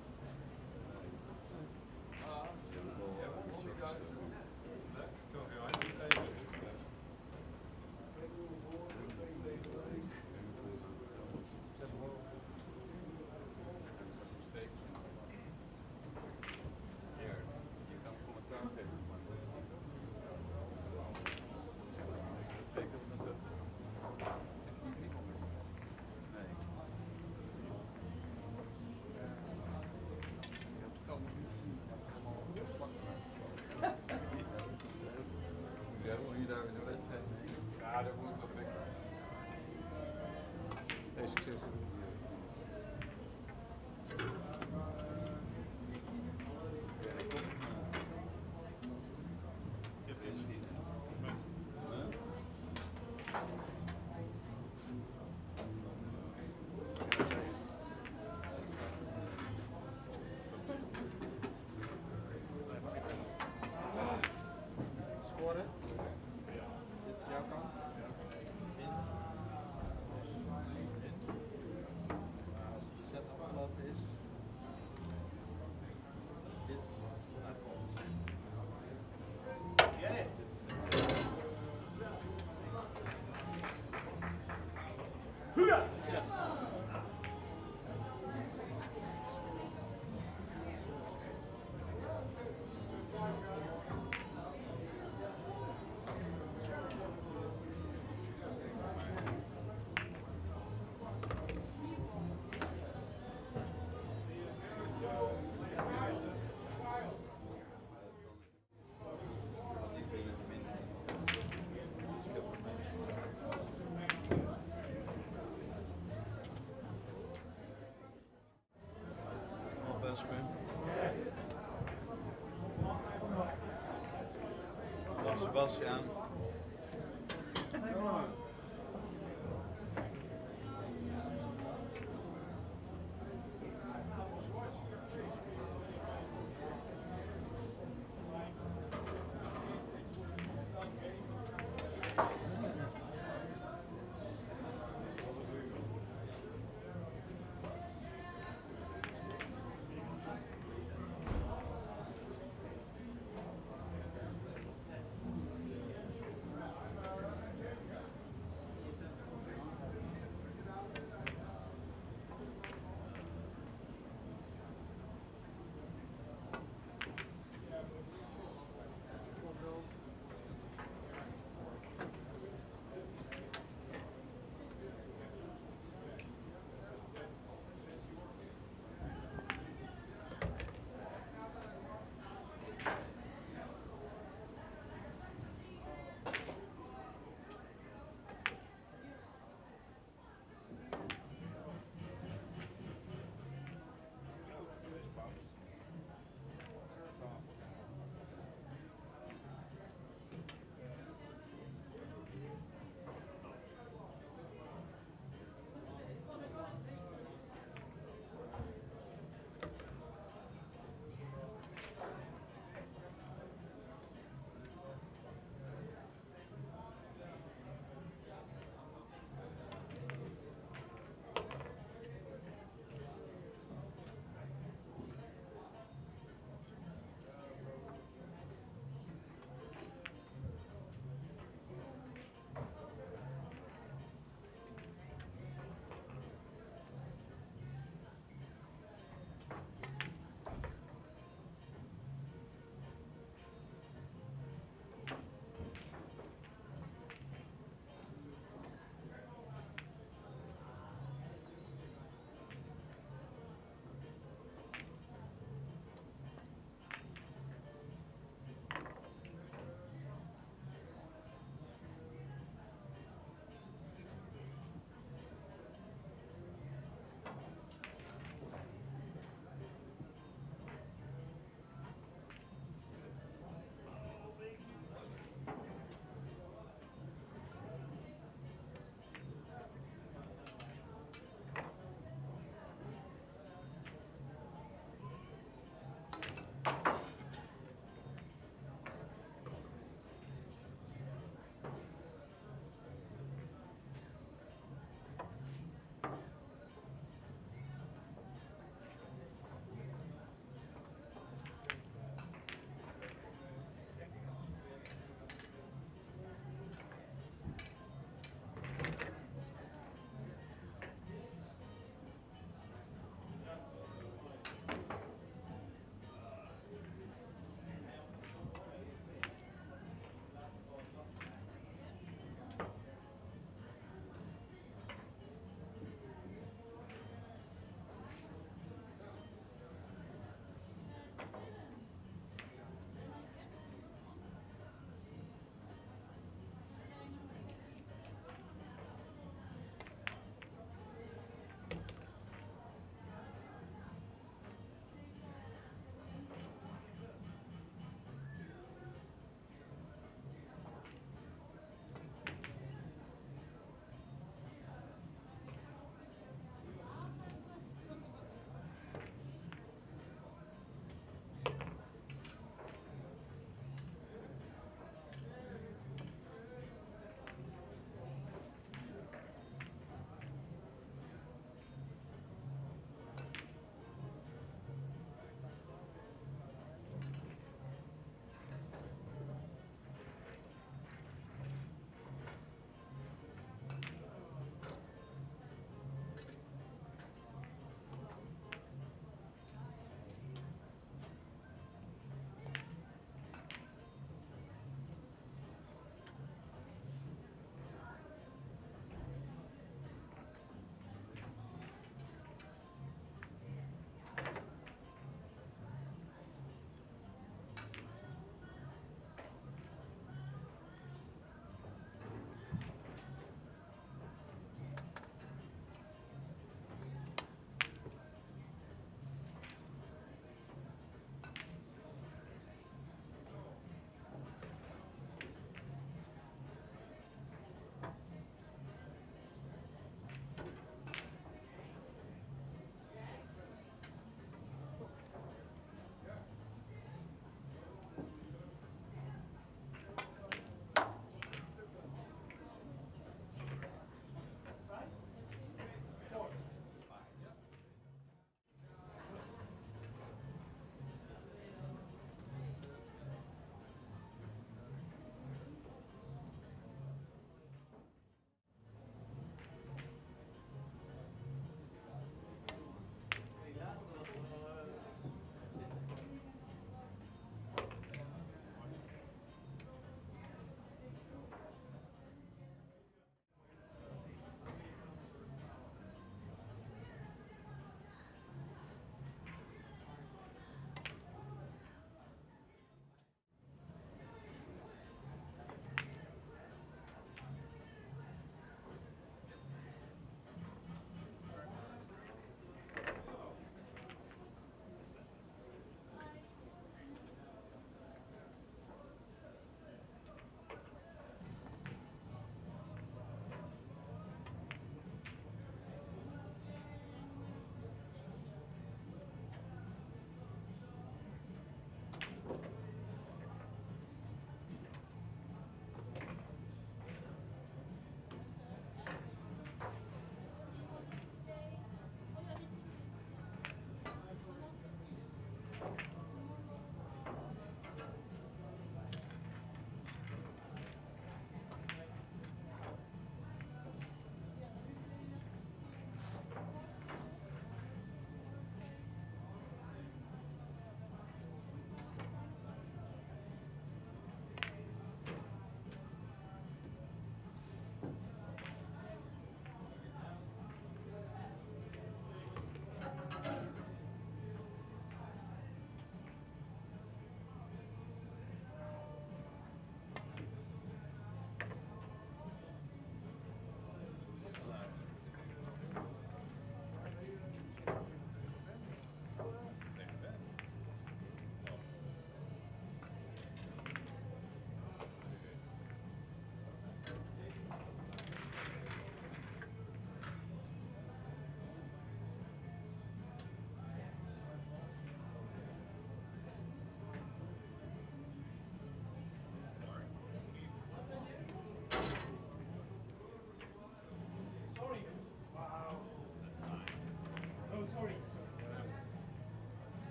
Sebastian.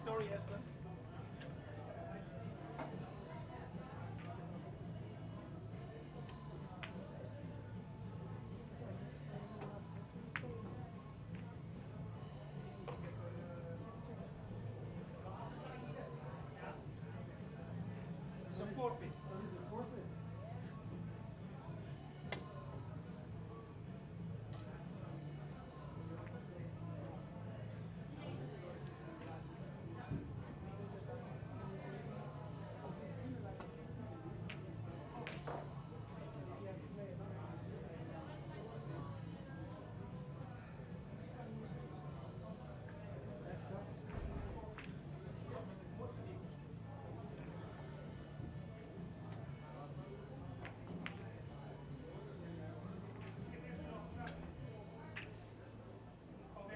Sorry, Espen. It's a forfeit.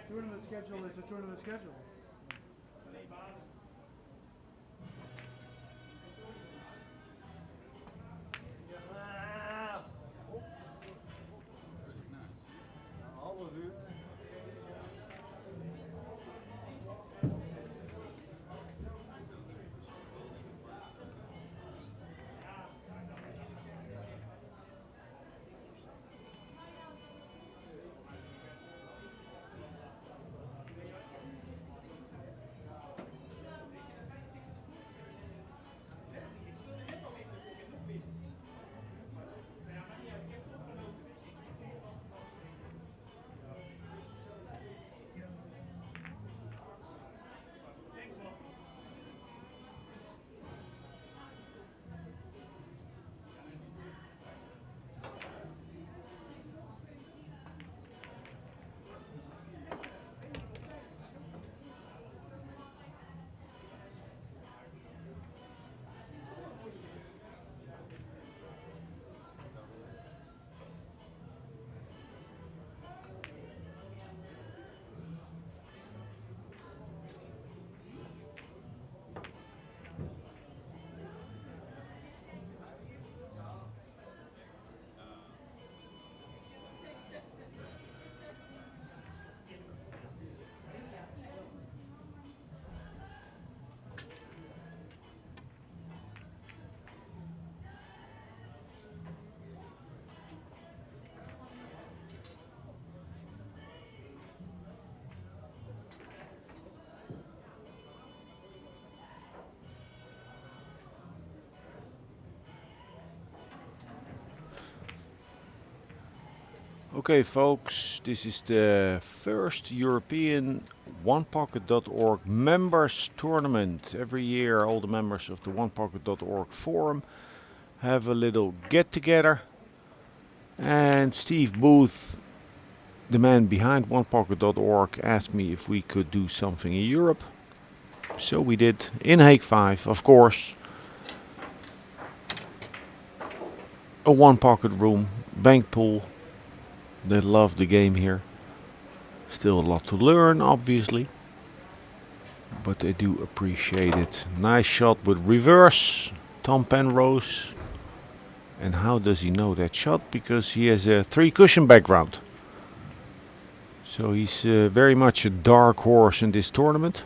Tournament schedule is a tournament schedule. Half uur. Okay, folks, this is the first European OnePocket.org members tournament. Every year, all the members of the OnePocket.org forum have a little get-together. And Steve Booth, the man behind OnePocket.org, asked me if we could do something in Europe. So we did, in Hague 5, of course. A one-pocket room, bank pool. They love the game here. Still a lot to learn, obviously. But they do appreciate it. Nice shot with reverse. Tom Penrose. And how does he know that shot? Because he has a 3-cushion background. So he's very much a dark horse in this tournament.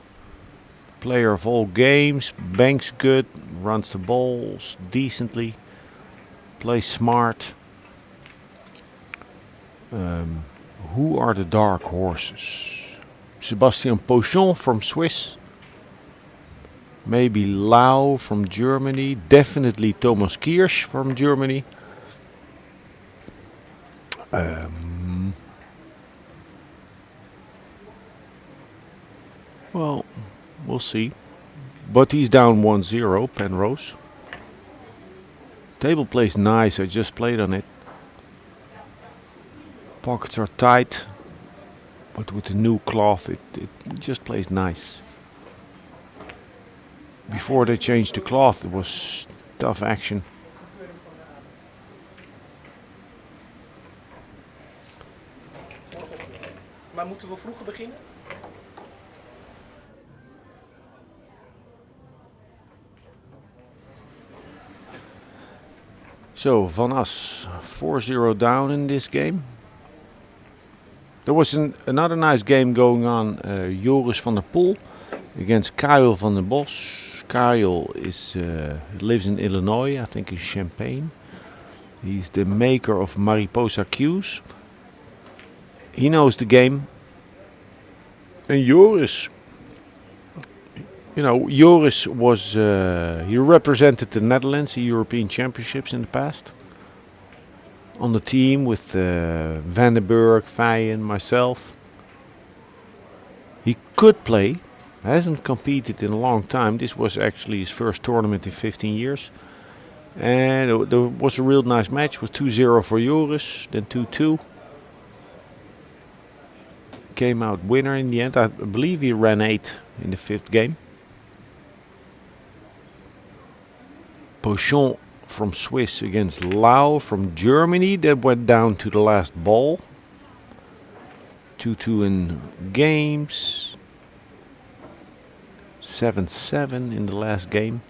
Player of all games. Banks good. Runs the balls decently. Plays smart. Who are the dark horses? Sebastian Pochon from Swiss. Maybe Lau from Germany. Definitely Thomas Kirsch from Germany. Well, we'll see. But he's down 1-0, Penrose. Table plays nice, I just played on it. Pockets are tight, but with the new cloth it just plays nice. Before they changed the cloth it was tough action. Maar moeten we vroeger beginnen? So, Van As, 4-0 down in this game. There was another nice game going on. Joris van der Poel against Kyle van den Bos. Kyle lives in Illinois, I think in Champaign. He's the maker of Mariposa Q's. He knows the game. And Joris, Joris was, he represented the Netherlands in European Championships in the past. On the team with Van den Berg, Feyen, myself. He could play, hasn't competed in a long time. This was actually his first tournament in 15 years. And there was a real nice match. It was 2-0 for Joris, then 2-2. Came out winner in the end. I believe he ran 8 in the 5th game. Pochon from Swiss against Lau from Germany. That went down to the last ball. 2-2 in games. 7-7 in the last game.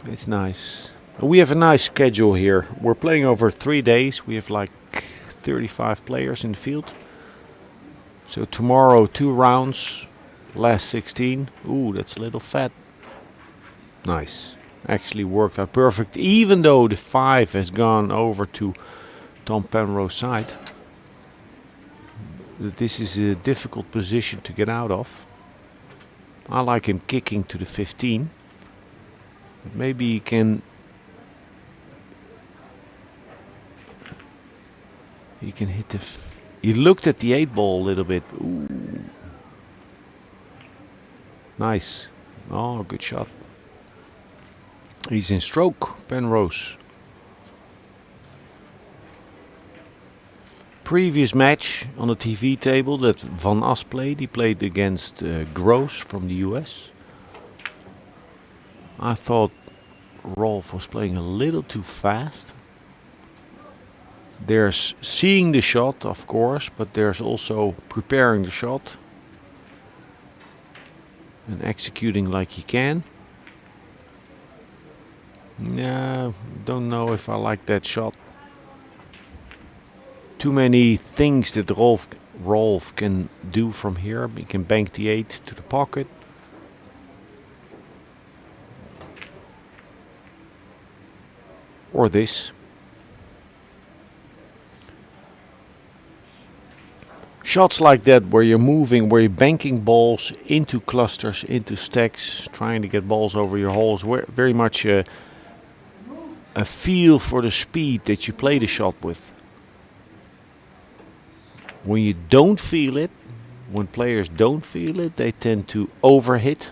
It's nice. We have a nice schedule here. We're playing over 3 days. We have like 35 players in the field. So tomorrow 2 rounds. Last 16. Ooh, that's a little fat. Nice. Actually worked out perfect, even though the 5 has gone over to Tom Penrose's side. This is a difficult position to get out of. I like him kicking to the 15. But maybe he can... He can hit the... He looked at the 8 ball a little bit. Ooh. Nice. Oh, good shot. He's in stroke, Penrose. Previous match on the TV table that Van As played. He played against Gross from the US. I thought Rolf was playing a little too fast. There's seeing the shot, of course, but there's also preparing the shot and executing like he can. No, don't know if I like that shot. Too many things that Rolf can do from here. He can bank the 8 to the pocket. Or this. Shots like that where you're moving, where you're banking balls into clusters, into stacks, trying to get balls over your holes. Very much a feel for the speed that you play the shot with. When you don't feel it, when players don't feel it, they tend to overhit.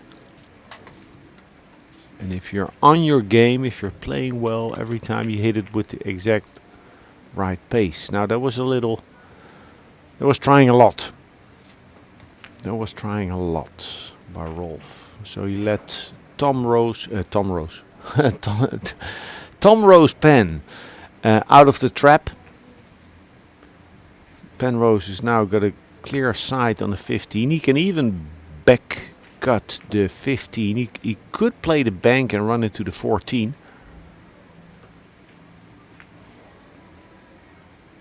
And if you're on your game, if you're playing well, every time you hit it with the exact right pace. Now that was trying a lot. That was trying a lot by Rolf. So he let Tom Rose Penn out of the trap. Penrose has now got a clear sight on the 15. He can even back cut the 15. He could play the bank and run into the 14.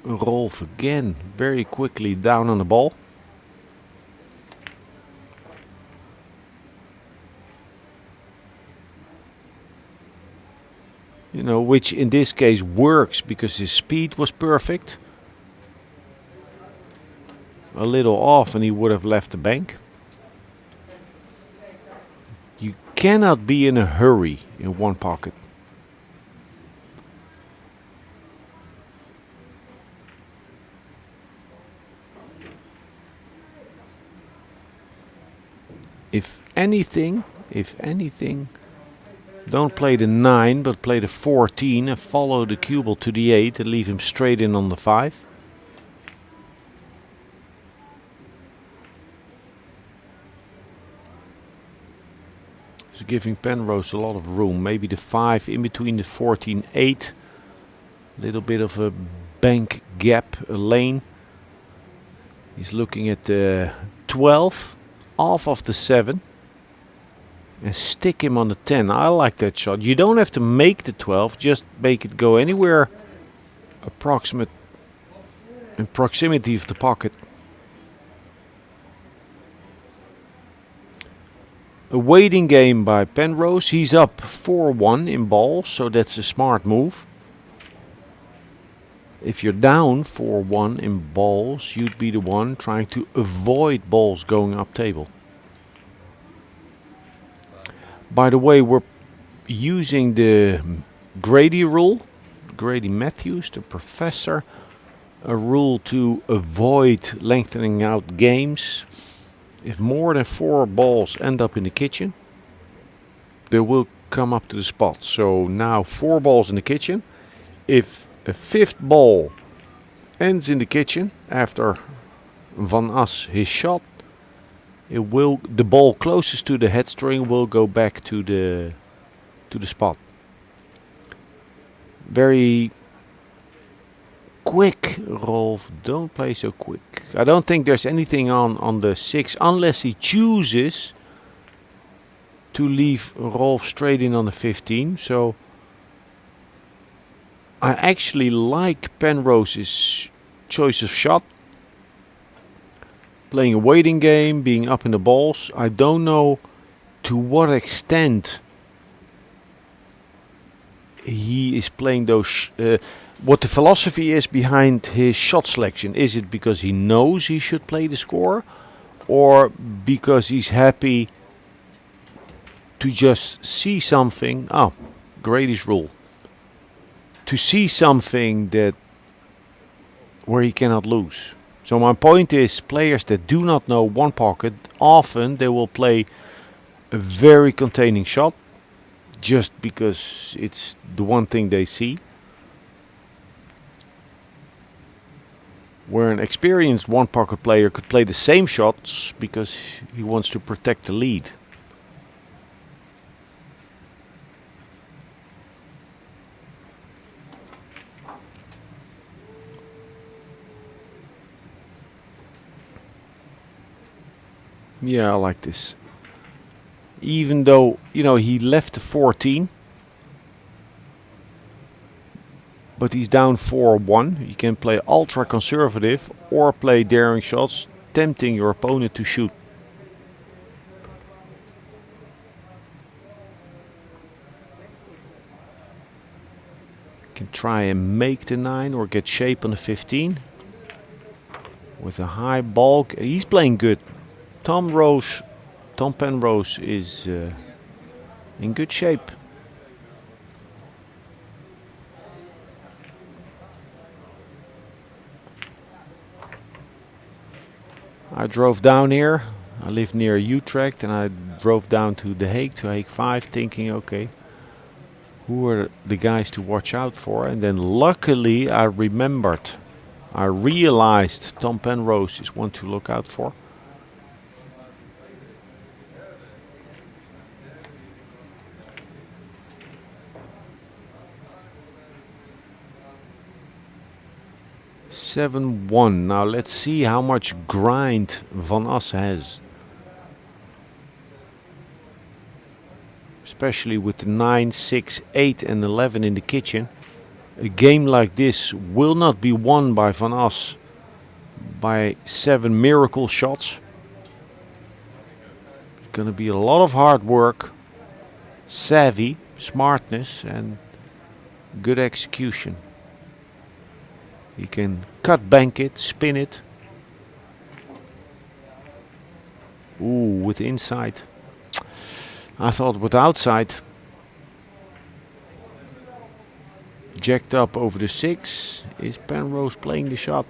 Rolf again very quickly down on the ball. You know, which in this case works because his speed was perfect. A little off and he would have left the bank. You cannot be in a hurry in one pocket. If anything, don't play the 9 but play the 14 and follow the cue ball to the 8 and leave him straight in on the 5. So giving Penrose a lot of room. Maybe the 5 in between the 14, 8. A little bit of a bank gap, a lane. He's looking at the 12 off of the 7 and stick him on the 10. I like that shot. You don't have to make the 12, just make it go anywhere in proximity of the pocket. A waiting game by Penrose. He's up 4-1 in balls, so that's a smart move. If you're down 4-1 in balls, you'd be the one trying to avoid balls going up table. By the way, we're using the Grady rule. Grady Matthews, the professor. A rule to avoid lengthening out games. If more than 4 balls end up in the kitchen, they will come up to the spot. So now 4 balls in the kitchen. If a 5th ball ends in the kitchen after Van As his shot, the ball closest to the head string will go back to the spot. Very quick, Rolf. Don't play so quick. I don't think there's anything on the 6 unless he chooses to leave Rolf straight in on the 15. So I actually like Penrose's choice of shot. Playing a waiting game, being up in the balls. I don't know to what extent he is playing those. What the philosophy is behind his shot selection. Is it because he knows he should play the score, or because he's happy to just see something? Oh, Grady's rule. To see something where he cannot lose. So my point is, players that do not know one pocket, often they will play a very containing shot just because it's the one thing they see. Where an experienced one pocket player could play the same shots because he wants to protect the lead. Yeah, I like this. Even though, he left the 14. But he's down 4-1. You can play ultra conservative or play daring shots, tempting your opponent to shoot. You can try and make the 9 or get shape on the 15. With a high ball. He's playing good. Tom Penrose is in good shape. I drove down here. I live near Utrecht and I drove down to The Hague, to Hague 5, thinking, okay, who are the guys to watch out for? And then luckily I realized Tom Penrose is one to look out for. (7-1). Now let's see how much grind Van As has. Especially with the 9, 6, 8 and 11 in the kitchen. A game like this will not be won by Van As by 7 miracle shots. It's going to be a lot of hard work, savvy, smartness and good execution. You can cut bank it, spin it. Ooh, with the inside. I thought with outside. Jacked up over the 6. Is Penrose playing the shot?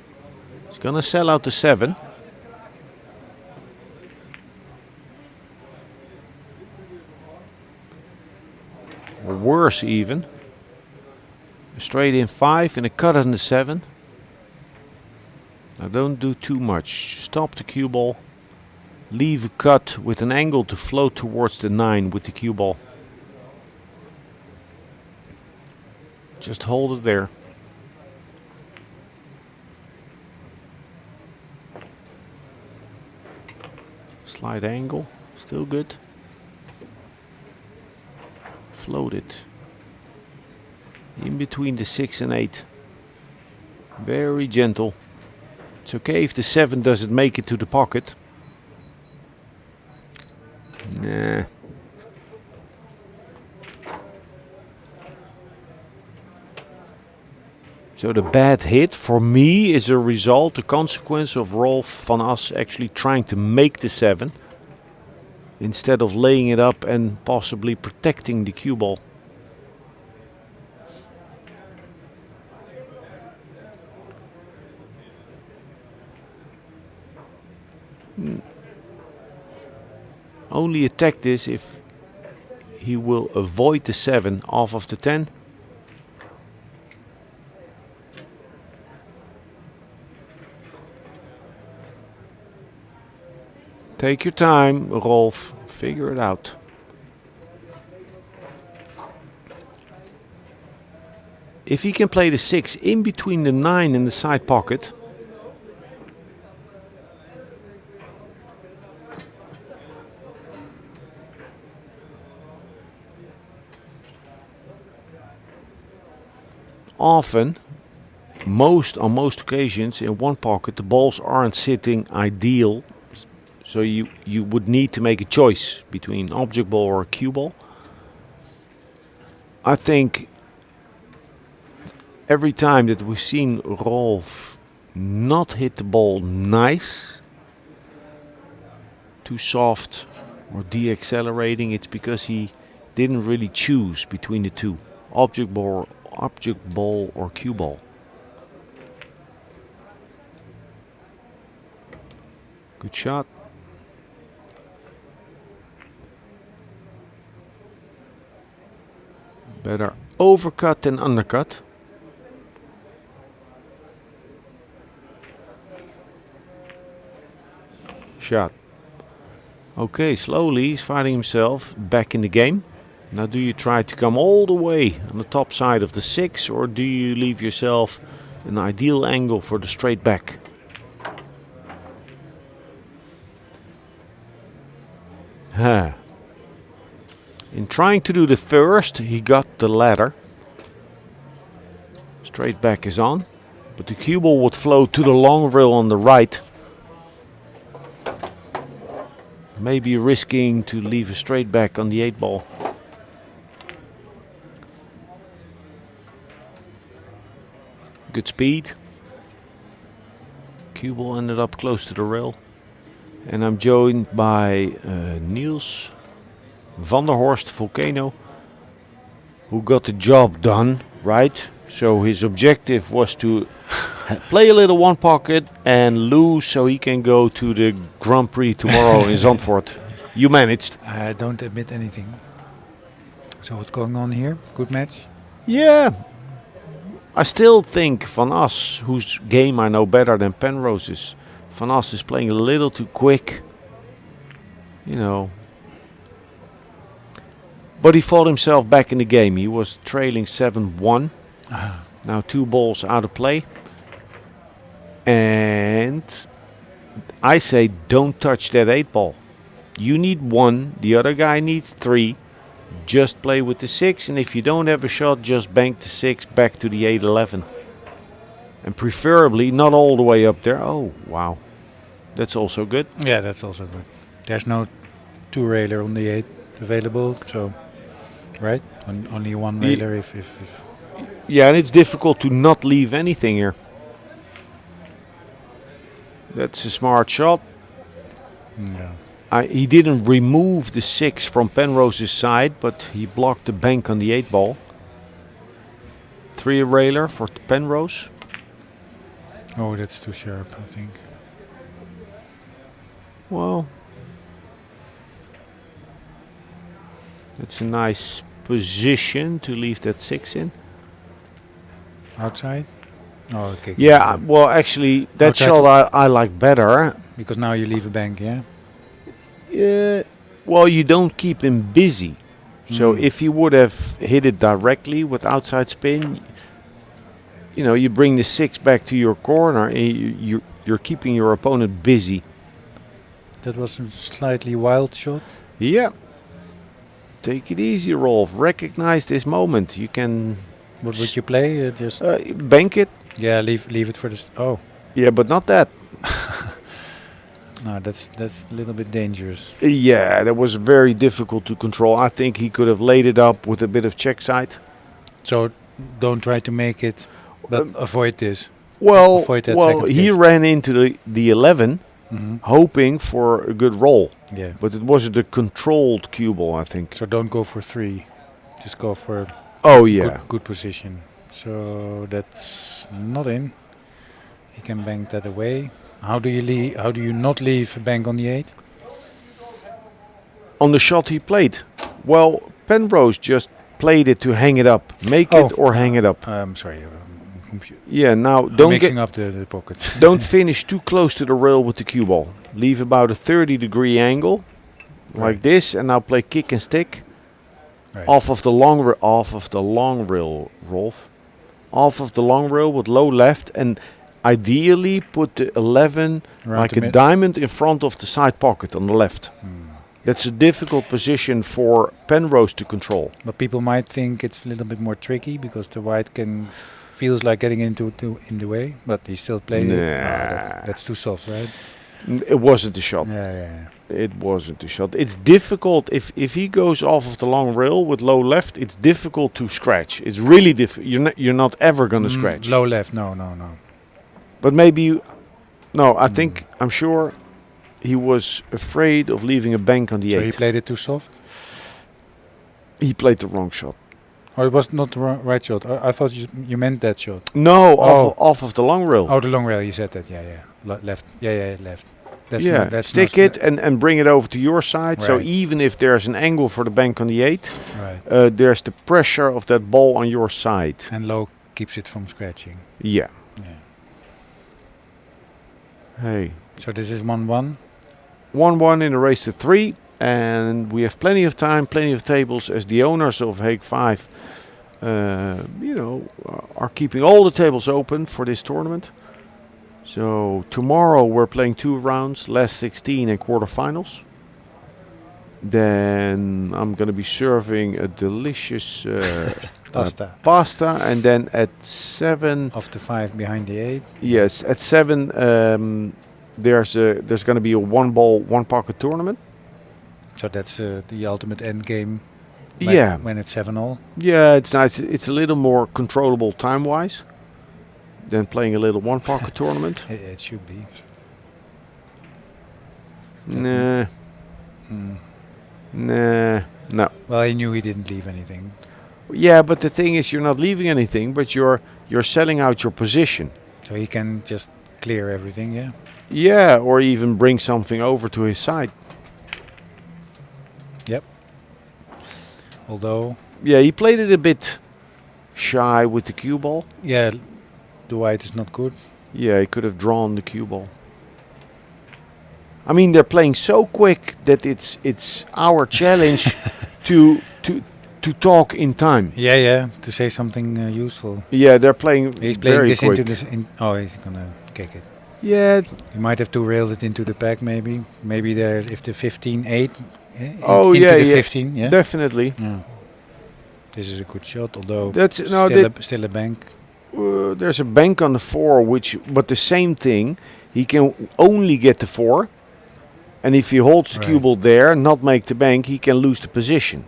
He's gonna sell out the 7. Or worse even. A straight in 5 and a cut on the 7. Now don't do too much. Stop the cue ball. Leave a cut with an angle to float towards the 9 with the cue ball. Just hold it there. Slight angle, still good. Float it. In between the 6 and 8. Very gentle. It's okay if the 7 doesn't make it to the pocket. Nah. So the bad hit for me is a consequence of Rolf van As actually trying to make the 7 instead of laying it up and possibly protecting the cue ball. Only attack this if he will avoid the 7 off of the 10. Take your time, Rolf. Figure it out. If he can play the 6 in between the 9 and the side pocket, often, on most occasions, in one pocket, the balls aren't sitting ideal. So you would need to make a choice between object ball or cue ball. I think every time that we've seen Rolf not hit the ball nice, too soft or deaccelerating, it's because he didn't really choose between the two, object ball or cue ball. Good shot. Better overcut than undercut. Shot. Okay, slowly he's finding himself back in the game. Now do you try to come all the way on the top side of the 6, or do you leave yourself an ideal angle for the straight back? In trying to do the first, he got the ladder. Straight back is on, but the cue ball would flow to the long rail on the right. Maybe risking to leave a straight back on the 8 ball. Good speed. Cue ball ended up close to the rail. And I'm joined by Niels van der Horst Volcano, who got the job done, right? So his objective was to play a little one pocket and lose so he can go to the Grand Prix tomorrow in Zandvoort. You managed. I don't admit anything. So what's going on here? Good match? Yeah. I still think Van As, whose game I know better than Penrose's, Van As is playing a little too quick. You know. But he fought himself back in the game. He was trailing 7-1. Now 2 balls out of play. And I say don't touch that 8 ball. You need 1, the other guy needs 3. Just play with the 6, and if you don't have a shot, just bank the 6 back to the 8-11. And preferably not all the way up there. Oh, wow. That's also good. Yeah, that's also good. There's no 2-railer on the 8 available, so, right? Only 1 railer if... Yeah, and it's difficult to not leave anything here. That's a smart shot. Yeah. He didn't remove the 6 from Penrose's side, but he blocked the bank on the 8 ball. 3-railer for Penrose. Oh, that's too sharp, I think. Well, that's a nice position to leave that 6 in. Outside? Oh, okay. Yeah, well, actually, that outside shot I like better. Because now you leave a bank, yeah? Well, you don't keep him busy. So if you would have hit it directly with outside spin, you know, you bring the 6 back to your corner and you're keeping your opponent busy. That was a slightly wild shot. Yeah. Take it easy, Rolf. Recognize this moment. You can. What would you play? Just bank it. Yeah, leave it for this. Oh. Yeah, but not that. No, that's a little bit dangerous. Yeah, that was very difficult to control. I think he could have laid it up with a bit of check side. So don't try to make it, but avoid this. Well, avoid that he ran into the 11, hoping for a good roll. Yeah. But it wasn't a controlled cue ball, I think. So don't go for 3. Just go for good position. So that's not in. He can bank that away. How do you not leave a bank on the 8? On the shot he played. Well, Penrose just played it to hang it up. Make it or hang it up. I'm sorry, I'm confused. Yeah, now I'm don't mixing up the pockets. Don't finish too close to the rail with the cue ball. Leave about a 30-degree angle, like this, and now play kick and stick. Right. Off of the long rail, Rolf. Off of the long rail with low left, and ideally put the 11 like a diamond in front of the side pocket on the left. That's a difficult position for Penrose to control. But people might think it's a little bit more tricky because the white feels like getting in the way, but he still played it. That's too soft, right? It wasn't a shot. Yeah. It wasn't a shot. It's difficult if he goes off of the long rail with low left. It's difficult to scratch. It's really difficult. You're not ever gonna scratch. Low left, no. But maybe I'm sure he was afraid of leaving a bank on the 8. So he played it too soft? He played the wrong shot. Oh, it was not the right shot. I thought you meant that shot. No, off of the long rail. Oh, the long rail, you said that. Yeah. Left. Yeah, left. That's stick it and bring it over to your side. Right. So even if there's an angle for the bank on the 8, right. There's the pressure of that ball on your side. And low keeps it from scratching. Yeah. Hey. So this is 1-1. 1-1 in a race to 3, and we have plenty of time, plenty of tables, as the owners of Hague 5, are keeping all the tables open for this tournament. So tomorrow we're playing 2 rounds, last 16 and quarterfinals. Then I'm going to be serving a delicious pasta, and then at 7 of the 5 behind the 8. Yes, at 7 there's going to be a 1-ball 1-pocket tournament. So that's the ultimate end game. When it's 7-all. Yeah, it's nice. It's a little more controllable time-wise than playing a little 1-pocket tournament. It should be. Nah. No. Well, he knew he didn't leave anything. Yeah, but the thing is, you're not leaving anything, but you're selling out your position. So he can just clear everything, yeah? Yeah, or even bring something over to his side. Yep. Although... Yeah, he played it a bit shy with the cue ball. Yeah, the white is not good. Yeah, he could have drawn the cue ball. I mean, they're playing so quick that it's our challenge to talk in time. Yeah, to say something useful. Yeah, they're playing. He's playing very this quick. into this. He's gonna kick it. Yeah, you might have to rail it into the pack. Maybe there if the 15-8. Oh into yeah, the 15. Yeah, definitely. Yeah. This is a good shot, although that's still a bank. There's a bank on the 4, but the same thing. He can only get the 4. And if he holds the cue ball there, not make the bank, he can lose the position.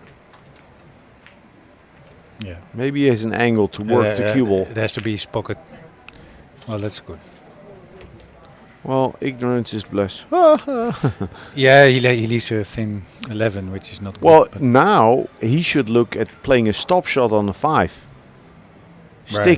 Yeah. Maybe he has an angle to work the cue ball. It has to be his pocket. Well, that's good. Well, ignorance is bliss. Yeah, he leaves a thin 11, which is not good. Well, now he should look at playing a stop shot on the 5.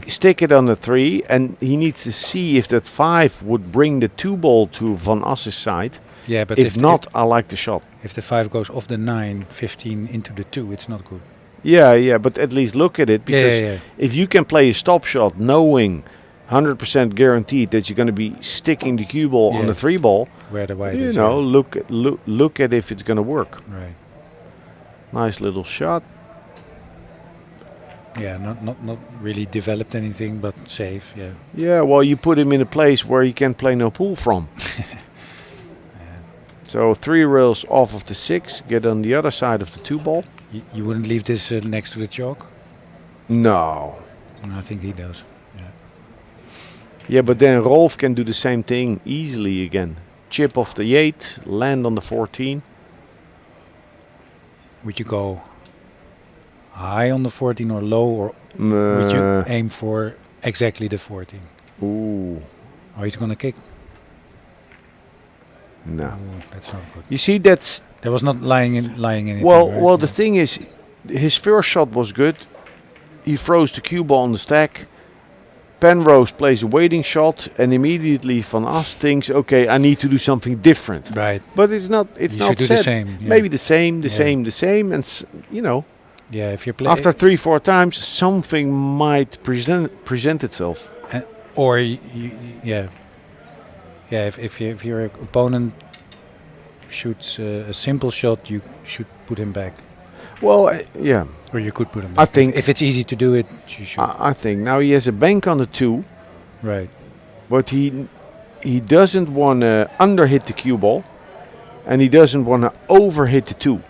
Stick it on the 3, and he needs to see if that 5 would bring the 2 ball to Van Ass's side. Yeah, but if not, I like the shot. If the 5 goes off the 9, 15 into the 2, it's not good. Yeah, but at least look at it, because if you can play a stop shot knowing 100% guaranteed that you're going to be sticking the cue ball on the 3 ball, where the white is, look at if it's going to work. Right. Nice little shot. Yeah, not really developed anything, but safe. Yeah. Yeah, well, you put him in a place where he can play no pool from. So 3 rails off of the 6, get on the other side of the 2 ball. You wouldn't leave this next to the chalk? No. I think he does. Yeah. Yeah, but then Rolf can do the same thing easily again. Chip off the 8, land on the 14. Would you go high on the 14 or low, or would you aim for exactly the 14? Ooh. Oh, he's gonna kick? No. Ooh, that's not good. You see, that was not lying anything. Well, right? well, the thing is, his first shot was good. He throws the cue ball on the stack. Penrose plays a waiting shot, and immediately Van Ast thinks, okay, I need to do something different. Right. But it's not. It's You not should do set. the same. Yeah. Maybe the same, and you know. Yeah, if you play After 3-4 times, something might present itself. Or yeah. If your opponent shoots a simple shot, you should put him back. Well, yeah. Or you could put him back. I think if it's easy to do it, you should. I think now he has a bank on the 2. Right. But he doesn't want to underhit the cue ball, and he doesn't want to overhit the 2.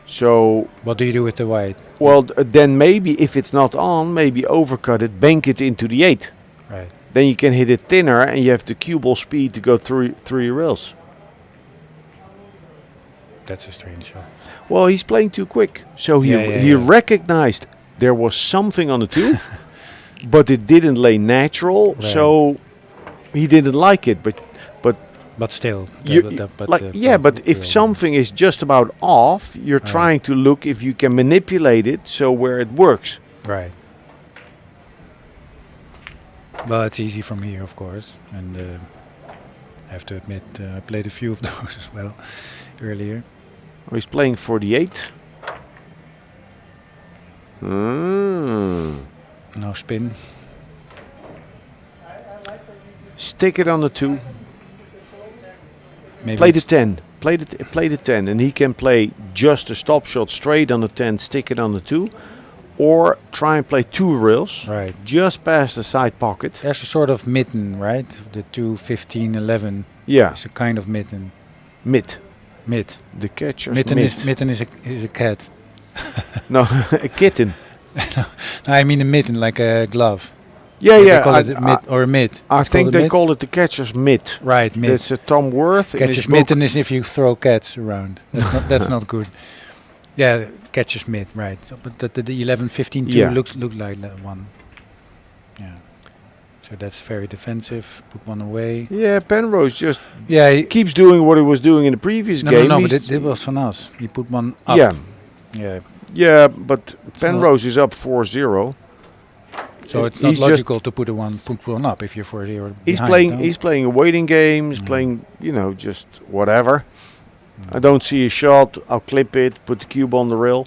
So what do you do with the white? Well, then maybe if it's not on, maybe overcut it, bank it into the 8. Right. Then you can hit it thinner, and you have the cue ball speed to go through your rails. That's a strange shot. Well, he's playing too quick, so he recognized there was something on the 2, but it didn't lay natural, Right. so he didn't like it. But still, but if something is just about off, you're trying to look if you can manipulate it so where it works. Right. Well, it's easy from here, of course, and I have to admit I played a few of those as well earlier. Oh, he's playing for the 8. No spin. Stick it on the 2. Maybe Play the 10. Play the 10, and he can play just a stop shot straight on the 10, stick it on the 2, or try and play 2 rails, right, just past the side pocket. There's a sort of mitten, right? The 2, 15, 11. Yeah. It's a kind of mitten. Mid. The catcher's mitten mid. mitten is a cat. No, a kitten. No, I mean a mitten, like a glove. Yeah, They yeah. call it a mid or a mid. I It's think called a they mid? call it the catcher's mid. Right, mid. It's a Tom Worth. in his Catcher's book. mitten is if you throw cats around. That's not good. Yeah, catcher's mid, right. So, but the 11, 15, 2 Yeah. look like that one. Yeah. So that's very defensive. Put one away. Yeah, Penrose just he keeps doing what he was doing in the previous game. No, but He's- it was from us. He put one up. Yeah. Yeah. Yeah, but It's Penrose is up 4-0. So it's not He's just- logical to put one up if you're 4-0 He's behind, playing. no? He's playing a waiting game. He's playing, just whatever. I don't see a shot. I'll clip it. Put the cube on the rail.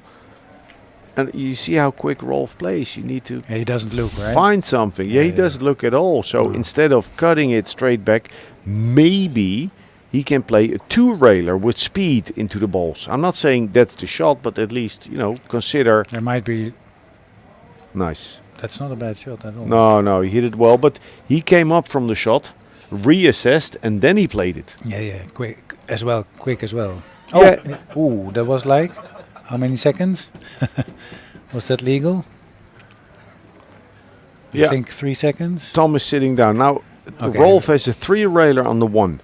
And you see how quick Rolf plays. You need to. He doesn't look, right? Find something. Yeah, he doesn't look at all. So instead of cutting it straight back, maybe he can play a 2-railer with speed into the balls. I'm not saying that's the shot, but at least consider. There might be. Nice. That's not a bad shot at all. No, he hit it well, but he came up from the shot, reassessed, and then he played it. Yeah, quick as well. Yeah. Oh, ooh, that was like how many seconds? Was that legal? I Yeah. think 3 seconds. Tom is sitting down. Now, Okay. Rolf has a 3-railer on the 1.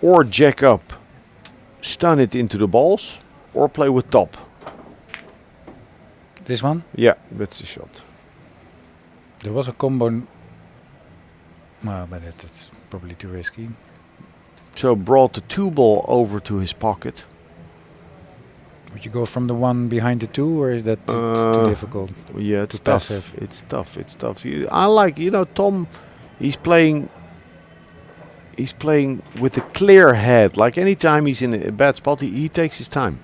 Or jack up, stun it into the balls, or play with top. This one? Yeah, that's the shot. There was a combo. Well, but that's probably too risky. So brought the 2-ball over to his pocket. Would you go from the one behind the 2, or is that too difficult? Yeah, it's Too tough. passive? It's tough. I like, Tom. He's playing with a clear head. Like anytime he's in a bad spot, he takes his time.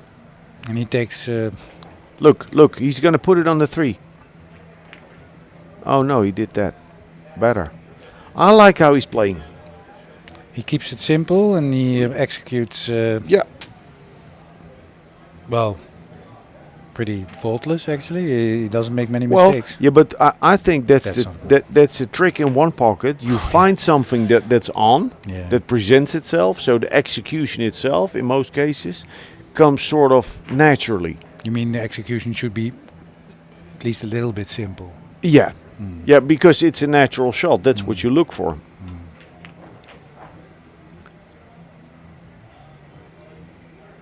And he takes. Look, he's gonna put it on the 3. Oh no, he did that better. I like how he's playing. He keeps it simple and he executes. Yeah. Well, pretty faultless actually. He doesn't make many Well, mistakes. yeah, but I think That's not good. that's a trick in one pocket. You find something that's on, Yeah. that presents itself. So the execution itself, in most cases, comes sort of naturally. You mean the execution should be at least a little bit simple? Yeah, yeah, because it's a natural shot. That's what you look for.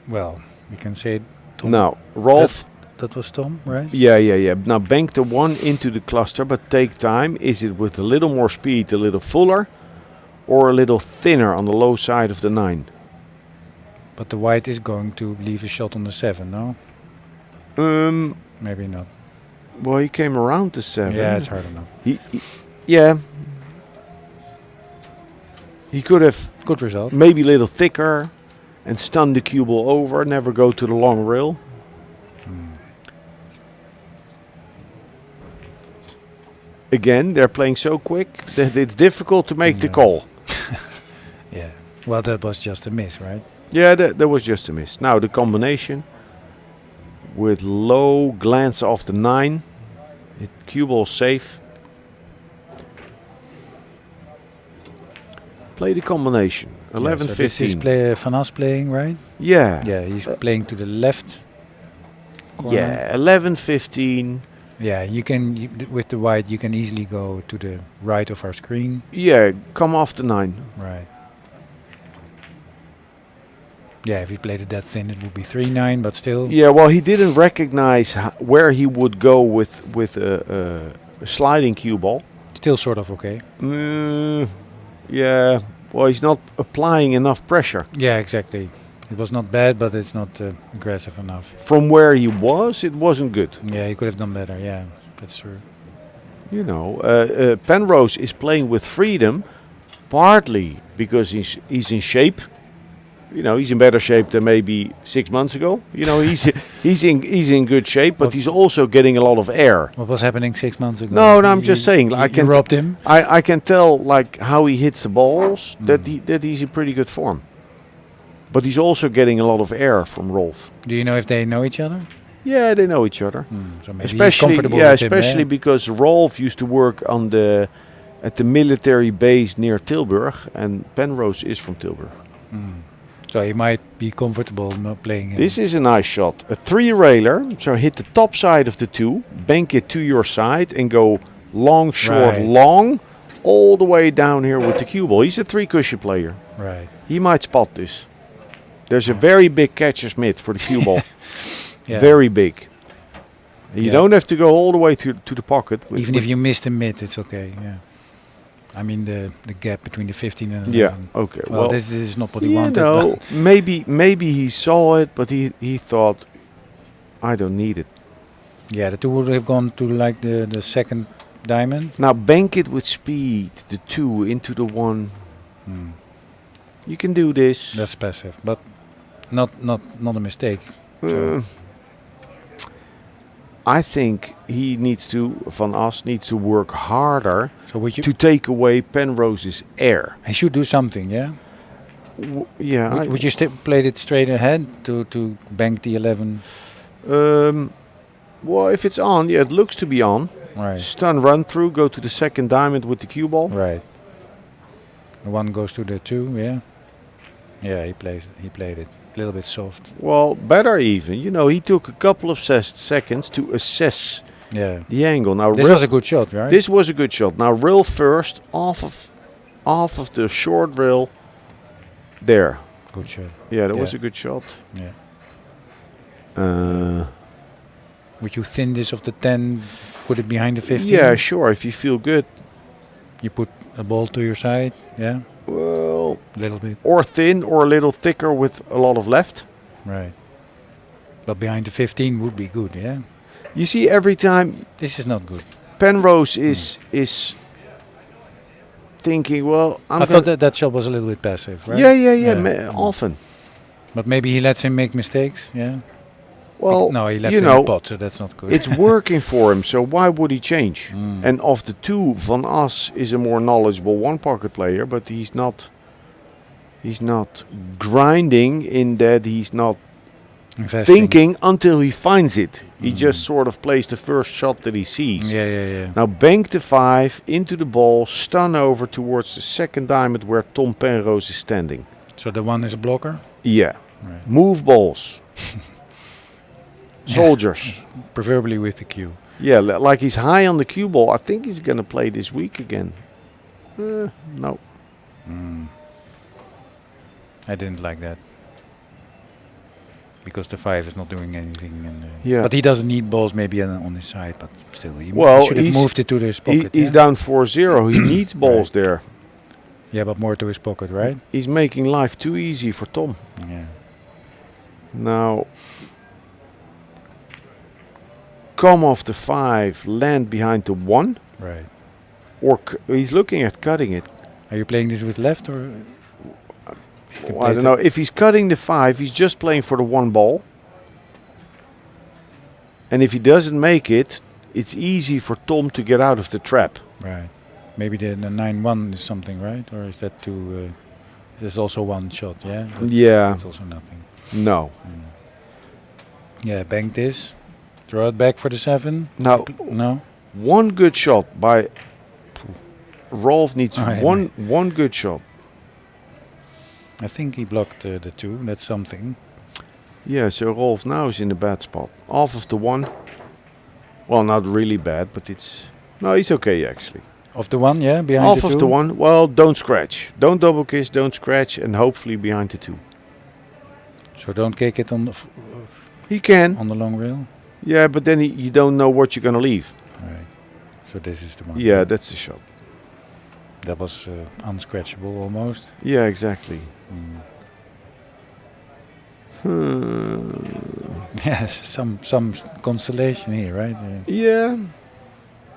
Well, we can say Tom. Now, Rolf. That was Tom, right? Yeah. Now bank the one into the cluster, but take time. Is it with a little more speed, a little fuller, or a little thinner on the low side of the 9? But the white is going to leave a shot on the 7, no? Maybe not. Well, he came around the 7. Yeah, it's hard enough. Yeah. He could have good result. Maybe a little thicker and stun the cue ball over, never go to the long rail. Again, they're playing so quick that it's difficult to make the call. Yeah. Well, that was just a miss, right? Yeah, that was just a miss. Now the combination with low glance off the 9. Cue ball safe. Play the combination. 11, so 15. This is Van As playing, right? Yeah. Yeah, he's playing to the left corner. Yeah, 11, 15. Yeah, you can, with the white, you can easily go to the right of our screen. Yeah, come off the 9. Right. Yeah, if he played it that thin, it would be 3-9, but still. Yeah, well, he didn't recognize where he would go with a sliding cue ball. Still sort of okay. Yeah, well, he's not applying enough pressure. Yeah, exactly. It was not bad, but it's not aggressive enough. From where he was, it wasn't good. Yeah, he could have done better. Yeah, that's true. You know, Penrose is playing with freedom, partly because he's in shape. You know, he's in better shape than maybe 6 months ago. You know, he's in good shape, but he's also getting a lot of air. What was happening 6 months ago? No, I'm just saying. I can robbed him. I can tell like how he hits the balls that he's in pretty good form. But he's also getting a lot of air from Rolf. Do you know if they know each other? Yeah, they know each other. So maybe he's comfortable with him, especially because Rolf used to work at the military base near Tilburg, and Penrose is from Tilburg. So he might be comfortable not playing him. This is a nice shot. A 3-railer, so hit the top side of the 2, bank it to your side and go long, short, long, all the way down here with the cue ball. He's a 3-cushion player. Right. He might spot this. There's a very big catcher's mitt for the cue ball. Yeah. Very big. You don't have to go all the way to the pocket. Even if you miss the mid, it's okay. Yeah. I mean the gap between the 15 and 11. Yeah. Okay. Well, this is not what he wanted. No, maybe he saw it, but he thought, I don't need it. Yeah, the 2 would have gone to like the second diamond. Now bank it with speed. The 2 into the 1. You can do this. That's passive, but not a mistake. I think Van As needs to work harder to take away Penrose's air. He should do something, yeah? Yeah. Would you play it straight ahead to bank the 11? Well, if it's on, yeah, it looks to be on. Right. Stun run through, go to the second diamond with the cue ball. Right. The 1 goes to the 2, yeah? Yeah, he played it. A little bit soft. Well, better even. You know, he took a couple of seconds to assess the angle. Now this was a good shot, right? This was a good shot. Now rail first, off of the short rail. There. Good shot. Yeah, that was a good shot. Yeah. Would you thin this of the 10, put it behind the 15? Yeah, sure. If you feel good. You put a ball to your side, yeah? Well, a little bit. Or thin or a little thicker with a lot of left. Right. But behind the 15 would be good, yeah? You see, every time... This is not good. Penrose is thinking, well... I thought that shot was a little bit passive, right? Yeah. Often. But maybe he lets him make mistakes, yeah? Well, no, he left him in the pot, so that's not good. It's working for him, so why would he change? And of the 2, Van As is a more knowledgeable one-pocket player, but he's not grinding in that he's not thinking until he finds it. He just sort of plays the first shot that he sees. Yeah. Now bank the 5 into the ball, stun over towards the second diamond where Tom Penrose is standing. So the 1 is a blocker? Yeah. Right. Move balls. Soldiers. Preferably with the cue. Yeah, like he's high on the cue ball. I think he's going to play this week again. No. I didn't like that. Because the 5 is not doing anything. And, yeah. But he doesn't need balls maybe on his side, but still. He should have moved it to his pocket. He's down 4-0. He needs balls there. Yeah, but more to his pocket, right? He's making life too easy for Tom. Yeah. Now, come off the 5, land behind the 1. Right. Or he's looking at cutting it. Are you playing this with left or? I don't know. If he's cutting the 5, he's just playing for the 1 ball. And if he doesn't make it, it's easy for Tom to get out of the trap. Right. Maybe the 9-1 is something, right? Or is that too... there's also 1 shot, yeah? Yeah. That's also nothing. No. Yeah, bank this. Draw it back for the 7. No. 1 good shot by... Rolf needs one good shot. I think he blocked the 2. That's something. Yeah, so Rolf now is in a bad spot. Half of the 1. Well, not really bad, but it's... No, he's okay, actually. Of the 1, yeah? Behind half the 2? Of the 1. Well, don't scratch. Don't double kiss, don't scratch, and hopefully behind the 2. So don't kick it on the... He can. On the long rail? Yeah, but then you don't know what you're going to leave. Right. So this is the one. Yeah, that's the shot. That was unscratchable almost. Yeah, exactly. Yes, some constellation here, right? Yeah,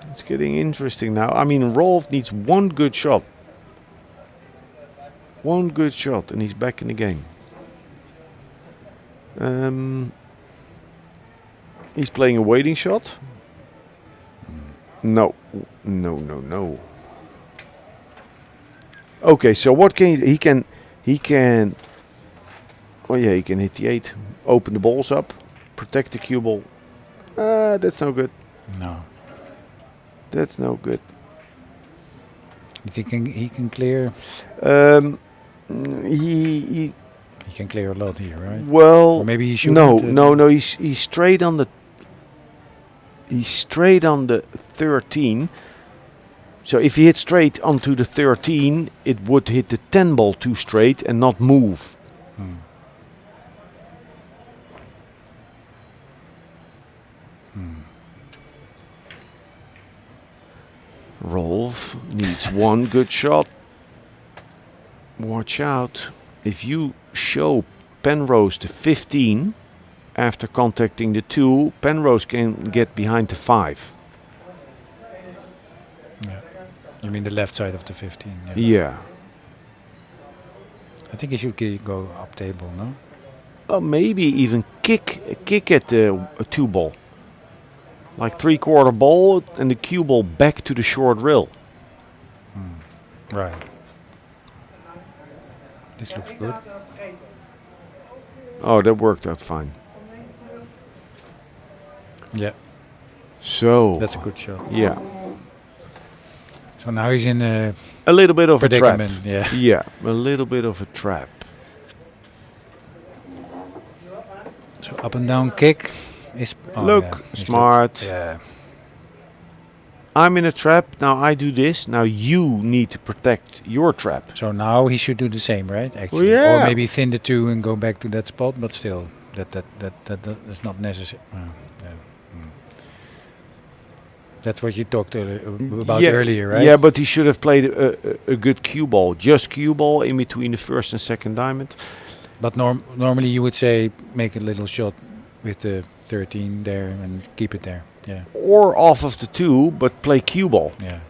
it's getting interesting now. I mean, Rolf needs 1 good shot. 1 good shot, and he's back in the game. He's playing a waiting shot. No. Okay, so what can he can? Oh yeah, he can hit the 8. Open the balls up, protect the cue ball. That's no good. No. That's no good. He can clear. He can clear a lot here, right? Well, or maybe he should. No. He's straight on the. He's straight on the 13. So if he hit straight onto the 13, it would hit the 10 ball too straight and not move. Rolf needs 1 good shot. Watch out. If you show Penrose the 15 after contacting the 2, Penrose can get behind the 5. Yeah. You mean the left side of the 15? Yeah. I think he should go up table, no? Maybe even kick at the 2 ball. Like 3/4 ball and the cue ball back to the short rail. Right. This looks good. Oh, that worked out fine. Yeah. So that's a good shot. Yeah. So now he's in a little bit of a trap. Yeah. Yeah, a little bit of a trap. So up and down kick is look smart. Yeah. I'm in a trap. Now I do this. Now you need to protect your trap. So now he should do the same, right? Actually, well, yeah. Or maybe thin the 2 and go back to that spot. But still, that is not necessary. That's what you talked about earlier, right? Yeah, but he should have played a good cue ball. Just cue ball in between the first and second diamond. But normally you would say make a little shot with the 13 there and keep it there. Yeah. Or off of the 2, but play cue ball. Yeah.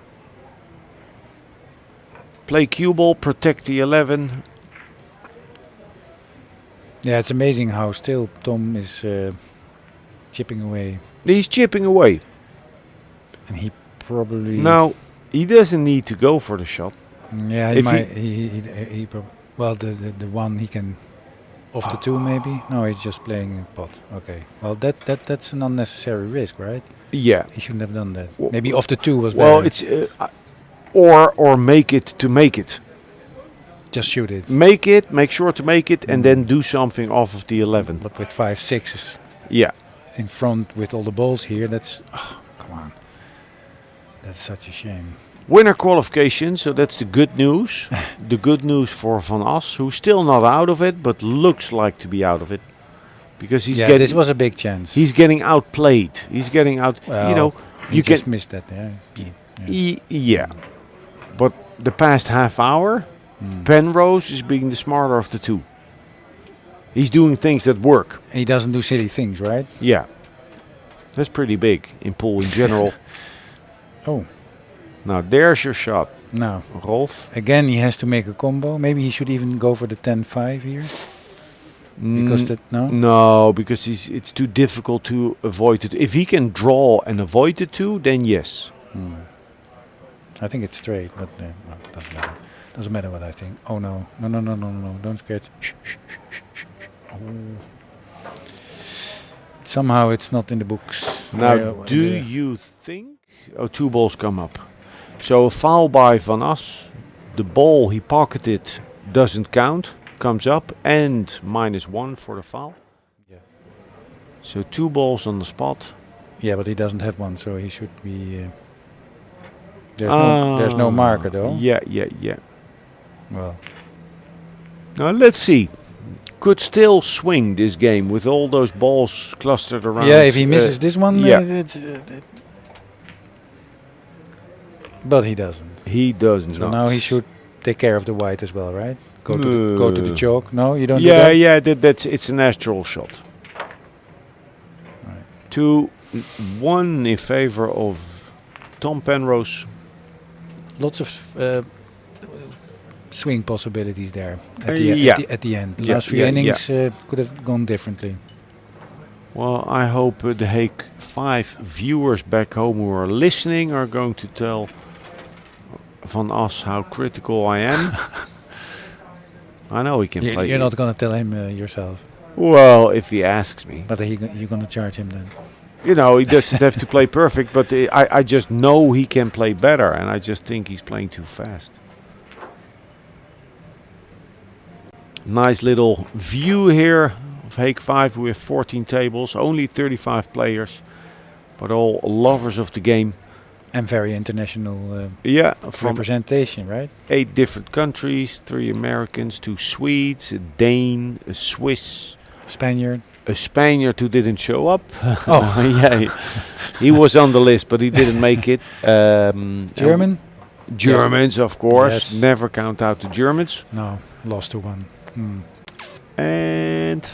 Play cue ball, protect the 11. Yeah, it's amazing how still Tom is chipping away. He's chipping away. And he probably... Now, he doesn't need to go for the shot. Yeah, he might... He well, the 1 he can... Off the 2 maybe? No, he's just playing in pot. Okay. Well, that's an unnecessary risk, right? Yeah. He shouldn't have done that. Well, Maybe off the 2 was well, better. it's or make it to make it. Just shoot it. Make sure to make it, and then do something off of the 11. But with 5 6s. Yeah. In front with all the balls here, that's come on. That's such a shame. Winner qualification, so that's the good news. The good news for Van As, who's still not out of it, but looks like to be out of it. Because he's getting, this was a big chance. He's getting outplayed. He's getting out. Well, you know, you just missed that. Yeah. But the past half hour, Penrose is being the smarter of the 2. He's doing things that work. He doesn't do silly things, right? Yeah. That's pretty big in pool in general. Oh. Now there's your shot. Now, Rolf. Again, he has to make a combo. Maybe he should even go for the 10-5 here. Because No, because it's too difficult to avoid it. If he can draw and avoid the 2, then yes. I think it's straight, but doesn't matter. Doesn't matter what I think. Oh no, no! Don't scratch. Shh. Oh. Somehow it's not in the books. Now, do you think? Oh, 2 balls come up. So a foul by Van As. The ball he pocketed doesn't count. Comes up and -1 for the foul. Yeah. So 2 balls on the spot. Yeah, but he doesn't have one, so he should be. There's no marker though. Yeah. Well. Now let's see. Could still swing this game with all those balls clustered around. Yeah, if he misses this one, but he doesn't. He doesn't. So now he should take care of the white as well, right? Go to the choke. No, you don't. Do Yeah, that? yeah. It's a natural shot. Right. 2-1 in favor of Tom Penrose. Lots of swing possibilities there at the end. The last 3 innings could have gone differently. Well, I hope the Hague 5 viewers back home who are listening are going to tell Van As how critical I am. I know he can play. You're not going to tell him yourself. Well, if he asks me. But you're going to charge him then. You know, he doesn't have to play perfect, but I just know he can play better, and I just think he's playing too fast. Nice little view here of Hague 5 with 14 tables, only 35 players, but all lovers of the game. And very international from representation, right? 8 different countries, 3 Americans, 2 Swedes, a Dane, a Swiss, Spaniard. A Spaniard who didn't show up. Yeah, he was on the list, but he didn't make it. Germans, of course. Yes. Never count out the Germans. No, lost to 1. And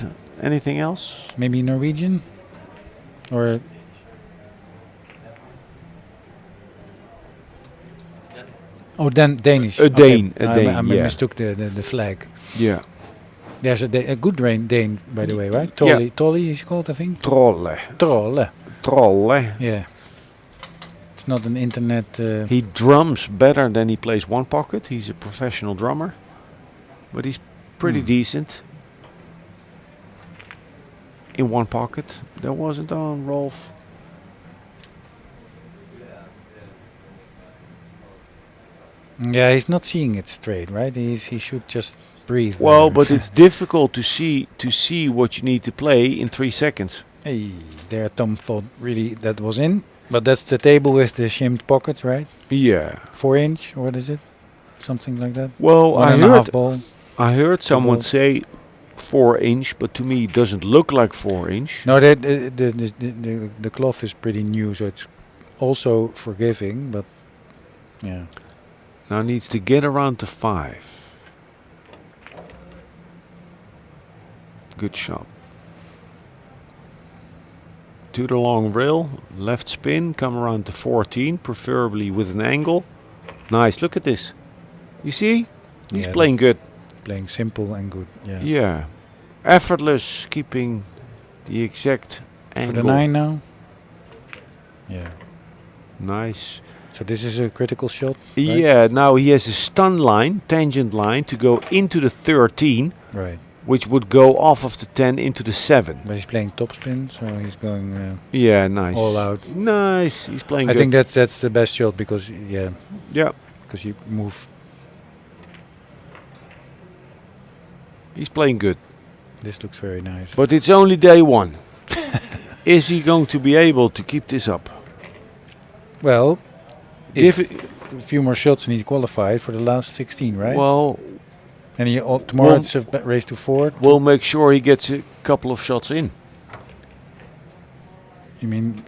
anything else? Maybe Norwegian? Or... Oh, Danish. A Dane. Okay. A Dane, I mistook the flag. Yeah. There's a good Dane, by the way, right? Tolly is called, I think. Trolle. Yeah. It's not an internet... He drums better than he plays one pocket. He's a professional drummer. But he's pretty decent. In one pocket. That wasn't on Rolf. Yeah, he's not seeing it straight, right? He should just breathe. Well, but it's difficult to see what you need to play in 3 seconds. Hey, there Tom thought really that was in, but that's the table with the shimmed pockets, right? Yeah. 4 inch, or what is it? Something like that. Well, I heard someone balls. say 4 inch, but to me it doesn't look like 4 inch. No, the cloth is pretty new, so it's also forgiving, but yeah. Now needs to get around to 5. Good shot. To the long rail, left spin, come around to 14, preferably with an angle. Nice, look at this. You see? He's playing good. Playing simple and good, yeah. Yeah. Effortless, keeping the exact angle. For the 9 now? Yeah. Nice. So this is a critical shot? Right? Yeah, now he has a stun line, tangent line, to go into the 13. Right. which would go off of the 10 into the 7. But he's playing topspin, so he's going Yeah, nice. all out. Nice. He's playing I good. think that's the best shot because Yeah. because you move. He's playing good. This looks very nice. But it's only day 1. Is he going to be able to keep this up? Well, Give if a few more shots and he's qualified for the last 16, right? Well, and he, tomorrow we'll- it's a race to 4. we'll make sure he gets a couple of shots in. You mean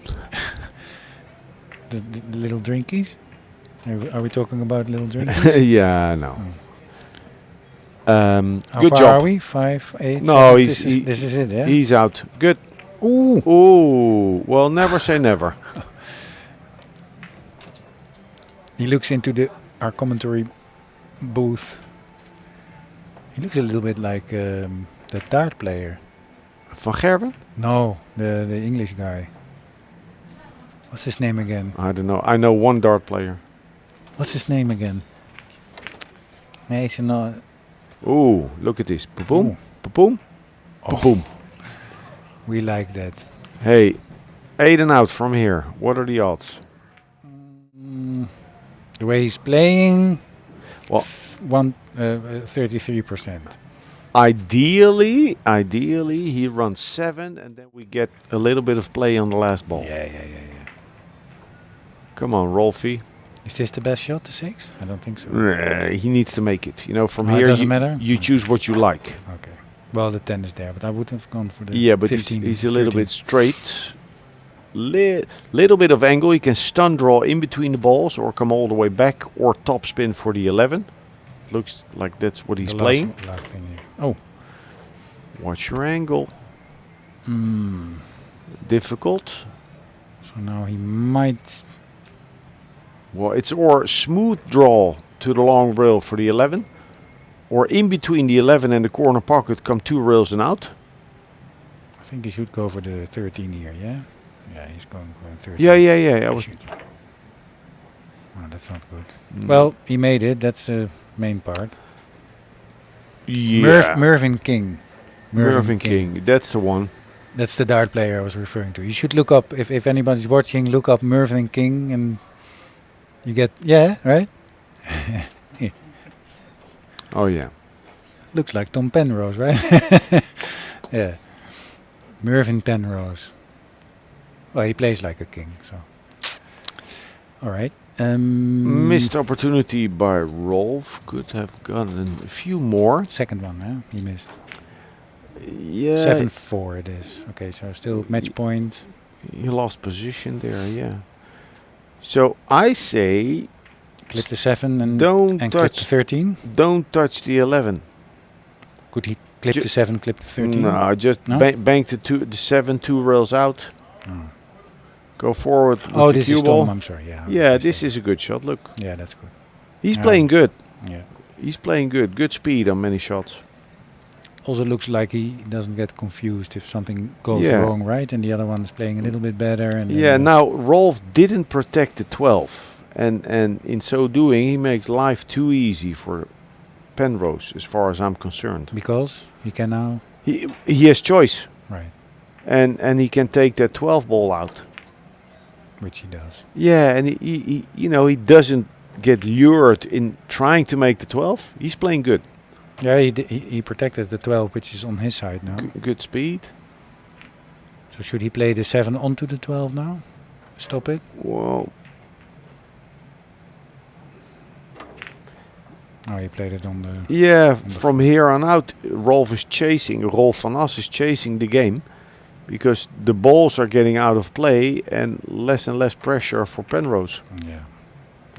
the little drinkies? Are we talking about little drinkies? Yeah, no. How Good far job. are we? 5, 8? No, 7? he's This is it, yeah? He's out. Good. Ooh. Ooh. Well, never say never. He looks into our commentary booth. He looks a little bit like the dart player. Van Gerwen? No, the English guy. What's his name again? I don't know. I know one dart player. What's his name again? Nee, is not. Ooh, look at this. Boom, Ooh. boom, Oh. boom. We like that. Hey, 8 and out from here. What are the odds? The way he's playing, Well, 33%. Ideally, he runs 7, and then we get a little bit of play on the last ball. Yeah. Come on, Rolfie. Is this the best shot, the 6? I don't think so. He needs to make it. You know, from Oh, it here, doesn't matter? you choose what you like. Okay. Well, the 10 is there, but I would have gone for the Yeah, but 15. he's a little 13. bit straight. Little bit of angle. He can stun draw in between the balls or come all the way back or top spin for the 11. Looks like that's what he's The playing. last thing here. Oh. Watch your angle. Difficult. So now he might. Well, it's or smooth draw to the long rail for the 11, or in between the 11 and the corner pocket come 2 rails and out. I think he should go for the 13 here, yeah? Yeah, he's going for 13. Yeah. I was. Oh, that's not good. Well, he made it. That's the main part. Yeah. Mervyn King. Mervyn King. That's the one. That's the dart player I was referring to. You should look up, if anybody's watching, look up Mervyn King and you get, right? Oh, yeah. Looks like Tom Penrose, right? Yeah. Mervyn Penrose. Well, he plays like a king, so. All right. Missed opportunity by Rolf. Could have gotten a few more. Second one, huh? He missed. Yeah. 7-4 it is. Okay, so still match point. He lost position there, yeah. So I say Clip the 7 and don't clip touch the 13. Don't touch the 11. Could he clip the 7, clip the 13? No, just No? bank the 7 2 rails out. Oh. Go forward with Oh, the this cue is ball. Tom, I'm sorry. Yeah, Yeah, this is a good shot. Look. Yeah, that's good. He's playing good. Yeah. He's playing good. Good speed on many shots. Also looks like he doesn't get confused if something goes Yeah. wrong, right? And the other one is playing a little bit better. And then Yeah, now Rolf didn't protect the 12. And in so doing, he makes life too easy for Penrose, as far as I'm concerned. Because he can now. He has choice. Right. And he can take that 12 ball out. Which he does. Yeah, and he he doesn't get lured in trying to make the 12. He's playing good. Yeah, he protected the 12, which is on his side now. Good speed. So should he play the 7 onto the 12 now? Stop it? Well. Oh, he played it on the... Yeah, on the from here on out, Rolf van As is chasing the game because the balls are getting out of play and less pressure for Penrose. Yeah.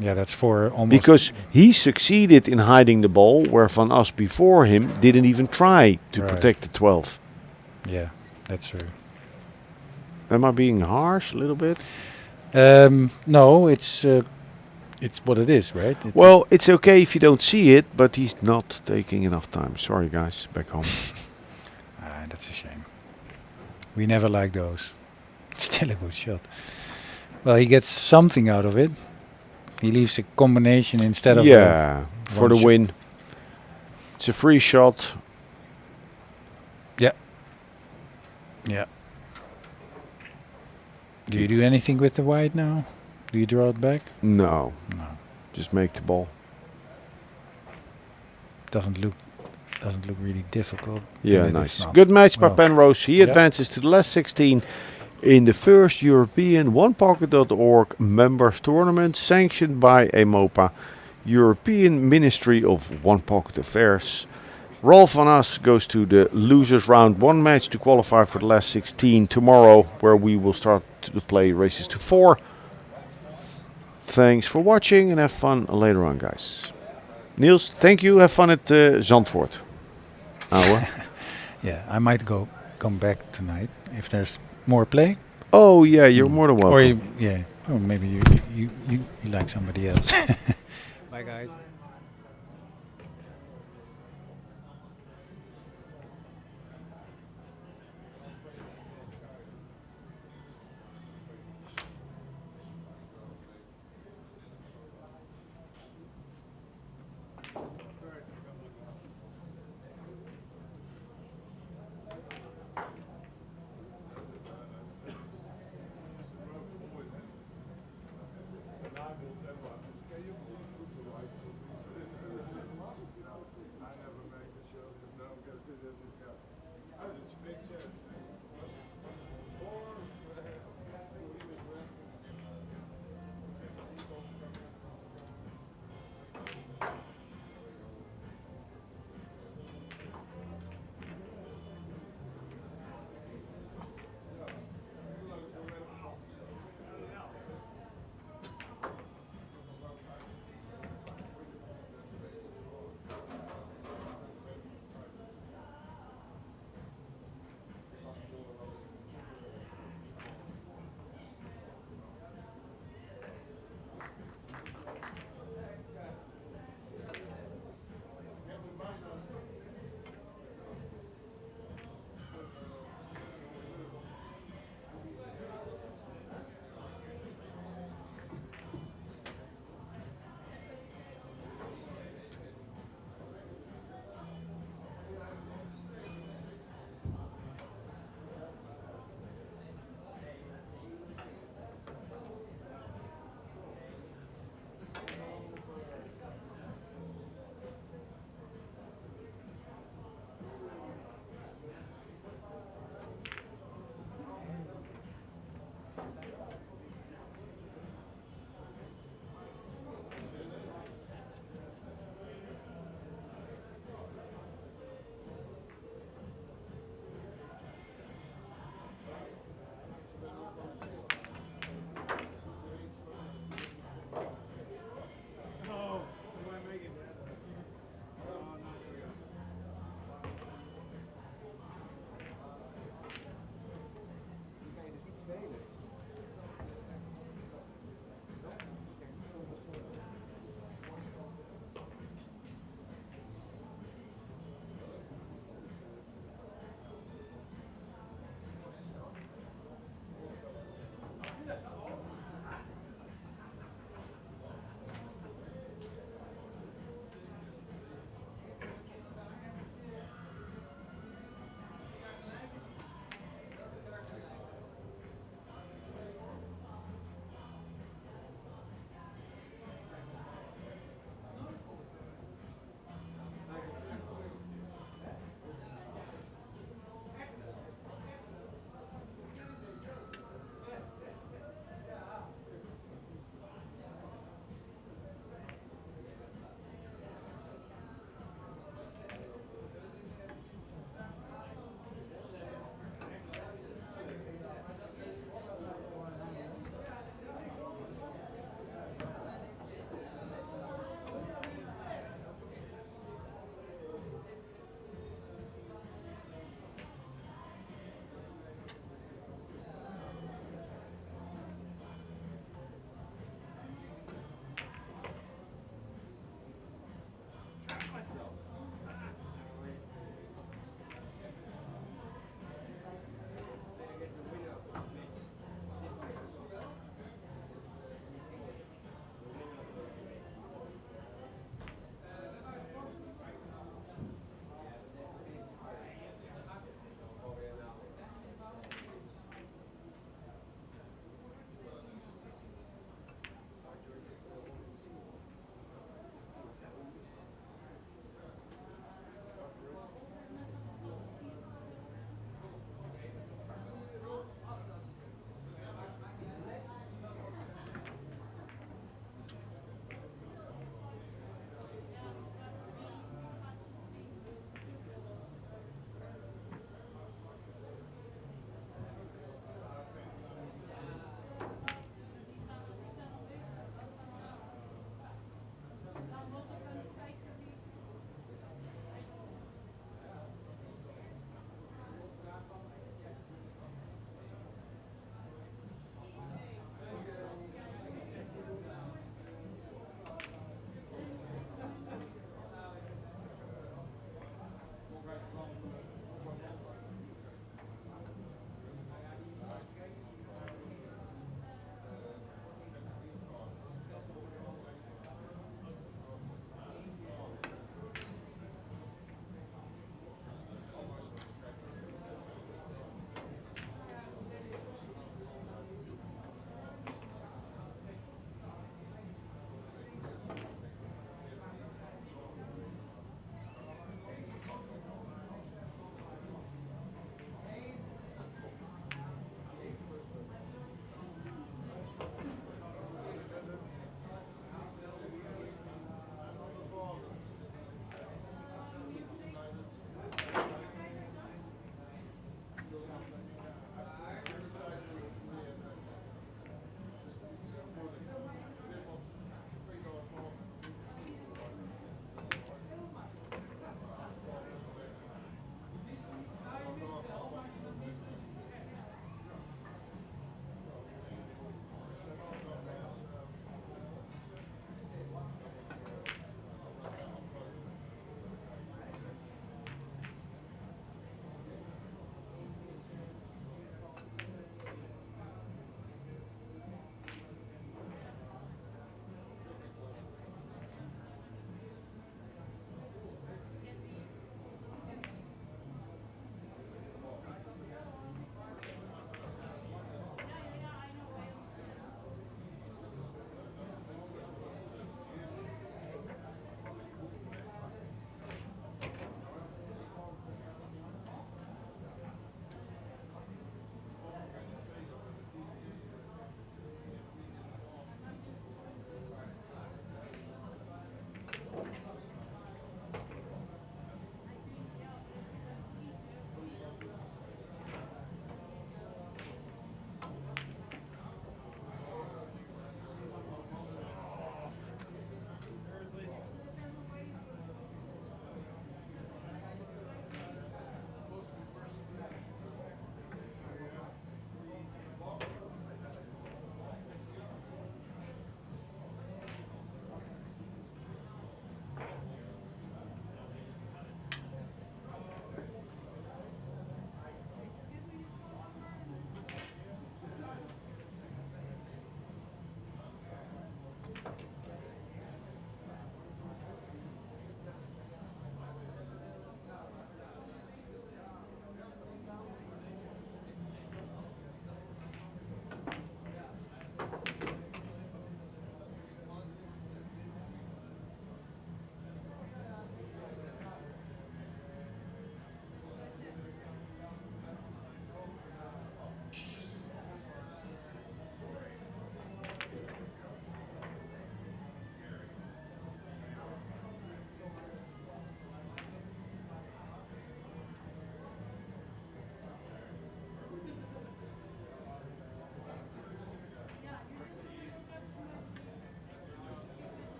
Yeah, that's for almost... Because he succeeded in hiding the ball where Van As before him didn't even try to Right. protect the 12. Yeah, that's true. Am I being harsh a little bit? No, it's what it is, right? Well, it's okay if you don't see it, but he's not taking enough time. Sorry, guys, back home. That's a shame. We never like those. It's still a good shot. Well, he gets something out of it. He leaves a combination instead of yeah, for one the shot. win. It's a free shot. Yeah. Do you do anything with the white now? Do you draw it back? No. No. Just make the ball. Doesn't look really difficult. Yeah, and nice. it's not. Good match by Well, Penrose. He yeah. advances to the last 16 in the first European OnePocket.org members tournament sanctioned by EMOPA, European Ministry of One Pocket Affairs. Rolf van As goes to the losers round 1 match to qualify for the last 16 tomorrow, where we will start to play races to 4. Thanks for watching and have fun later on, guys. Niels, thank you. Have fun at Zandvoort. Ouwe. Yeah, I might come back tonight if there's more play. Oh yeah, you're more than welcome. Or yeah, or maybe you like somebody else. Bye guys.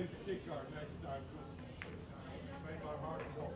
play the kick card next time because it made my heart drop.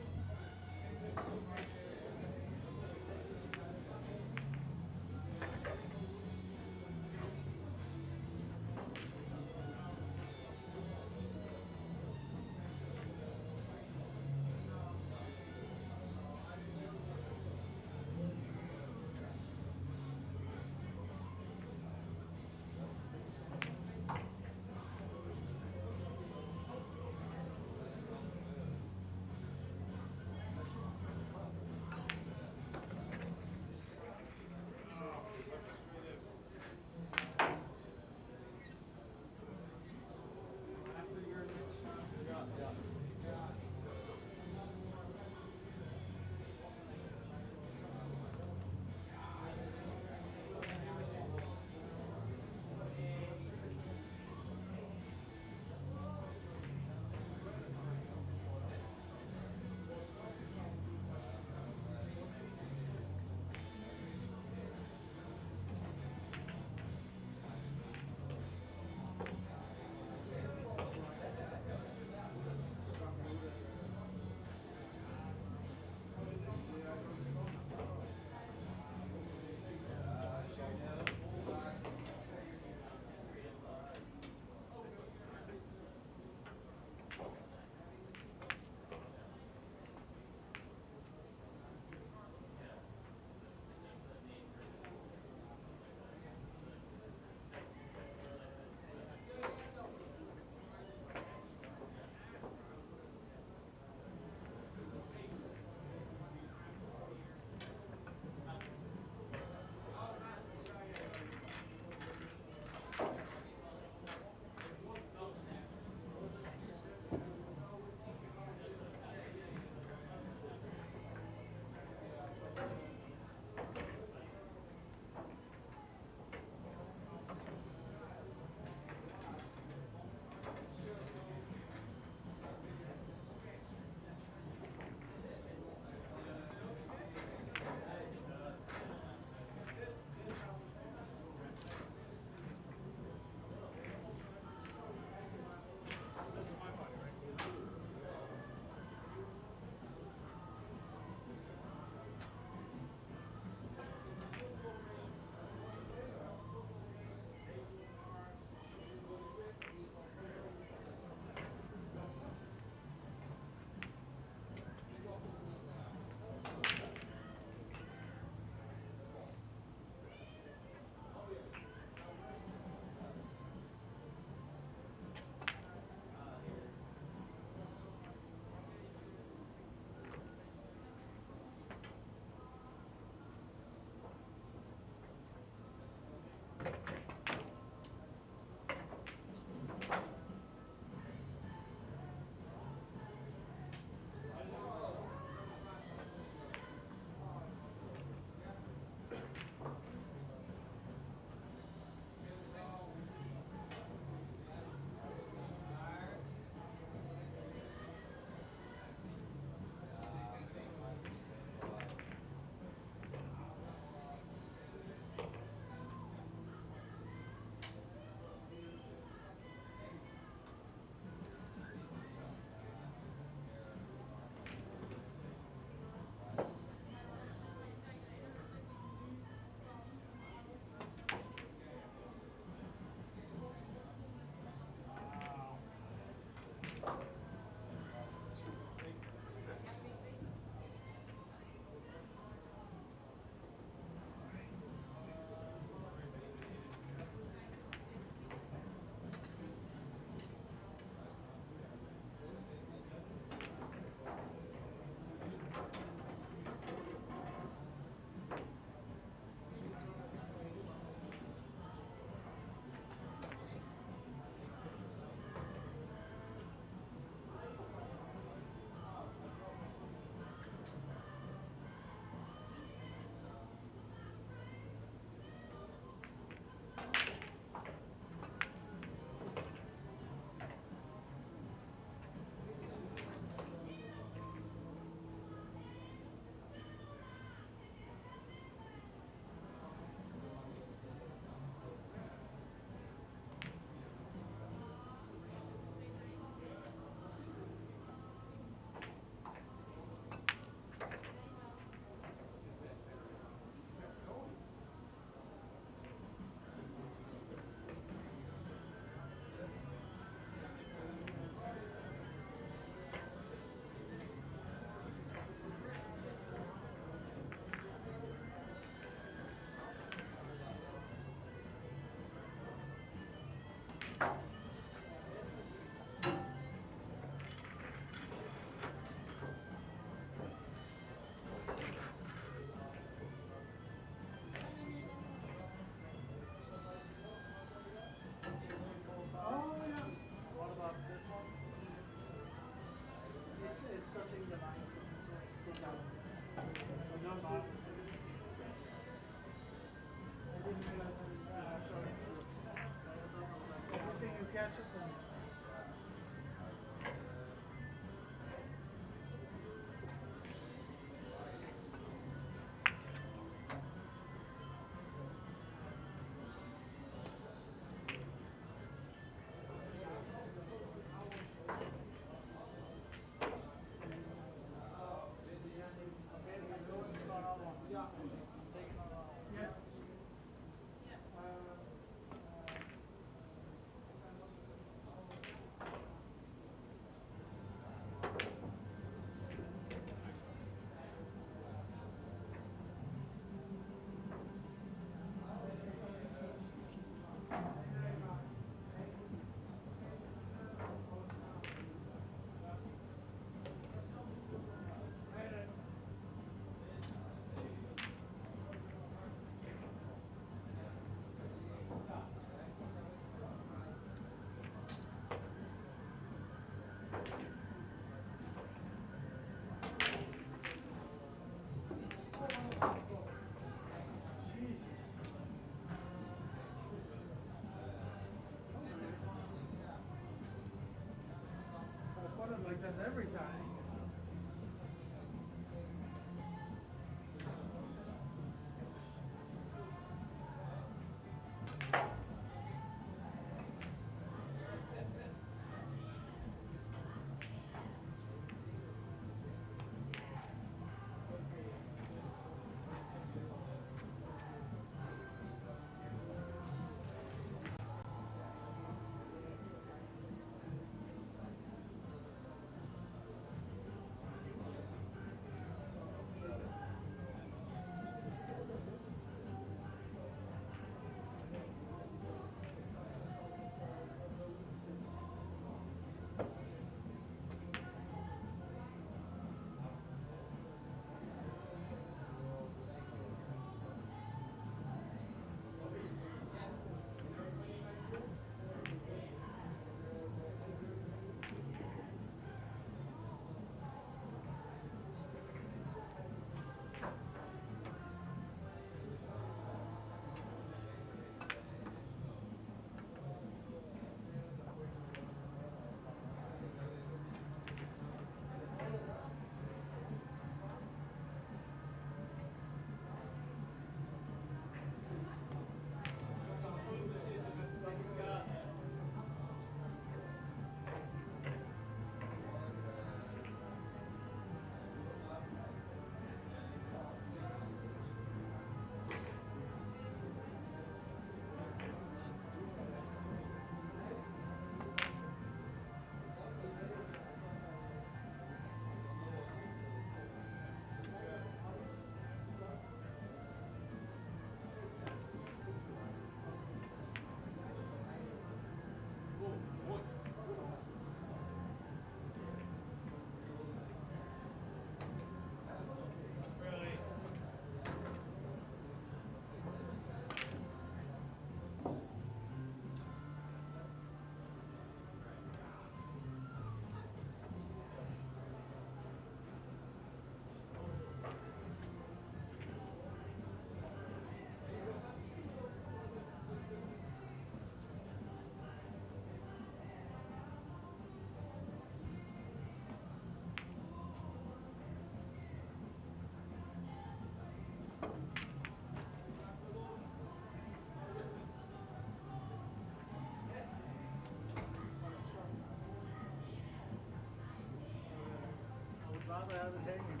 entertaining.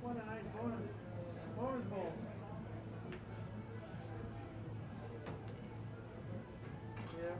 What a nice bonus. Bonus ball. Yeah.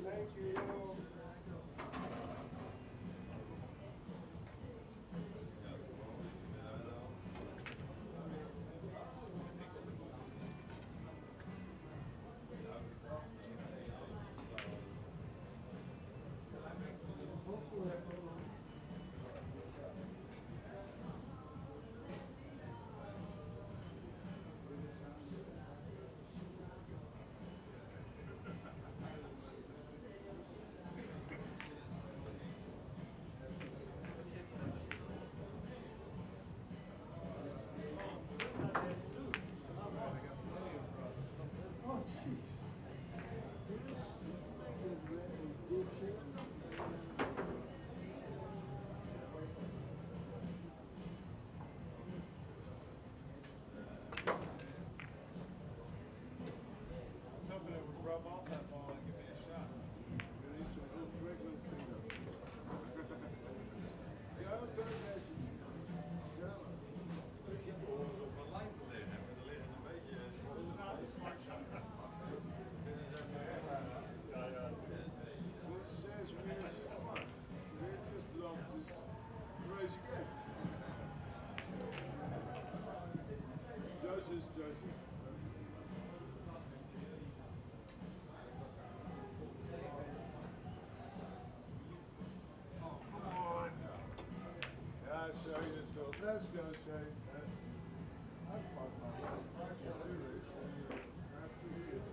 Thank you. Rub off that ball and give me a shot. You need some just regular fingers. Ja, dat is ja. Op een lijn te liggen met de liggende een beetje. Dat is not a smart shot. Ja, ja. What says we're smart. We just love this crazy game. Joseph. So you thought, let's go say, I've got my life, I shall do this, and after years.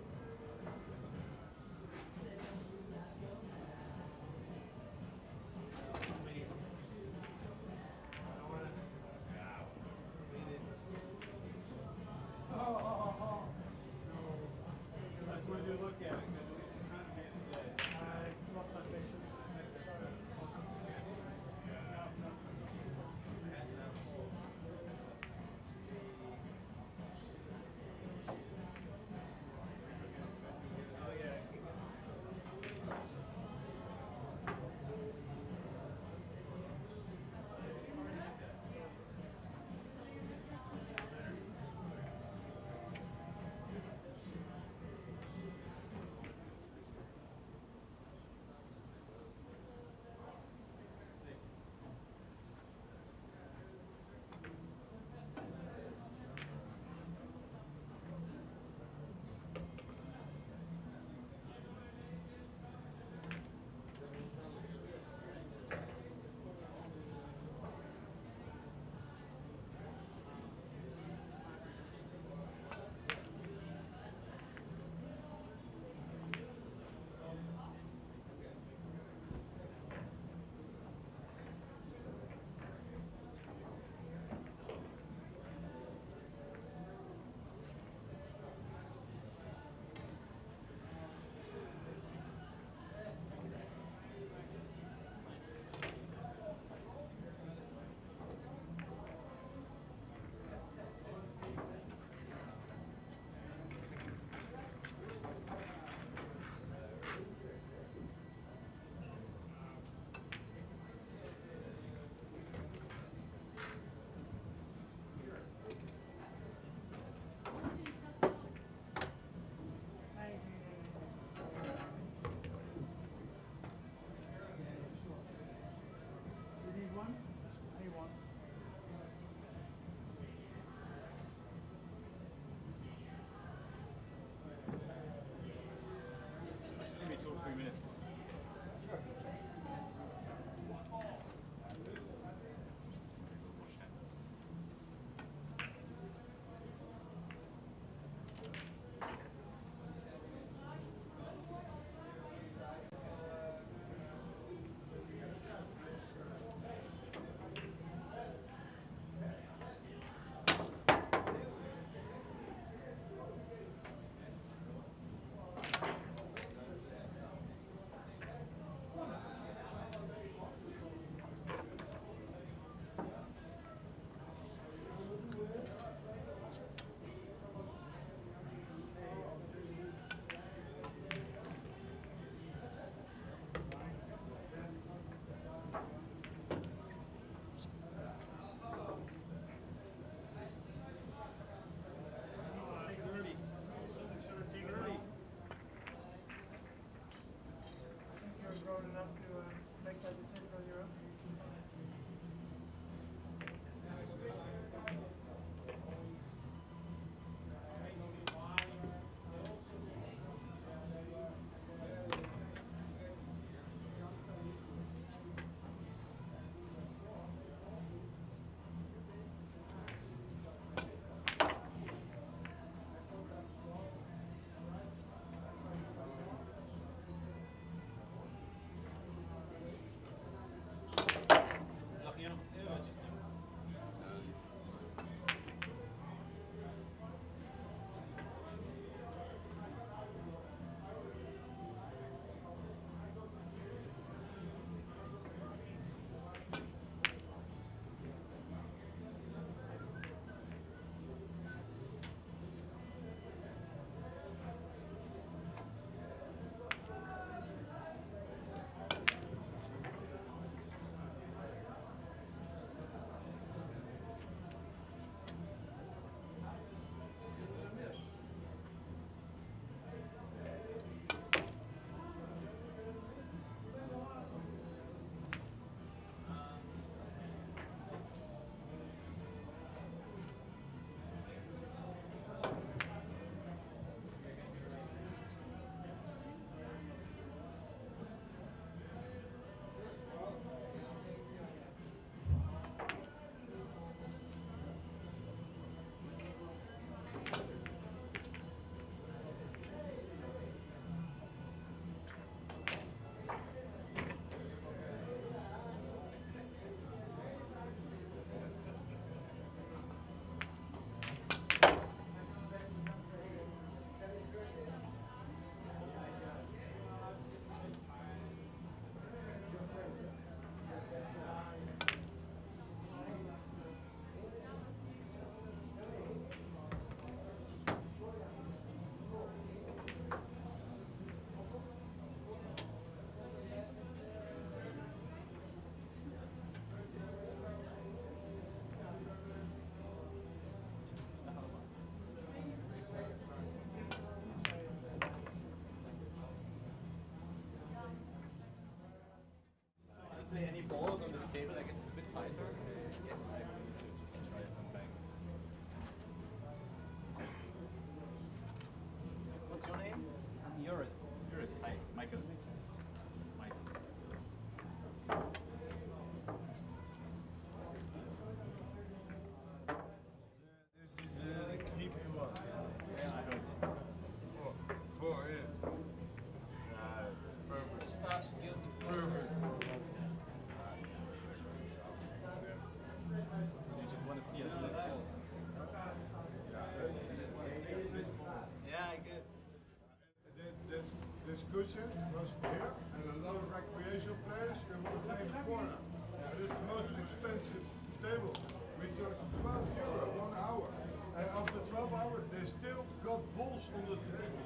it was here, and a lot of recreational players they want to play in the corner. It is the most expensive table. We charge €12 1 hour, and after 12 hours they still got balls on the table.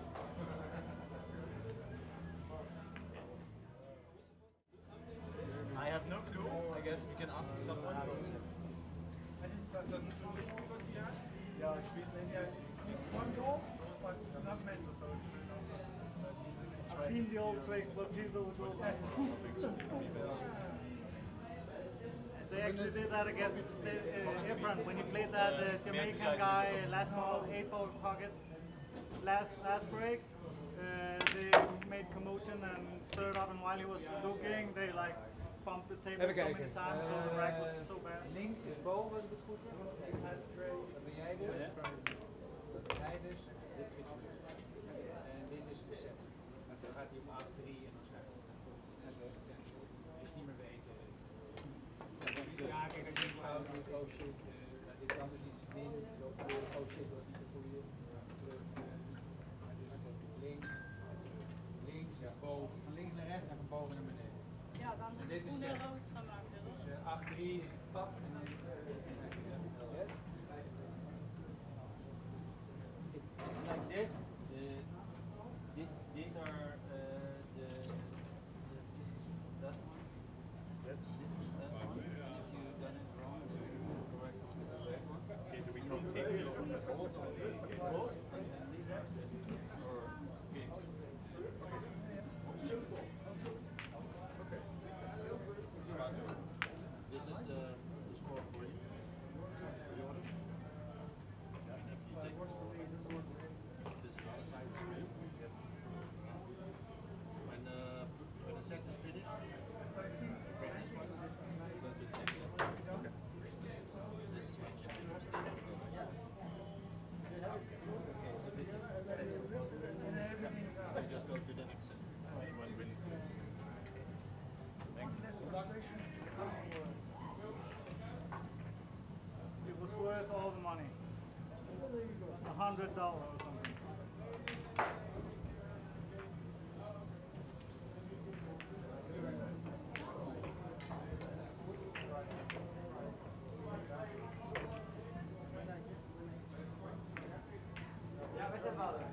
I have no clue. I guess we can ask someone. Ja, ich spiele one goal, but not mental. I've seen the old trick, but people goals. They actually did that against Efren when he played that Jamaican guy last ball, 8-ball pocket. Last break, they made commotion and stirred up, and while he was looking, they like bumped the table so many times, so the rack was so bad. Links is boven als ik het goed heb. Dat ben jij dus. Dat ben jij dus. Dit zit je dus. En dit is de set. En dan gaat hij op 8-3 en dan schrijft hij naar voren. En is niet meer weten. Ja, kijk, als je een fout doet, oh shit, dit kan dus niet min. Zo, oh shit, dat was niet de goede. Terug. Dus links, links, ja, boven. Van links naar rechts en van boven naar beneden. Ja, dan is het groen en rood gemaakt. Dus 8-3 is pap en dan yes. It's like this. These are this is that one. Yes, this is that one. If you done it wrong, then you correct on the right one. Okay, so we rotate over the balls on these balls and then these are sets or games. This is the score for you. For you order? Yeah, and if you take this is another side for you. Yes. When the set is finished, press this one. Go to the next level. Okay. This is when you have your state. Okay, so this is set. So you just go to the next set. Thanks. It was worth all the money. $100 or something. Ja, we zijn vader.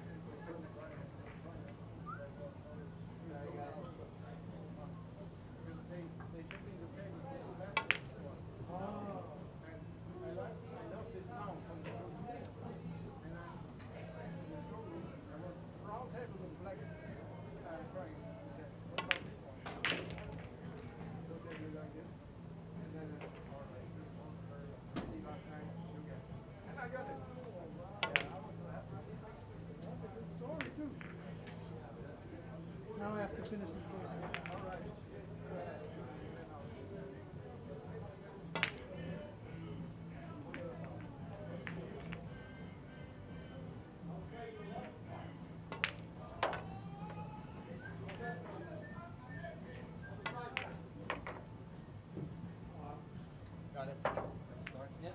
Now I have to finish this game. All right. Let's start. Yeah.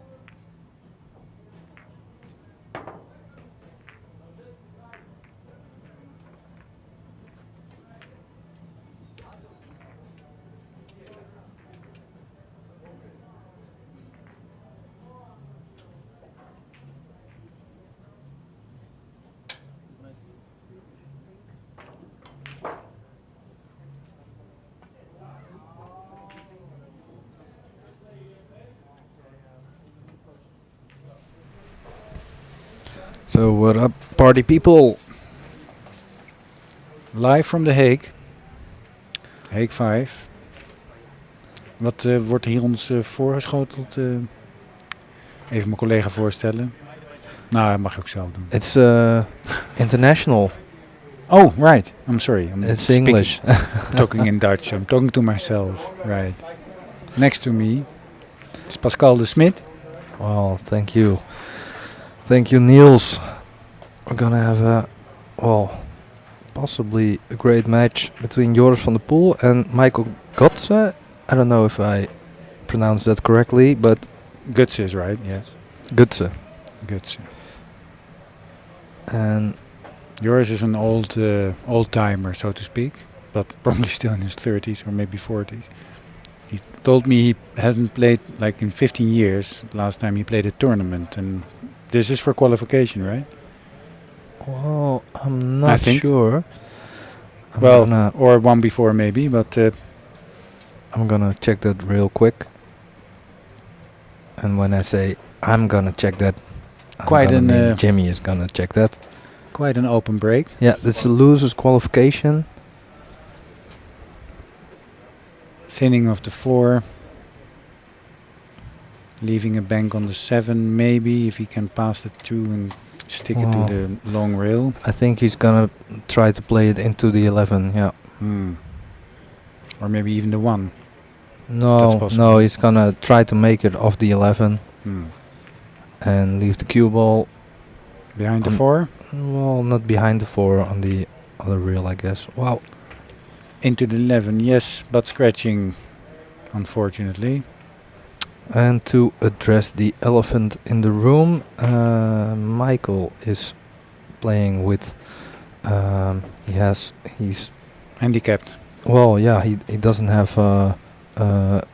So what up, party people? Live from The Hague. Hague 5. Wat wordt hier ons voorgeschoteld? Even mijn collega voorstellen. Nou, dat mag je ook zelf doen. It's international. Oh, right. I'm sorry. It's English. I'm talking in Dutch. I'm talking to myself. Right. Next to me is Pascal de Smit. Well, thank you. Thank you, Niels. We're gonna have possibly a great match between Joris van der Poel and Michael Gotze. I don't know if I pronounced that correctly, but Gutse is right, yes. Gutse. Gutse. And Yours is an old timer, so to speak, but probably still in his 30s or maybe 40s. He told me he hasn't played like in 15 years. Last time he played a tournament, and this is for qualification, right? Well, I'm not sure. Or one before maybe, but I'm gonna check that real quick. And when I say I'm gonna check that, Jimmy is gonna check that. Quite an open break. Yeah, it's a loser's qualification. Thinning of the 4. Leaving a bank on the 7, maybe, if he can pass the 2 and stick it to the long rail. I think he's gonna try to play it into the 11, yeah. Or maybe even the 1. No, he's gonna try to make it off the 11 and leave the cue ball behind the 4. Well, not behind the 4, on the other rail, I guess. Wow. Into the 11, yes, but scratching, unfortunately. And to address the elephant in the room, Michael is playing with. He's handicapped. Well, yeah, he doesn't have a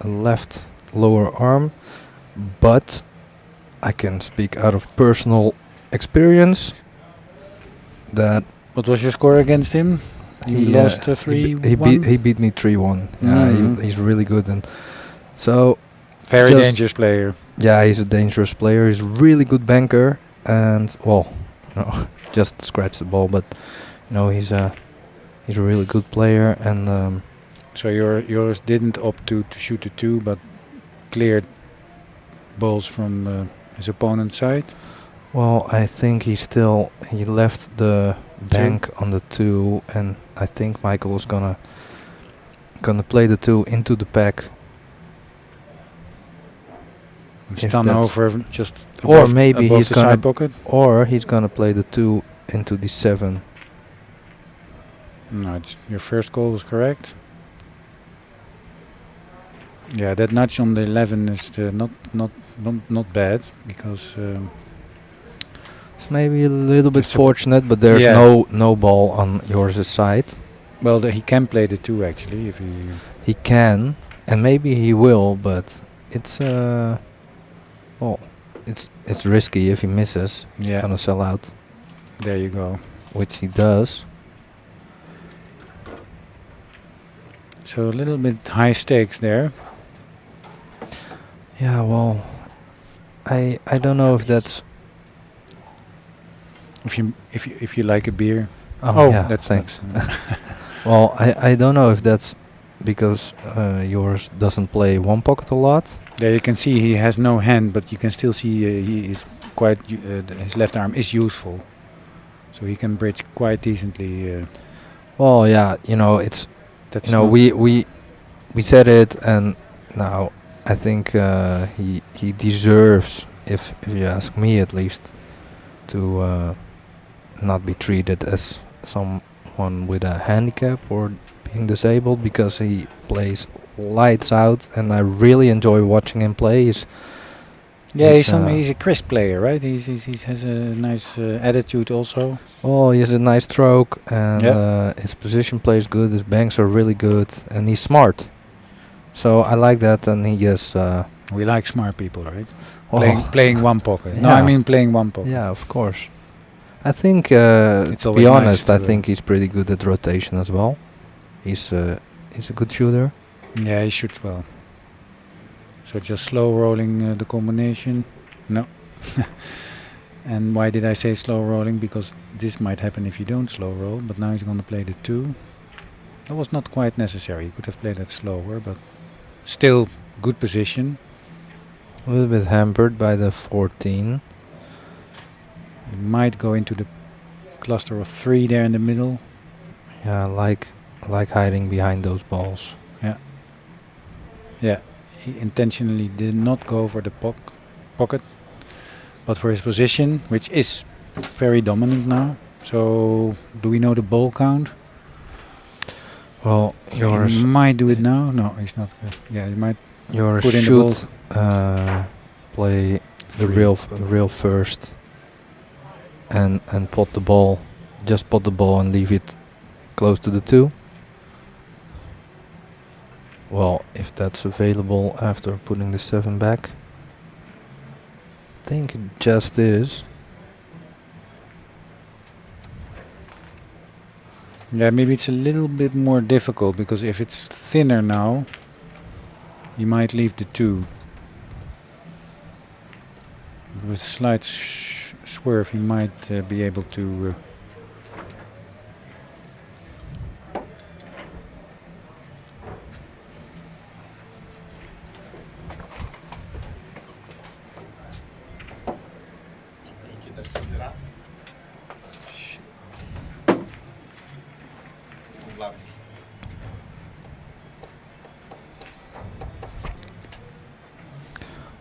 left lower arm, but I can speak out of personal experience that. What was your score against him? You lost 3-1. He beat me 3-1. Yeah, he's really good, and so. Very dangerous player. Yeah, he's a dangerous player. He's a really good banker, and just scratch the ball. But he's a really good player, and. So yours didn't opt to shoot the 2, but cleared balls from his opponent's side. Well, I think he left the bank on the 2, and I think Michael was gonna play the 2 into the pack. Stun over just or maybe above he's the gonna side pocket. Or he's gonna play the 2 into the 7. No, your first call was correct. Yeah, that nudge on the 11 is not bad, because it's maybe a little bit fortunate, but there's no ball on yours side. Well, he can play the 2 actually if he can, and maybe he will, but it's it's risky if he misses. Yeah, gonna sell out. There you go. Which he does. So a little bit high stakes there. Yeah, well, I don't know if that's. If you like a beer. Yeah, that's thanks. Well, I don't know if that's because yours doesn't play one pocket a lot. There you can see he has no hand, but you can still see he is quite. His left arm is useful, so he can bridge quite decently. Well, yeah, it's. That's we said it, and now I think he deserves, if you ask me at least, to not be treated as someone with a handicap or being disabled, because he plays lights out, and I really enjoy watching him play. He's a crisp player, right? He has a nice attitude also. Oh, he has a nice stroke, and his position play is good. His banks are really good, and he's smart. So I like that, and he is. We like smart people, right? Playing one pocket. Yeah. No, I mean playing one pocket. Yeah, of course. I think, to be honest, I think he's pretty good at rotation as well. He's a good shooter. Yeah, he shoots well. So just slow rolling the combination. No. And why did I say slow rolling? Because this might happen if you don't slow roll, but now he's going to play the 2. That was not quite necessary. He could have played that slower, but still good position. A little bit hampered by the 14. He might go into the cluster of 3 there in the middle. Yeah, like hiding behind those balls. Yeah. Yeah. He intentionally did not go for the pocket, but for his position, which is very dominant now. So, do we know the ball count? Well, yours... He might do it now. No, he's not good. Yeah, he might yours put in should the ball. Play the real first and pot the ball just pot the ball and leave it close to the 2? Well, if that's available after putting the 7 back, I think it just is. Yeah, maybe it's a little bit more difficult because if it's thinner now, you might leave the 2. With a slight swerve, he might be able to.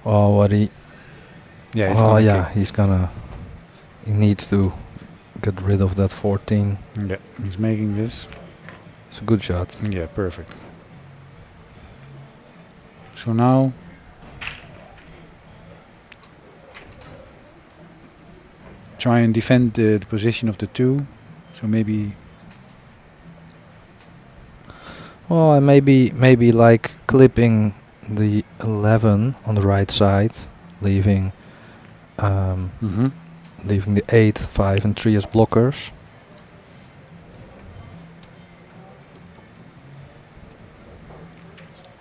Oh, what he... Yeah, oh yeah, he needs to get rid of that 14. Yeah, he's making this. It's a good shot. Yeah, perfect. So now try and defend the position of the 2. So maybe. Well, and maybe like clipping the 11 on the right side, leaving leaving the 8, 5 and 3 as blockers.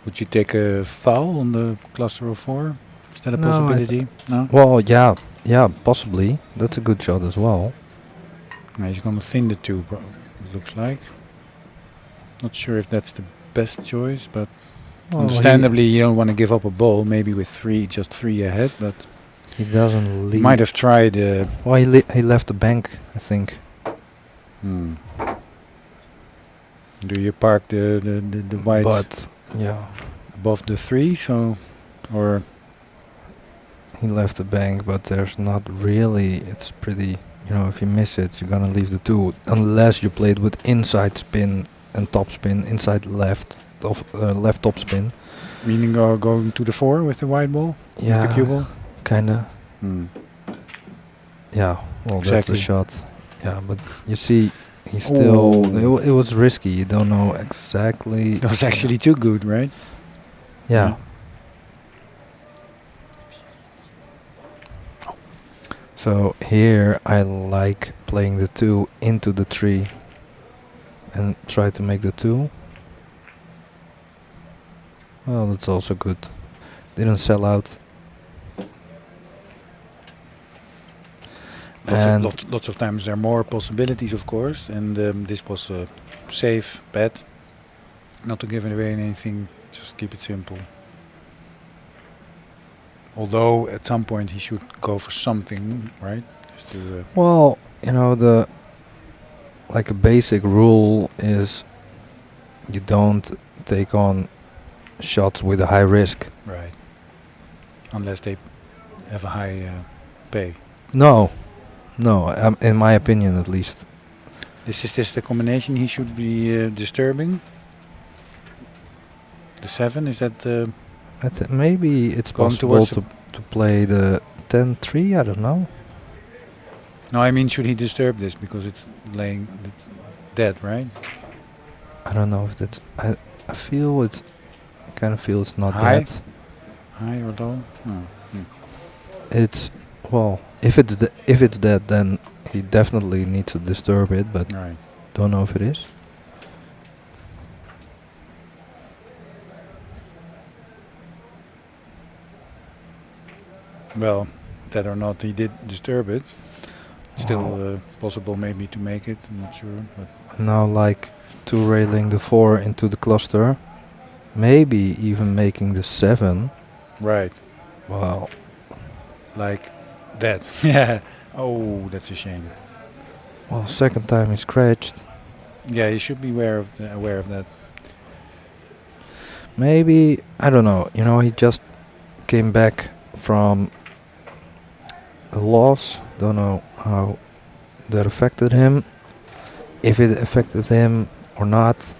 Would you take a foul on the cluster of 4? Is that a No, possibility? No? Well, yeah, possibly. That's a good shot as well. No, he's going to thin the 2, it looks like. Not sure if that's the best choice, but well, understandably you don't want to give up a ball, maybe with 3, just 3 ahead, but he doesn't leave. Might have tried. Well, he left the bank, I think. Do you park the white But yeah, above the 3? So, or he left the bank, but there's not really. It's pretty. You know, if you miss it, you're gonna leave the 2, unless you played with inside spin and top spin, inside left of left top spin. Meaning going to the 4 with the white ball? Yeah, with the cue ball? Kinda. Yeah, well, that's the shot. Yeah, but you see, he still. It was risky. You don't know exactly. That was actually too good, right? Yeah. So here I like playing the 2 into the 3 and try to make the 2. Well, that's also good. Didn't sell out. Lots of times there are more possibilities, of course, and this was a safe bet. Not to give away anything, just keep it simple. Although at some point he should go for something, right? Just to, well, you know, like a basic rule is you don't take on shots with a high risk. Right. Unless they have a high pay. No, in my opinion at least. Is this the combination he should be disturbing? The 7, is that... maybe it's possible to play the 10-3, I don't know. No, I mean, should he disturb this because it's dead, right? I don't know if that's... I kind of feel it's not high? dead. High or low? It's... Well, if it's dead, then he definitely needs to disturb it, but don't know if it is. Well, that or not, he did disturb it. Still possible maybe to make it, I'm not sure. But now like 2 railing the 4 into the cluster, maybe even making the 7. Right. Wow. Like that. Yeah. Oh, that's a shame. Well, second time he scratched. Yeah, you should be aware of that. Maybe, I don't know, you know, he just came back from a loss. Don't know how that affected him. If it affected him or not.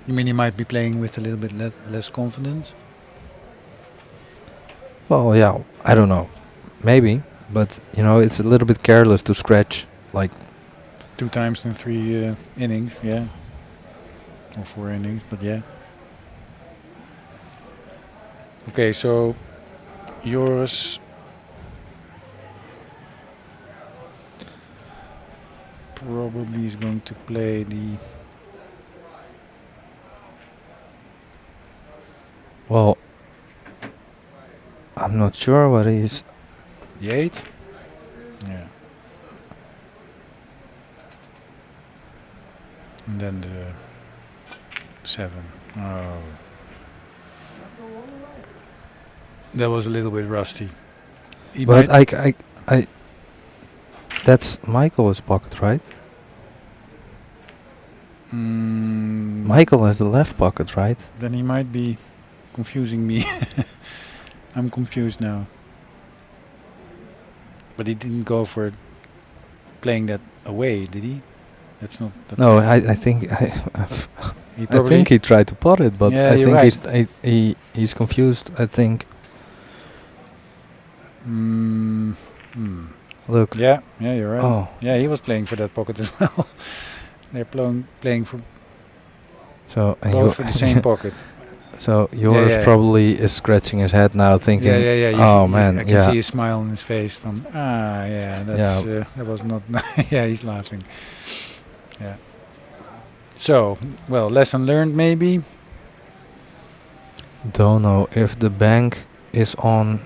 You mean he might be playing with a little bit less confidence? Well, yeah, I don't know. Maybe, but you know, it's a little bit careless to scratch like 2 times in 3 innings, yeah. Or 4 innings, but yeah. Okay, so yours probably is going to play the... Well, I'm not sure what is. The 8? Yeah. And then the 7. Oh. That was a little bit rusty. He But might- I that's Michael's pocket, right? Michael has the left pocket, right? Then he might be confusing me. I'm confused now. But he didn't go for playing that away, did he? That's not. That's No, I think He I probably- think he tried to pot it, but Yeah, I you're think right. he's confused. I think. Look. Yeah, you're right. Oh. Yeah, he was playing for that pocket as well. They're playing for So both for the same pocket. So yours probably is scratching his head now, thinking, Yeah. "Oh man, I can see a smile on his face. From that's that was not. Yeah, he's laughing. Yeah. So, well, lesson learned, maybe. Don't know if the bank is on.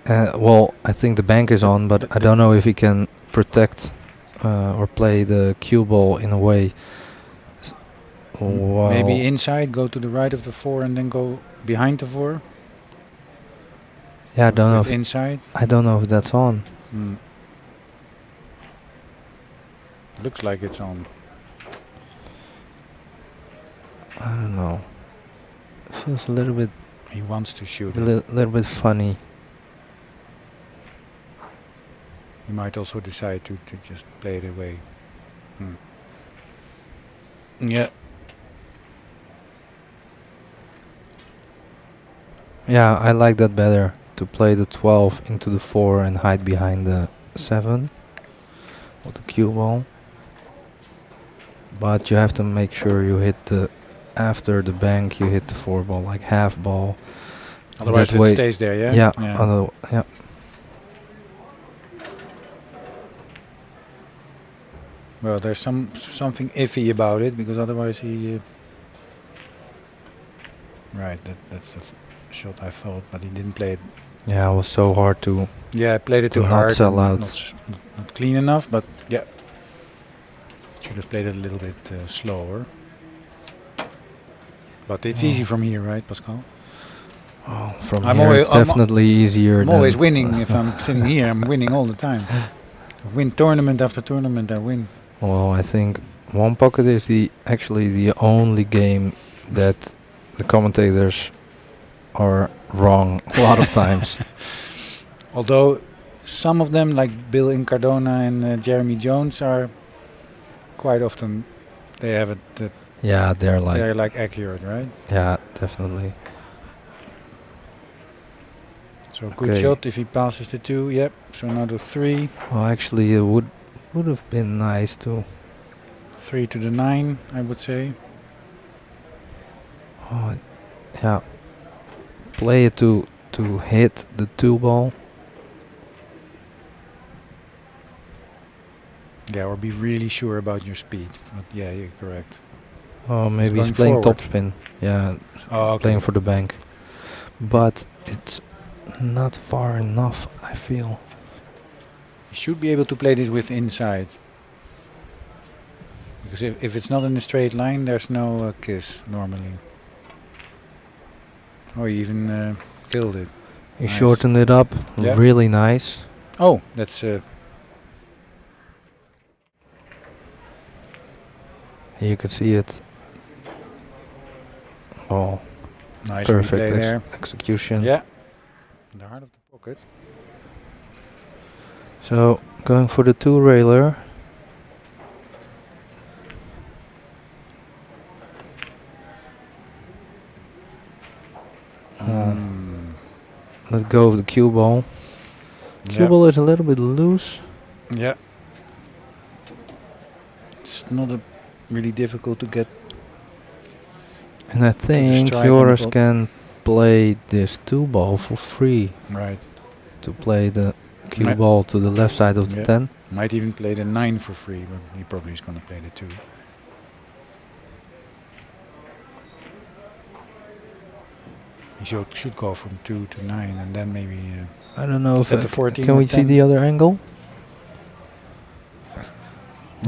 Well, I think the bank is on, but I don't know if he can protect or play the cue ball in a way. Wow. Maybe inside, go to the right of the 4 and then go behind the 4. Yeah, I don't know. With inside. I don't know if that's on. Looks like it's on. I don't know. Feels a little bit. He wants to shoot. A little bit funny. He might also decide to just play it away. Yeah. Yeah, I like that better. To play the 12 into the 4 and hide behind the 7 with the cue ball. But you have to make sure you hit after the bank, you hit the 4 ball, like half ball. Otherwise That it stays there, yeah? Yeah. Yeah. Well, there's something iffy about it, because otherwise he... Right, that's the shot I thought, but he didn't play it. Yeah, it was so hard to... Yeah, I played it too not hard. sell and out. Not clean enough, but yeah. Should have played it a little bit slower. But it's easy from here, right, Pascal? Oh, from here it's definitely easier. I'm always winning. If I'm sitting here, I'm winning all the time. I win tournament after tournament, I win. Well, I think One Pocket is actually the only game that the commentators are wrong a lot of times. Although some of them, like Bill Incardona and Jeremy Jones, are quite often they have it. Yeah, they're like accurate, right? Yeah, definitely. So good shot if he passes the 2. Yep. So now the 3. Well, actually, it would have been nice to 3 to the 9, I would say. Oh, yeah. Play it to hit the 2 ball. Yeah, or be really sure about your speed. But yeah, you're correct. Oh, maybe he's playing topspin. Yeah, playing for the bank. But it's not far enough, I feel. You should be able to play this with inside. Because if it's not in a straight line, there's no kiss normally. Oh, you even killed it. You shortened it up, really nice. Oh, that's... You could see it. Oh, nice perfect there. Execution. Yeah, the heart of the pocket. So, going for the 2-railer. Let's go with the cue ball. Cue ball is a little bit loose. Yeah. it's not really difficult to get. And I think Joris can play this 2-ball for free. Right. To play the cue ball to the left side of the 10. Might even play the 9 for free, but he probably is going to play the 2. He should go from 2 to 9 and then maybe... I don't know if... the 14 can we see the other angle?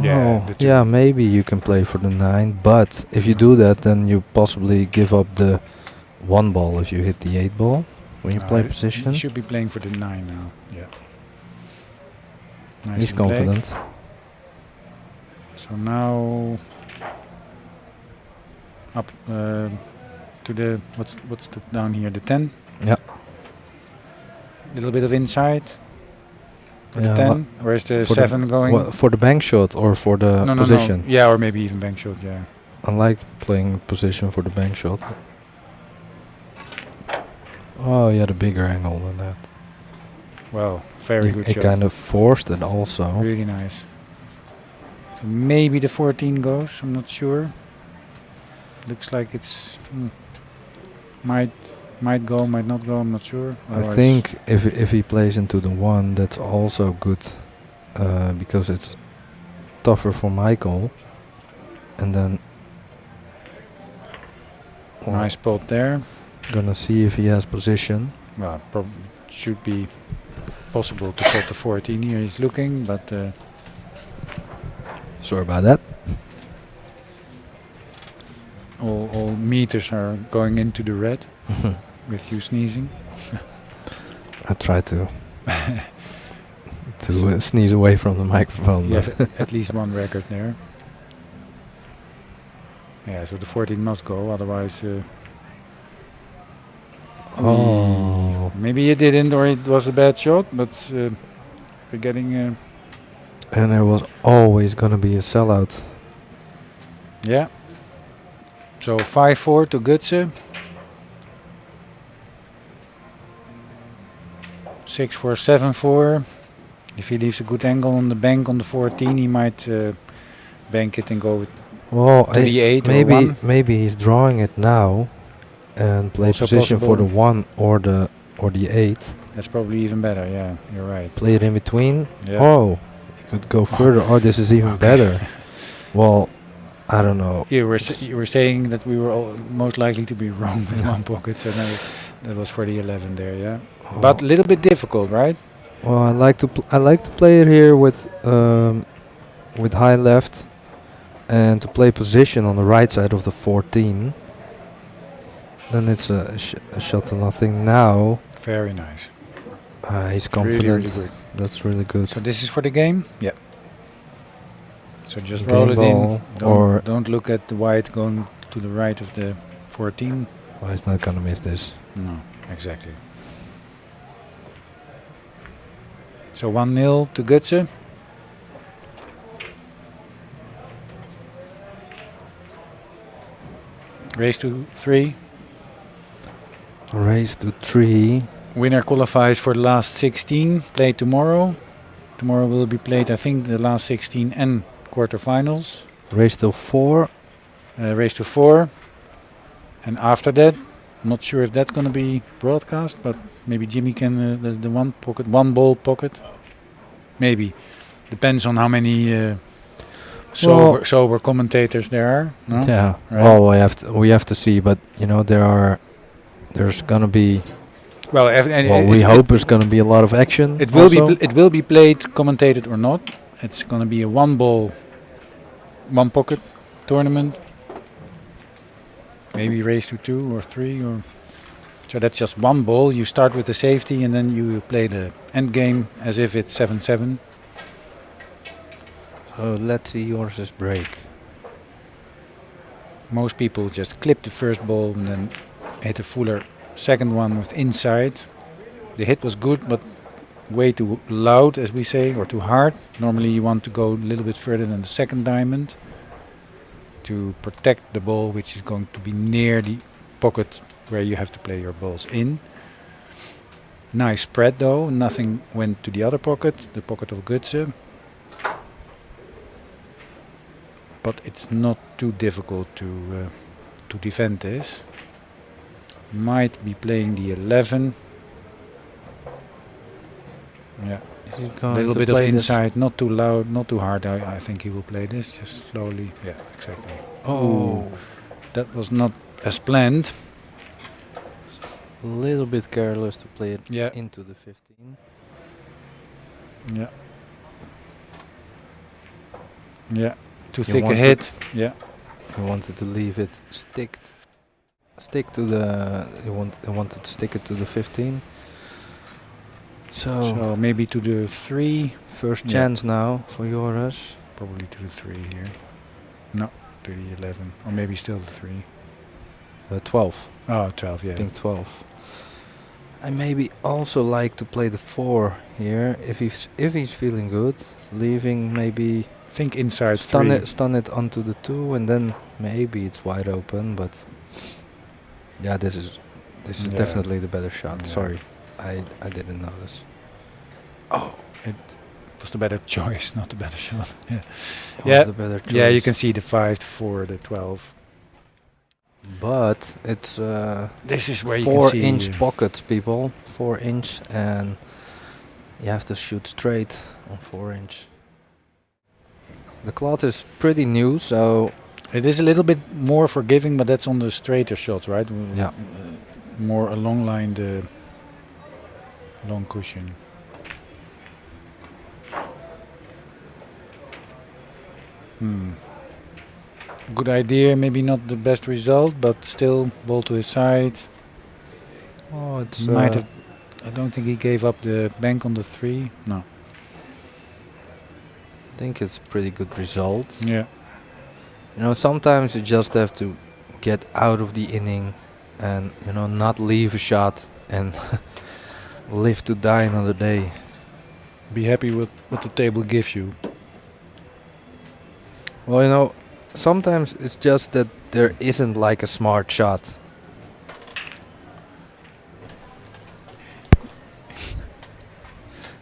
Yeah, oh, yeah, maybe you can play for the 9, but if you do that, then you possibly give up the 1 ball if you hit the 8 ball when you play position. He should be playing for the 9 now, yeah. Nice. He's confident. So now up to the what's the down here, the 10. Yeah. Little bit of inside. For the 10. Where's the 7 going? For the bank shot or for the position? No. Yeah, or maybe even bank shot. Yeah. I like playing position for the bank shot. Oh, yeah, the bigger angle than that. Well, very good shot. It kind of forced it also. Really nice. So maybe the 14 goes. I'm not sure. Looks like it's might go, might not go. I'm not sure. I think if he plays into the 1, that's also good because it's tougher for Michael. And then nice spot there. Gonna see if he has position. Well, probably should be possible to pot the 14 here. He's looking, but sorry about that. All meters are going into the red with you sneezing. I try to sneeze away from the microphone. Yeah, at least one record there. Yeah, so the 14 must go, otherwise. Maybe it didn't, or it was a bad shot, but we're getting. And there was always gonna be a sellout. Yeah. So 5-4 to Gutse. 6-4, 7-4. If he leaves a good angle on the bank on the 14, he might bank it and go to the 8 or 1. Maybe he's drawing it now and play Also position possible. for the 1 or the 8. That's probably even better. Yeah, you're right. Play it in between. Yeah. Oh, he could go further. Oh, this is even better. Well, I don't know. You were saying that we were all most likely to be wrong with one pocket, so that was for the 11 there, yeah. Oh. But a little bit difficult, right? Well, I like to play it here with high left, and to play position on the right side of the 14. Then it's a shot to nothing now. Very nice. He's confident. Really, really good. That's really good. So this is for the game? Yeah. So just Game roll it ball in. Don't look at the white going to the right of the 14. Well, he's not gonna miss this. No, exactly. So 1-0 to Gutse. Race to 3. Race to 3. Winner qualifies for the last 16. Played tomorrow. Tomorrow will be played, I think, the last 16 and quarterfinals. Race to 4. Race to 4. And after that, I'm not sure if that's going to be broadcast, but maybe Jimmy can the one ball pocket. Maybe depends on how many sober commentators there are. No? Yeah. Right. Well, we have to see, but you know there's gonna be. Well, we hope there's gonna be a lot of action. It will be played, commentated or not. It's gonna be a one pocket tournament. Maybe race to 2 or 3 or. So that's just one ball. You start with the safety and then you play the end game as if it's 7-7. So let's see yours break. Most people just clip the first ball and then hit a fuller second one with inside. The hit was good, but way too loud, as we say, or too hard. Normally you want to go a little bit further than the second diamond to protect the ball, which is going to be near the pocket where you have to play your balls in. Nice spread though, nothing went to the other pocket, the pocket of Gutse. but it's not too difficult to defend this. Might be playing the 11. Yeah. Is he A going little to bit of play this? inside, not too loud, not too hard. I think he will play this just slowly. Yeah, exactly. Oh. Ooh, that was not as planned. A little bit careless to play it Yeah. into the 15. Yeah. Yeah. Too He thick a wanted- hit. Yeah. He wanted to leave it stick to the. He wanted to stick it to the 15. So maybe to the 3. First Yeah. chance now for Joris. Probably to the 3 here. No, to the 11. Or maybe still the 3. 12. Oh, 12, yeah. I think 12. I maybe also like to play the 4 here if he's feeling good, leaving maybe. Think inside stun 3. stun it onto the 2, and then maybe it's wide open. But yeah, this is Yeah. definitely the better shot. Yeah. Sorry, I didn't notice. Oh, it was the better choice, not the better shot. Yeah, It was the better Yeah, you choice. can see the 5 for the 12. But it's This is where you can see 4-inch pockets, people. 4-inch, and you have to shoot straight on 4-inch. The cloth is pretty new, so it is a little bit more forgiving, but that's on the straighter shots, right? Yeah. More along line the long cushion. Good idea, maybe not the best result, but still ball to his side. Oh, it's Might have. I don't think he gave up the bank on the 3. No. I think it's pretty good result. Yeah. You know, sometimes you just have to get out of the inning and, you know, not leave a shot and live to die another day. Be happy with what the table gives you. Well, you know, sometimes it's just that there isn't like a smart shot.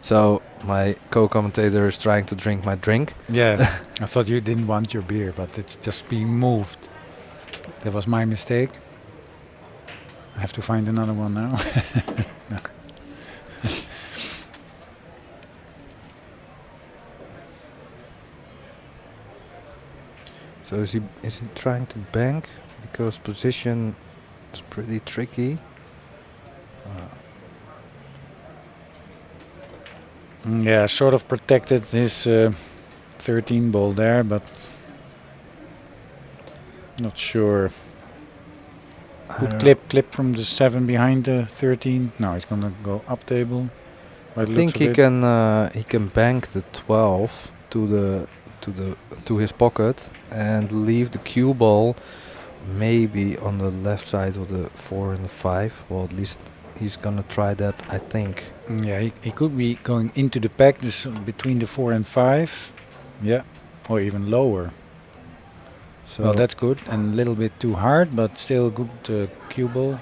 So my co-commentator is trying to drink my drink. Yeah, I thought you didn't want your beer, but it's just being moved. That was my mistake. I have to find another one now. So is he trying to bank because position is pretty tricky? Yeah, sort of protected his 13 ball there, but not sure. Good clip from the 7 behind the 13. No, it's gonna go up table. I think he can bank the 12 to his pocket and leave the cue ball maybe on the left side of the 4 and the 5. Well, at least he's gonna try that, I think. Yeah, he could be going into the pack, just between the 4 and 5. Yeah, or even lower. So well, that's good, and a little bit too hard, but still good cue ball.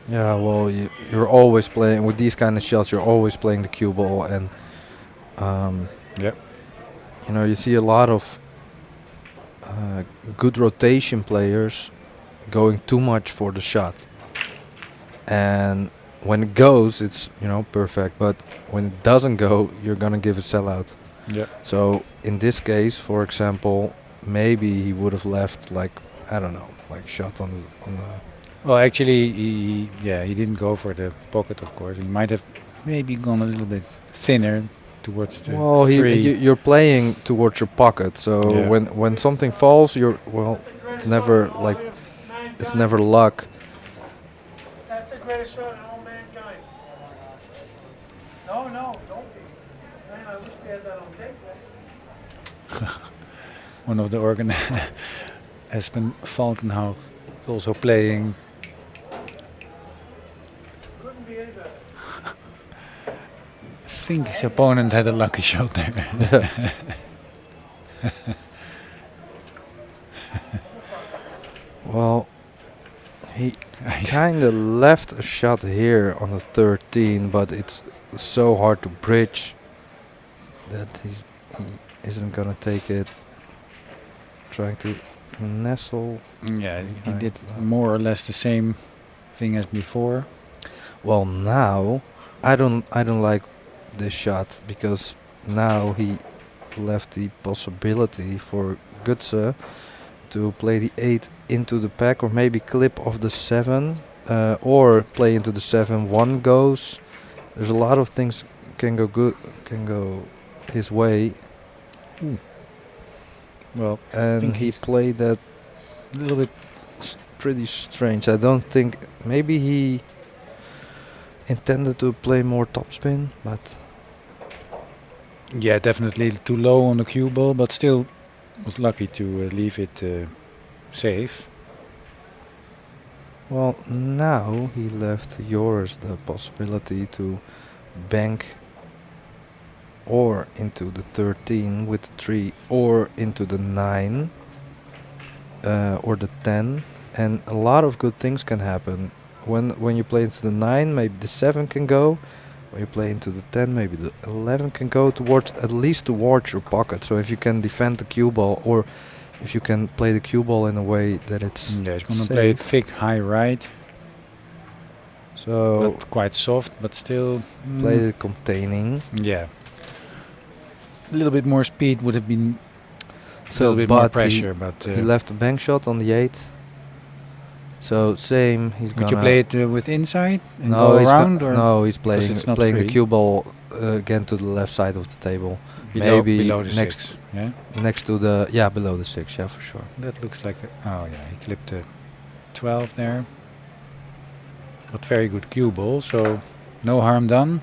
Yeah, well, you're always playing with these kind of shots. You're always playing the cue ball, and you know, you see a lot of good rotation players going too much for the shot, and when it goes, it's, you know, perfect. But when it doesn't go, you're gonna give a sellout. Yeah. So in this case, for example, maybe he would have left, like, I don't know, like shot on the. Well, actually, he didn't go for the pocket, of course. He might have maybe gone a little bit thinner towards the 3. You're playing towards your pocket, so Yeah. when something falls, it's never like, it's never luck. That's the greatest shot in all mankind. No, don't be. Man, I wish we had that on tape. One of the Espen Falkenhaug is also playing. Couldn't be any better. I think his opponent had a lucky shot there. Well, he kind of left a shot here on the 13, but it's so hard to bridge that he isn't gonna take it. trying to nestle. Yeah, he did more or less the same thing as before. Well, now I don't like this shot because now he left the possibility for Gutse to play the 8 into the pack, or maybe clip off the 7, or play into the 7. 1 goes. There's a lot of things can go his way. Ooh. Well, and he played that a little bit pretty strange. I don't think maybe he intended to play more topspin, but yeah, definitely too low on the cue ball, but still was lucky to leave it safe. Well, now he left yours the possibility to bank or into the 13 with the 3, or into the 9 or the 10, and a lot of good things can happen. When you play into the 9, maybe the 7 can go. When you play into the 10, maybe the 11 can go towards, at least towards your pocket. So if you can defend the cue ball, or if you can play the cue ball in a way that it's yeah, he's gonna safe. play it thick, high right. So but quite soft, but still play it containing. Yeah, a little bit more speed would have been a little bit more pressure. But he left a bank shot on the 8. So same, he's would gonna. you play it with inside and go around, or no? He's playing free. the cue ball again to the left side of the table. Maybe below the next 6, yeah. Next to the below the 6, yeah, for sure. That looks like oh yeah, he clipped a 12 there. But very good cue ball, so no harm done.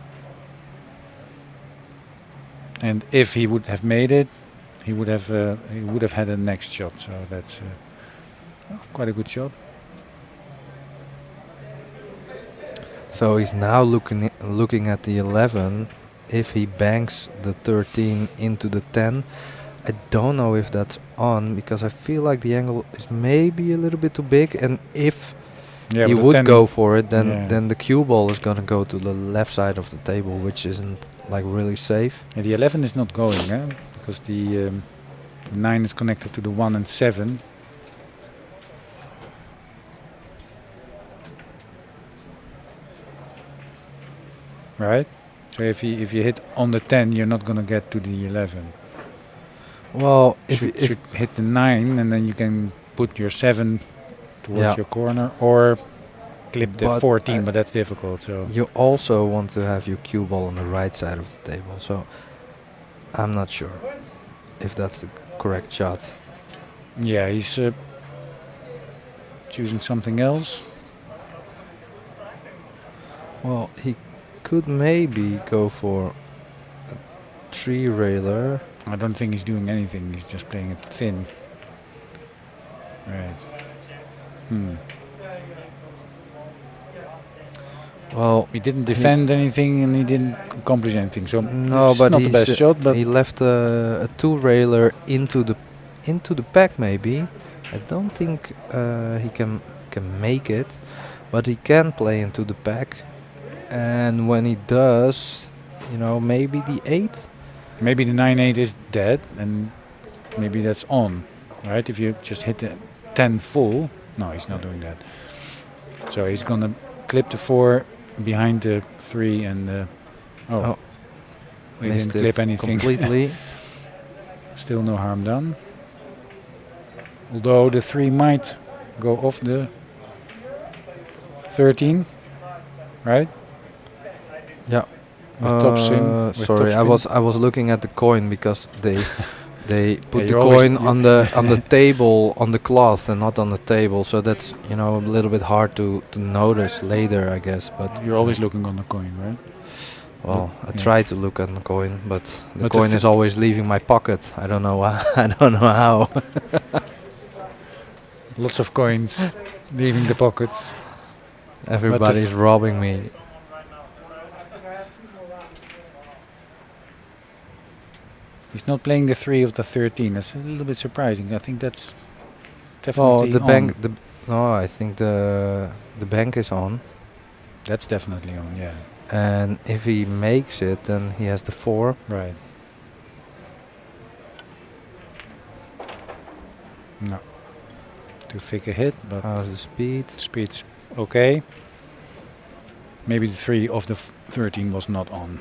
And if he would have made it, he would have had a next shot. So that's quite a good shot. So he's now looking at the 11. If he banks the 13 into the 10, I don't know if that's on, because I feel like the angle is maybe a little bit too big, and if he would go for it, then the cue ball is gonna go to the left side of the table, which isn't like really safe. Yeah, the 11 is not going, because the 9 is connected to the 1 and 7. Right? So if you hit on the 10, you're not gonna get to the 11. Well, if you hit the 9, and then you can put your 7 towards your corner, or clip the 14, but that's difficult. So you also want to have your cue ball on the right side of the table. So I'm not sure if that's the correct shot. Yeah, he's choosing something else. Well, he could maybe go for a 3 railer. I don't think he's doing anything. He's just playing it thin. Right. Well, he didn't defend anything, and he didn't accomplish anything. So no, it's but not the best shot. But he left a 2 railer into the pack. Maybe I don't think he can make it, but he can play into the pack. And when he does, maybe the 8. Maybe the 9-8 is dead, and maybe that's on, right? If you just hit the 10 full, no, he's not doing that. So he's gonna clip the 4 behind the 3, and we didn't clip anything completely. Still no harm done. Although the 3 might go off the 13, right? Yeah. Sorry, I was looking at the coin, because they put the always coin on the table, on the cloth, and not on the table. So that's a little bit hard to notice later, I guess. But you're always looking on the coin, right? Well, I try to look at the coin, but the coin is always leaving my pocket. I don't know. I don't know how. Lots of coins leaving the pockets. Everybody's robbing me. He's not playing the 3 of the 13. That's a little bit surprising. I think that's definitely the on. bank. No, I think the bank is on. That's definitely on, yeah. And if he makes it, then he has the 4. Right. No. Too thick a hit, but how's the speed? Speed's okay. Maybe the 3 of the 13 was not on.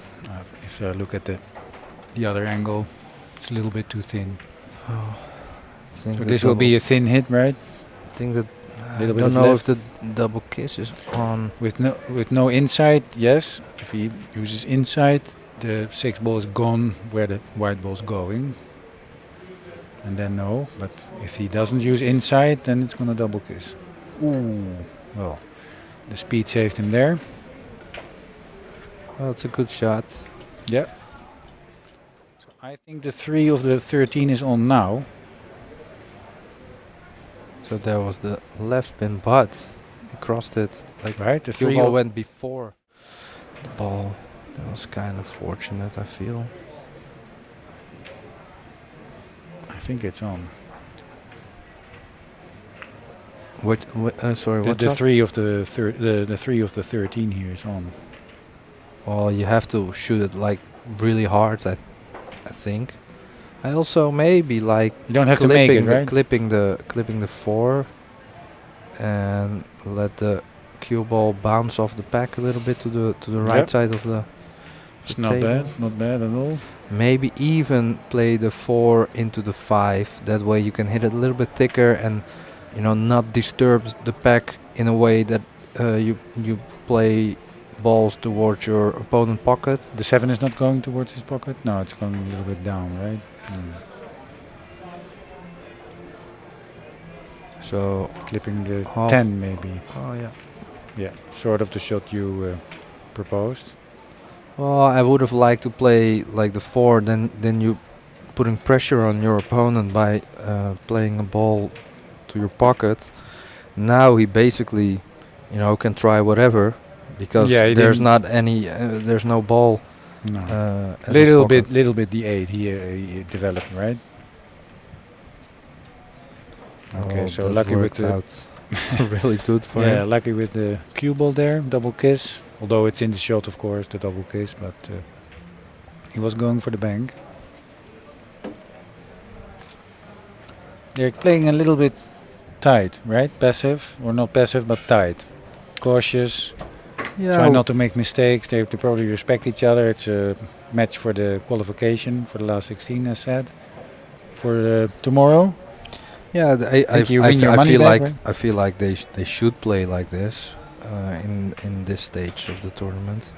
If I look at the other angle, it's a little bit too thin. Oh, so this will be a thin hit, right? I think that I little bit don't of know left. if the double kiss is on. With no inside, yes. If he uses inside, the 6 ball is gone where the white ball is going. And then no, but if he doesn't use inside, then it's gonna double kiss. Ooh, well, the speed saved him there. Well, it's a good shot. Yeah. So I think the 3 of the 13 is on now. So there was the left spin, but he crossed it. Like right, the cue 3 ball of went before the ball. That was kind of fortunate, I feel. I think it's on. Sorry, what's the up? 3 of the the 3 of the 13 here is on. Well, you have to shoot it like really hard, I think. I also maybe like you don't have to make it, right? clipping the 4 and let the cue ball bounce off the pack a little bit to the right side of the It's not bad, not bad at all. Maybe even play the 4 into the 5. That way you can hit it a little bit thicker and, not disturb the pack in a way that you play balls towards your opponent pocket. The 7 is not going towards his pocket? No, it's going a little bit down, right? So clipping the half 10 maybe. Oh yeah. Yeah, sort of the shot you proposed. Well, I would have liked to play like the 4, then you putting pressure on your opponent by playing a ball to your pocket. Now he basically, can try whatever because there's not any, there's no ball. No. At his pocket. Little bit the 8 he developed, right? Okay, so that lucky with worked the out really good for him. Yeah, lucky with the cue ball there, double kiss. Although it's in the shot, of course, the double kiss, but he was going for the bank. They're playing a little bit tight, right? Passive, or not passive, but tight. Cautious. Yeah. Try not to make mistakes. They probably respect each other. It's a match for the qualification for the last 16, as said. For tomorrow. Yeah, I feel like they should play like this in this stage of the tournament.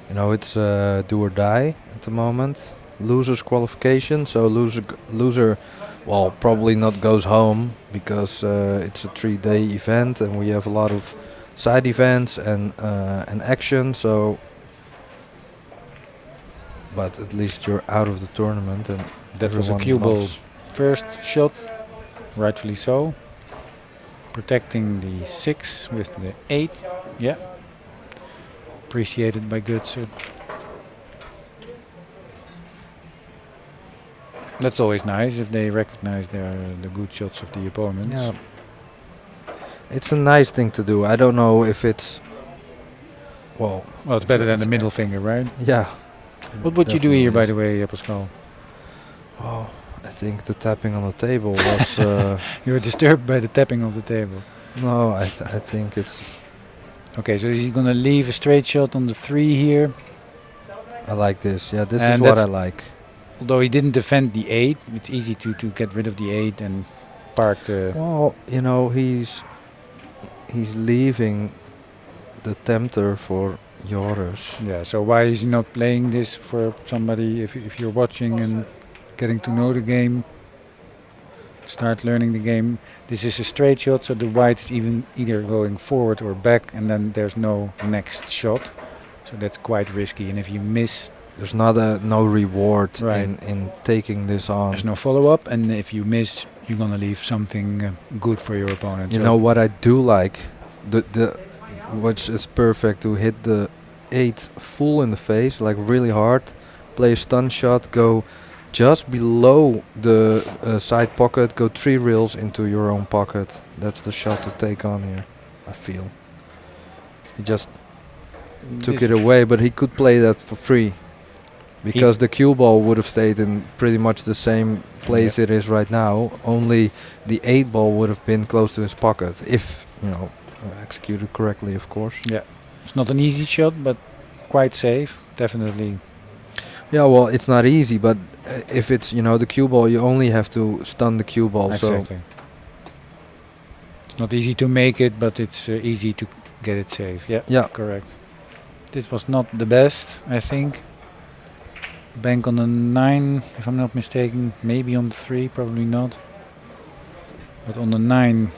It's do or die at the moment. Loser's qualification, so loser, well, probably not goes home because it's a 3-day event and we have a lot of side events and action. So, but at least you're out of the tournament, and that was a cue ball first shot. Rightfully so. Protecting the 6 with the 8. Yeah. Appreciated by Gutser. That's always nice if they recognize the good shots of the opponents. Yeah. It's a nice thing to do. I don't know if it's well, it's better than the middle finger, right? Yeah. What would you do here, by the way, Pascal? Oh, I think the tapping on the table was... You were disturbed by the tapping of the table? No, I think it's... Okay, so he's going to leave a straight shot on the 3 here. I like this. Yeah, this is what I like. Although he didn't defend the 8, it's easy to get rid of the 8 and park the... Well, he's leaving the tempter for Joris. Yeah, so why is he not playing this for somebody, if you're watching and getting to know the game, start learning the game. This is a straight shot, so the white is either going forward or back, and then there's no next shot. So that's quite risky, and if you miss... There's no reward in taking this on. There's no follow-up, and if you miss, you're going to leave something good for your opponent. You know what I do like? Which is perfect, to hit the 8 full in the face, like really hard, play a stun shot, go just below the side pocket, go 3 reels into your own pocket. That's the shot to take on here, I feel. He just took it away, but he could play that for free. because the cue ball would have stayed in pretty much the same place it is right now. Only the 8 ball would have been close to his pocket if executed correctly, of course. Yeah, it's not an easy shot, but quite safe, definitely. Yeah, well, it's not easy, but if it's the cue ball, you only have to stun the cue ball. Exactly. So it's not easy to make it, but it's easy to get it safe. Yeah, correct. This was not the best, I think. Bank on the 9, if I'm not mistaken. Maybe on the 3, probably not. But on the 9.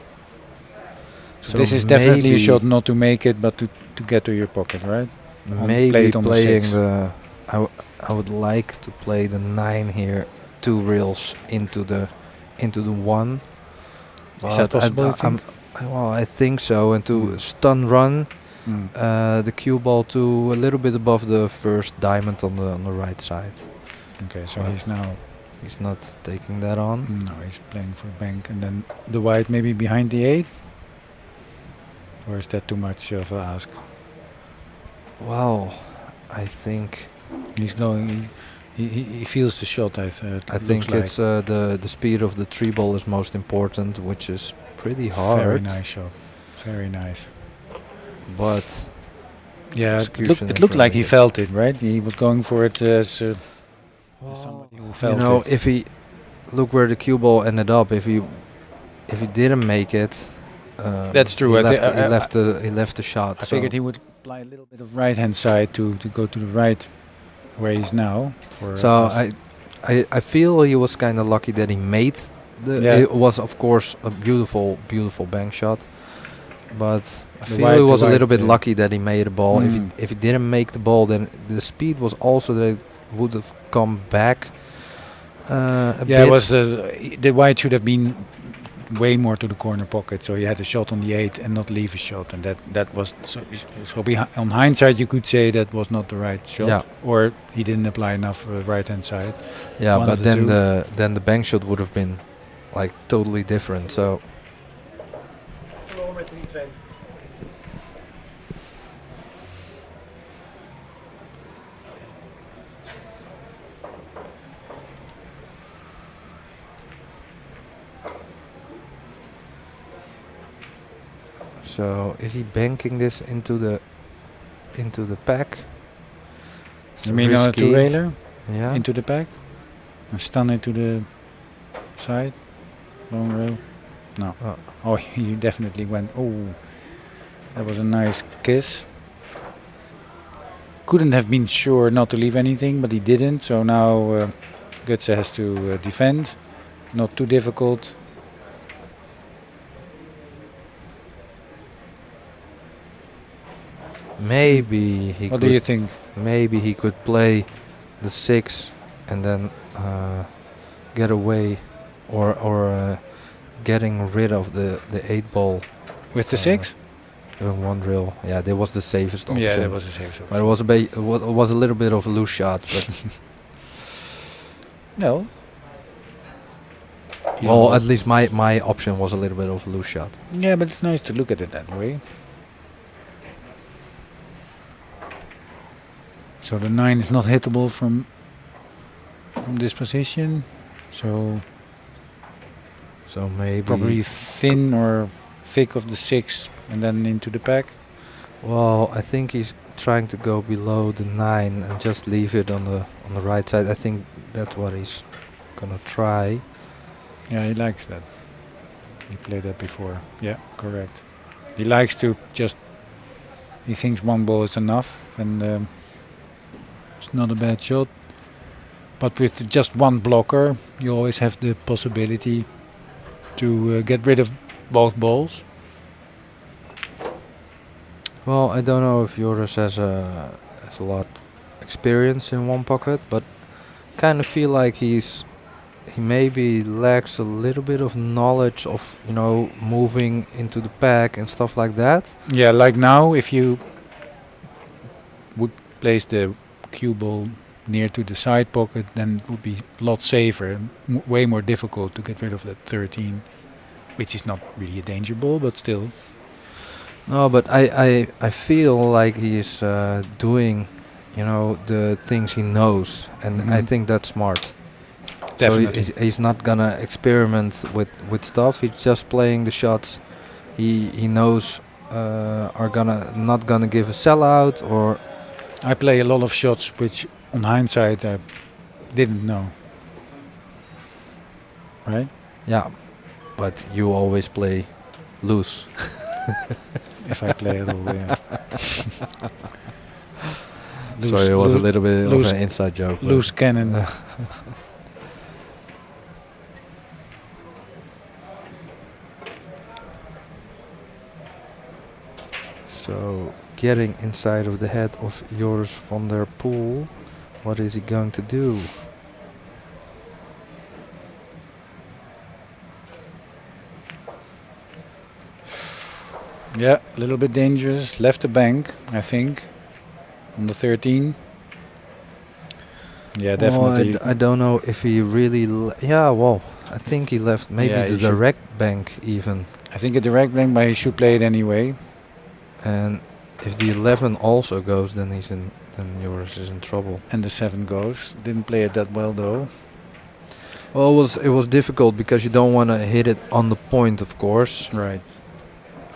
So this is definitely a shot not to make it, but to get to your pocket, right? Maybe play it on playing the 6. I would like to play the 9 here, 2 reels into the 1. Is that possible? I think so. And to stun run the cue ball to a little bit above the first diamond on the right side. Okay, so he's not taking that on. No, he's playing for bank, and then the white maybe behind the 8. Or is that too much of an ask? Well, I think he's going. He feels the shot. I think it's the speed of the 3 ball is most important, which is pretty hard. Very nice shot. Very nice. But yeah, it looked like he felt it, right? He was going for it as somebody who felt it. If he look where the cue ball ended up, if he didn't make it. That's true. He left the shot. I figured he would apply a little bit of right hand side to go to the right, where he's now. So I feel he was kind of lucky that he made it was of course a beautiful bank shot, but I feel he was a little bit lucky that he made a ball. If he didn't make the ball, then the speed was also that it would have come back. It was the white should have been way more to the corner pocket, so he had a shot on the 8 and not leave a shot, and that was so on hindsight you could say that was not the right shot, or he didn't apply enough right hand side. Yeah, but then the bank shot would have been like totally different. So So is he banking this into the pack? You mean on a 2-railer? Yeah. Into the pack? And stun it to the side? Long rail? No. Oh, he definitely went. Oh, that was a nice kiss. Couldn't have been sure not to leave anything, but he didn't. So now Gutse has to defend. Not too difficult. Maybe he. What do you think? Maybe he could play the 6 and then get away, or getting rid of the 8 ball with the 6. Doing 1 drill. Yeah, that was the safest option. Yeah, that was the safest option. But it was a little bit of a loose shot, but no. Well, at least my option was a little bit of a loose shot. Yeah, but it's nice to look at it that way. So the 9 is not hittable from this position. So maybe probably thin or thick of the 6 and then into the pack. Well, I think he's trying to go below the 9 and just leave it on the right side. I think that's what he's gonna try. Yeah, he likes that. He played that before. Yeah, correct. He likes to just. He thinks 1 ball is enough, and it's not a bad shot. But with just 1 blocker, you always have the possibility to get rid of both balls. Well, I don't know if Joris has a lot experience in 1 pocket, but kind of feel like he maybe lacks a little bit of knowledge of moving into the pack and stuff like that. Yeah, like now, if you would place the cue ball near to the side pocket, then it would be a lot safer, way more difficult to get rid of that 13, which is not really a danger ball, but still. No, but I feel like he is doing you know, the things he knows, and I think that's smart. Definitely. So he's not gonna experiment with stuff. He's just playing the shots he knows are not gonna give a sellout, or I play a lot of shots which, on hindsight, I didn't know. Right? yeah, but you always play loose. If I play at all, yeah. Sorry, it was a little bit of an inside joke. Loose cannon. So, getting inside of the head of Joris van der Poel, what is he going to do? Yeah, a little bit dangerous. Left the bank, I think, on the 13. Yeah, definitely. I don't know if he really... yeah, well, I think he left maybe the direct bank even. I think a direct bank, but he should play it anyway. And if the 11 also goes, then then Joris is in trouble. And the 7 goes. Didn't play it that well though. Well, it was difficult because you don't want to hit it on the point, of course. Right.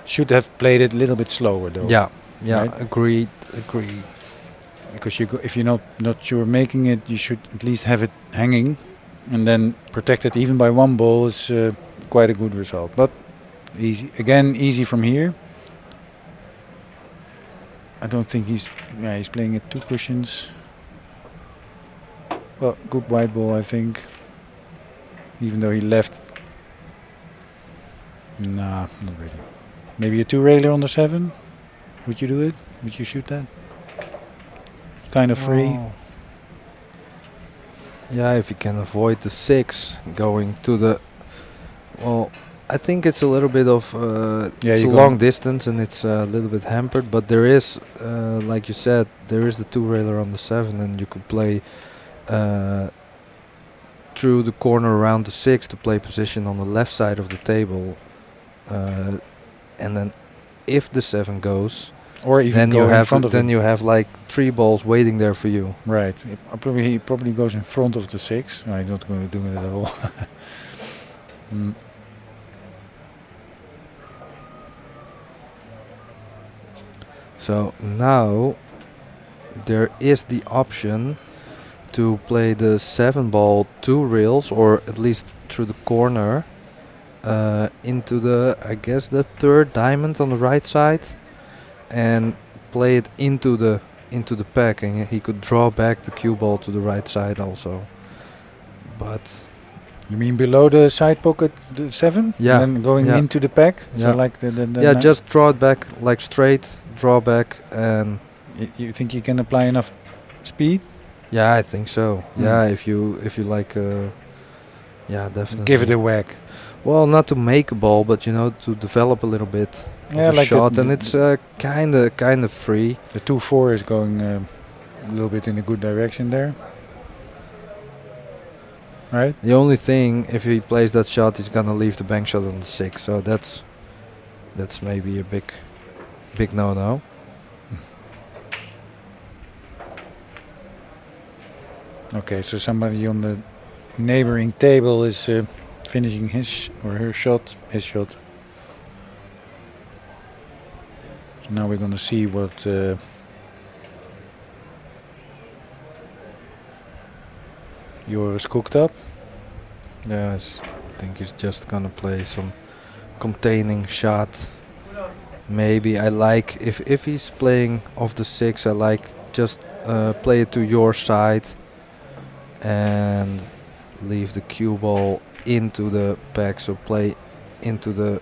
Should have played it a little bit slower though. Yeah, right? Agreed. Because if you're not sure making it, you should at least have it hanging, and then protect it even by 1 ball is quite a good result. But easy from here. I don't think he's playing at 2 cushions. Well, good white ball, I think. Even though he left. Nah, not really. Maybe a 2-railer on the 7. Would you do it? Would you shoot that? Kind of free. Oh. Yeah, if you can avoid the 6 going to the... Well, I think it's a little bit of... it's a long distance and it's a little bit hampered, but there is, like you said, there is the 2-railer on the 7, and you could play through the corner around the 6 to play position on the left side of the table. And then if the 7 goes... Or even then go in front of then him. you have like 3 balls waiting there for you. Right. He probably goes in front of the 6. No, he's not going to do it at all. So now there is the option to play the 7 ball 2 rails, or at least through the corner, into the, I guess, the 3rd diamond on the right side, and play it into the pack, and he could draw back the cue ball to the right side also. But you mean below the side pocket, the 7? Yeah. And then going into the pack? Yeah. So like the yeah, just draw it back like straight, draw back, and... You think you can apply enough speed? Yeah, I think so. Yeah, if you like... yeah, definitely. Give it a whack. Well, not to make a ball, but you know, to develop a little bit of a like shot, and it's kind of free. The 2-4 is going a little bit in a good direction there, right? The only thing, if he plays that shot, he's gonna leave the bank shot on the 6. So that's maybe a big no-no. Okay, so somebody on the neighboring table is finishing his or her shot, his shot. So now we're going to see what Joris cooked up. Yes, I think he's just gonna play some containing shot. Maybe I like if he's playing off the 6, I like just play it to your side and leave the cue ball into the pack, so play into the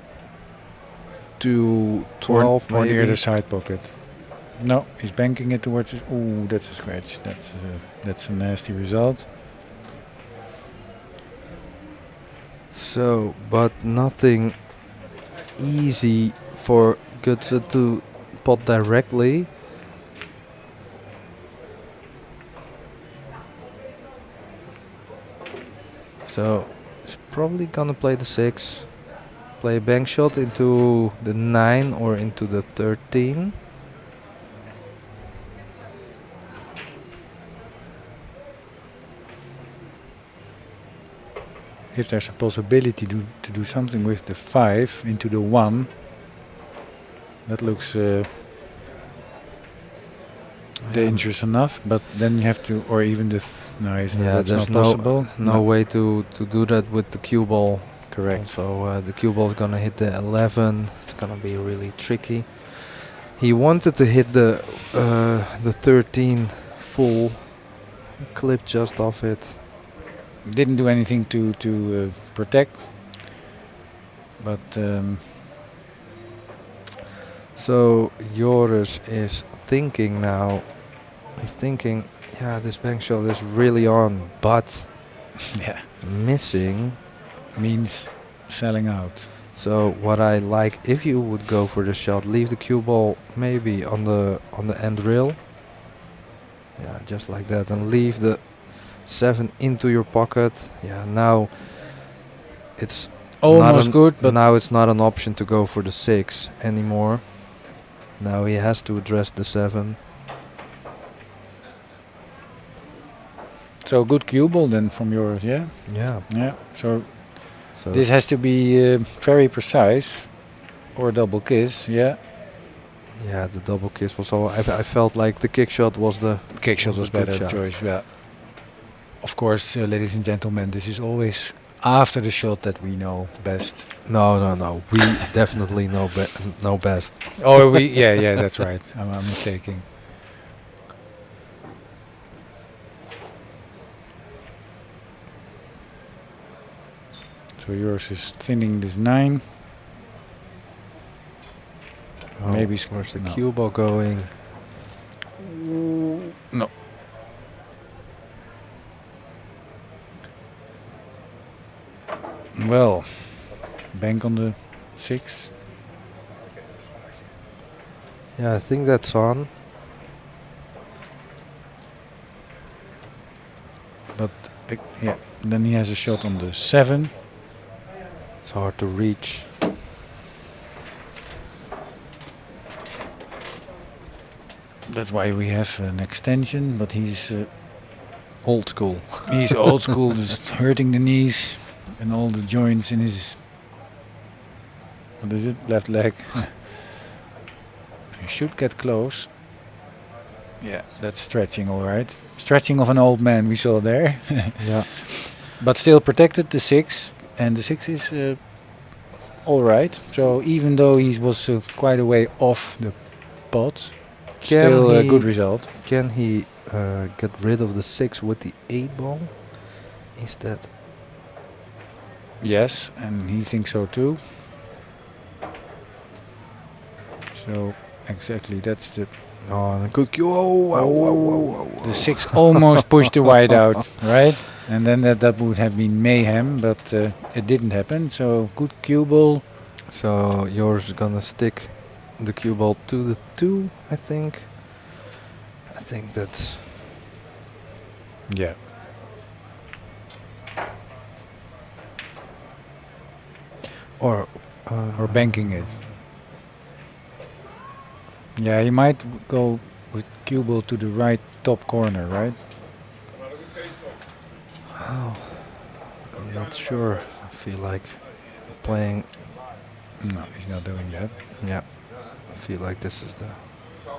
2-12 or maybe. near the side pocket. No, he's banking it towards his... Ooh, that's a scratch. That's a nasty result. So, but nothing easy for Gutse to pot directly. So he's probably gonna play the 6, play a bank shot into the 9 or into the 13. if there's a possibility to do something with the 5 into the 1, that looks dangerous enough. But then you have to, or even the no, that's there's not possible. no way to do that with the cue ball. Correct. So the cue ball is gonna hit the 11. It's gonna be really tricky. He wanted to hit the 13 full, clipped just off it. Didn't do anything to protect, but so Joris is thinking now. He's thinking, yeah, this bank shot is really on, but yeah, missing means selling out. So what I like, if you would go for the shot, leave the cue ball maybe on the end rail. Yeah, just like that, and leave the 7 into your pocket. Yeah, now it's almost good, but now it's not an option to go for the 6 anymore. Now he has to address the 7. So good cue ball then from yours, yeah? Yeah. Yeah, so this has to be very precise, or double kiss, yeah? Yeah, the double kiss was all. I felt like the kick shot was the kick shot was better shot. choice. Yeah. Of course, ladies and gentlemen, this is always after the shot that we know best. No. We definitely know best. Oh, yeah, that's right. I'm mistaken. So yours is thinning this 9. Oh, Maybe where's the cue ball going? No. Well, bank on the 6. Yeah, I think that's on. But yeah, then he has a shot on the 7. It's hard to reach. That's why we have an extension, but he's old school. He's old school, just hurting the knees and all the joints in his, what is it, left leg. He should get close. Yeah, that's stretching all right. Stretching of an old man we saw there. Yeah. But still protected the 6, and the 6 is all right. So even though he was quite a way off the pot, still a good result. Can he get rid of the 6 with the 8 ball? Is that? Yes, and he thinks so too. So exactly, that's the. Oh, the good cue! Whoa. The 6 almost pushed the white out, right? And then that would have been mayhem, but it didn't happen. So good cue ball. So yours is gonna stick the cue ball to the 2, I think. I think that's. Yeah. Or banking it. Yeah, you might go with cue ball to the right top corner, right? Oh, I'm not sure. I feel like playing. No, he's not doing that. Yeah, I feel like this is the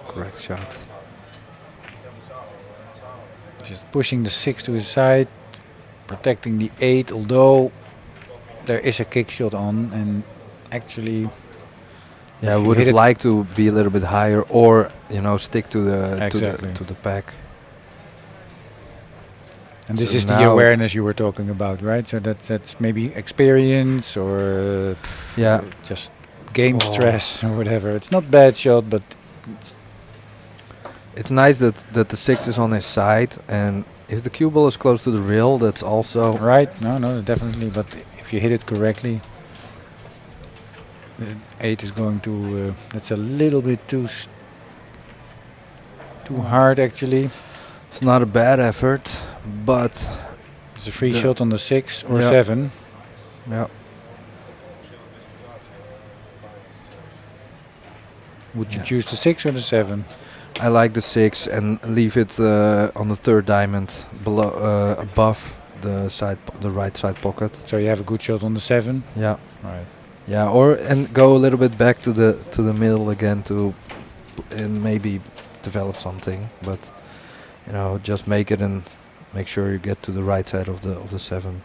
correct shot. Just pushing the 6 to his side, protecting the 8, although there is a kick shot on, and actually. Yeah, I would have liked to be a little bit higher, or stick to the to the pack. And this is the awareness you were talking about, right? So that's maybe experience or just game stress or whatever. It's not bad shot, but it's nice that the 6 is on his side, and if the cue ball is close to the rail, that's also right. No, definitely. But if you hit it correctly. 8 is going to. That's a little bit too hard, actually. It's not a bad effort, but it's a free shot on the 6 or 7. Yeah. Would you choose the 6 or the 7? I like the 6 and leave it on the 3rd diamond below, above the right side pocket. So you have a good shot on the 7. Yeah. Right. Yeah, and go a little bit back to the middle again to maybe develop something, but just make it and make sure you get to the right side of the 7.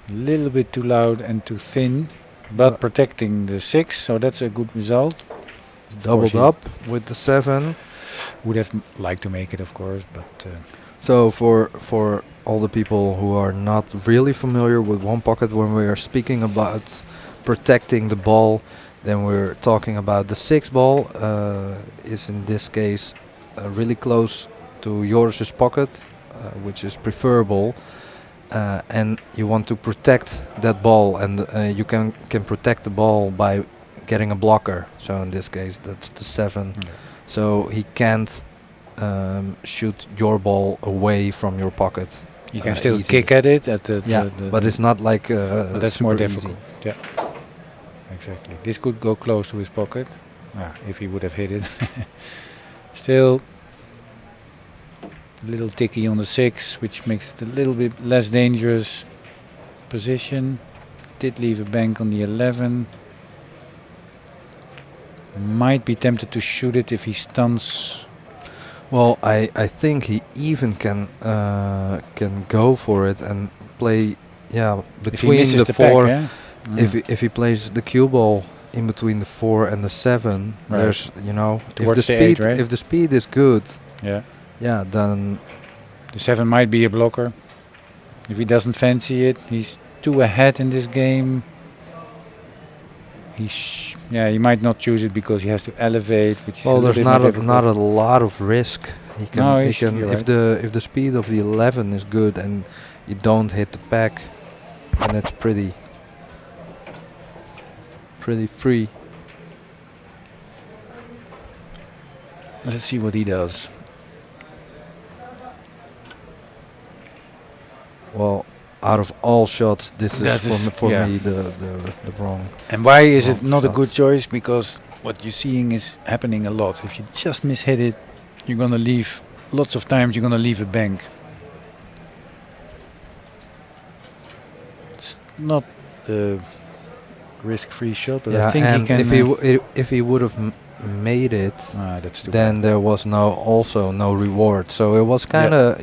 A little bit too loud and too thin, but protecting the 6, so that's a good result. Doubled up with the 7. Would have liked to make it, of course, but. So for all the people who are not really familiar with one pocket, when we are speaking about protecting the ball, then we're talking about the 6 ball is in this case really close to Joris's pocket, which is preferable, and you want to protect that ball, and you can protect the ball by getting a blocker. So in this case, that's the 7. Yeah. So he can't shoot your ball away from your pocket. You can still easily. kick at it but it's not like but that's more difficult. easy. Yeah, exactly. This could go close to his pocket. If he would have hit it. Still a little ticky on the 6, which makes it a little bit less dangerous position. Did leave a bank on the 11. Might be tempted to shoot it if he stuns. Well, I think he even can go for it and play between the 4. Pack, yeah? If he plays the cue ball in between the 4 and the 7, right. There's Towards the 8, right? If the speed is good, then the 7 might be a blocker. If he doesn't fancy it, he's 2 ahead in this game. He might not choose it because he has to elevate. Which is there's not a lot of risk. He can, no, if the speed of the 11 is good and you don't hit the pack, then it's pretty free. Let's see what he does. Well, out of all shots, this is for me the wrong. And why is it not shot. a good choice? Because what you're seeing is happening a lot. If you just mishit it, you're gonna leave. Lots of times you're gonna leave a bank. It's not a risk-free shot, but I think he can. If he would have made it, that's too then bad. there was no reward. So it was kind of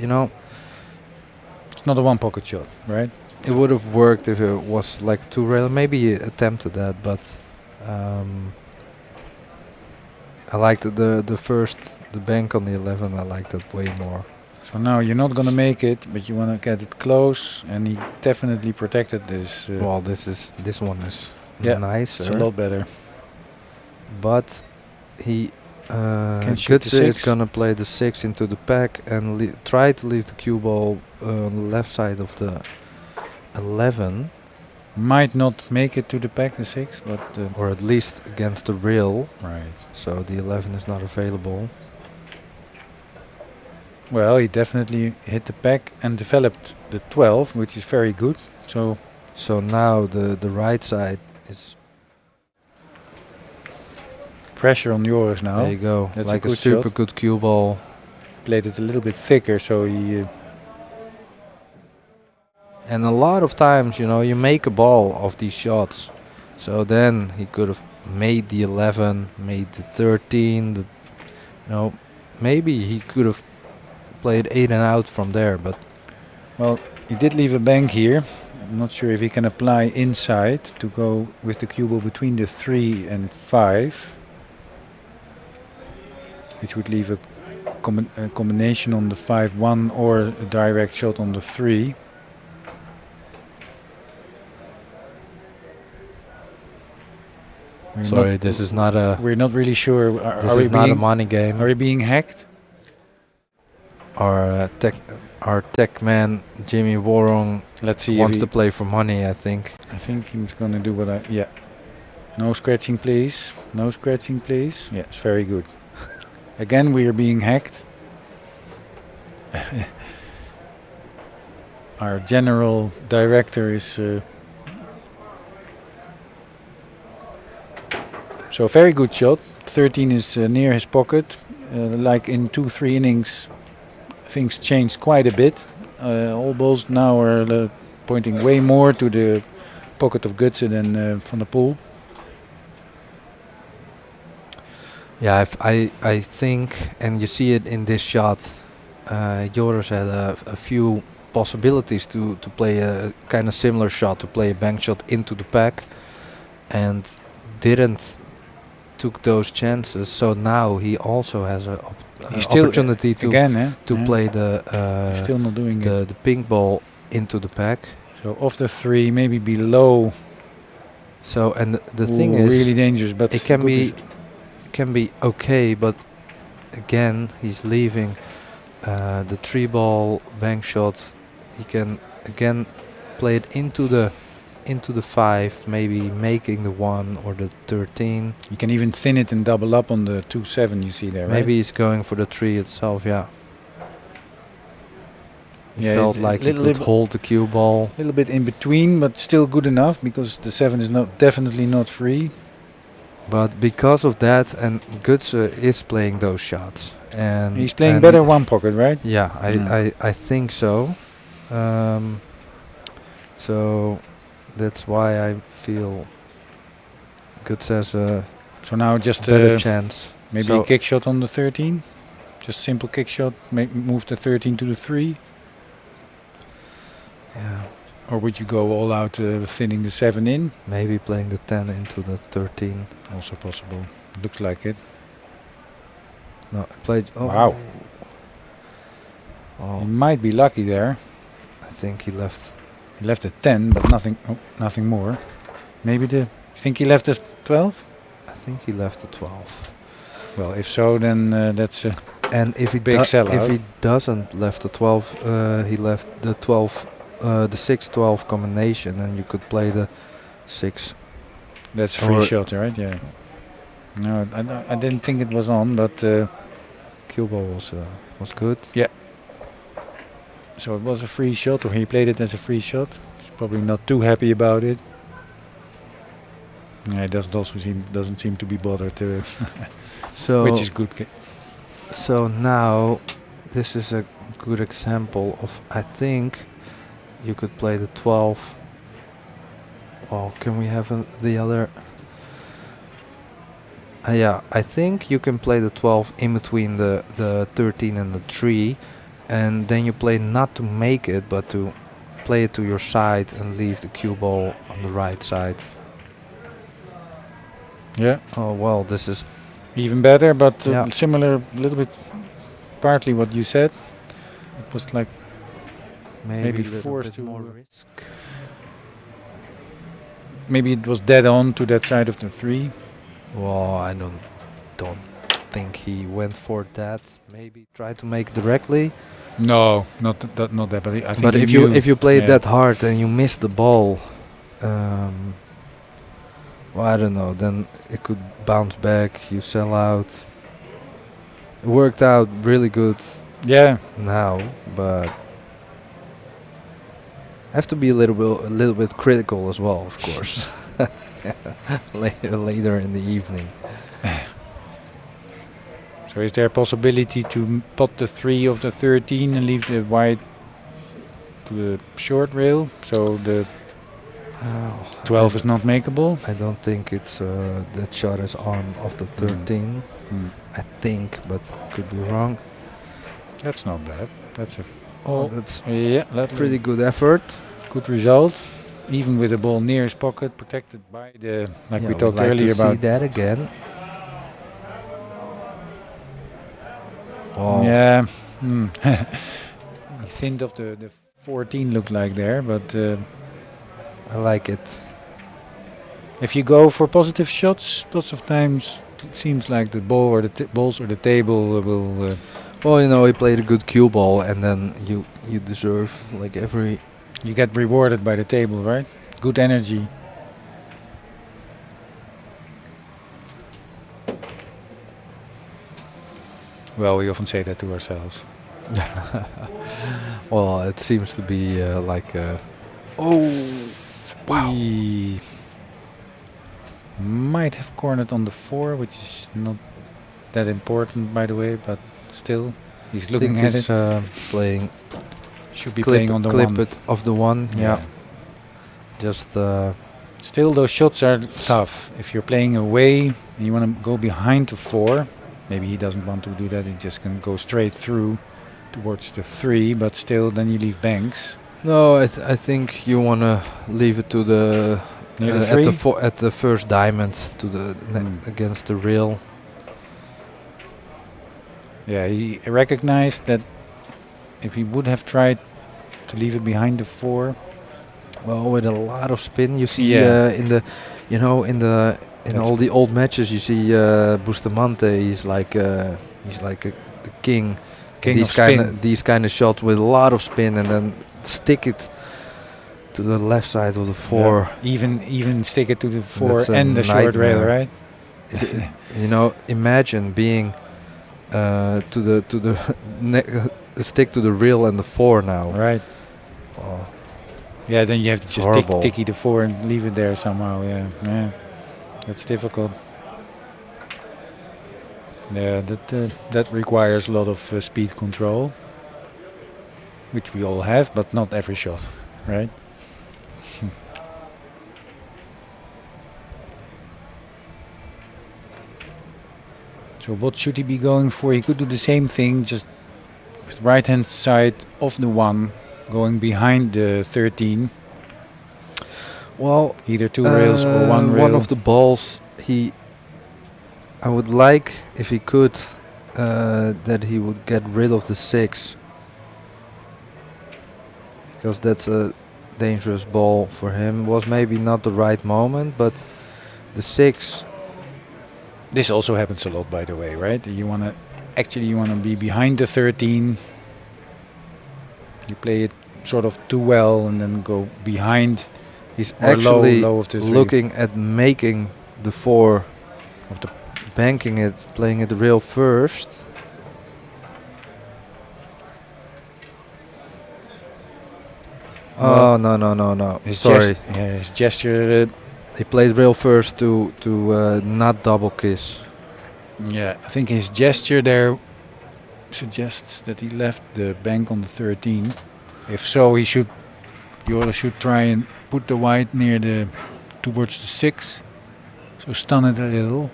It's not a one-pocket shot, right? It would have worked if it was like 2 rail. Maybe he attempted that, but I liked the bank on the 11. I liked that way more. So now you're not gonna make it, but you wanna get it close, and he definitely protected this. Well, this one is nicer. It's a lot better. But he shoot the 6. is gonna play the 6 into the pack and try to leave the cue ball on the left side of the 11. Might not make it to the pack, the 6, but or at least against the rail. Right. So the 11 is not available. Well, he definitely hit the pack and developed the 12, which is very good. So now the right side is pressure on yours now. There you go. That's like a good super shot. good cue ball. Played it a little bit thicker, so he. And a lot of times, you make a ball of these shots. So then he could have made the 11, made the 13. Maybe he could have played 8 and out from there, but. Well, he did leave a bank here. I'm not sure if he can apply inside to go with the cue ball between the 3 and 5, which would leave a combination on the 5-1 or a direct shot on the 3. Sorry, this is not a. We're not really sure. This is not a money game. Are we being hacked? Our tech man Jimmy Warong. Let's see. Wants to play for money. I think. I think he's gonna do what I. Yeah. No scratching, please. No scratching, please. Yes, very good. Again, we are being hacked. Our general director is. So very good shot. 13 is near his pocket. Like in 2-3 innings, things changed quite a bit. all balls now are pointing way more to the pocket of Gutsen than Van der Poel. Yeah, I think, and you see it in this shot, Joris had a few possibilities to play a kind of similar shot, to play a bank shot into the pack, and didn't took those chances. So now he also has a opportunity to again, play the still not doing the pink ball into the pack. So off the 3, maybe below. So and the thing is, really dangerous, but it can be okay, but again he's leaving the 3 ball bank shot. He can again play it into the 5, maybe making the 1 or the 13. You can even thin it and double up on the 2-7 you see there, right? Maybe he's going for the 3 itself, yeah. He Yeah, felt like he could hold the cue ball. A little bit in between, but still good enough, because the 7 is definitely not free. But because of that, and Gutsen is playing those shots, and he's playing better one pocket, right? Yeah, I think so. So that's why I feel Gutsen has a so now just better chance. Maybe so a kick shot on the 13, just simple kick shot, move the 13 to the 3. Yeah. Or would you go all out thinning the 7 in? Maybe playing the 10 into the 13. Also possible. Looks like it. No, I played. Oh. Wow. Oh. He might be lucky there. I think he left. He left a 10, but nothing more. Maybe the. Think he left a 12? I think he left a 12. Well, if so, then that's a if he big sellout. If he doesn't left the 12, he left the 12. The 6-12 combination, and you could play the 6. That's a free shot, right? Yeah. No, I didn't think it was on, but cue ball was good. Yeah. So it was a free shot, or he played it as a free shot. He's probably not too happy about it. Yeah, he doesn't seem to be bothered, so which is good. So now this is a good example of, I think. You could play the 12. Well, can we have the other? Yeah, I think you can play the 12 in between the 13 and the 3, and then you play not to make it, but to play it to your side and leave the cue ball on the right side. Yeah. Oh well, this is even better, but similar, a little bit, partly what you said. It was like. Maybe forced to more risk. Maybe it was dead on to that side of the 3. Well, I don't think he went for that. Maybe try to make directly. No, not that. But I think. But if you play it that hard and you miss the ball, well, I don't know. Then it could bounce back. You sell out. It worked out really good. Yeah. Now, but. Have to be a little bit critical as well, of course. Later in the evening. So is there a possibility to pot the 3 of the 13 and leave the wide to the short rail, so the 12 is not makeable? I don't think it's that shot is on of the 13. I think, but could be wrong. That's not bad. That's a. Oh, that's pretty good effort. Good result, even with the ball near his pocket, protected by the we talked earlier about. See that again. Oh. Yeah, he thinned of the 14 looked like there, but I like it. If you go for positive shots, lots of times it seems like the ball or the balls or the table will. Well, you know, he played a good cue ball, and then you deserve like every. You get rewarded by the table, right? Good energy. Well, we often say that to ourselves. Well, it seems to be like. Wow! We might have cornered on the 4, which is not that important, by the way, but still, he's looking at it. Playing Should be playing on the clip one. it of the one. Yeah. Just. Still, those shots are tough. If you're playing away and you want to go behind the 4, maybe he doesn't want to do that. He just can go straight through towards the 3, but still, then you leave banks. No, I think you want to leave it to the at the first diamond to the against the rail. Yeah, he recognized that if he would have tried to leave it behind the 4. Well, with a lot of spin, you see in the, in all the old matches, you see Bustamante. He's like the king. These kind of shots with a lot of spin, and then stick it to the left side of the 4. Yeah. Even stick it to the 4 and the short rail, right? Imagine being to the stick to the rail and the 4 now. Right. Oh. Yeah, then you have to just ticky the 4 and leave it there somehow. Yeah, that's difficult. Yeah, that requires a lot of speed control, which we all have, but not every shot, right? So what should he be going for? He could do the same thing, just with the right-hand side of the 1, going behind the 13. Well, either 2 rails or 1 rail. One of the balls, I would like, if he could, that he would get rid of the 6. Because that's a dangerous ball for him. Was maybe not the right moment, but the 6... This also happens a lot, by the way, right? You want to be behind the 13. You play it sort of too well and then go behind. He's actually low of the 3. looking at making the 4 of the banking it, playing it real first. Oh no! Sorry. His gesture. He played real first to not double kiss. Yeah, I think his gesture there suggests that he left the bank on the 13. If so, Joris should try and put the white near towards the 6, so stun it a little,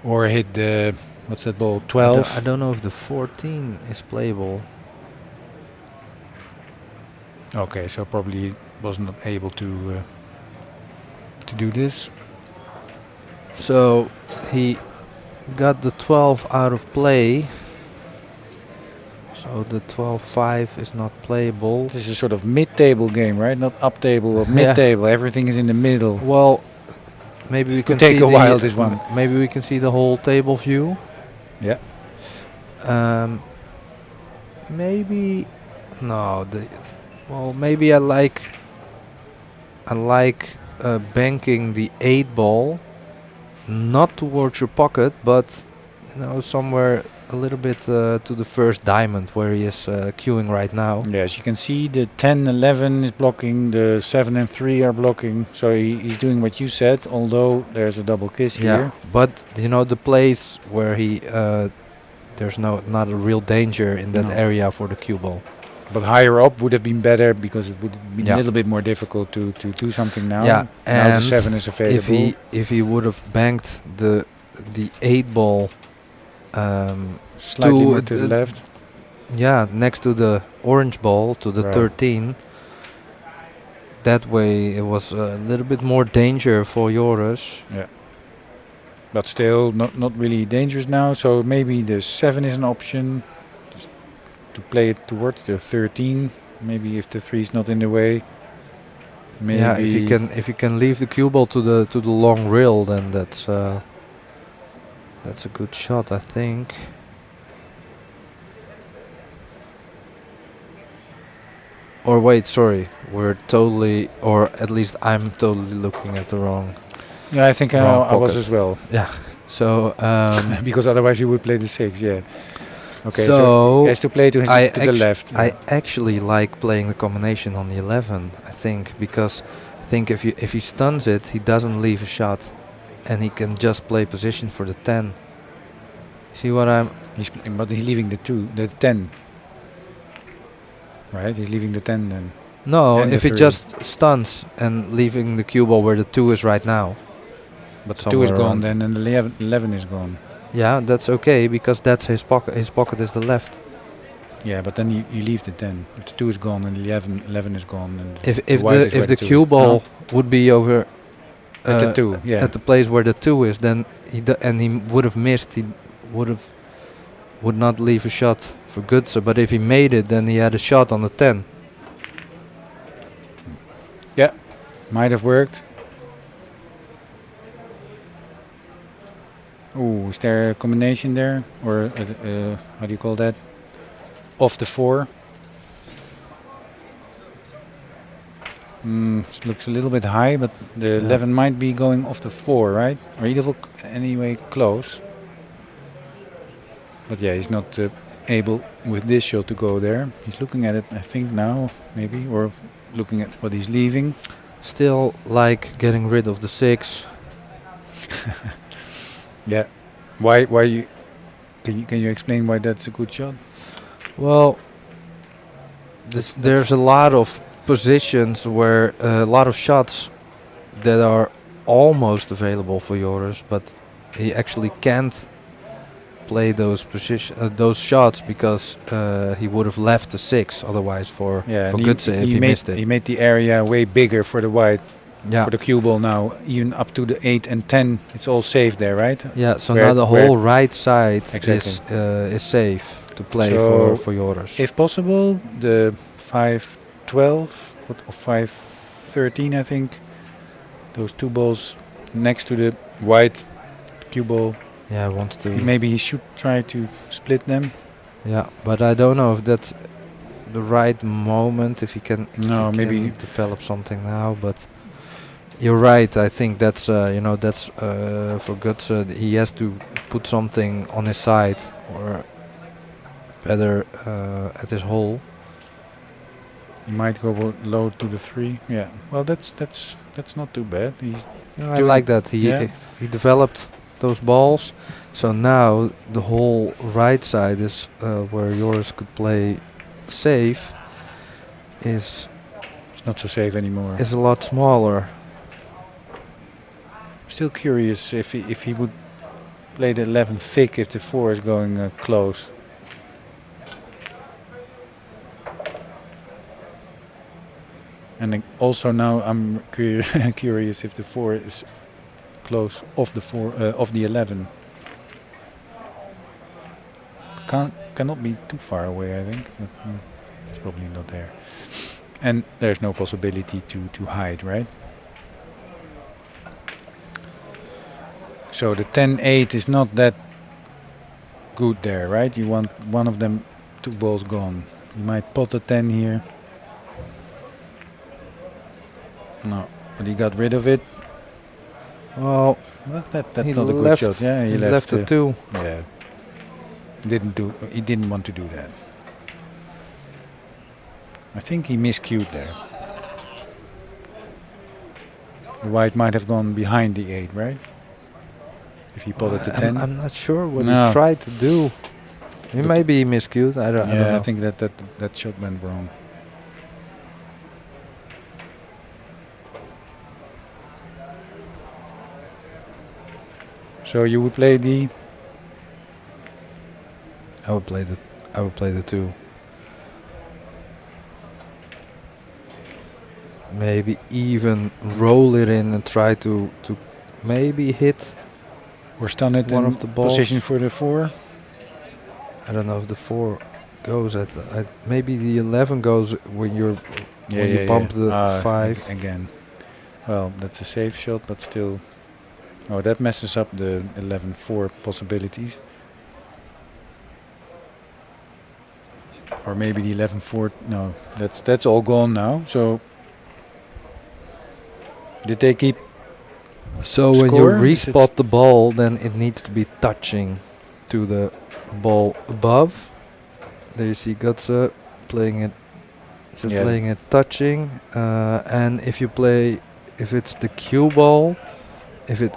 or hit the what's that ball 12. I don't know if the 14 is playable. Okay, so probably was not able to do this. So he got the 12 out of play. So the 12-5 is not playable. This is a sort of mid-table game, right? Not up-table or mid-table. Everything is in the middle. Well, maybe we can take a while this one. Maybe we can see the whole table view. Yeah. Maybe no. Well, maybe I like banking the 8 ball, not towards your pocket, but somewhere a little bit to the first diamond where he is queuing right now. Yes, you can see the 10, 11 is blocking, the 7 and 3 are blocking. So he's doing what you said, although there's a double kiss here. But the place where he there's not a real danger in that area for the cue ball. But higher up would have been better because it would have been a little bit more difficult to do something now. Yeah, now and the 7 is available. If he would have banked the 8 ball slightly more to the left. Yeah, next to the orange ball, to the 13. That way it was a little bit more danger for Joris. Yeah. But still not really dangerous now, so maybe the 7 is an option. Just to play it towards the 13. Maybe if the 3 is not in the way. Maybe yeah, if you can leave the cue ball to the long rail, then that's a good shot, I think. Or wait, sorry, we're totally, or at least I'm totally looking at the wrong. Yeah, I think I was as well. Yeah, so because otherwise he would play the 6. Yeah. Okay, so he has to play to the left. I actually like playing the combination on the 11. I think because I think if he stuns it, he doesn't leave a shot, and he can just play position for the 10. See what I'm? But he's leaving the 10. right? He's leaving the 10 then. No, And the if he 3. just stuns and leaving the cue ball where the 2 is right now. But the 2 is somewhere gone around. then, and the 11 is gone. Yeah, that's okay because that's his pocket. His pocket is the left. Yeah, but then you leave the 10. If the 2 is gone and the 11 is gone, and If the cue ball would be over at the 2, yeah, at the place where the 2 is, then he would have missed. He would not leave a shot for Gutse. But if he made it, then he had a shot on the 10. Yeah, might have worked. Oh, is there a combination there, or how do you call that? Off the 4. Looks a little bit high, but the 11 might be going off the 4, right? Or either anyway close. But yeah, he's not able with this shot to go there. He's looking at it, I think now, maybe, or looking at what he's leaving. Still like getting rid of the 6. Yeah. Why you can you explain why that's a good shot? Well, there's a lot of positions where a lot of shots that are almost available for Joris, but he actually can't play those shots because he would have left the 6 otherwise for Gutse if he missed it. He made the area way bigger for the white. Yeah. For the cue ball now, even up to the 8 and 10, it's all safe there, right? Yeah, so now the whole right side is safe to play so for Joris. If possible, the 5-12 or 5-13, I think, those 2 balls next to the white cue ball. Yeah, wants to. Maybe he should try to split them. Yeah, but I don't know if that's the right moment. If he can, maybe develop something now, but. You're right. I think that's that's for Gutse. He has to put something on his side or better at his hole. He might go low to the 3. Yeah. Well, that's not too bad. I like that. He developed those balls. So now the whole right side is where Joris could play safe. It's not so safe anymore. It's a lot smaller. Still curious if he would play the 11 thick if the 4 is going close. And then also now I'm curious if the 4 is close off the 4 off the 11. Cannot be too far away, I think. But, it's probably not there. And there's no possibility to hide, right? So the 10-8 is not that good there, right? You want one of them 2 balls gone. You might pot the 10 here. No, but he got rid of it. Well, that's not a good shot. Yeah, he left the 2. Yeah, he didn't want to do that. I think he miscued there. The white might have gone behind the 8, right? If he potted the 10. I'm not sure what he tried to do. Maybe he miscued. I don't know. I think that shot went wrong. So you would play the. I would play the 2. Maybe even roll it in and try to maybe hit or stun it one in of the balls. Position for the 4. I don't know if the 4 goes at maybe the 11 goes when you bump the 5 again. Well, that's a safe shot, but still. Oh, that messes up the 11-4 possibilities. Or maybe the 11-4. No, that's all gone now. So did they keep? So when you respot the ball, then it needs to be touching to the ball above. There you see Gutse playing it, just laying it touching. And if you play, if it's the cue ball, if you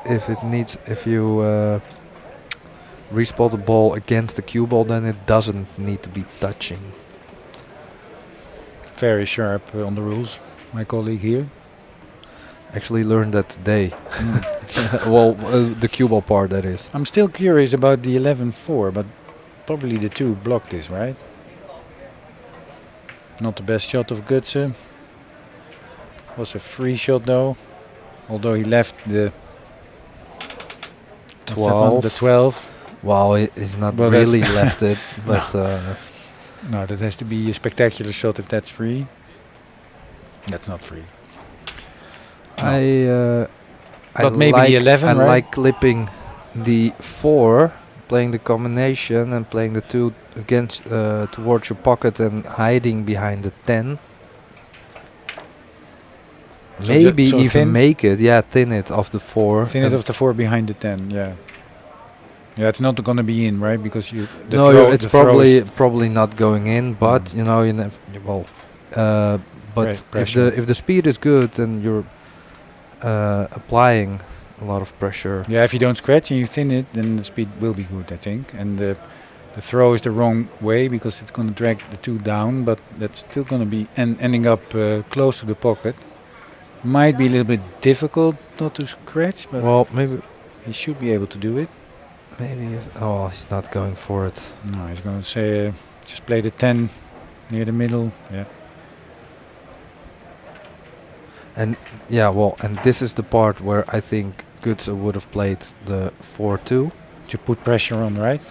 respot the ball against the cue ball, then it doesn't need to be touching. very sharp on the rules. My colleague here. Actually learned that today. Well, the cue ball part, that is. I'm still curious about the 11-4, but probably the 2 blocked this, right? Not the best shot of Gutse. Was a free shot though, although he left the 12. The 12. Wow, he's not Well, really left it, but no, that has to be a spectacular shot if that's free. That's not free. I But maybe like, the 11, I right? like clipping the 4, playing the combination and playing the 2 against towards your pocket and hiding behind the 10. So Maybe so even thin? make it, yeah, thin it off the 4. Thin it off the 4 behind the 10, yeah. Yeah, it's not going to be in, right? Because you. No, it's probably not going in, but you know, well, but if the speed is good, then you're applying a lot of pressure. Yeah, if you don't scratch and you thin it, then the speed will be good, I think. And the throw is the wrong way because it's going to drag the 2 down, but that's still going to be ending up close to the pocket. Might be a little bit difficult not to scratch, but well, maybe he should be able to do it. Maybe. Oh, he's not going for it. No, he's going to say just play the 10 near the middle. Yeah. And yeah, well, and this is the part where I think Gutse would have played the 4-2 to put pressure on, right?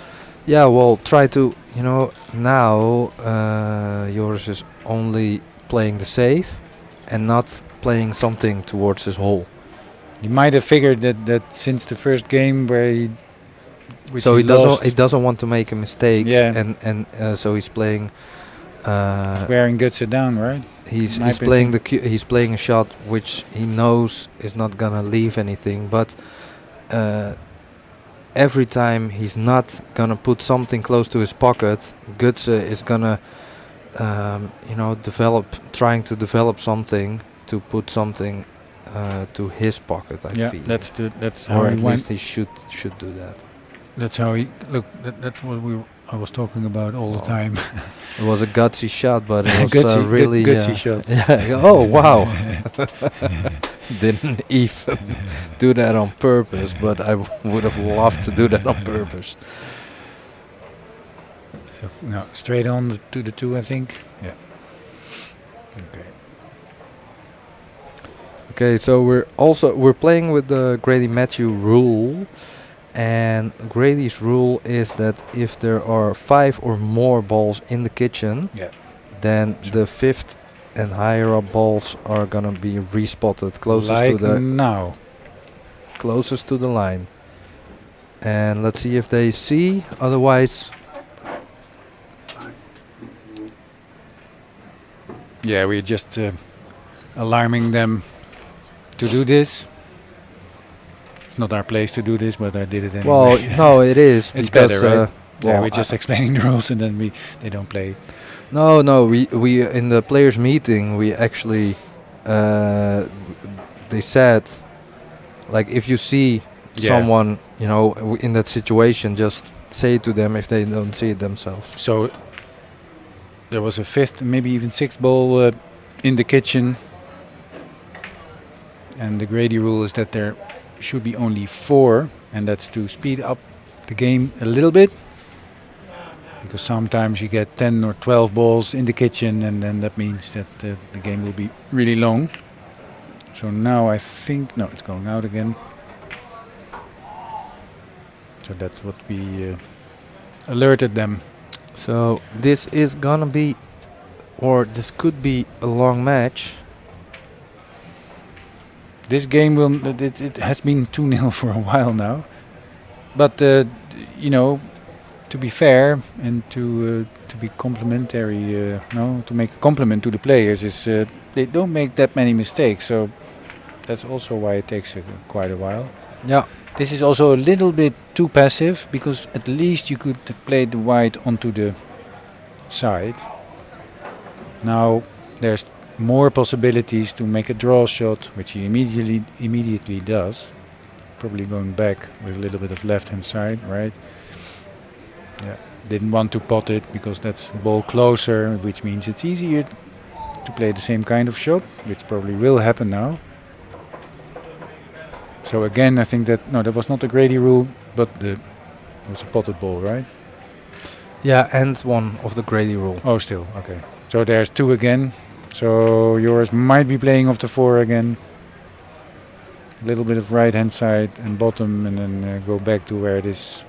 Yeah, well, try to, you know, now Joris is only playing the save and not playing something towards his hole. You might have figured that since the first game where he so he doesn't want to make a mistake. Yeah. And so he's playing. Wearing Gutse down, right? He's playing he's playing a shot which he knows is not gonna leave anything, but every time he's not gonna put something close to his pocket, Gutse is gonna you know, trying to develop something to put something to his pocket. I feel. That's or how at he least he should do that. That's how he look. That's what I was talking about all the time. It was a gutsy shot, but it was gutsy, really gutsy shot. Yeah. Oh wow! Didn't even do that on purpose, but I would have loved to do that on purpose. So no, straight on to the 2, I think. Yeah. Okay. Okay, so we're playing with the Grady Matthew rule. And Grady's rule is that if there are 5 or more balls in the kitchen, then the 5th and higher up balls are gonna be respotted closest to the closest to the line. And let's see if they see. Otherwise, yeah, we're just alarming them to do this. It's not our place to do this, but I did it anyway. Well, no, it is. It's because, better, right? well, we're just explaining the rules, and then they don't play. No, we in the players' meeting we actually they said, like, if you see someone, you know, in that situation, just say to them if they don't see it themselves. So there was a 5th, maybe even 6th ball in the kitchen, and the Grady rule is that there should be only 4, and that's to speed up the game a little bit, because sometimes you get 10 or 12 balls in the kitchen, and then that means that the game will be really long. So now I think no, it's going out again. So that's what we alerted them. So this is gonna be, or this could be, a long match. This game it has been 2-0 for a while now, but you know, to be fair and to be complimentary, to make a compliment to the players is they don't make that many mistakes, so that's also why it takes quite a while. Yeah. This is also a little bit too passive, because at least you could play the white onto the side. Now there's more possibilities to make a draw shot, which he immediately does. Probably going back with a little bit of left hand side, right? Yeah. Didn't want to pot it because that's ball closer, which means it's easier to play the same kind of shot, which probably will happen now. So again, I think that, no, that was not a Grady rule, but it was a potted ball, right? Yeah, and one of the Grady rule. Oh, still, okay. So there's 2 again. So yours might be playing off the 4 again. A little bit of right hand side and bottom, and then go back to where it is,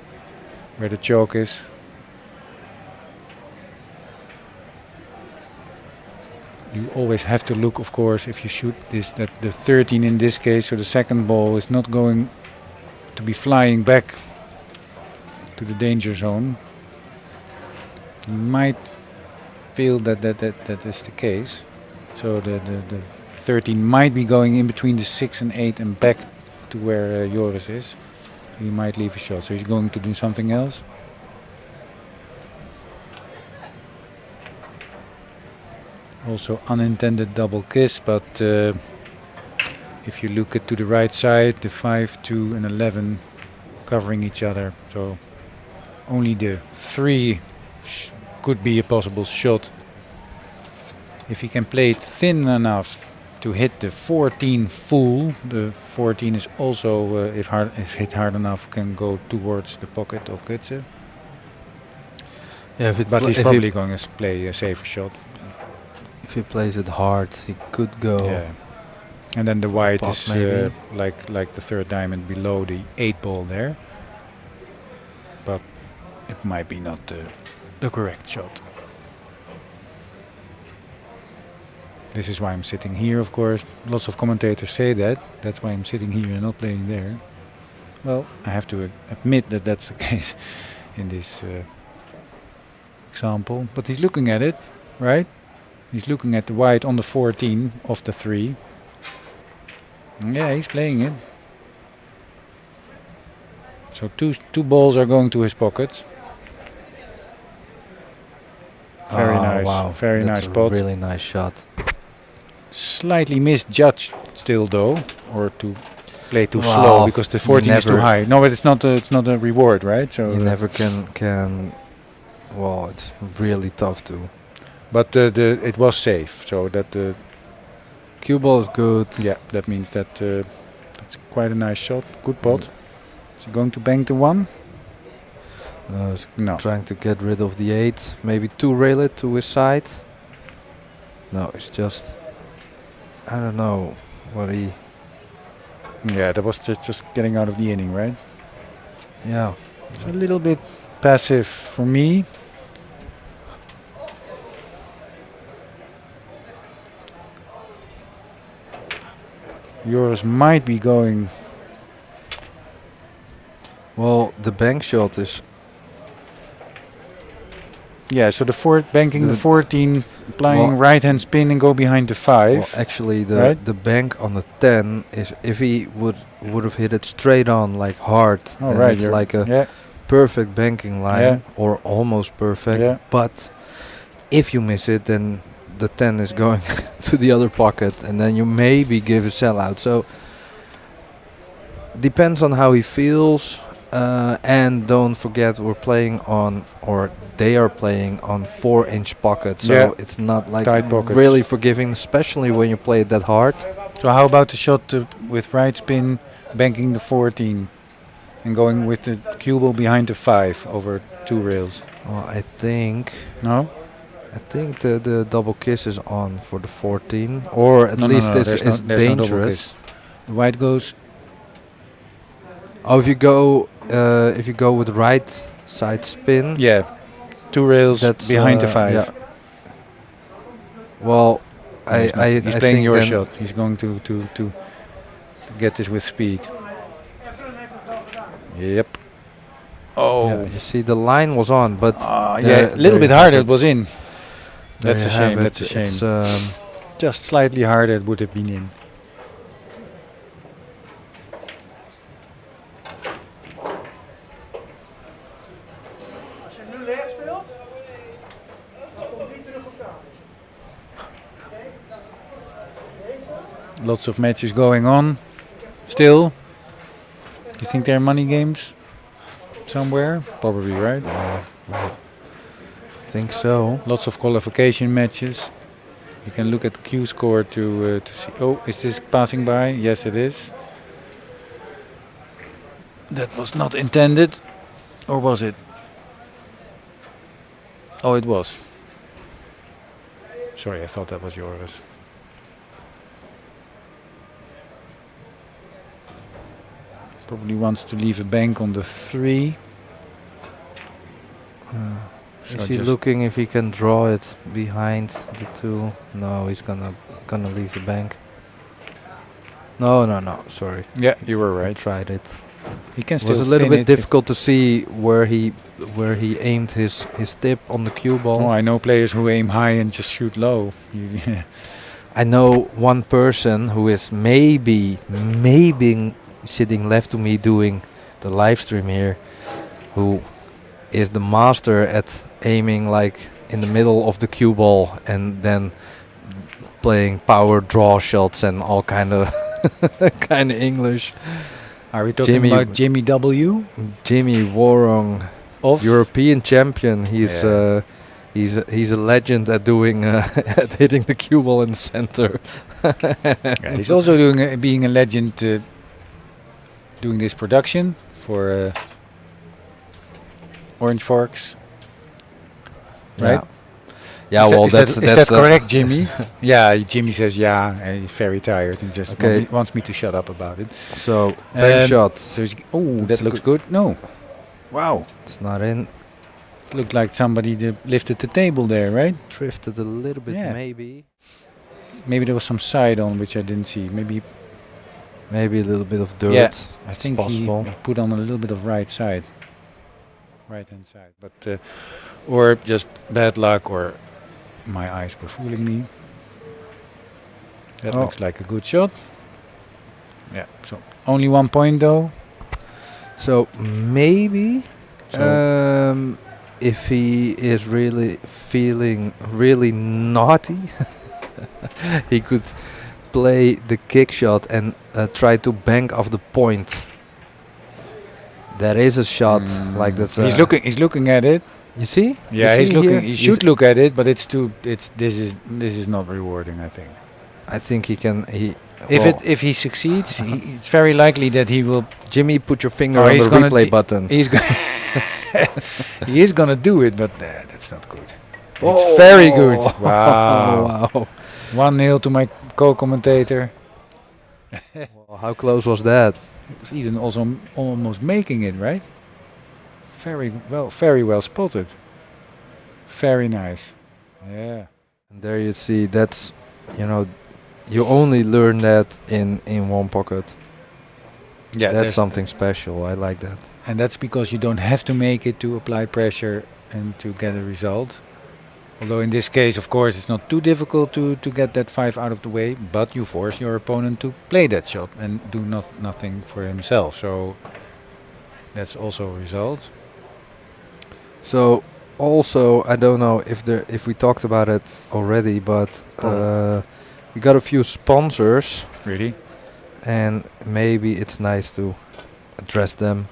where the choke is. You always have to look, of course, if you shoot this, that the 13 in this case, so the second ball is not going to be flying back to the danger zone. You might feel that is the case. So the 13 might be going in between the 6 and 8 and back to where Joris is. He might leave a shot. So he's going to do something else. Also unintended double kiss, but if you look to the right side, the 5, 2 and 11 covering each other. So only the 3 could be a possible shot. If he can play it thin enough to hit the 14 full, the 14 is also, if hit hard enough, can go towards the pocket of Gutse. Yeah, but he's probably going to play a safer shot. If he plays it hard, he could go. Yeah. And then the white is maybe. like the third diamond below the 8 ball there. But it might be not the correct shot. This is why I'm sitting here, of course. Lots of commentators say that. That's why I'm sitting here and not playing there. Well, I have to admit that that's the case in this example. But he's looking at it, right? He's looking at the white on the 14 of the 3. Yeah, he's playing it. So two balls are going to his pockets. Very nice. Wow. Very That's nice spot. Really nice shot. Slightly misjudged still though, or to play too Well, slow because the 14 is too never- high. No, but it's not a reward, right? So You never can. Well, it's really tough to. But it was safe, so that the cue ball is good. Yeah, that means that it's quite a nice shot. Good pot. Is he going to bank the 1? He's No. trying to get rid of the 8. Maybe 2 rail it to his side. No, it's just. I don't know what he. Yeah, that was just getting out of the inning, right? Yeah. It's a little bit passive for me. Yours might be going. Well, the bank shot is. Yeah, so the banking the 14, applying right hand spin and go behind the 5. Well, actually, right? the bank on the 10 is if he would have hit it straight on like hard, Oh, then right, it's like a yeah. perfect banking line Yeah. or almost perfect. Yeah. But if you miss it, then the 10 is going to the other pocket, and then you maybe give a sellout. So depends on how he feels. And don't forget, we're playing on, or they are playing on 4-inch pockets, so Yeah. it's not like Tight pockets. really forgiving, especially when you play it that hard. So how about the shot with right spin, banking the 14 and going with the cue ball behind the 5 over 2 rails? Well, I think. No? I think the double kiss is on for the 14, or at least no, it's there's no double dangerous. kiss. The white goes. Oh, if you go with right side spin. Yeah, 2 rails that's behind the 5. Yeah. Well, He's I playing think your then shot. He's going to get this with speed. Yep. Oh. Yeah, you see, the line was on, but yeah, a little bit harder. It was in. There That's a you have shame. it. That's a shame. It's, just slightly harder, it would have been in. Als je nu leeg speelt, dan komt die terug op tafel. Lots of matches going on. Still. You think there are money games somewhere? Probably, right? I think so. Lots of qualification matches. You can look at Q score to see. Oh, is this passing by? Yes, it is. That was not intended, or was it? Oh, it was. Sorry, I thought that was yours. Probably wants to leave a bank on the 3. Is he looking if he can draw it behind the 2? No, he's gonna leave the bank. No. Sorry. Yeah, you were right. I tried it. He can It still. was a little thin bit it difficult to see where he aimed his tip on the cue ball. Oh, I know players who aim high and just shoot low. I know one person who is maybe sitting left to me doing the live stream here, who is the master at aiming like in the middle of the cue ball and then playing power draw shots and all kind of English. Are we talking about Jimmy W? Jimmy Warong, of European champion. He's a legend at doing at hitting the cue ball in the center. Yeah, he's also being a legend doing this production for Orange Forks. Right? Yeah, is that correct, Jimmy? Yeah, Jimmy says yeah, and he's very tired and just wants me to shut up about it. So, bank shot. That looks good. No. Wow. It's not in. It looked like somebody lifted the table there, right? Drifted a little bit, maybe. Maybe there was some side on which I didn't see. Maybe a little bit of dirt. Yeah, I it's think possible. he put on a little bit of right hand side. But or just bad luck, or my eyes were fooling me. That looks like a good shot. Yeah, so only 1 point though. So maybe if he is really feeling really naughty, he could play the kick shot and try to bank off the point. There is a shot like that. He's looking at it. You see? Yeah, he's looking. He should look at it, but this is not rewarding. I think. I think he can. If he succeeds, it's very likely that he will. Jimmy, put your finger on the replay button. He is gonna do it, but that's not good. It's very good. Wow. Wow. 1-0 to my co-commentator. Well, how close was that? It was even also almost making it, right? Very well spotted. Very nice. Yeah. And there you see, that's, you only learn that in one pocket. Yeah, that's something special. I like that. And that's because you don't have to make it to apply pressure and to get a result. Although in this case, of course, it's not too difficult to get that 5 out of the way, but you force your opponent to play that shot and do nothing for himself. So that's also a result. So also, I don't know if we talked about it already, but we got a few sponsors. Really? And maybe it's nice to address them.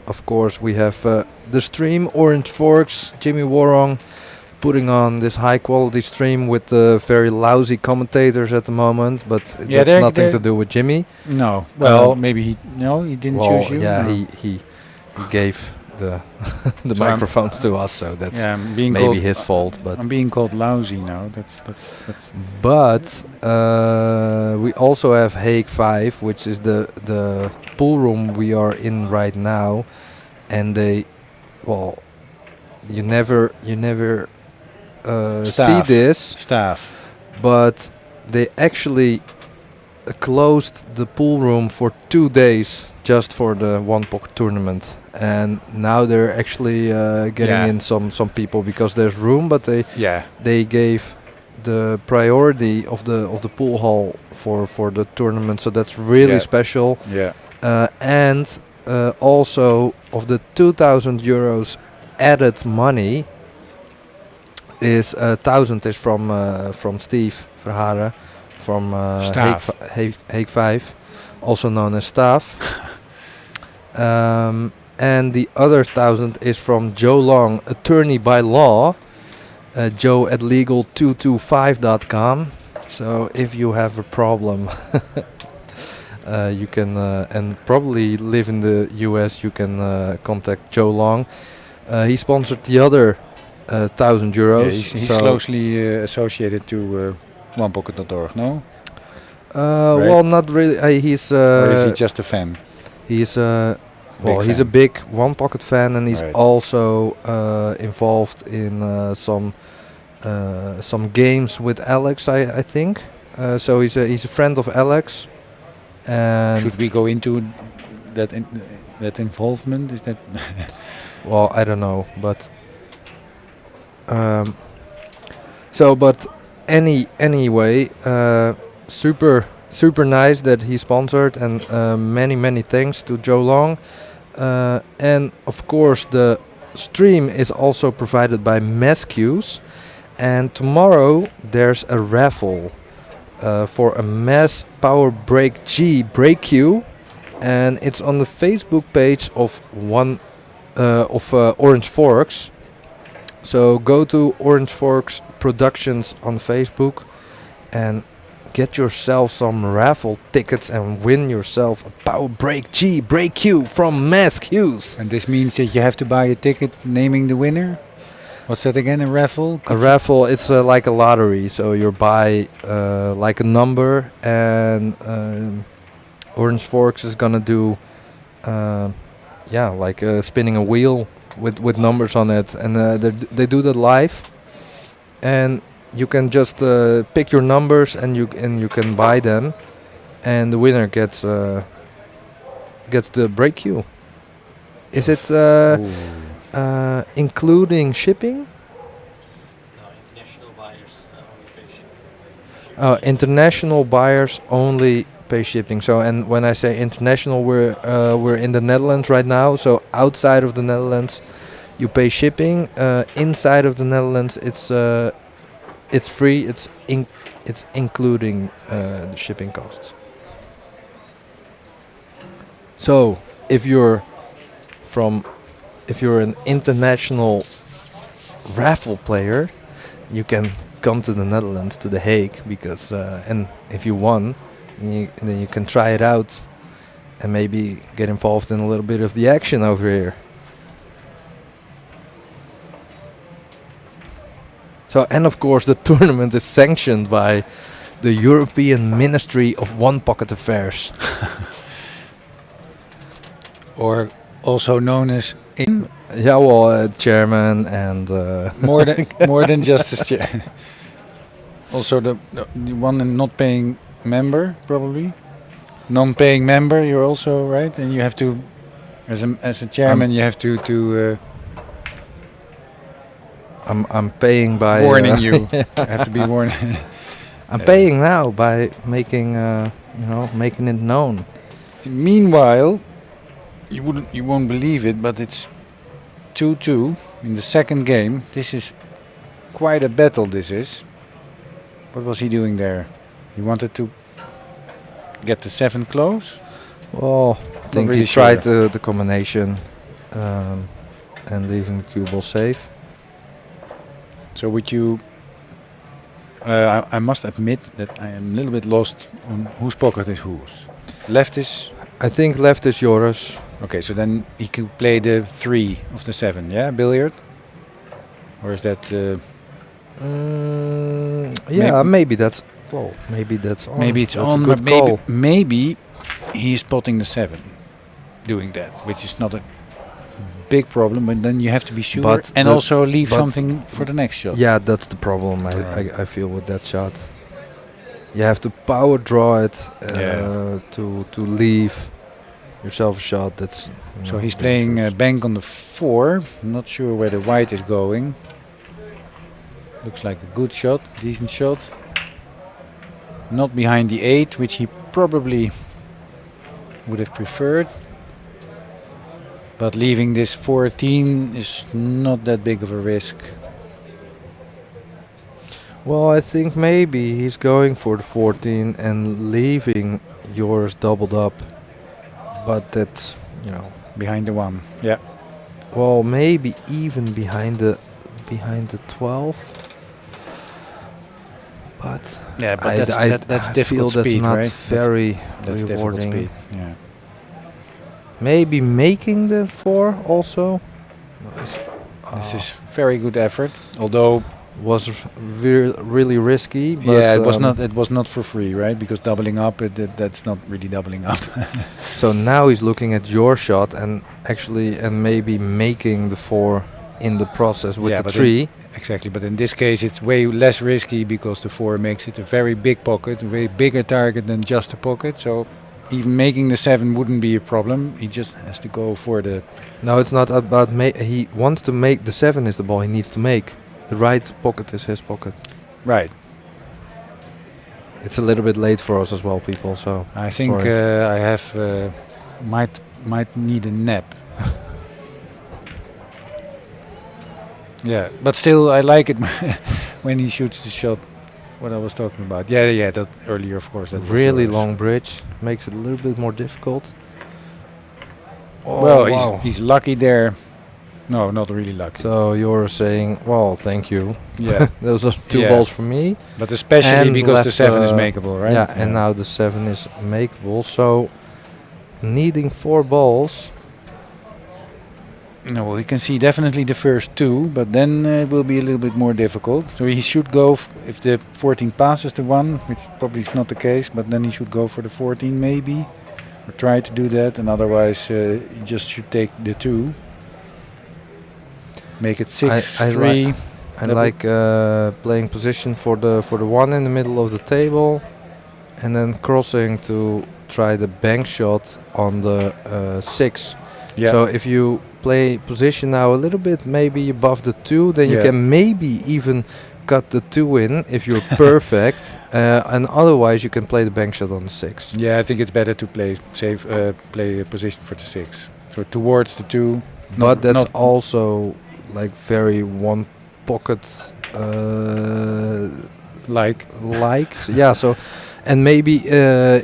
Of course, we have the stream, Orange Forks, Jimmy Warong, putting on this high quality stream with very lousy commentators at the moment, but that's nothing to do with Jimmy. No, well, maybe he didn't choose you. Yeah, he gave the So microphones to us, so that's being maybe his fault. But I'm being called lousy now. That's. But we also have Hague 5, which is the pool room we are in right now, and you never see this but they actually closed the pool room for 2 days just for the one pocket tournament, and now they're actually getting in some people because there's room, but they gave the priority of the pool hall for the tournament, so that's really special. And also of the 2,000 euros added money is 1,000 is from Steve Verharen from Hague 5, also known as Staff. And the other 1,000 is from Joe Long, attorney by law, Joe at legal225.com. So if you have a problem, you can, and probably live in the US, you can contact Joe Long. He sponsored the other 1,000 euros. Yeah, he's closely associated to OnePocket.org, no? Right? Well, not really. He's. Or is he just a fan? He's he's a big One Pocket fan, and he's also involved in some games with Alex, I think. So he's a friend of Alex. And should we go into that that involvement? Is that? Well, I don't know, but anyway, super nice that he sponsored, and many thanks to Joe Long. And of course, the stream is also provided by Mescues, and tomorrow there's a raffle for a Mass Power Break G Break Q, and it's on the Facebook page of Orange Forks. So go to Orange Forks Productions on Facebook and get yourself some raffle tickets and win yourself a Power Break G Break Q from Mescues. And this means that you have to buy a ticket naming the winner? What's that again, a raffle? A raffle, it's like a lottery. So you buy like a number, and Orange Forks is gonna do like spinning a wheel with numbers on it, and they do that live, and you can just pick your numbers, and you can buy them, and the winner gets the break queue. Is it including shipping? No, international buyers only pay shipping. Oh, international buyers only pay shipping. So, and when I say international, we're in the Netherlands right now. So outside of the Netherlands, you pay shipping. Inside of the Netherlands, it's free. It's including the shipping costs. So if you're an international raffle player, you can come to the Netherlands, to The Hague, because and if you won, then you can try it out and maybe get involved in a little bit of the action over here. So, and of course the tournament is sanctioned by the European Ministry of One Pocket Affairs. Or also known as chairman and more than just as chair. Also the one and not paying member, probably non-paying member. You're also right, and you have to, as a chairman, you have to. I'm paying by warning you. Have to be warned. I'm paying now by making making it known. Meanwhile, you won't believe it, but it's 2-2 in the second game. This is quite a battle. This is. What was he doing there? He wanted to get the 7 close. Well, I think he tried the combination and leaving the cue ball safe. So would you? I must admit that I am a little bit lost on whose pocket is whose. Left is. I think left is yours. Okay, so then he could play the 3 of the 7, yeah, billiard. Or is that? Yeah, maybe that's. Well, maybe that's on. Maybe it's that's on, a but good maybe he's spotting the 7, doing that, which is not a big problem. But then you have to be sure, and also leave something for the next shot. Yeah, that's the problem. I feel with that shot. You have to power draw it to leave yourself a shot. That's so he's playing bank on the 4. Not sure where the white is going. Looks like a good shot, decent shot. Not behind the 8, which he probably would have preferred. But leaving this 14 is not that big of a risk. Well, I think maybe he's going for the 14 and leaving yours doubled up. But that's, behind the 1, yeah. Well, maybe even behind the behind the 12. But Yeah, but that's I difficult feel that's speed, not right? very That's difficult rewarding. speed. Yeah. Maybe making the 4 also. This is very good effort, although was really risky. But yeah, it was not. It was not for free, right? Because doubling up, that's not really doubling up. So now he's looking at your shot and maybe making the 4 in the process with the 3. Exactly, but in this case it's way less risky because the 4 makes it a very big pocket, a way bigger target than just a pocket. So even making the 7 wouldn't be a problem. He just has to go for the... No, it's not about he wants to make the 7 is the ball he needs to make. The right pocket is his pocket. Right. It's a little bit late for us as well, people. So I think I have might need a nap. Yeah, but still I like it when he shoots the shot. What I was talking about. Yeah, that earlier, of course. That really long bridge makes it a little bit more difficult. Oh, well, wow. he's lucky there. No, not really lucky. So you're saying, well, thank you. Yeah. Those are 2 balls for me. But especially because the 7 is makeable, right? Yeah, and now the 7 is makeable. So needing 4 balls. No, well, you can see definitely the first 2, but then it will be a little bit more difficult. So he should go, if the 14 passes the 1, which probably is not the case, but then he should go for the 14 maybe. Or try to do that, and otherwise he just should take the 2. Make it 6-3. I like playing position for the 1 in the middle of the table, and then crossing to try the bank shot on the 6. Yeah. So if you play position now a little bit maybe above the 2, then you can maybe even cut the 2 in if you're perfect, and otherwise you can play the bank shot on the 6. Yeah, I think it's better to play play a position for the 6. So towards the 2. But that's also like very one pocket like. So, yeah, so and maybe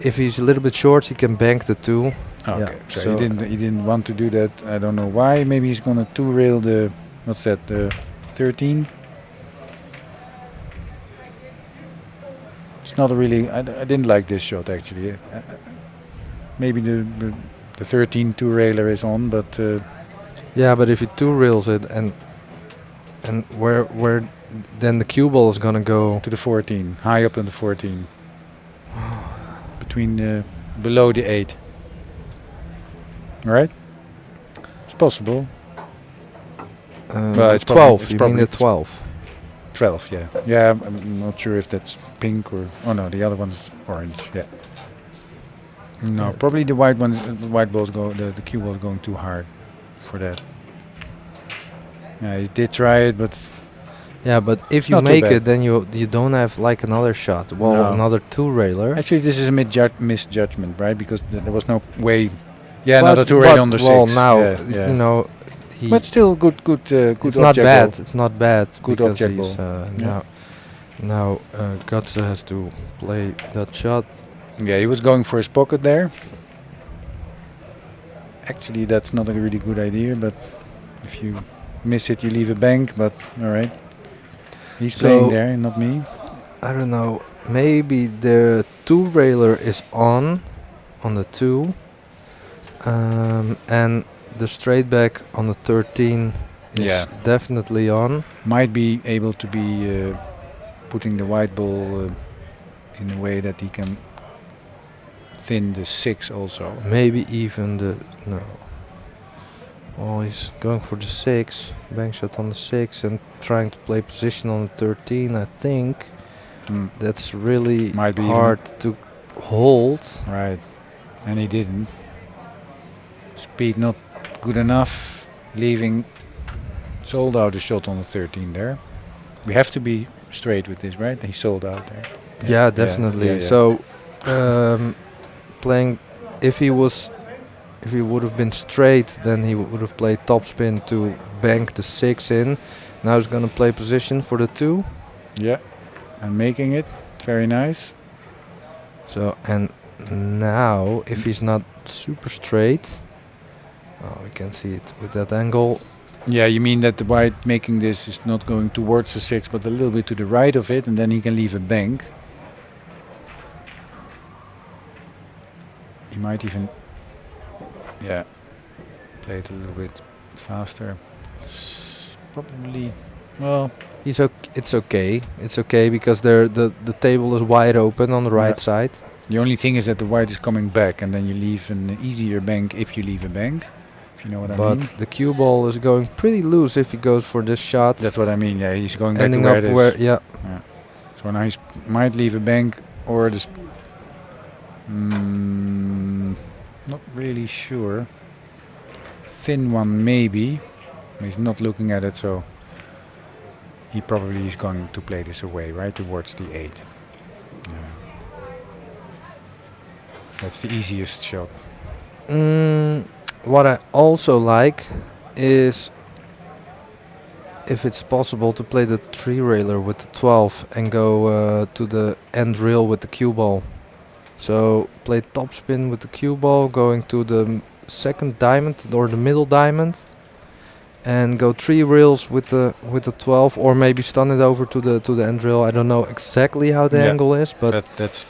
if he's a little bit short he can bank the 2. Okay, Yeah, so he didn't want to do that. I don't know why. Maybe he's gonna 2-rail the, what's that, the 13. It's not a really. I didn't like this shot actually. Maybe the 13 2-railer is on, but yeah, but if he 2-rails it and where then the cue ball is gonna go to the 14, high up on the 14, between below the 8. Right? It's possible. Well, it's 12. It's probably the 12. 12, yeah. Yeah, I'm not sure if that's pink or... Oh no, the other one's orange, yeah. No, probably the white one, the white balls go, the cue ball is going too hard for that. Yeah, he did try it, but... Yeah, but if you make it, then you don't have like another shot. Well, another 2-railer. Actually, this is a misjudgment, right? Because there was no way... Yeah, another 2-railer on the 6. Well, now, yeah. you know... But still good it's not bad. Ball. It's not bad. Good because object he's, ball. Now Gutse has to play that shot. Yeah, he was going for his pocket there. Actually, that's not a really good idea. But if you miss it, you leave a bank. But all right, he's playing there, not me. I don't know. Maybe the 2-railer is on the 2, and the straight back on the 13 is definitely on. Might be able to be putting the white ball in a way that he can thin the 6 also. Maybe even the... No. Oh, he's going for the 6. Bank shot on the 6 and trying to play position on the 13, I think. That's really might be hard to hold. Right. And he didn't. Speed not good enough, leaving sold out a shot on the 13 there. We have to be straight with this, right? He sold out there. Yeah, definitely. Yeah. So playing, if he would have been straight, then he would have played topspin to bank the 6 in. Now he's gonna play position for the 2. Yeah, and making it very nice. So and now if he's not super straight. Oh, we can see it with that angle. Yeah, you mean that the white making this is not going towards the 6, but a little bit to the right of it, and then he can leave a bank. He might even, yeah, play it a little bit faster. It's probably, well, it's okay. It's okay because the table is wide open on the right side. The only thing is that the white is coming back, and then you leave an easier bank if you leave a bank. If you know what I mean. But the cue ball is going pretty loose if he goes for this shot. That's what I mean. Yeah, he's going back ending to where up it is. where, yeah. So now he might leave a bank or this. Not really sure. Thin one maybe. He's not looking at it, so he probably is going to play this away, right towards the 8. Yeah. That's the easiest shot. What I also like is if it's possible to play the 3-railer with the 12 and go to the end rail with the cue ball. So play topspin with the cue ball, going to the second diamond or the middle diamond, and go 3 rails with the 12, or maybe stun it over to the end rail. I don't know exactly how the angle is, but that's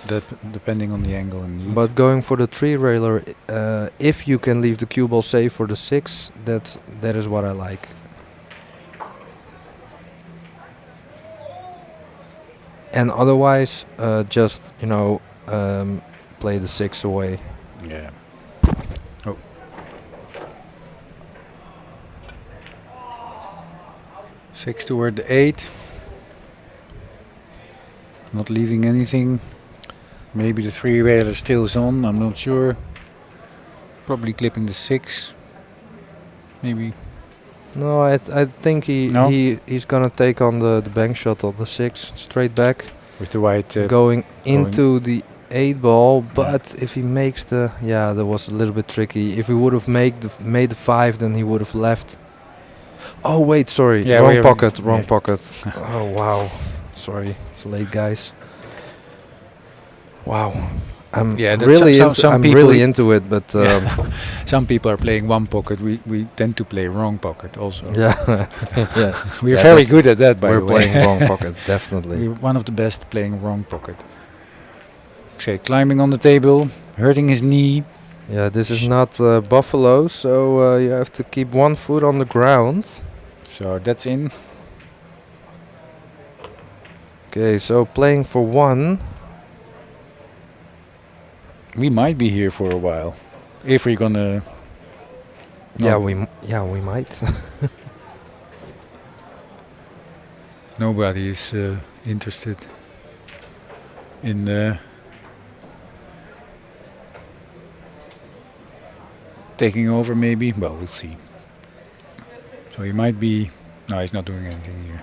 depending on the angle and need. But going for the 3-railer, if you can leave the cue ball safe for the 6, that is what I like. And otherwise, just play the 6 away. Yeah. Oh. Six toward the 8. Not leaving anything. Maybe the 3-railer still is on. I'm not sure. Probably clipping the 6. Maybe. No, I think he's gonna take on the bank shot on the 6 straight back. With the white going into the 8 ball, but if he makes that was a little bit tricky. If he would have made the 5, then he would have left. Oh wait, sorry, wrong pocket. Oh wow, sorry, it's late, guys. Wow, I'm really into it, but some people are playing one pocket. We tend to play wrong pocket also. Yeah, yeah. We're very good at that, by the way. We're playing wrong pocket, definitely. We're one of the best playing wrong pocket. Okay, climbing on the table, hurting his knee. Yeah, this is not Buffalo, so you have to keep one foot on the ground. So that's in. Okay, so playing for 1. We might be here for a while, if we're gonna. Yeah, we might. Nobody is interested in taking over, maybe. Well, we'll see. So he might be. No, he's not doing anything here.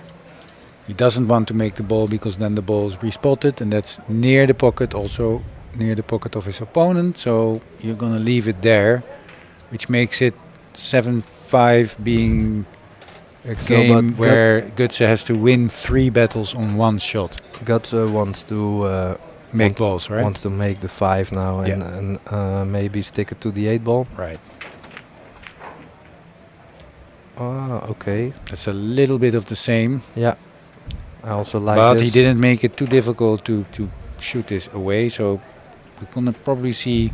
He doesn't want to make the ball because then the ball is respotted, and that's near the pocket, also near the pocket of his opponent. So you're gonna leave it there, which makes it 7-5, being a game where Gutse has to win 3 battles on 1 shot. Gutse wants to make balls, right? Wants to make the 5 now and maybe stick it to the 8 ball. Right. Ah, okay. That's a little bit of the same. Yeah, I also like but this. He didn't make it too difficult to shoot this away, so we're gonna probably see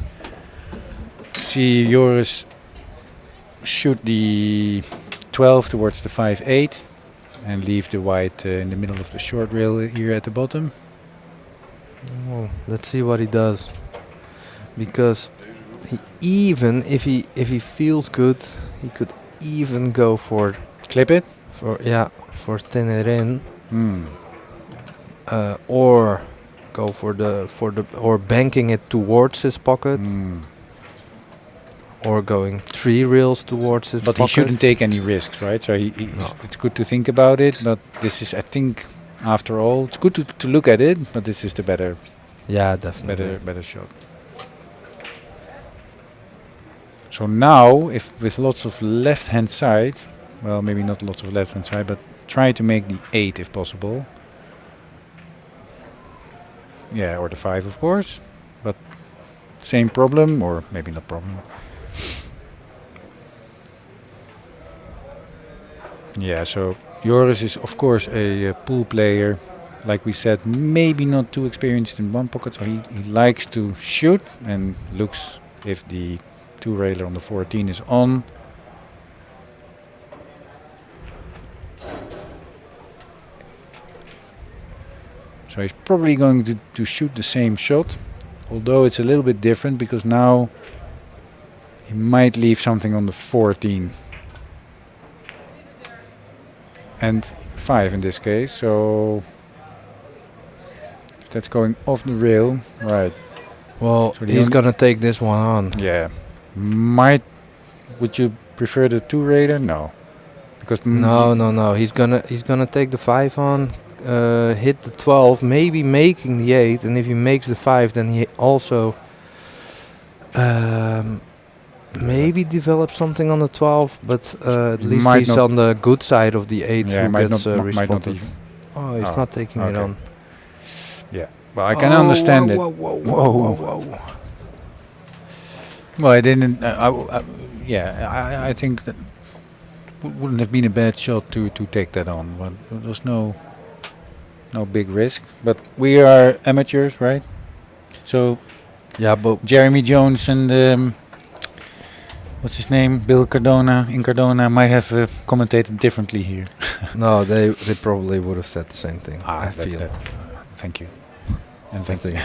Joris shoot the 12 towards the 5-8 and leave the white in the middle of the short rail here at the bottom. Oh, let's see what he does, because even if he feels good, he could even go for clip it, for thin it in, or go for the or banking it towards his pocket, or going 3 rails towards his pocket. But he shouldn't take any risks, right? So it's good to think about it, but this is, I think, after all, it's good to look at it, but this is the better. Yeah, definitely. Better shot. So now, if with lots of left-hand side, well, maybe not lots of left-hand side, but try to make the 8 if possible. Yeah, or the 5, of course, but same problem, or maybe not problem. Yeah, so Joris is of course a pool player. Like we said, maybe not too experienced in one pocket, so he likes to shoot and looks if the two-railer on the 14 is on. So he's probably going to shoot the same shot, although it's a little bit different because now he might leave something on the 14. And 5 in this case, so if that's going off the rail, right. Well, so he's gonna take this one on. Yeah. Would you prefer the two-railer? No. Because No. He's gonna take the 5 on, hit the 12, maybe making the 8, and if he makes the 5, then he also maybe develop something on the 12, but at least he's on the good side of the 8 who gets respotted. Oh, he's not taking it on. Yeah, well, I can understand it. Whoa. Well, I didn't. I think that wouldn't have been a bad shot to take that on, but there was no big risk. But we are amateurs, right? So yeah, but Jeremy Jones and what's his name, Bill Cardona in Cardona might have commentated differently here. No, they probably would have said the same thing. I feel. Thank you, and thank you.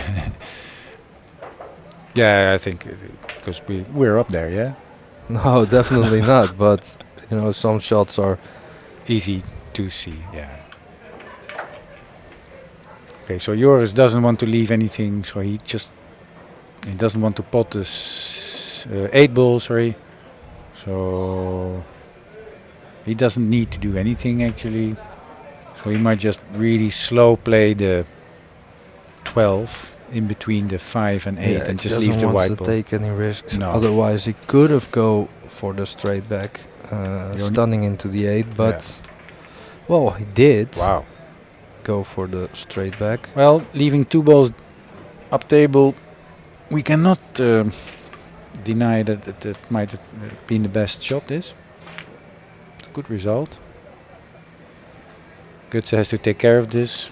Yeah, I think because we're up there, yeah. No, definitely not. But you know, some shots are easy to see. Yeah. Okay, so Joris doesn't want to leave anything, so he doesn't want to pot this 8 ball. Sorry. So he doesn't need to do anything actually. So he might just really slow play the 12 in between the 5 and 8 and just leave the white ball. Doesn't take any risks. No. Otherwise, he could have go for the straight back, stunning into the 8. But well, he did. Wow. Go for the straight back. Well, leaving 2 balls up table, we cannot deny that might have been the best shot. This good result. Götze has to take care of this.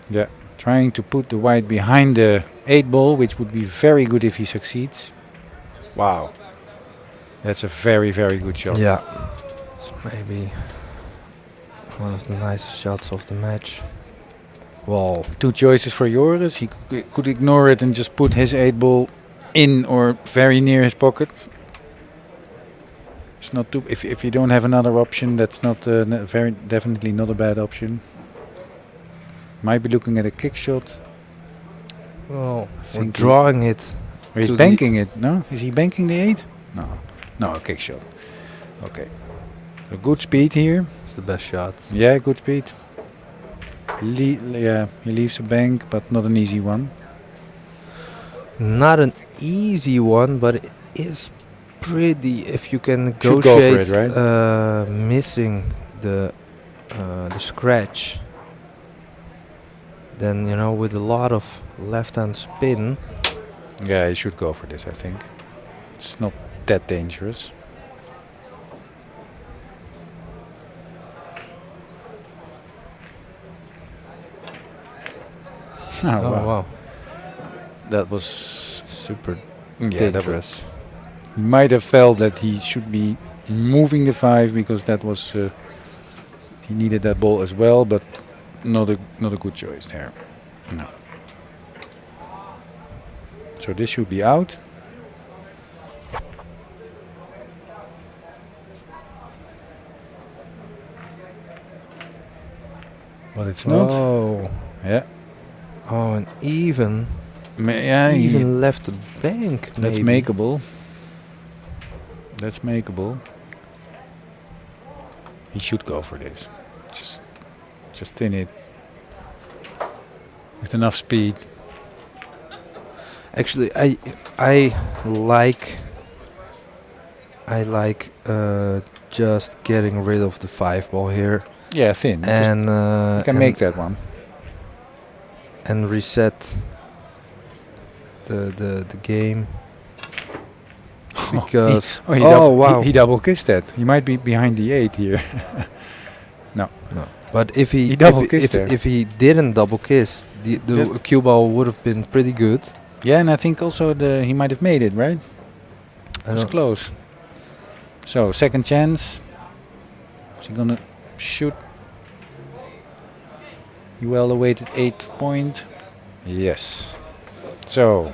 Yeah, trying to put the white behind the 8 ball, which would be very good if he succeeds. Wow, that's a very, very good shot. Yeah, it's maybe one of the nicest shots of the match. Wow. 2 choices for Joris. He could ignore it and just put his 8 ball in or very near his pocket. It's not too. If you don't have another option, that's not definitely not a bad option. Might be looking at a kick shot. Well, we're drawing it. Or he's banking it. No, is he banking the 8? No, a kick shot. Okay, a good speed here. It's the best shot. Yeah, good speed. He leaves a bank, but not an easy one. Not an easy one, but it is pretty. If you can negotiate, missing the scratch, then you know, with a lot of left-hand spin. Yeah, you should go for this. I think it's not that dangerous. Oh wow. That was super dangerous. He might have felt that he should be moving the 5 because that was he needed that ball as well, but not a good choice there. No. So this should be out. But it's not. Oh. Yeah. Oh, and even left the bank. That's makeable. That's makeable. He should go for this. Just thin it with enough speed. Actually, I like just getting rid of the 5 ball here. Yeah, thin. And you can make that one. And reset the game. because wow, he double kissed that. He might be behind the 8 here. No. But if he double kissed there. if he didn't double kiss, the cue ball would have been pretty good. Yeah, and I think also he might have made it, right? It was close. So second chance. Is he gonna shoot? He well awaited 8th point. Yes. So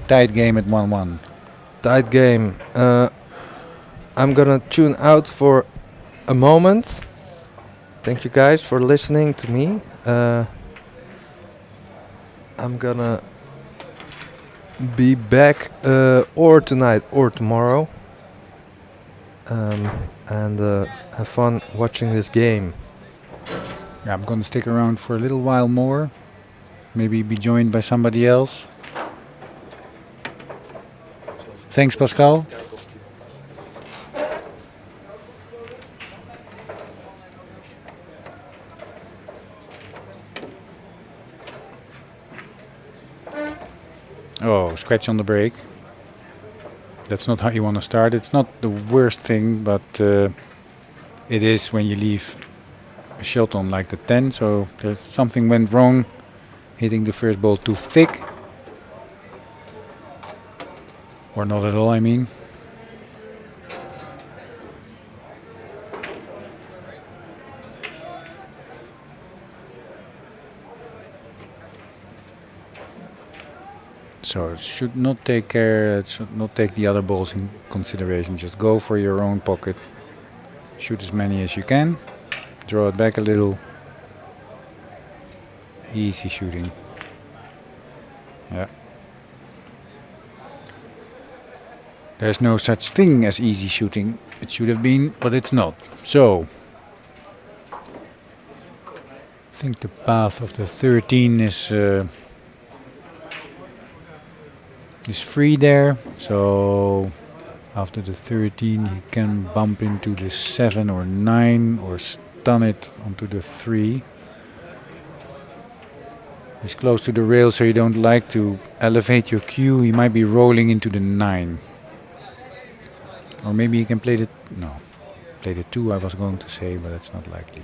tight game at 1-1. Tight game. I'm gonna tune out for a moment. Thank you guys for listening to me. I'm gonna be back or tonight or tomorrow. And have fun watching this game. Yeah, I'm gonna stick around for a little while more. Maybe be joined by somebody else. Thanks, Pascal. Oh, scratch on the break. That's not how you want to start. It's not the worst thing, but it is when you leave a shot on like the 10. So something went wrong, hitting the first ball too thick. Or not at all, I mean. So it should not take care, it should not take the other balls in consideration. Just go for your own pocket. Shoot as many as you can. Draw it back a little. Easy shooting. Yeah. There's no such thing as easy shooting. It should have been, but it's not. So I think the path of the 13 is free there. So after the 13 he can bump into the 7 or 9 or stun it onto the 3. He's close to the rail, so you don't like to elevate your cue. He might be rolling into the 9. Or maybe he can play the... No. Play the 2 I was going to say, but that's not likely.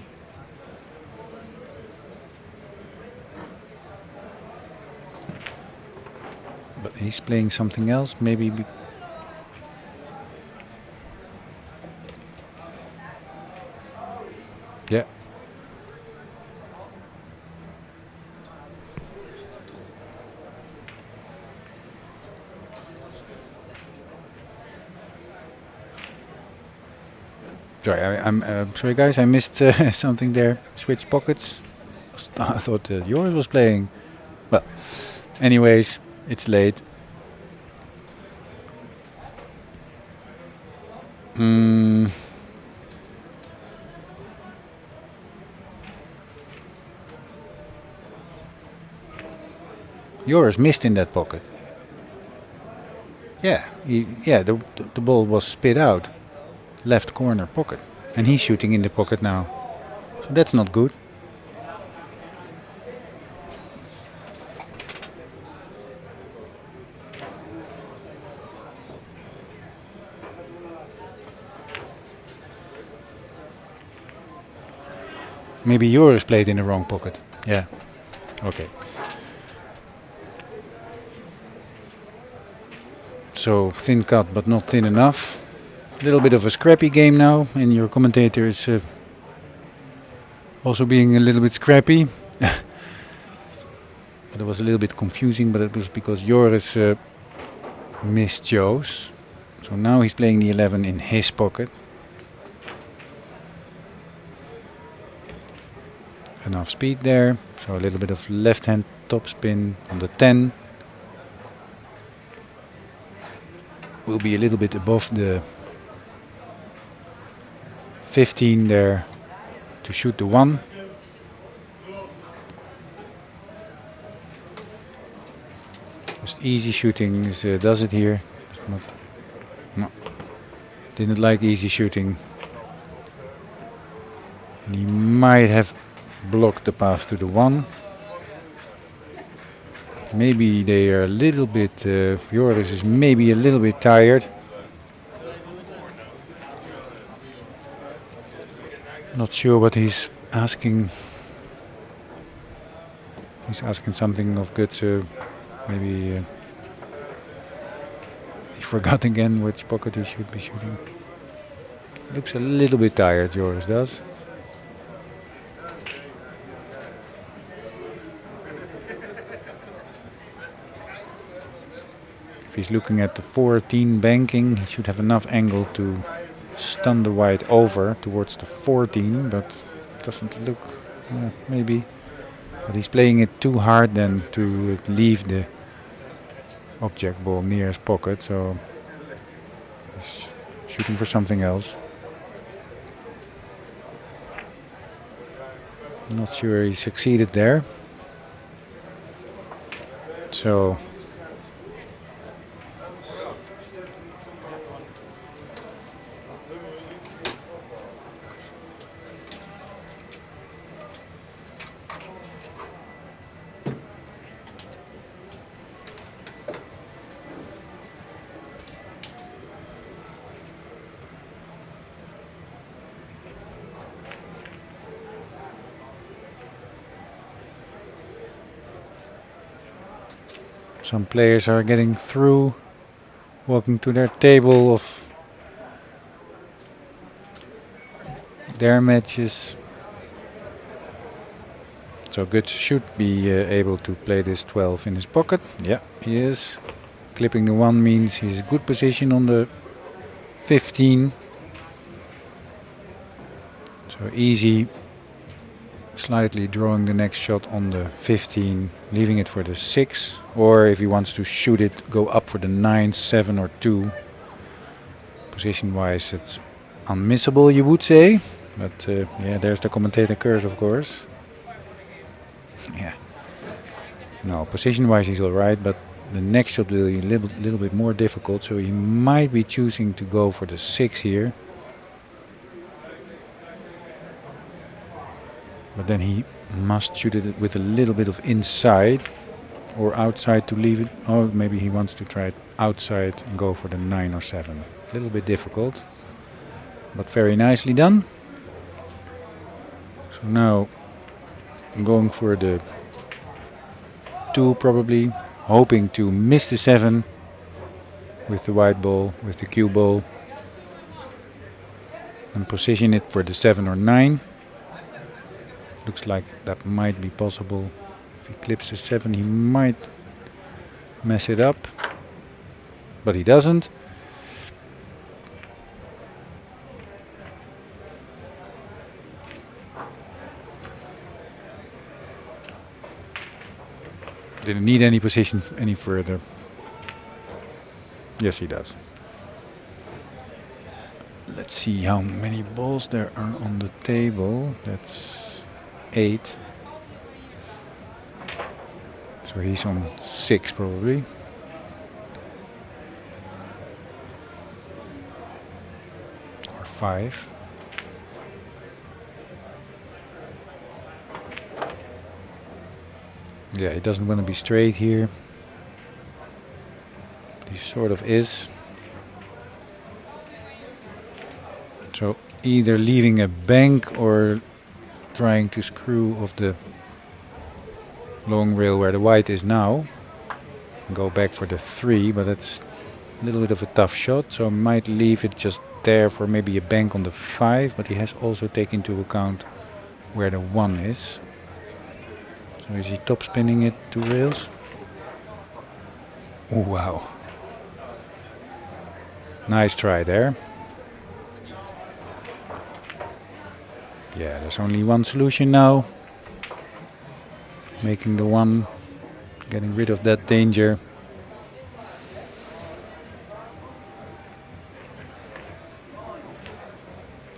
But he's playing something else, maybe... Yeah. Sorry, I'm sorry guys, I missed something there. Switch pockets. I thought yours was playing. Well, anyways, it's late. Yours missed in that pocket. Yeah, the ball was spit out. Left corner pocket, and he's shooting in the pocket now, so that's not good. Maybe yours played in the wrong pocket. Yeah, okay. So thin cut but not thin enough. A little bit of a scrappy game now, and your commentator is also being a little bit scrappy. But it was a little bit confusing, but it was because Joris mischose. So now he's playing the 11 in his pocket. Enough speed there, so a little bit of left hand topspin on the 10. Will be a little bit above the 15 there to shoot the 1. Just easy shooting does it here. No, didn't like easy shooting. And he might have blocked the path to the 1. Maybe they are a little bit, Joris is maybe a little bit tired. Not sure what he's asking. He's asking something of good, so maybe he forgot again which pocket he should be shooting. Looks a little bit tired, Joris does. If he's looking at the 14 banking, he should have enough angle to stun the white over towards the 14, but it doesn't look, maybe. But he's playing it too hard then to leave the object ball near his pocket, so he's shooting for something else. Not sure he succeeded there. So some players are getting through, walking to their table of their matches. So Guts should be able to play this 12 in his pocket. Yeah, he is. Clipping the 1 means he's a good position on the 15. So easy, slightly drawing the next shot on the 15, leaving it for the 6, or if he wants to shoot it, go up for the 9, 7 or 2. Position wise it's unmissable, you would say, but yeah, there's the commentator curse, of course. Yeah, no, position wise he's alright, but the next shot will be a little bit more difficult, so he might be choosing to go for the 6 here. But then he must shoot it with a little bit of inside or outside to leave it. Oh, maybe he wants to try it outside and go for the 9 or 7. A little bit difficult, but very nicely done. So now I'm going for the 2 probably, hoping to miss the 7 with the white ball, with the cue ball, and position it for the 7 or 9. Looks like that might be possible. If he clips the 7, he might mess it up, but he doesn't. Didn't need any position any further. Yes, he does. Let's see how many balls there are on the table. That's 8. So he's on 6 probably. Or 5. Yeah, he doesn't want to be straight here. He sort of is. So either leaving a bank or trying to screw off the long rail where the white is now. Go back for the 3, but that's a little bit of a tough shot. So might leave it just there for maybe a bank on the 5, but he has also taken into account where the 1 is. So is he top spinning it 2 rails? Oh wow. Nice try there. Yeah, there's only one solution now. Making the 1, getting rid of that danger.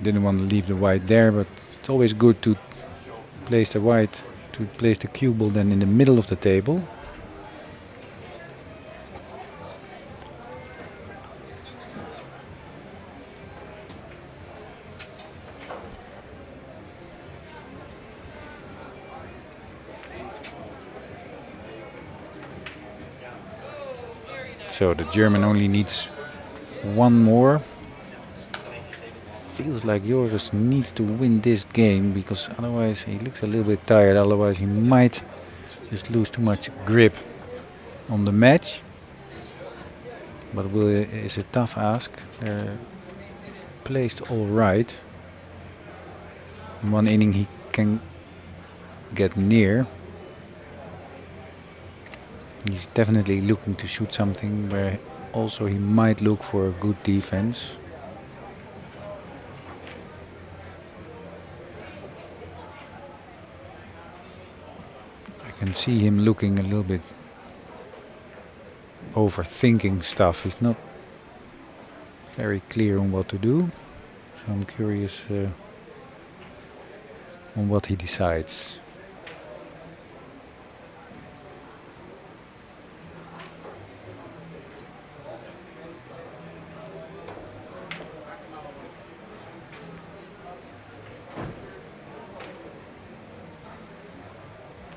Didn't want to leave the white there, but it's always good to place the white, to place the cue ball then in the middle of the table. So the German only needs 1 more. feels like Joris needs to win this game, because otherwise he looks a little bit tired. Otherwise he might just lose too much grip on the match. But it's a tough ask. They're placed all right. In one inning he can get near. He's definitely looking to shoot something where also he might look for good defense. I can see him looking a little bit overthinking stuff. He's not very clear on what to do. So I'm curious on what he decides.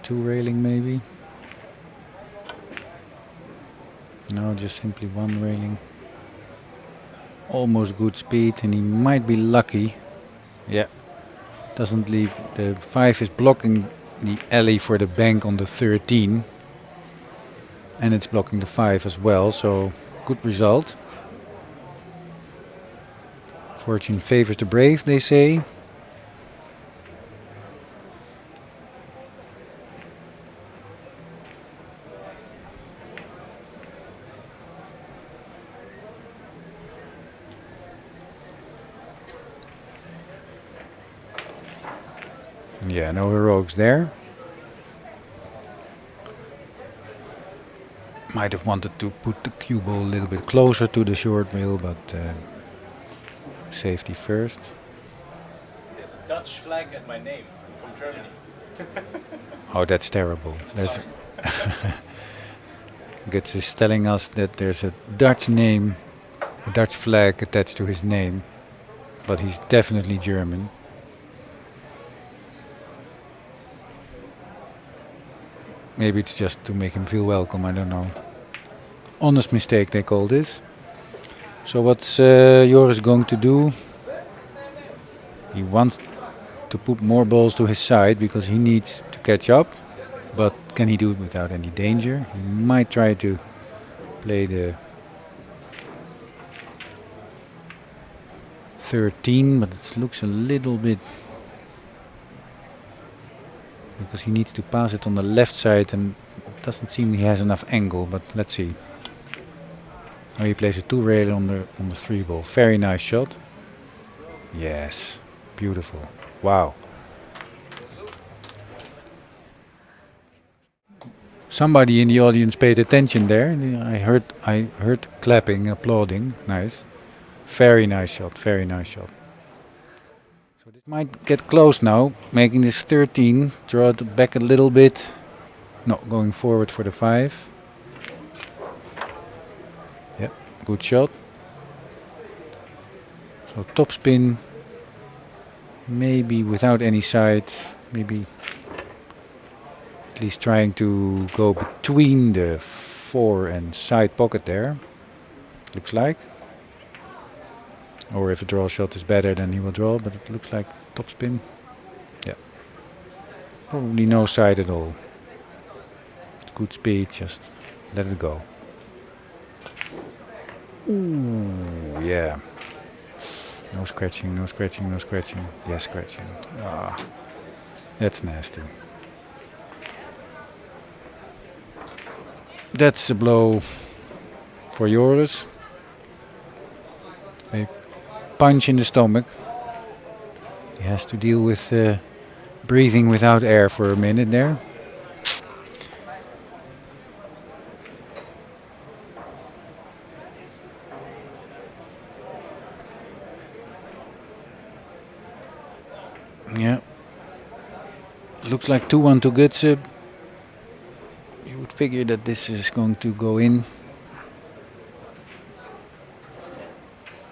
Two railing maybe? No, just simply one railing. Almost good speed, and he might be lucky. Yeah, doesn't leave. The 5 is blocking the alley for the bank on the 13. And it's blocking the 5 as well, so good result. Fortune favors the brave, they say. Yeah, no heroics there. Might have wanted to put the cue ball a little bit closer to the short rail, but safety first. There's a Dutch flag at my name. I'm from Germany. Oh, that's terrible. Gets is telling us that there's a Dutch name, a Dutch flag attached to his name, but he's definitely German. Maybe it's just to make him feel welcome, I don't know. Honest mistake they call this. So what's Joris going to do? He wants to put more balls to his side because he needs to catch up. But can he do it without any danger? He might try to play the 13, but it looks a little bit... because he needs to pass it on the left side and it doesn't seem he has enough angle, but let's see. Oh, he plays a 2 rail on the 3 ball. Very nice shot. Yes, beautiful. Wow. Somebody in the audience paid attention there. I heard clapping, applauding. Nice. Very nice shot, very nice shot. So this might get close now, making this 13. Draw it back a little bit. No, going forward for the 5. Yep, good shot. So top spin, maybe without any side, maybe at least trying to go between the 4 and side pocket there, looks like. Or if a draw shot is better, then he will draw, but it looks like top spin. Yeah. Probably no side at all. Good speed, just let it go. Ooh, yeah. No scratching, no scratching, no scratching. Yes, scratching. Ah, that's nasty. That's a blow for Joris. A punch in the stomach. He has to deal with breathing without air for a minute there. Yeah. Looks like 2-1 to Gutse. You would figure that this is going to go in.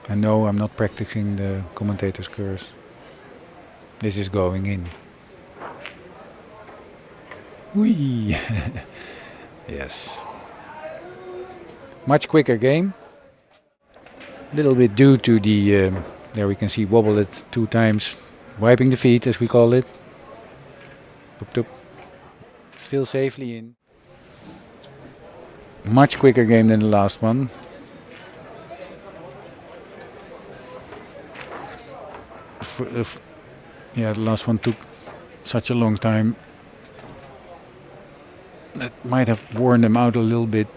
And no, I'm not practicing the commentator's curse. This is going in. Whee! Yes. Much quicker game. A little bit due to the There we can see wobble it 2 times, wiping the feet as we call it. Toop, toop. Still safely in. Much quicker game than the last one. Yeah, the last one took such a long time. That might have worn them out a little bit.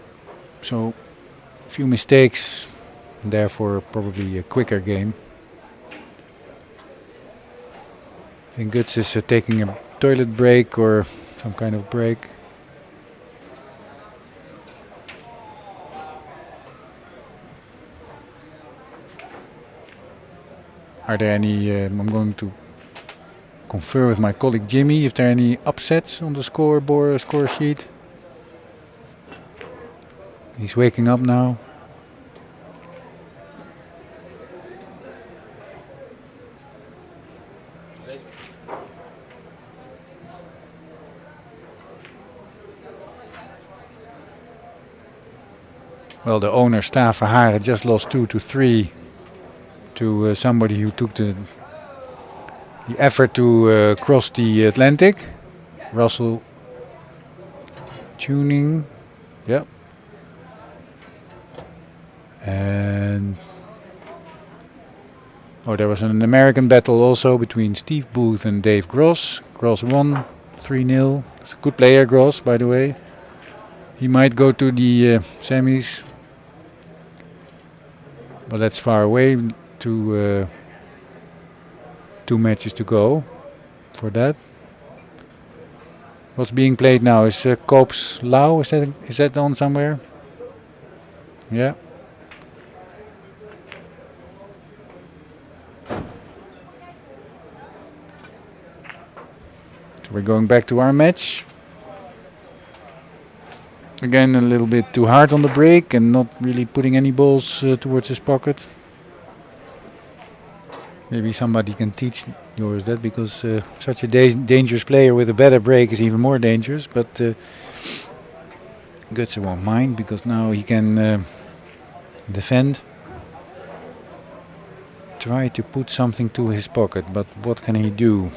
So, a few mistakes, and therefore probably a quicker game. I think Guts is taking a toilet break or some kind of break. Are there any, I'm going to confer with my colleague Jimmy if there are any upsets on the scoreboard, score sheet. He's waking up now. Well, the owner, Staaf Verharen, just lost 2-3 to somebody who took the effort to cross the Atlantic. Russell tuning, yep. And there was an American battle also between Steve Booth and Dave Gross. Gross won 3-0. It's a good player, Gross, by the way. He might go to the semis, but that's far away. 2 matches to go for that. What's being played now is Koop's Lau. Is that on somewhere? Yeah. So we're going back to our match. Again, a little bit too hard on the break and not really putting any balls towards his pocket. Maybe somebody can teach yours that, because such a dangerous player with a better break is even more dangerous. But Guts won't mind, because now he can defend. Try to put something to his pocket, but what can he do?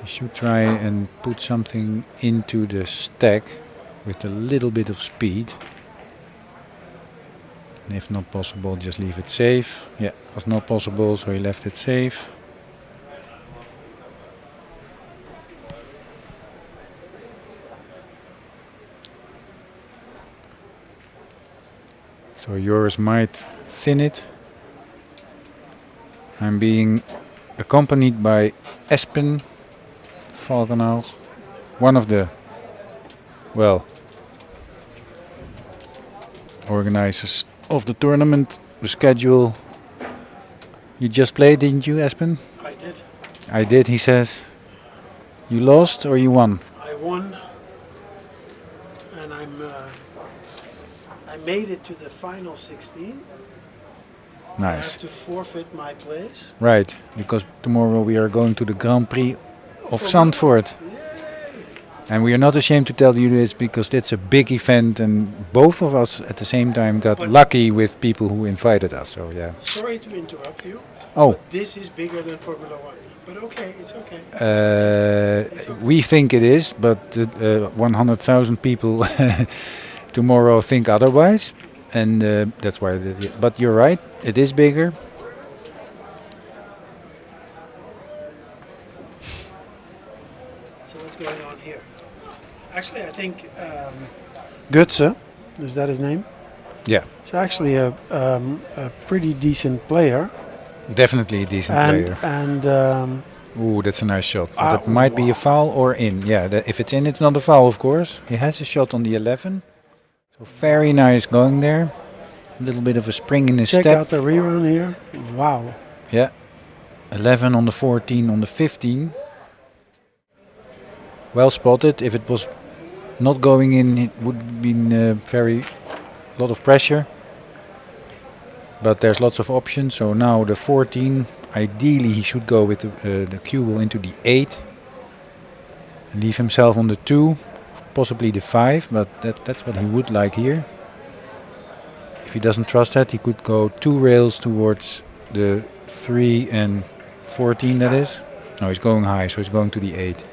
Should try and put something into the stack with a little bit of speed. And if not possible, just leave it safe. Yeah, it was not possible, so he left it safe. So yours might thin it. I'm being accompanied by Espen Valkenau, one of the, well, organizers of the tournament. The schedule. You just played, didn't you, Espen? I did. I did, he says. You lost or you won? I won, and I made it to the final 16. Nice. I have to forfeit my place. Right, because tomorrow we are going to the Grand Prix of Zandvoort. And we are not ashamed to tell you this, because it's a big event, and both of us at the same time got lucky with people who invited us. So yeah. Sorry to interrupt you. Oh. But this is bigger than Formula 1. But okay, it's okay. It's okay. We think it is, but 100,000 people tomorrow think otherwise, and that's why. But you're right, it is bigger. So what's going on here? Actually, I think Gutse, is that his name? Yeah. He's actually a pretty decent player. Definitely a decent player. And ooh, that's a nice shot. But that might be a foul or in. Yeah, if it's in, it's not a foul, of course. He has a shot on the 11. So very nice going there. A little bit of a spring in his step. Check out the rerun here. Wow. Yeah. 11 on the 14 on the 15. Well spotted. If it was not going in, it would have been a lot of pressure. But there's lots of options. So now the 14, ideally he should go with the cue ball into the 8. and leave himself on the 2, possibly the 5, but that's what he would like here. If he doesn't trust that, he could go 2 rails towards the 3 and 14, that is. No, he's going high, so he's going to the 8.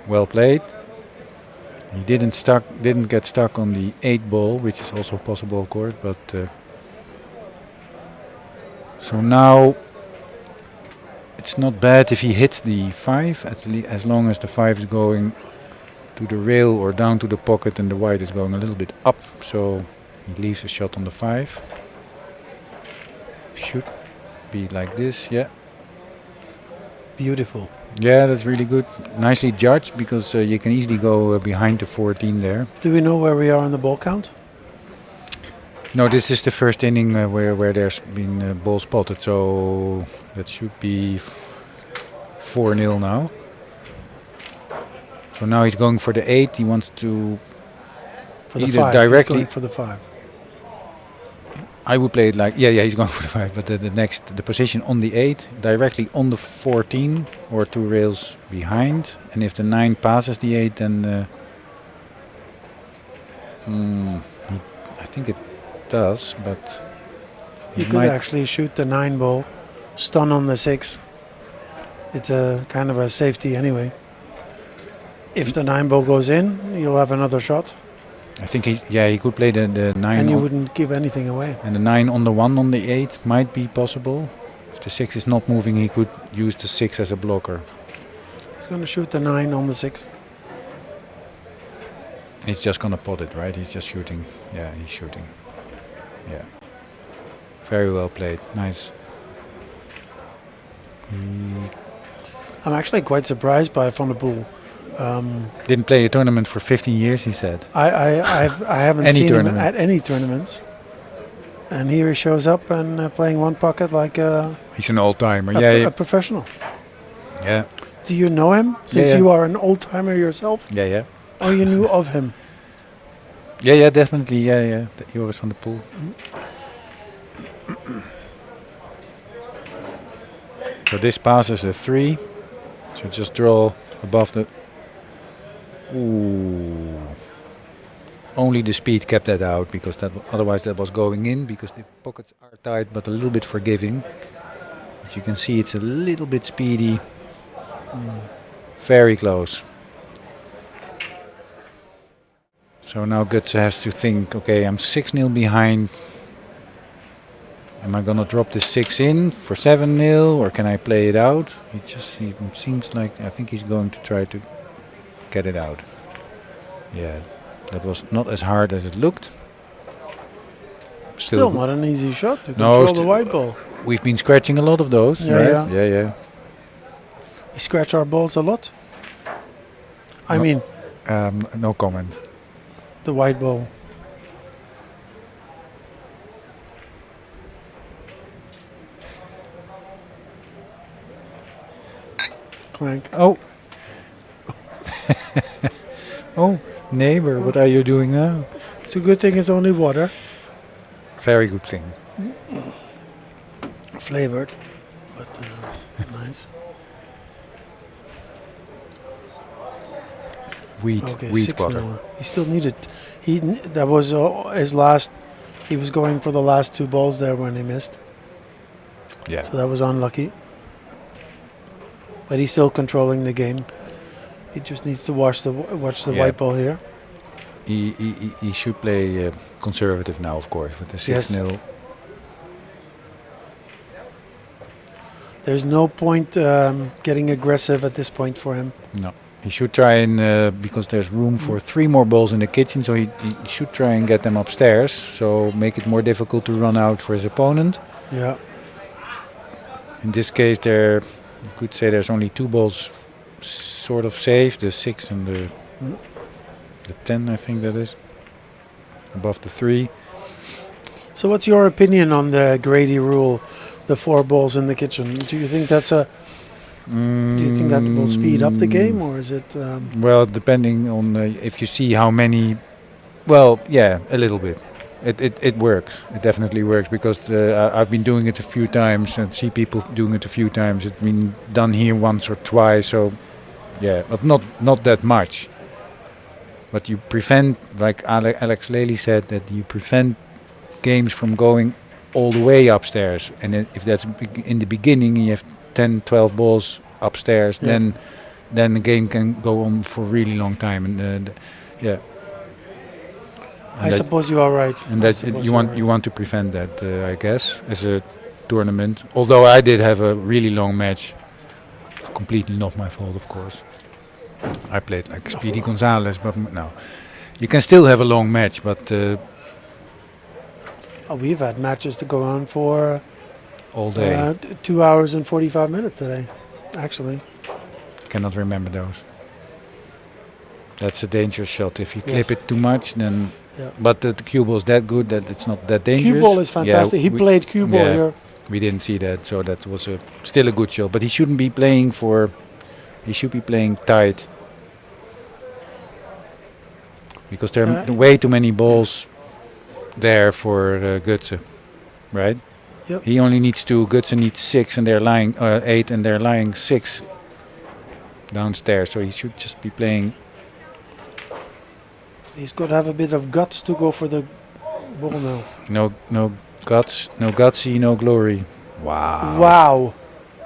Well played. He didn't get stuck on the 8 ball, which is also possible, of course, but so now it's not bad if he hits the 5, as long as the 5 is going to the rail or down to the pocket and the white is going a little bit up, so he leaves a shot on the 5. Should be like this, yeah. Beautiful. Yeah, that's really good. Nicely judged, because you can easily go behind the 14 there. Do we know where we are in the ball count? No, this is the first inning where there's been ball spotted, so that should be 4-0 now. So now he's going for the 8. He wants to for the either 5. directly He's going for the 5. I would play it like, yeah, he's going for the 5, but the position on the 8, directly on the 14 or 2 rails behind, and if the 9 passes the 8, then I think it does, but You could actually shoot the 9 ball, stun on the 6. It's a kind of a safety anyway. If the 9 ball goes in, you'll have another shot. I think he could play the 9. And you wouldn't give anything away. And the 9 on the 1 on the 8 might be possible. If the 6 is not moving, he could use the 6 as a blocker. He's going to shoot the 9 on the 6. He's just going to pot it, right? He's just shooting. Yeah, he's shooting. Yeah. Very well played. Nice. I'm actually quite surprised by Van der Poel. Didn't play a tournament for 15 years, he said. I haven't Any seen tournament. him at any tournaments. And here he shows up and playing one pocket like he's an old-timer. a professional. Yeah. Do you know him? Since you are an old-timer yourself? Yeah. Oh, you knew of him? Yeah, definitely. Yeah. Joris van der Poel. So this passes a 3. So just draw above the... Ooh. Only the speed kept that out, because otherwise that was going in, because the pockets are tight but a little bit forgiving. But you can see it's a little bit speedy. Very close. So now Guts has to think, okay, I'm 6-0 behind. Am I gonna drop the 6 in for 7-0, or can I play it out? He seems like, I think he's going to try to get it out. Yeah, that was not as hard as it looked. Still not an easy shot to control the white ball. We've been scratching a lot of those, right? Yeah. We scratch our balls a lot. I mean... no comment. The white ball. Clank. Oh. Oh, neighbor, what are you doing now? It's a good thing it's only water. Very good thing. Flavored, but nice. Wheat water. He still needed. That was his last. He was going for the last 2 balls there when he missed. Yeah. So that was unlucky. But he's still controlling the game. He just needs to watch the white ball here. He should play conservative now, of course, with the 6-0. There's no point getting aggressive at this point for him. No. He should try and, because there's room for 3 more balls in the kitchen, so he should try and get them upstairs, so make it more difficult to run out for his opponent. Yeah. In this case, you could say there's only 2 balls sort of safe, the 6 and the 10, I think that is, above the 3. So what's your opinion on the Grady rule, the 4 balls in the kitchen? Do you think that's do you think that will speed up the game, or is it... Well, depending on if you see how many... Well, yeah, a little bit. It works. It definitely works, because I've been doing it a few times and see people doing it a few times. It's been done here once or twice, so Yeah, but not that much. But you prevent, like Alex Lely said, that you prevent games from going all the way upstairs. And then if that's in the beginning, you have 10, 12 balls upstairs, then the game can go on for a really long time. And yeah. I suppose you are right. And that you want to prevent that, I guess, as a tournament. Although I did have a really long match, completely not my fault, of course. I played like Speedy Gonzalez, but no, you can still have a long match, but we've had matches to go on for all day, 2 hours and 45 minutes today, actually. Cannot remember those. That's a dangerous shot. If you clip it too much, then. Yeah. But the cue ball is that good that it's not that dangerous. Cue ball is fantastic. He played cue ball here. We didn't see that, so that was still a good shot. But he shouldn't be playing for. He should be playing tight. Because there are way too many balls there for Gutse, right? Yep. He only needs 2. Gutse needs 6, and they're lying 8, and they're lying 6 downstairs. So he should just be playing. He's got to have a bit of guts to go for the ball now. No guts, no gutsy, no glory. Wow. Wow.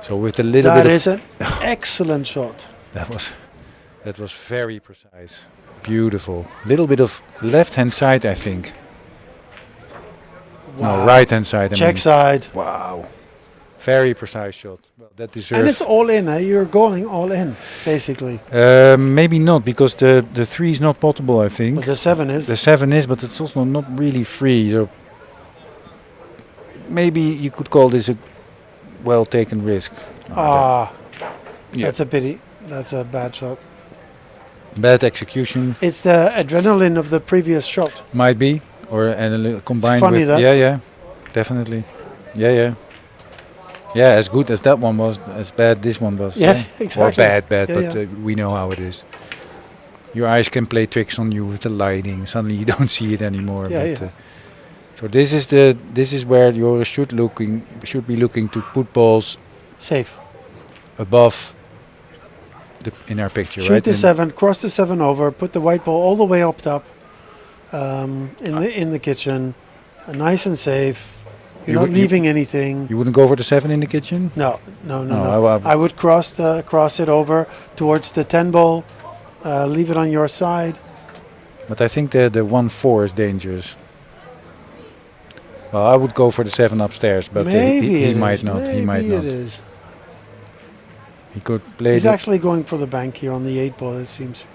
So with a little that bit. That is an excellent shot. That was very precise. Beautiful. Little bit of left-hand side, I think. Wow. No, right-hand side. Check side. Wow. Very precise shot. Well, that deserves. And it's all in, eh? You're going all in, basically. Maybe not, because the 3 is not potable, I think. But the 7 is. The 7 is, but it's also not really free. So maybe you could call this a well-taken risk. That's a pity. That's a bad shot. Bad execution. It's the adrenaline of the previous shot. Might be, or combined it's funny with. That. Yeah, definitely. Yeah, as good as that one was, as bad this one was. Yeah, exactly. Or bad, yeah, but we know how it is. Your eyes can play tricks on you with the lighting. Suddenly you don't see it anymore. So this is where you should be looking to put balls safe above in our picture. Shoot right? the 7, cross the 7 over, put the white ball all the way up top in the kitchen, nice and safe. You're not leaving anything. You wouldn't go for the 7 in the kitchen? No. I would cross it over towards the 10 ball, leave it on your side. But I think the 1-4 is dangerous. Well, I would go for the 7 upstairs, but he might not. Maybe he might not. It is. He could play. He's actually going for the bank here on the 8 ball, it seems.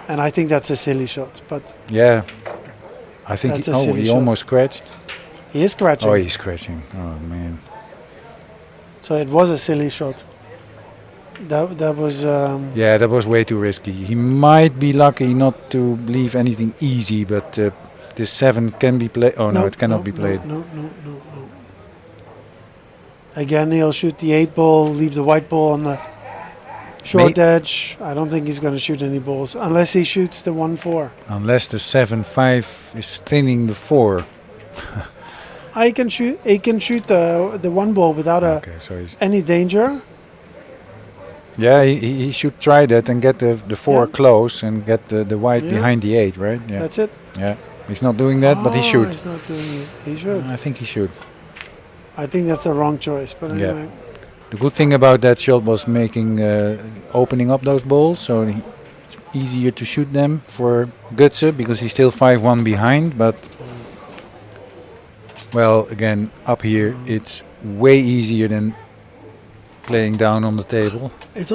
And I think that's a silly shot, but yeah, I think he almost scratched. He is scratching. Oh, he's scratching. Oh man. So it was a silly shot. That was. Yeah, that was way too risky. He might be lucky not to leave anything easy, but this 7 can be played. Oh no, it cannot be played. No. Again, he'll shoot the 8 ball, leave the white ball on the short edge. I don't think he's going to shoot any balls unless he shoots the 1-4. Unless the 7-5 is thinning the 4. He can shoot the 1 ball without any danger. Yeah, he should try that and get the 4 close and get the white behind the 8, right? Yeah. That's it. Yeah, he's not doing that, but he should. He's not doing it. He should. I think he should. I think that's a wrong choice, but anyway. The good thing about that shot was opening up those balls, so it's easier to shoot them for Gutse because he's still 5-1 behind. But well, again, up here it's way easier than playing down on the table. It's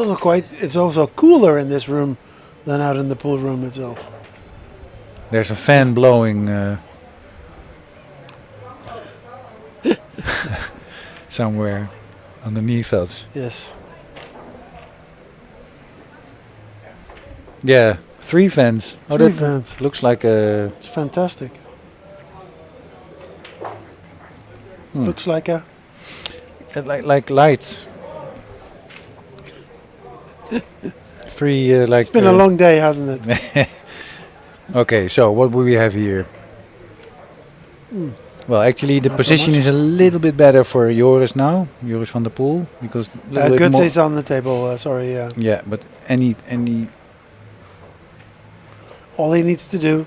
also cooler in this room than out in the pool room itself. There's a fan blowing somewhere underneath us. Yes. Yeah, 3 fans. 3 fans. Looks like a. It's fantastic. Looks like a. Like lights. 3 like. It's been a long day, hasn't it? Okay, so what will we have here? Well, actually, the Not so position much. is a little bit better for Joris now, Joris van der Poel, because a little bit Guts more. is on the table. Sorry. Yeah, but any All he needs to do,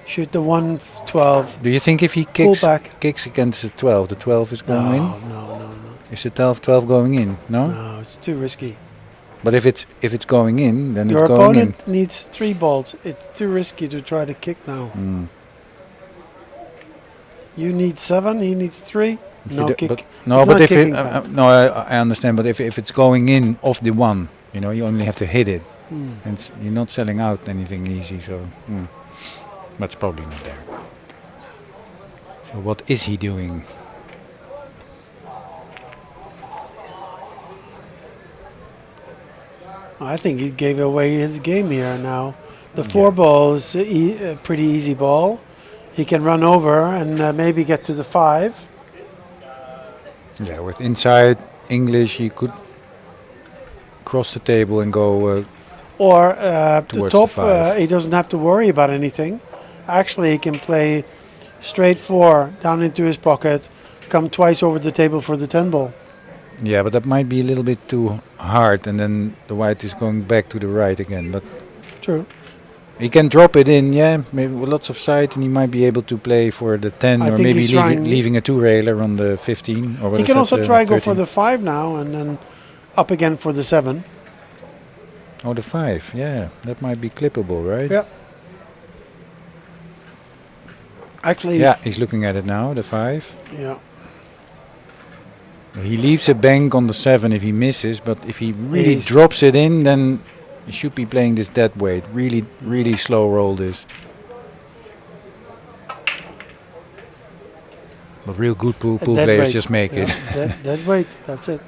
shoot the 112. Do you think if he pull kicks against the 12 is going in? No. Is the 12 going in? No. No, it's too risky. But if it's going in, then Your it's going in. opponent needs 3 balls. It's too risky to try to kick now. You need 7. He needs 3. No kick. But if it, I understand. But if it's going in off the 1, you only have to hit it, and you're not selling out anything easy. So, but it's probably not there. So what is he doing? I think he gave away his game here now. The 4 ball is a pretty easy ball. He can run over and maybe get to the 5. Yeah, with inside English, he could cross the table and go. Or the towards top, the 5. he doesn't have to worry about anything. Actually, he can play straight 4 down into his pocket, come twice over the table for the 10 ball. Yeah, but that might be a little bit too hard, and then the white is going back to the right again. But true. He can drop it in, maybe with lots of side, and he might be able to play for the 10, or maybe leaving a 2-railer on the 15. Or he can also try go 13. for the 5 now, and then up again for the 7. Oh, the 5, yeah, that might be clippable, right? Yeah. Actually. Yeah, he's looking at it now, the 5. Yeah. He leaves a bank on the 7 if he misses, but if he really drops it in, then he should be playing this dead weight. Really, really slow roll this. But real good pool players weight. just make it. Dead weight, that's it.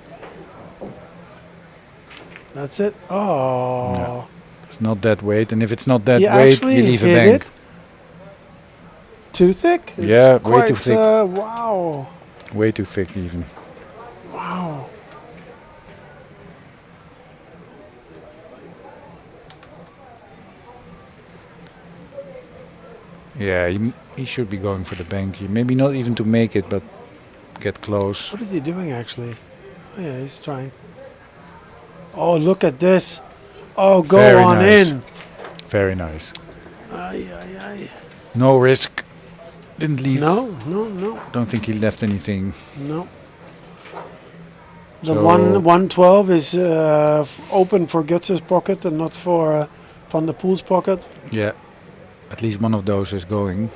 That's it. Oh. No, it's not that weight, and if it's not that He weight, actually you leave a hit bank. it. Too thick? It's Yeah, way quite, too thick. Wow. Way too thick even. Wow. Yeah, he should be going for the bank. Maybe not even to make it, but get close. What is he doing actually? Oh yeah, he's trying. Oh, look at this. Oh, go Very on nice. in. Very nice. Ay, ay, ay. No risk. Didn't leave. No. Don't think he left anything. No. The So- 112 is open for Guts's pocket and not for Van der Poel's pocket. Yeah, at least one of those is going.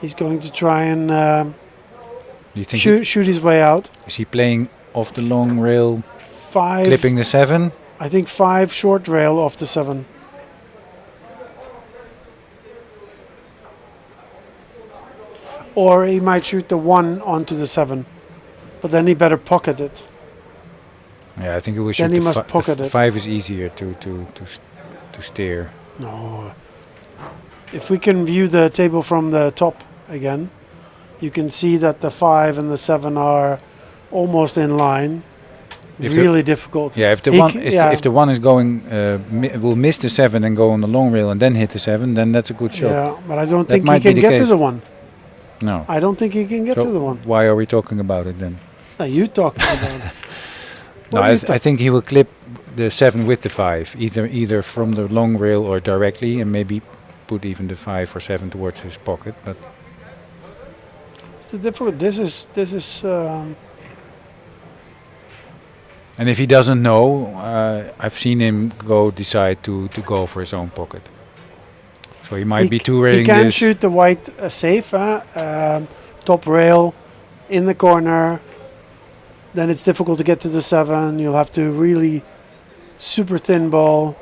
He's going to try and Do you think shoot his way out. is he playing off the long rail, 5. clipping the 7? I think 5 short rail off the 7. Or he might shoot the 1 onto the 7. But then he better pocket it. Yeah, I think he will Then shoot he the must pocket it. 5 is easier to steer. No. If we can view the table from the top again, you can see that the 5 and the 7 are almost in line. If Really difficult. Yeah, if the He one c- is yeah. if the one is going will miss the 7 and go on the long rail and then hit the 7, then that's a good shot. Yeah, but I don't That think he might be can the get to case. the 1. No. I don't think he can get So to the 1. why are we talking about it then? No, you talking about it. No, What I, is the- I think he will clip the 7 with the 5, either from the long rail or directly, and maybe put even the 5 or 7 towards his pocket. But It's difficult. This is. and if he doesn't know, I've seen him decide to go for his own pocket. So he might be two railing He can this. shoot the white safe, top rail, in the corner. Then it's difficult to get to the 7. You'll have to really super thin ball.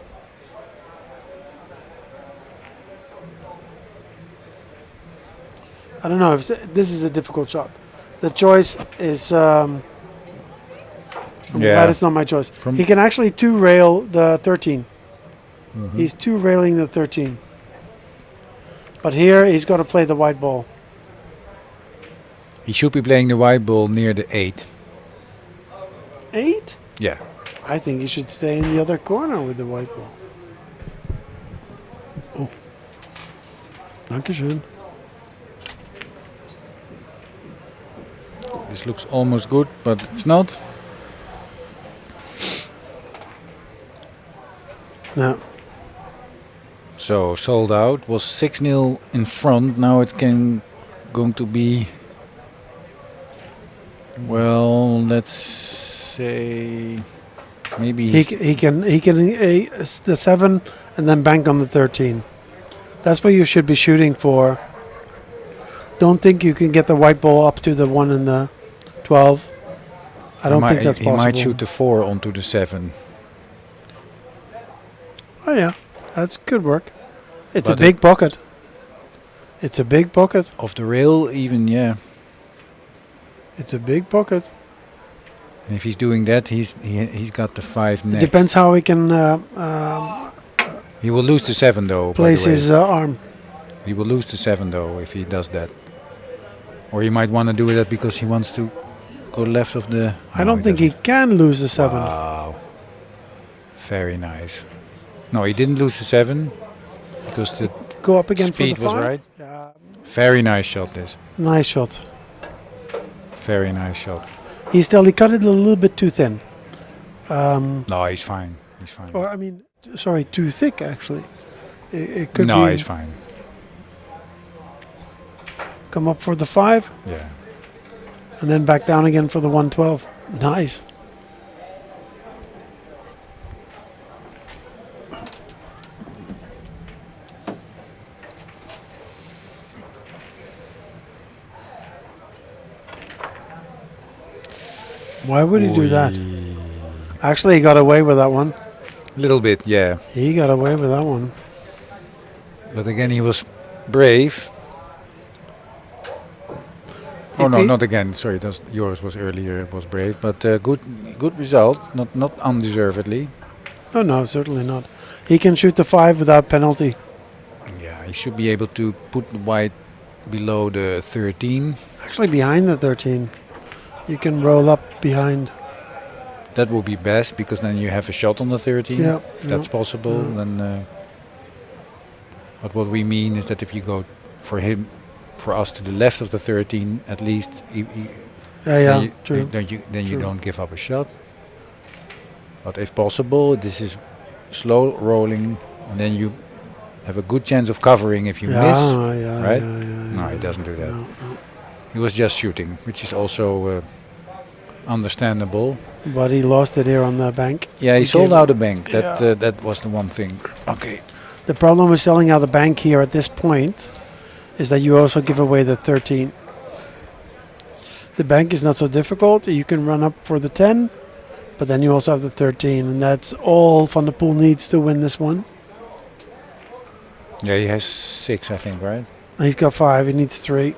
I don't know if this is a difficult shot. The choice is. I'm glad it's not my choice. He can actually 2 rail the 13. He's 2 railing the 13. But here he's got to play the white ball. He should be playing the white ball near the 8. 8? Yeah. I think he should stay in the other corner with the white ball. Oh. Dankeschön. This looks almost good, but it's not. No. So sold out. Was 6-0 in front. Now it's going to be. Well, let's say maybe he can the 7 and then bank on the 13. That's what you should be shooting for. Don't think you can get the white ball up to the 1 and the 12. I don't think that's possible. He might shoot the 4 onto the 7. Oh yeah, that's good work. It's a big pocket. It's a big pocket. Off the rail even, yeah. It's a big pocket. And if he's doing that, he's got the 5 next. It depends how he can he will lose the 7 though. place his arm. He will lose the 7 though if he does that. Or he might want to do that because he wants to go left of the... I don't think he can lose the 7. Wow. Very nice. No, he didn't lose the 7 because the go up again speed for the was 5? right. Yeah. Very nice shot this. Nice shot. Very nice shot. He cut it a little bit too thin. No, he's fine. He's fine. Or I mean, sorry, too thick actually. It could be. No, he's fine. Come up for the 5. Yeah. And then back down again for the 112. Nice. Why would he do that? Actually, he got away with that one. Little bit, yeah. He got away with that one. But again, he was brave. Oh no, not again. Sorry, yours was earlier. It was brave, but good result. Not undeservedly. No, certainly not. He can shoot the 5 without penalty. Yeah, he should be able to put the white below the 13. Actually, behind the 13. You can roll up behind. That would be best because then you have a shot on the 13. Yeah, if that's possible. Yeah. Then. But what we mean is that if you go for us to the left of the 13, at least. True. Then you don't give up a shot. But if possible, this is slow rolling, and then you have a good chance of covering if you miss. Right? No, he doesn't do that. No. He was just shooting, which is also understandable. But he lost it here on the bank. Yeah, he sold out the bank. That was the one thing. Okay. The problem with selling out the bank here at this point is that you also give away the 13. The bank is not so difficult. You can run up for the 10, but then you also have the 13, and that's all Van der Poel needs to win this one. Yeah, he has 6, I think, right? He's got 5. He needs 3.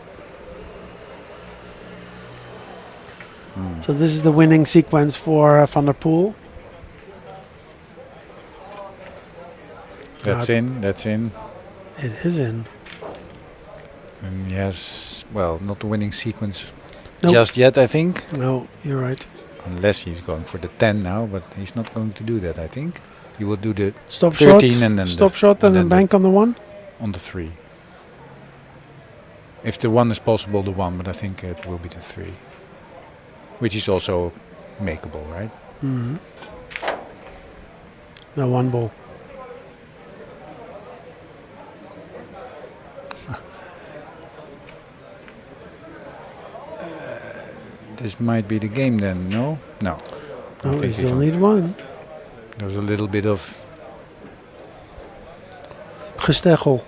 So this is the winning sequence for Van der Poel. That's in. It is in. And he has, well, not the winning sequence Nope. just yet, I think. No, you're right. Unless he's going for the 10 now, but he's not going to do that, I think. He will do the Stop 13 shot, and then stop shot and then bank on the 1? On the 3. If the 1 is possible, the 1, but I think it will be the 3. Which is also makeable, right? Mm-hmm. The 1 ball. This might be the game then, no? No. No, we still need 1. There's a little bit of... Gesteggel.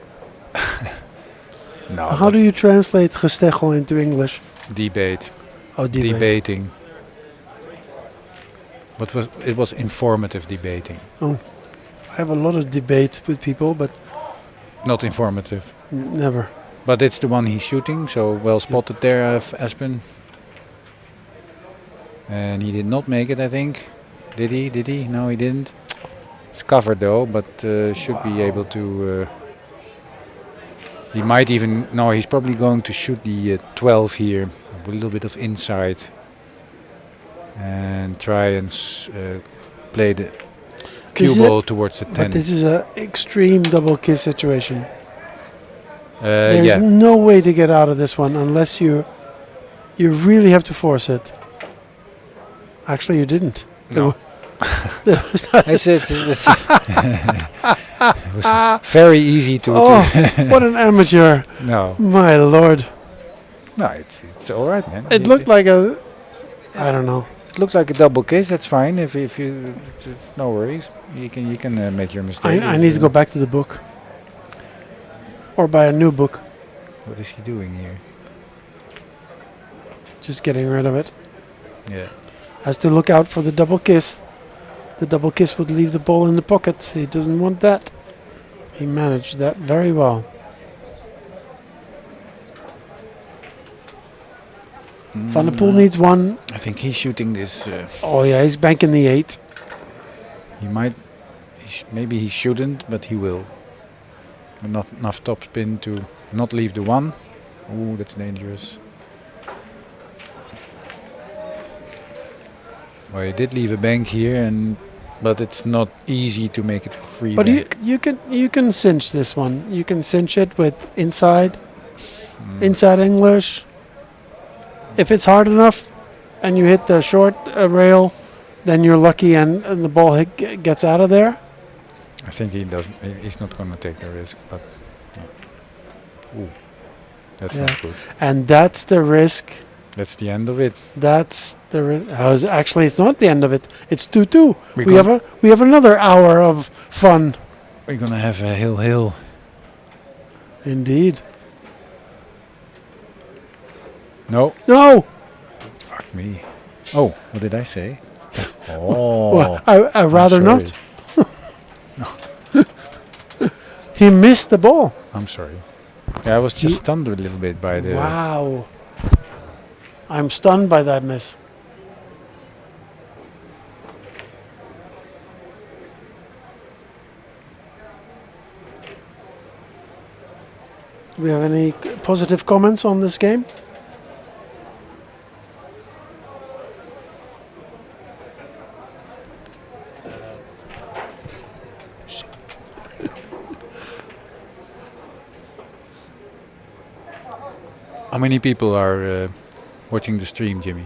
No. How do you translate gesteggel into English? Debate. Oh, debate. Debating. But it was informative debating. Oh, I have a lot of debate with people, but... Not informative. Never. But it's the one he's shooting, so well spotted there, Aspen. And he did not make it, I think. Did he? Did he? No, he didn't. It's covered though, but should be able to... he might even... No, he's probably going to shoot the 12 here. A little bit of inside. And try and play the cue ball towards the 10. But this is an extreme double kiss situation. Yeah. There's no way to get out of this one unless you You really have to force it. Actually, you didn't. No. There was not I said it was very easy to. Oh, what an amateur! No. My lord. No, it's all right, man. It looked like a. I don't know. It looks like a double kiss. That's fine. If you, no worries. You can make your mistake. I need to go back to the book. Or buy a new book. What is he doing here? Just getting rid of it. Yeah. Has to look out for the double kiss. The double kiss would leave the ball in the pocket. He doesn't want that. He managed that very well. Van der Poel needs one. I think he's shooting this. Oh yeah, he's banking the 8. He might. Maybe he shouldn't, but he will. Not enough topspin to not leave the 1. Ooh, that's dangerous. Well, he did leave a bank here, but it's not easy to make it free. But bank. you can cinch this one. You can cinch it with inside English. If it's hard enough, and you hit the short rail, then you're lucky, and the ball gets out of there. I think he doesn't. He's not going to take the risk. But ooh, that's not good. And that's the risk. That's the end of it. That's the actually it's not the end of it. It's 2-2. We We have another hour of fun. We're gonna have a hill. Indeed. No. No. Fuck me. Oh, what did I say? Oh. Well, I rather I'm not. sorry. He missed the ball. I'm sorry. Yeah, I was just stunned a little bit by the. Wow. I'm stunned by that miss. Do we have any positive comments on this game? How many people are watching the stream, Jimmy?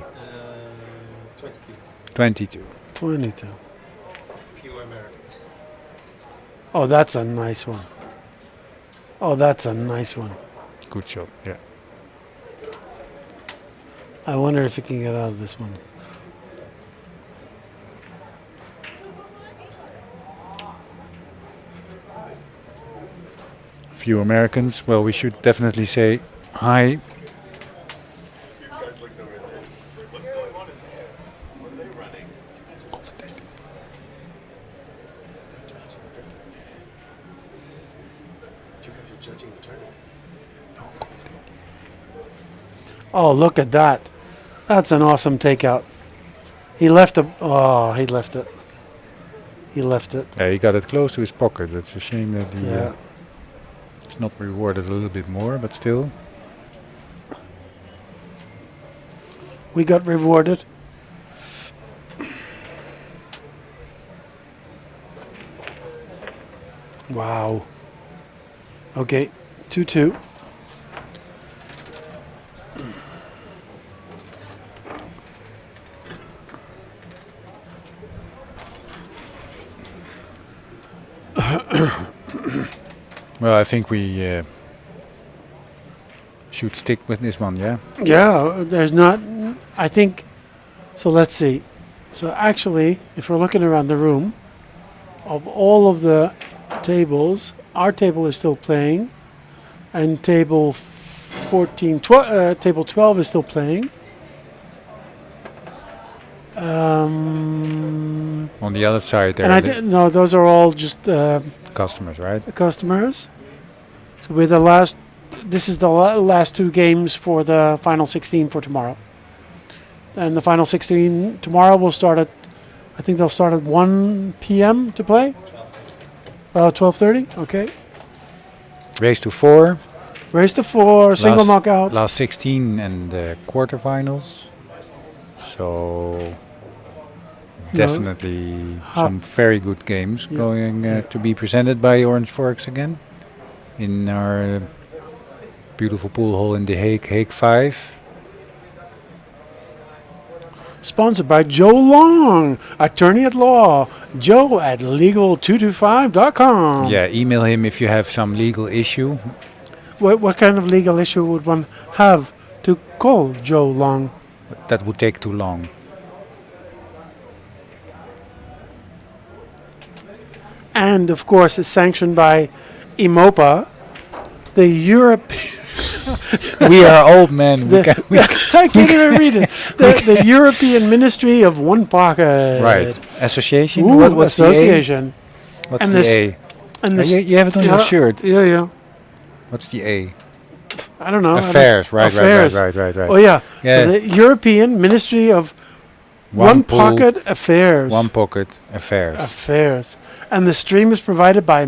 22. 22. Few Americans. Oh, that's a nice one. Oh, that's a nice one. Good shot, yeah. I wonder if he can get out of this one. Few Americans. Well, we should definitely say hi. These guys looked over at this. What's going on in there? What are they running? You guys are judging the tournament. Oh, look at that. That's an awesome takeout. He left it. Oh, he left it. He left it. Yeah, he got it close to his pocket. It's a shame that he Yeah. is not rewarded a little bit more, but still. We got rewarded. Wow. Okay, 2-2. Well, I think we should stick with this one, yeah? Yeah, there's not. I think. So let's see. So actually, if we're looking around the room, of all of the tables, our table is still playing, and table 12 is still playing. On the other side there. And no, those are all just customers, right? Customers. So with the last, this is the last 2 games for the final 16 for tomorrow. And the final 16 tomorrow will start at, I think they'll start at 1 p.m. to play. 12:30. Okay. Race to 4. Race to 4. Single knockout. Last 16 and the quarterfinals. So definitely some very good games going to be presented by Orange Forks again in our beautiful pool hall in The Hague, Hague 5. Sponsored by Joe Long, attorney at law. Joe at legal225.com. Yeah, email him if you have some legal issue. What kind of legal issue would one have to call Joe Long? That would take too long. And of course, it's sanctioned by IMOPA, the European. We are old men. I can't even read it. The European Ministry of One Pocket. Right. Association? Ooh, What's association. The A? What's And the this- A? and this- you have it on your shirt. Yeah. What's the A? I don't know. Affairs, right. Oh yeah. Yeah. So the European Ministry of One Pocket Affairs. One Pocket Affairs. Affairs. And the stream is provided by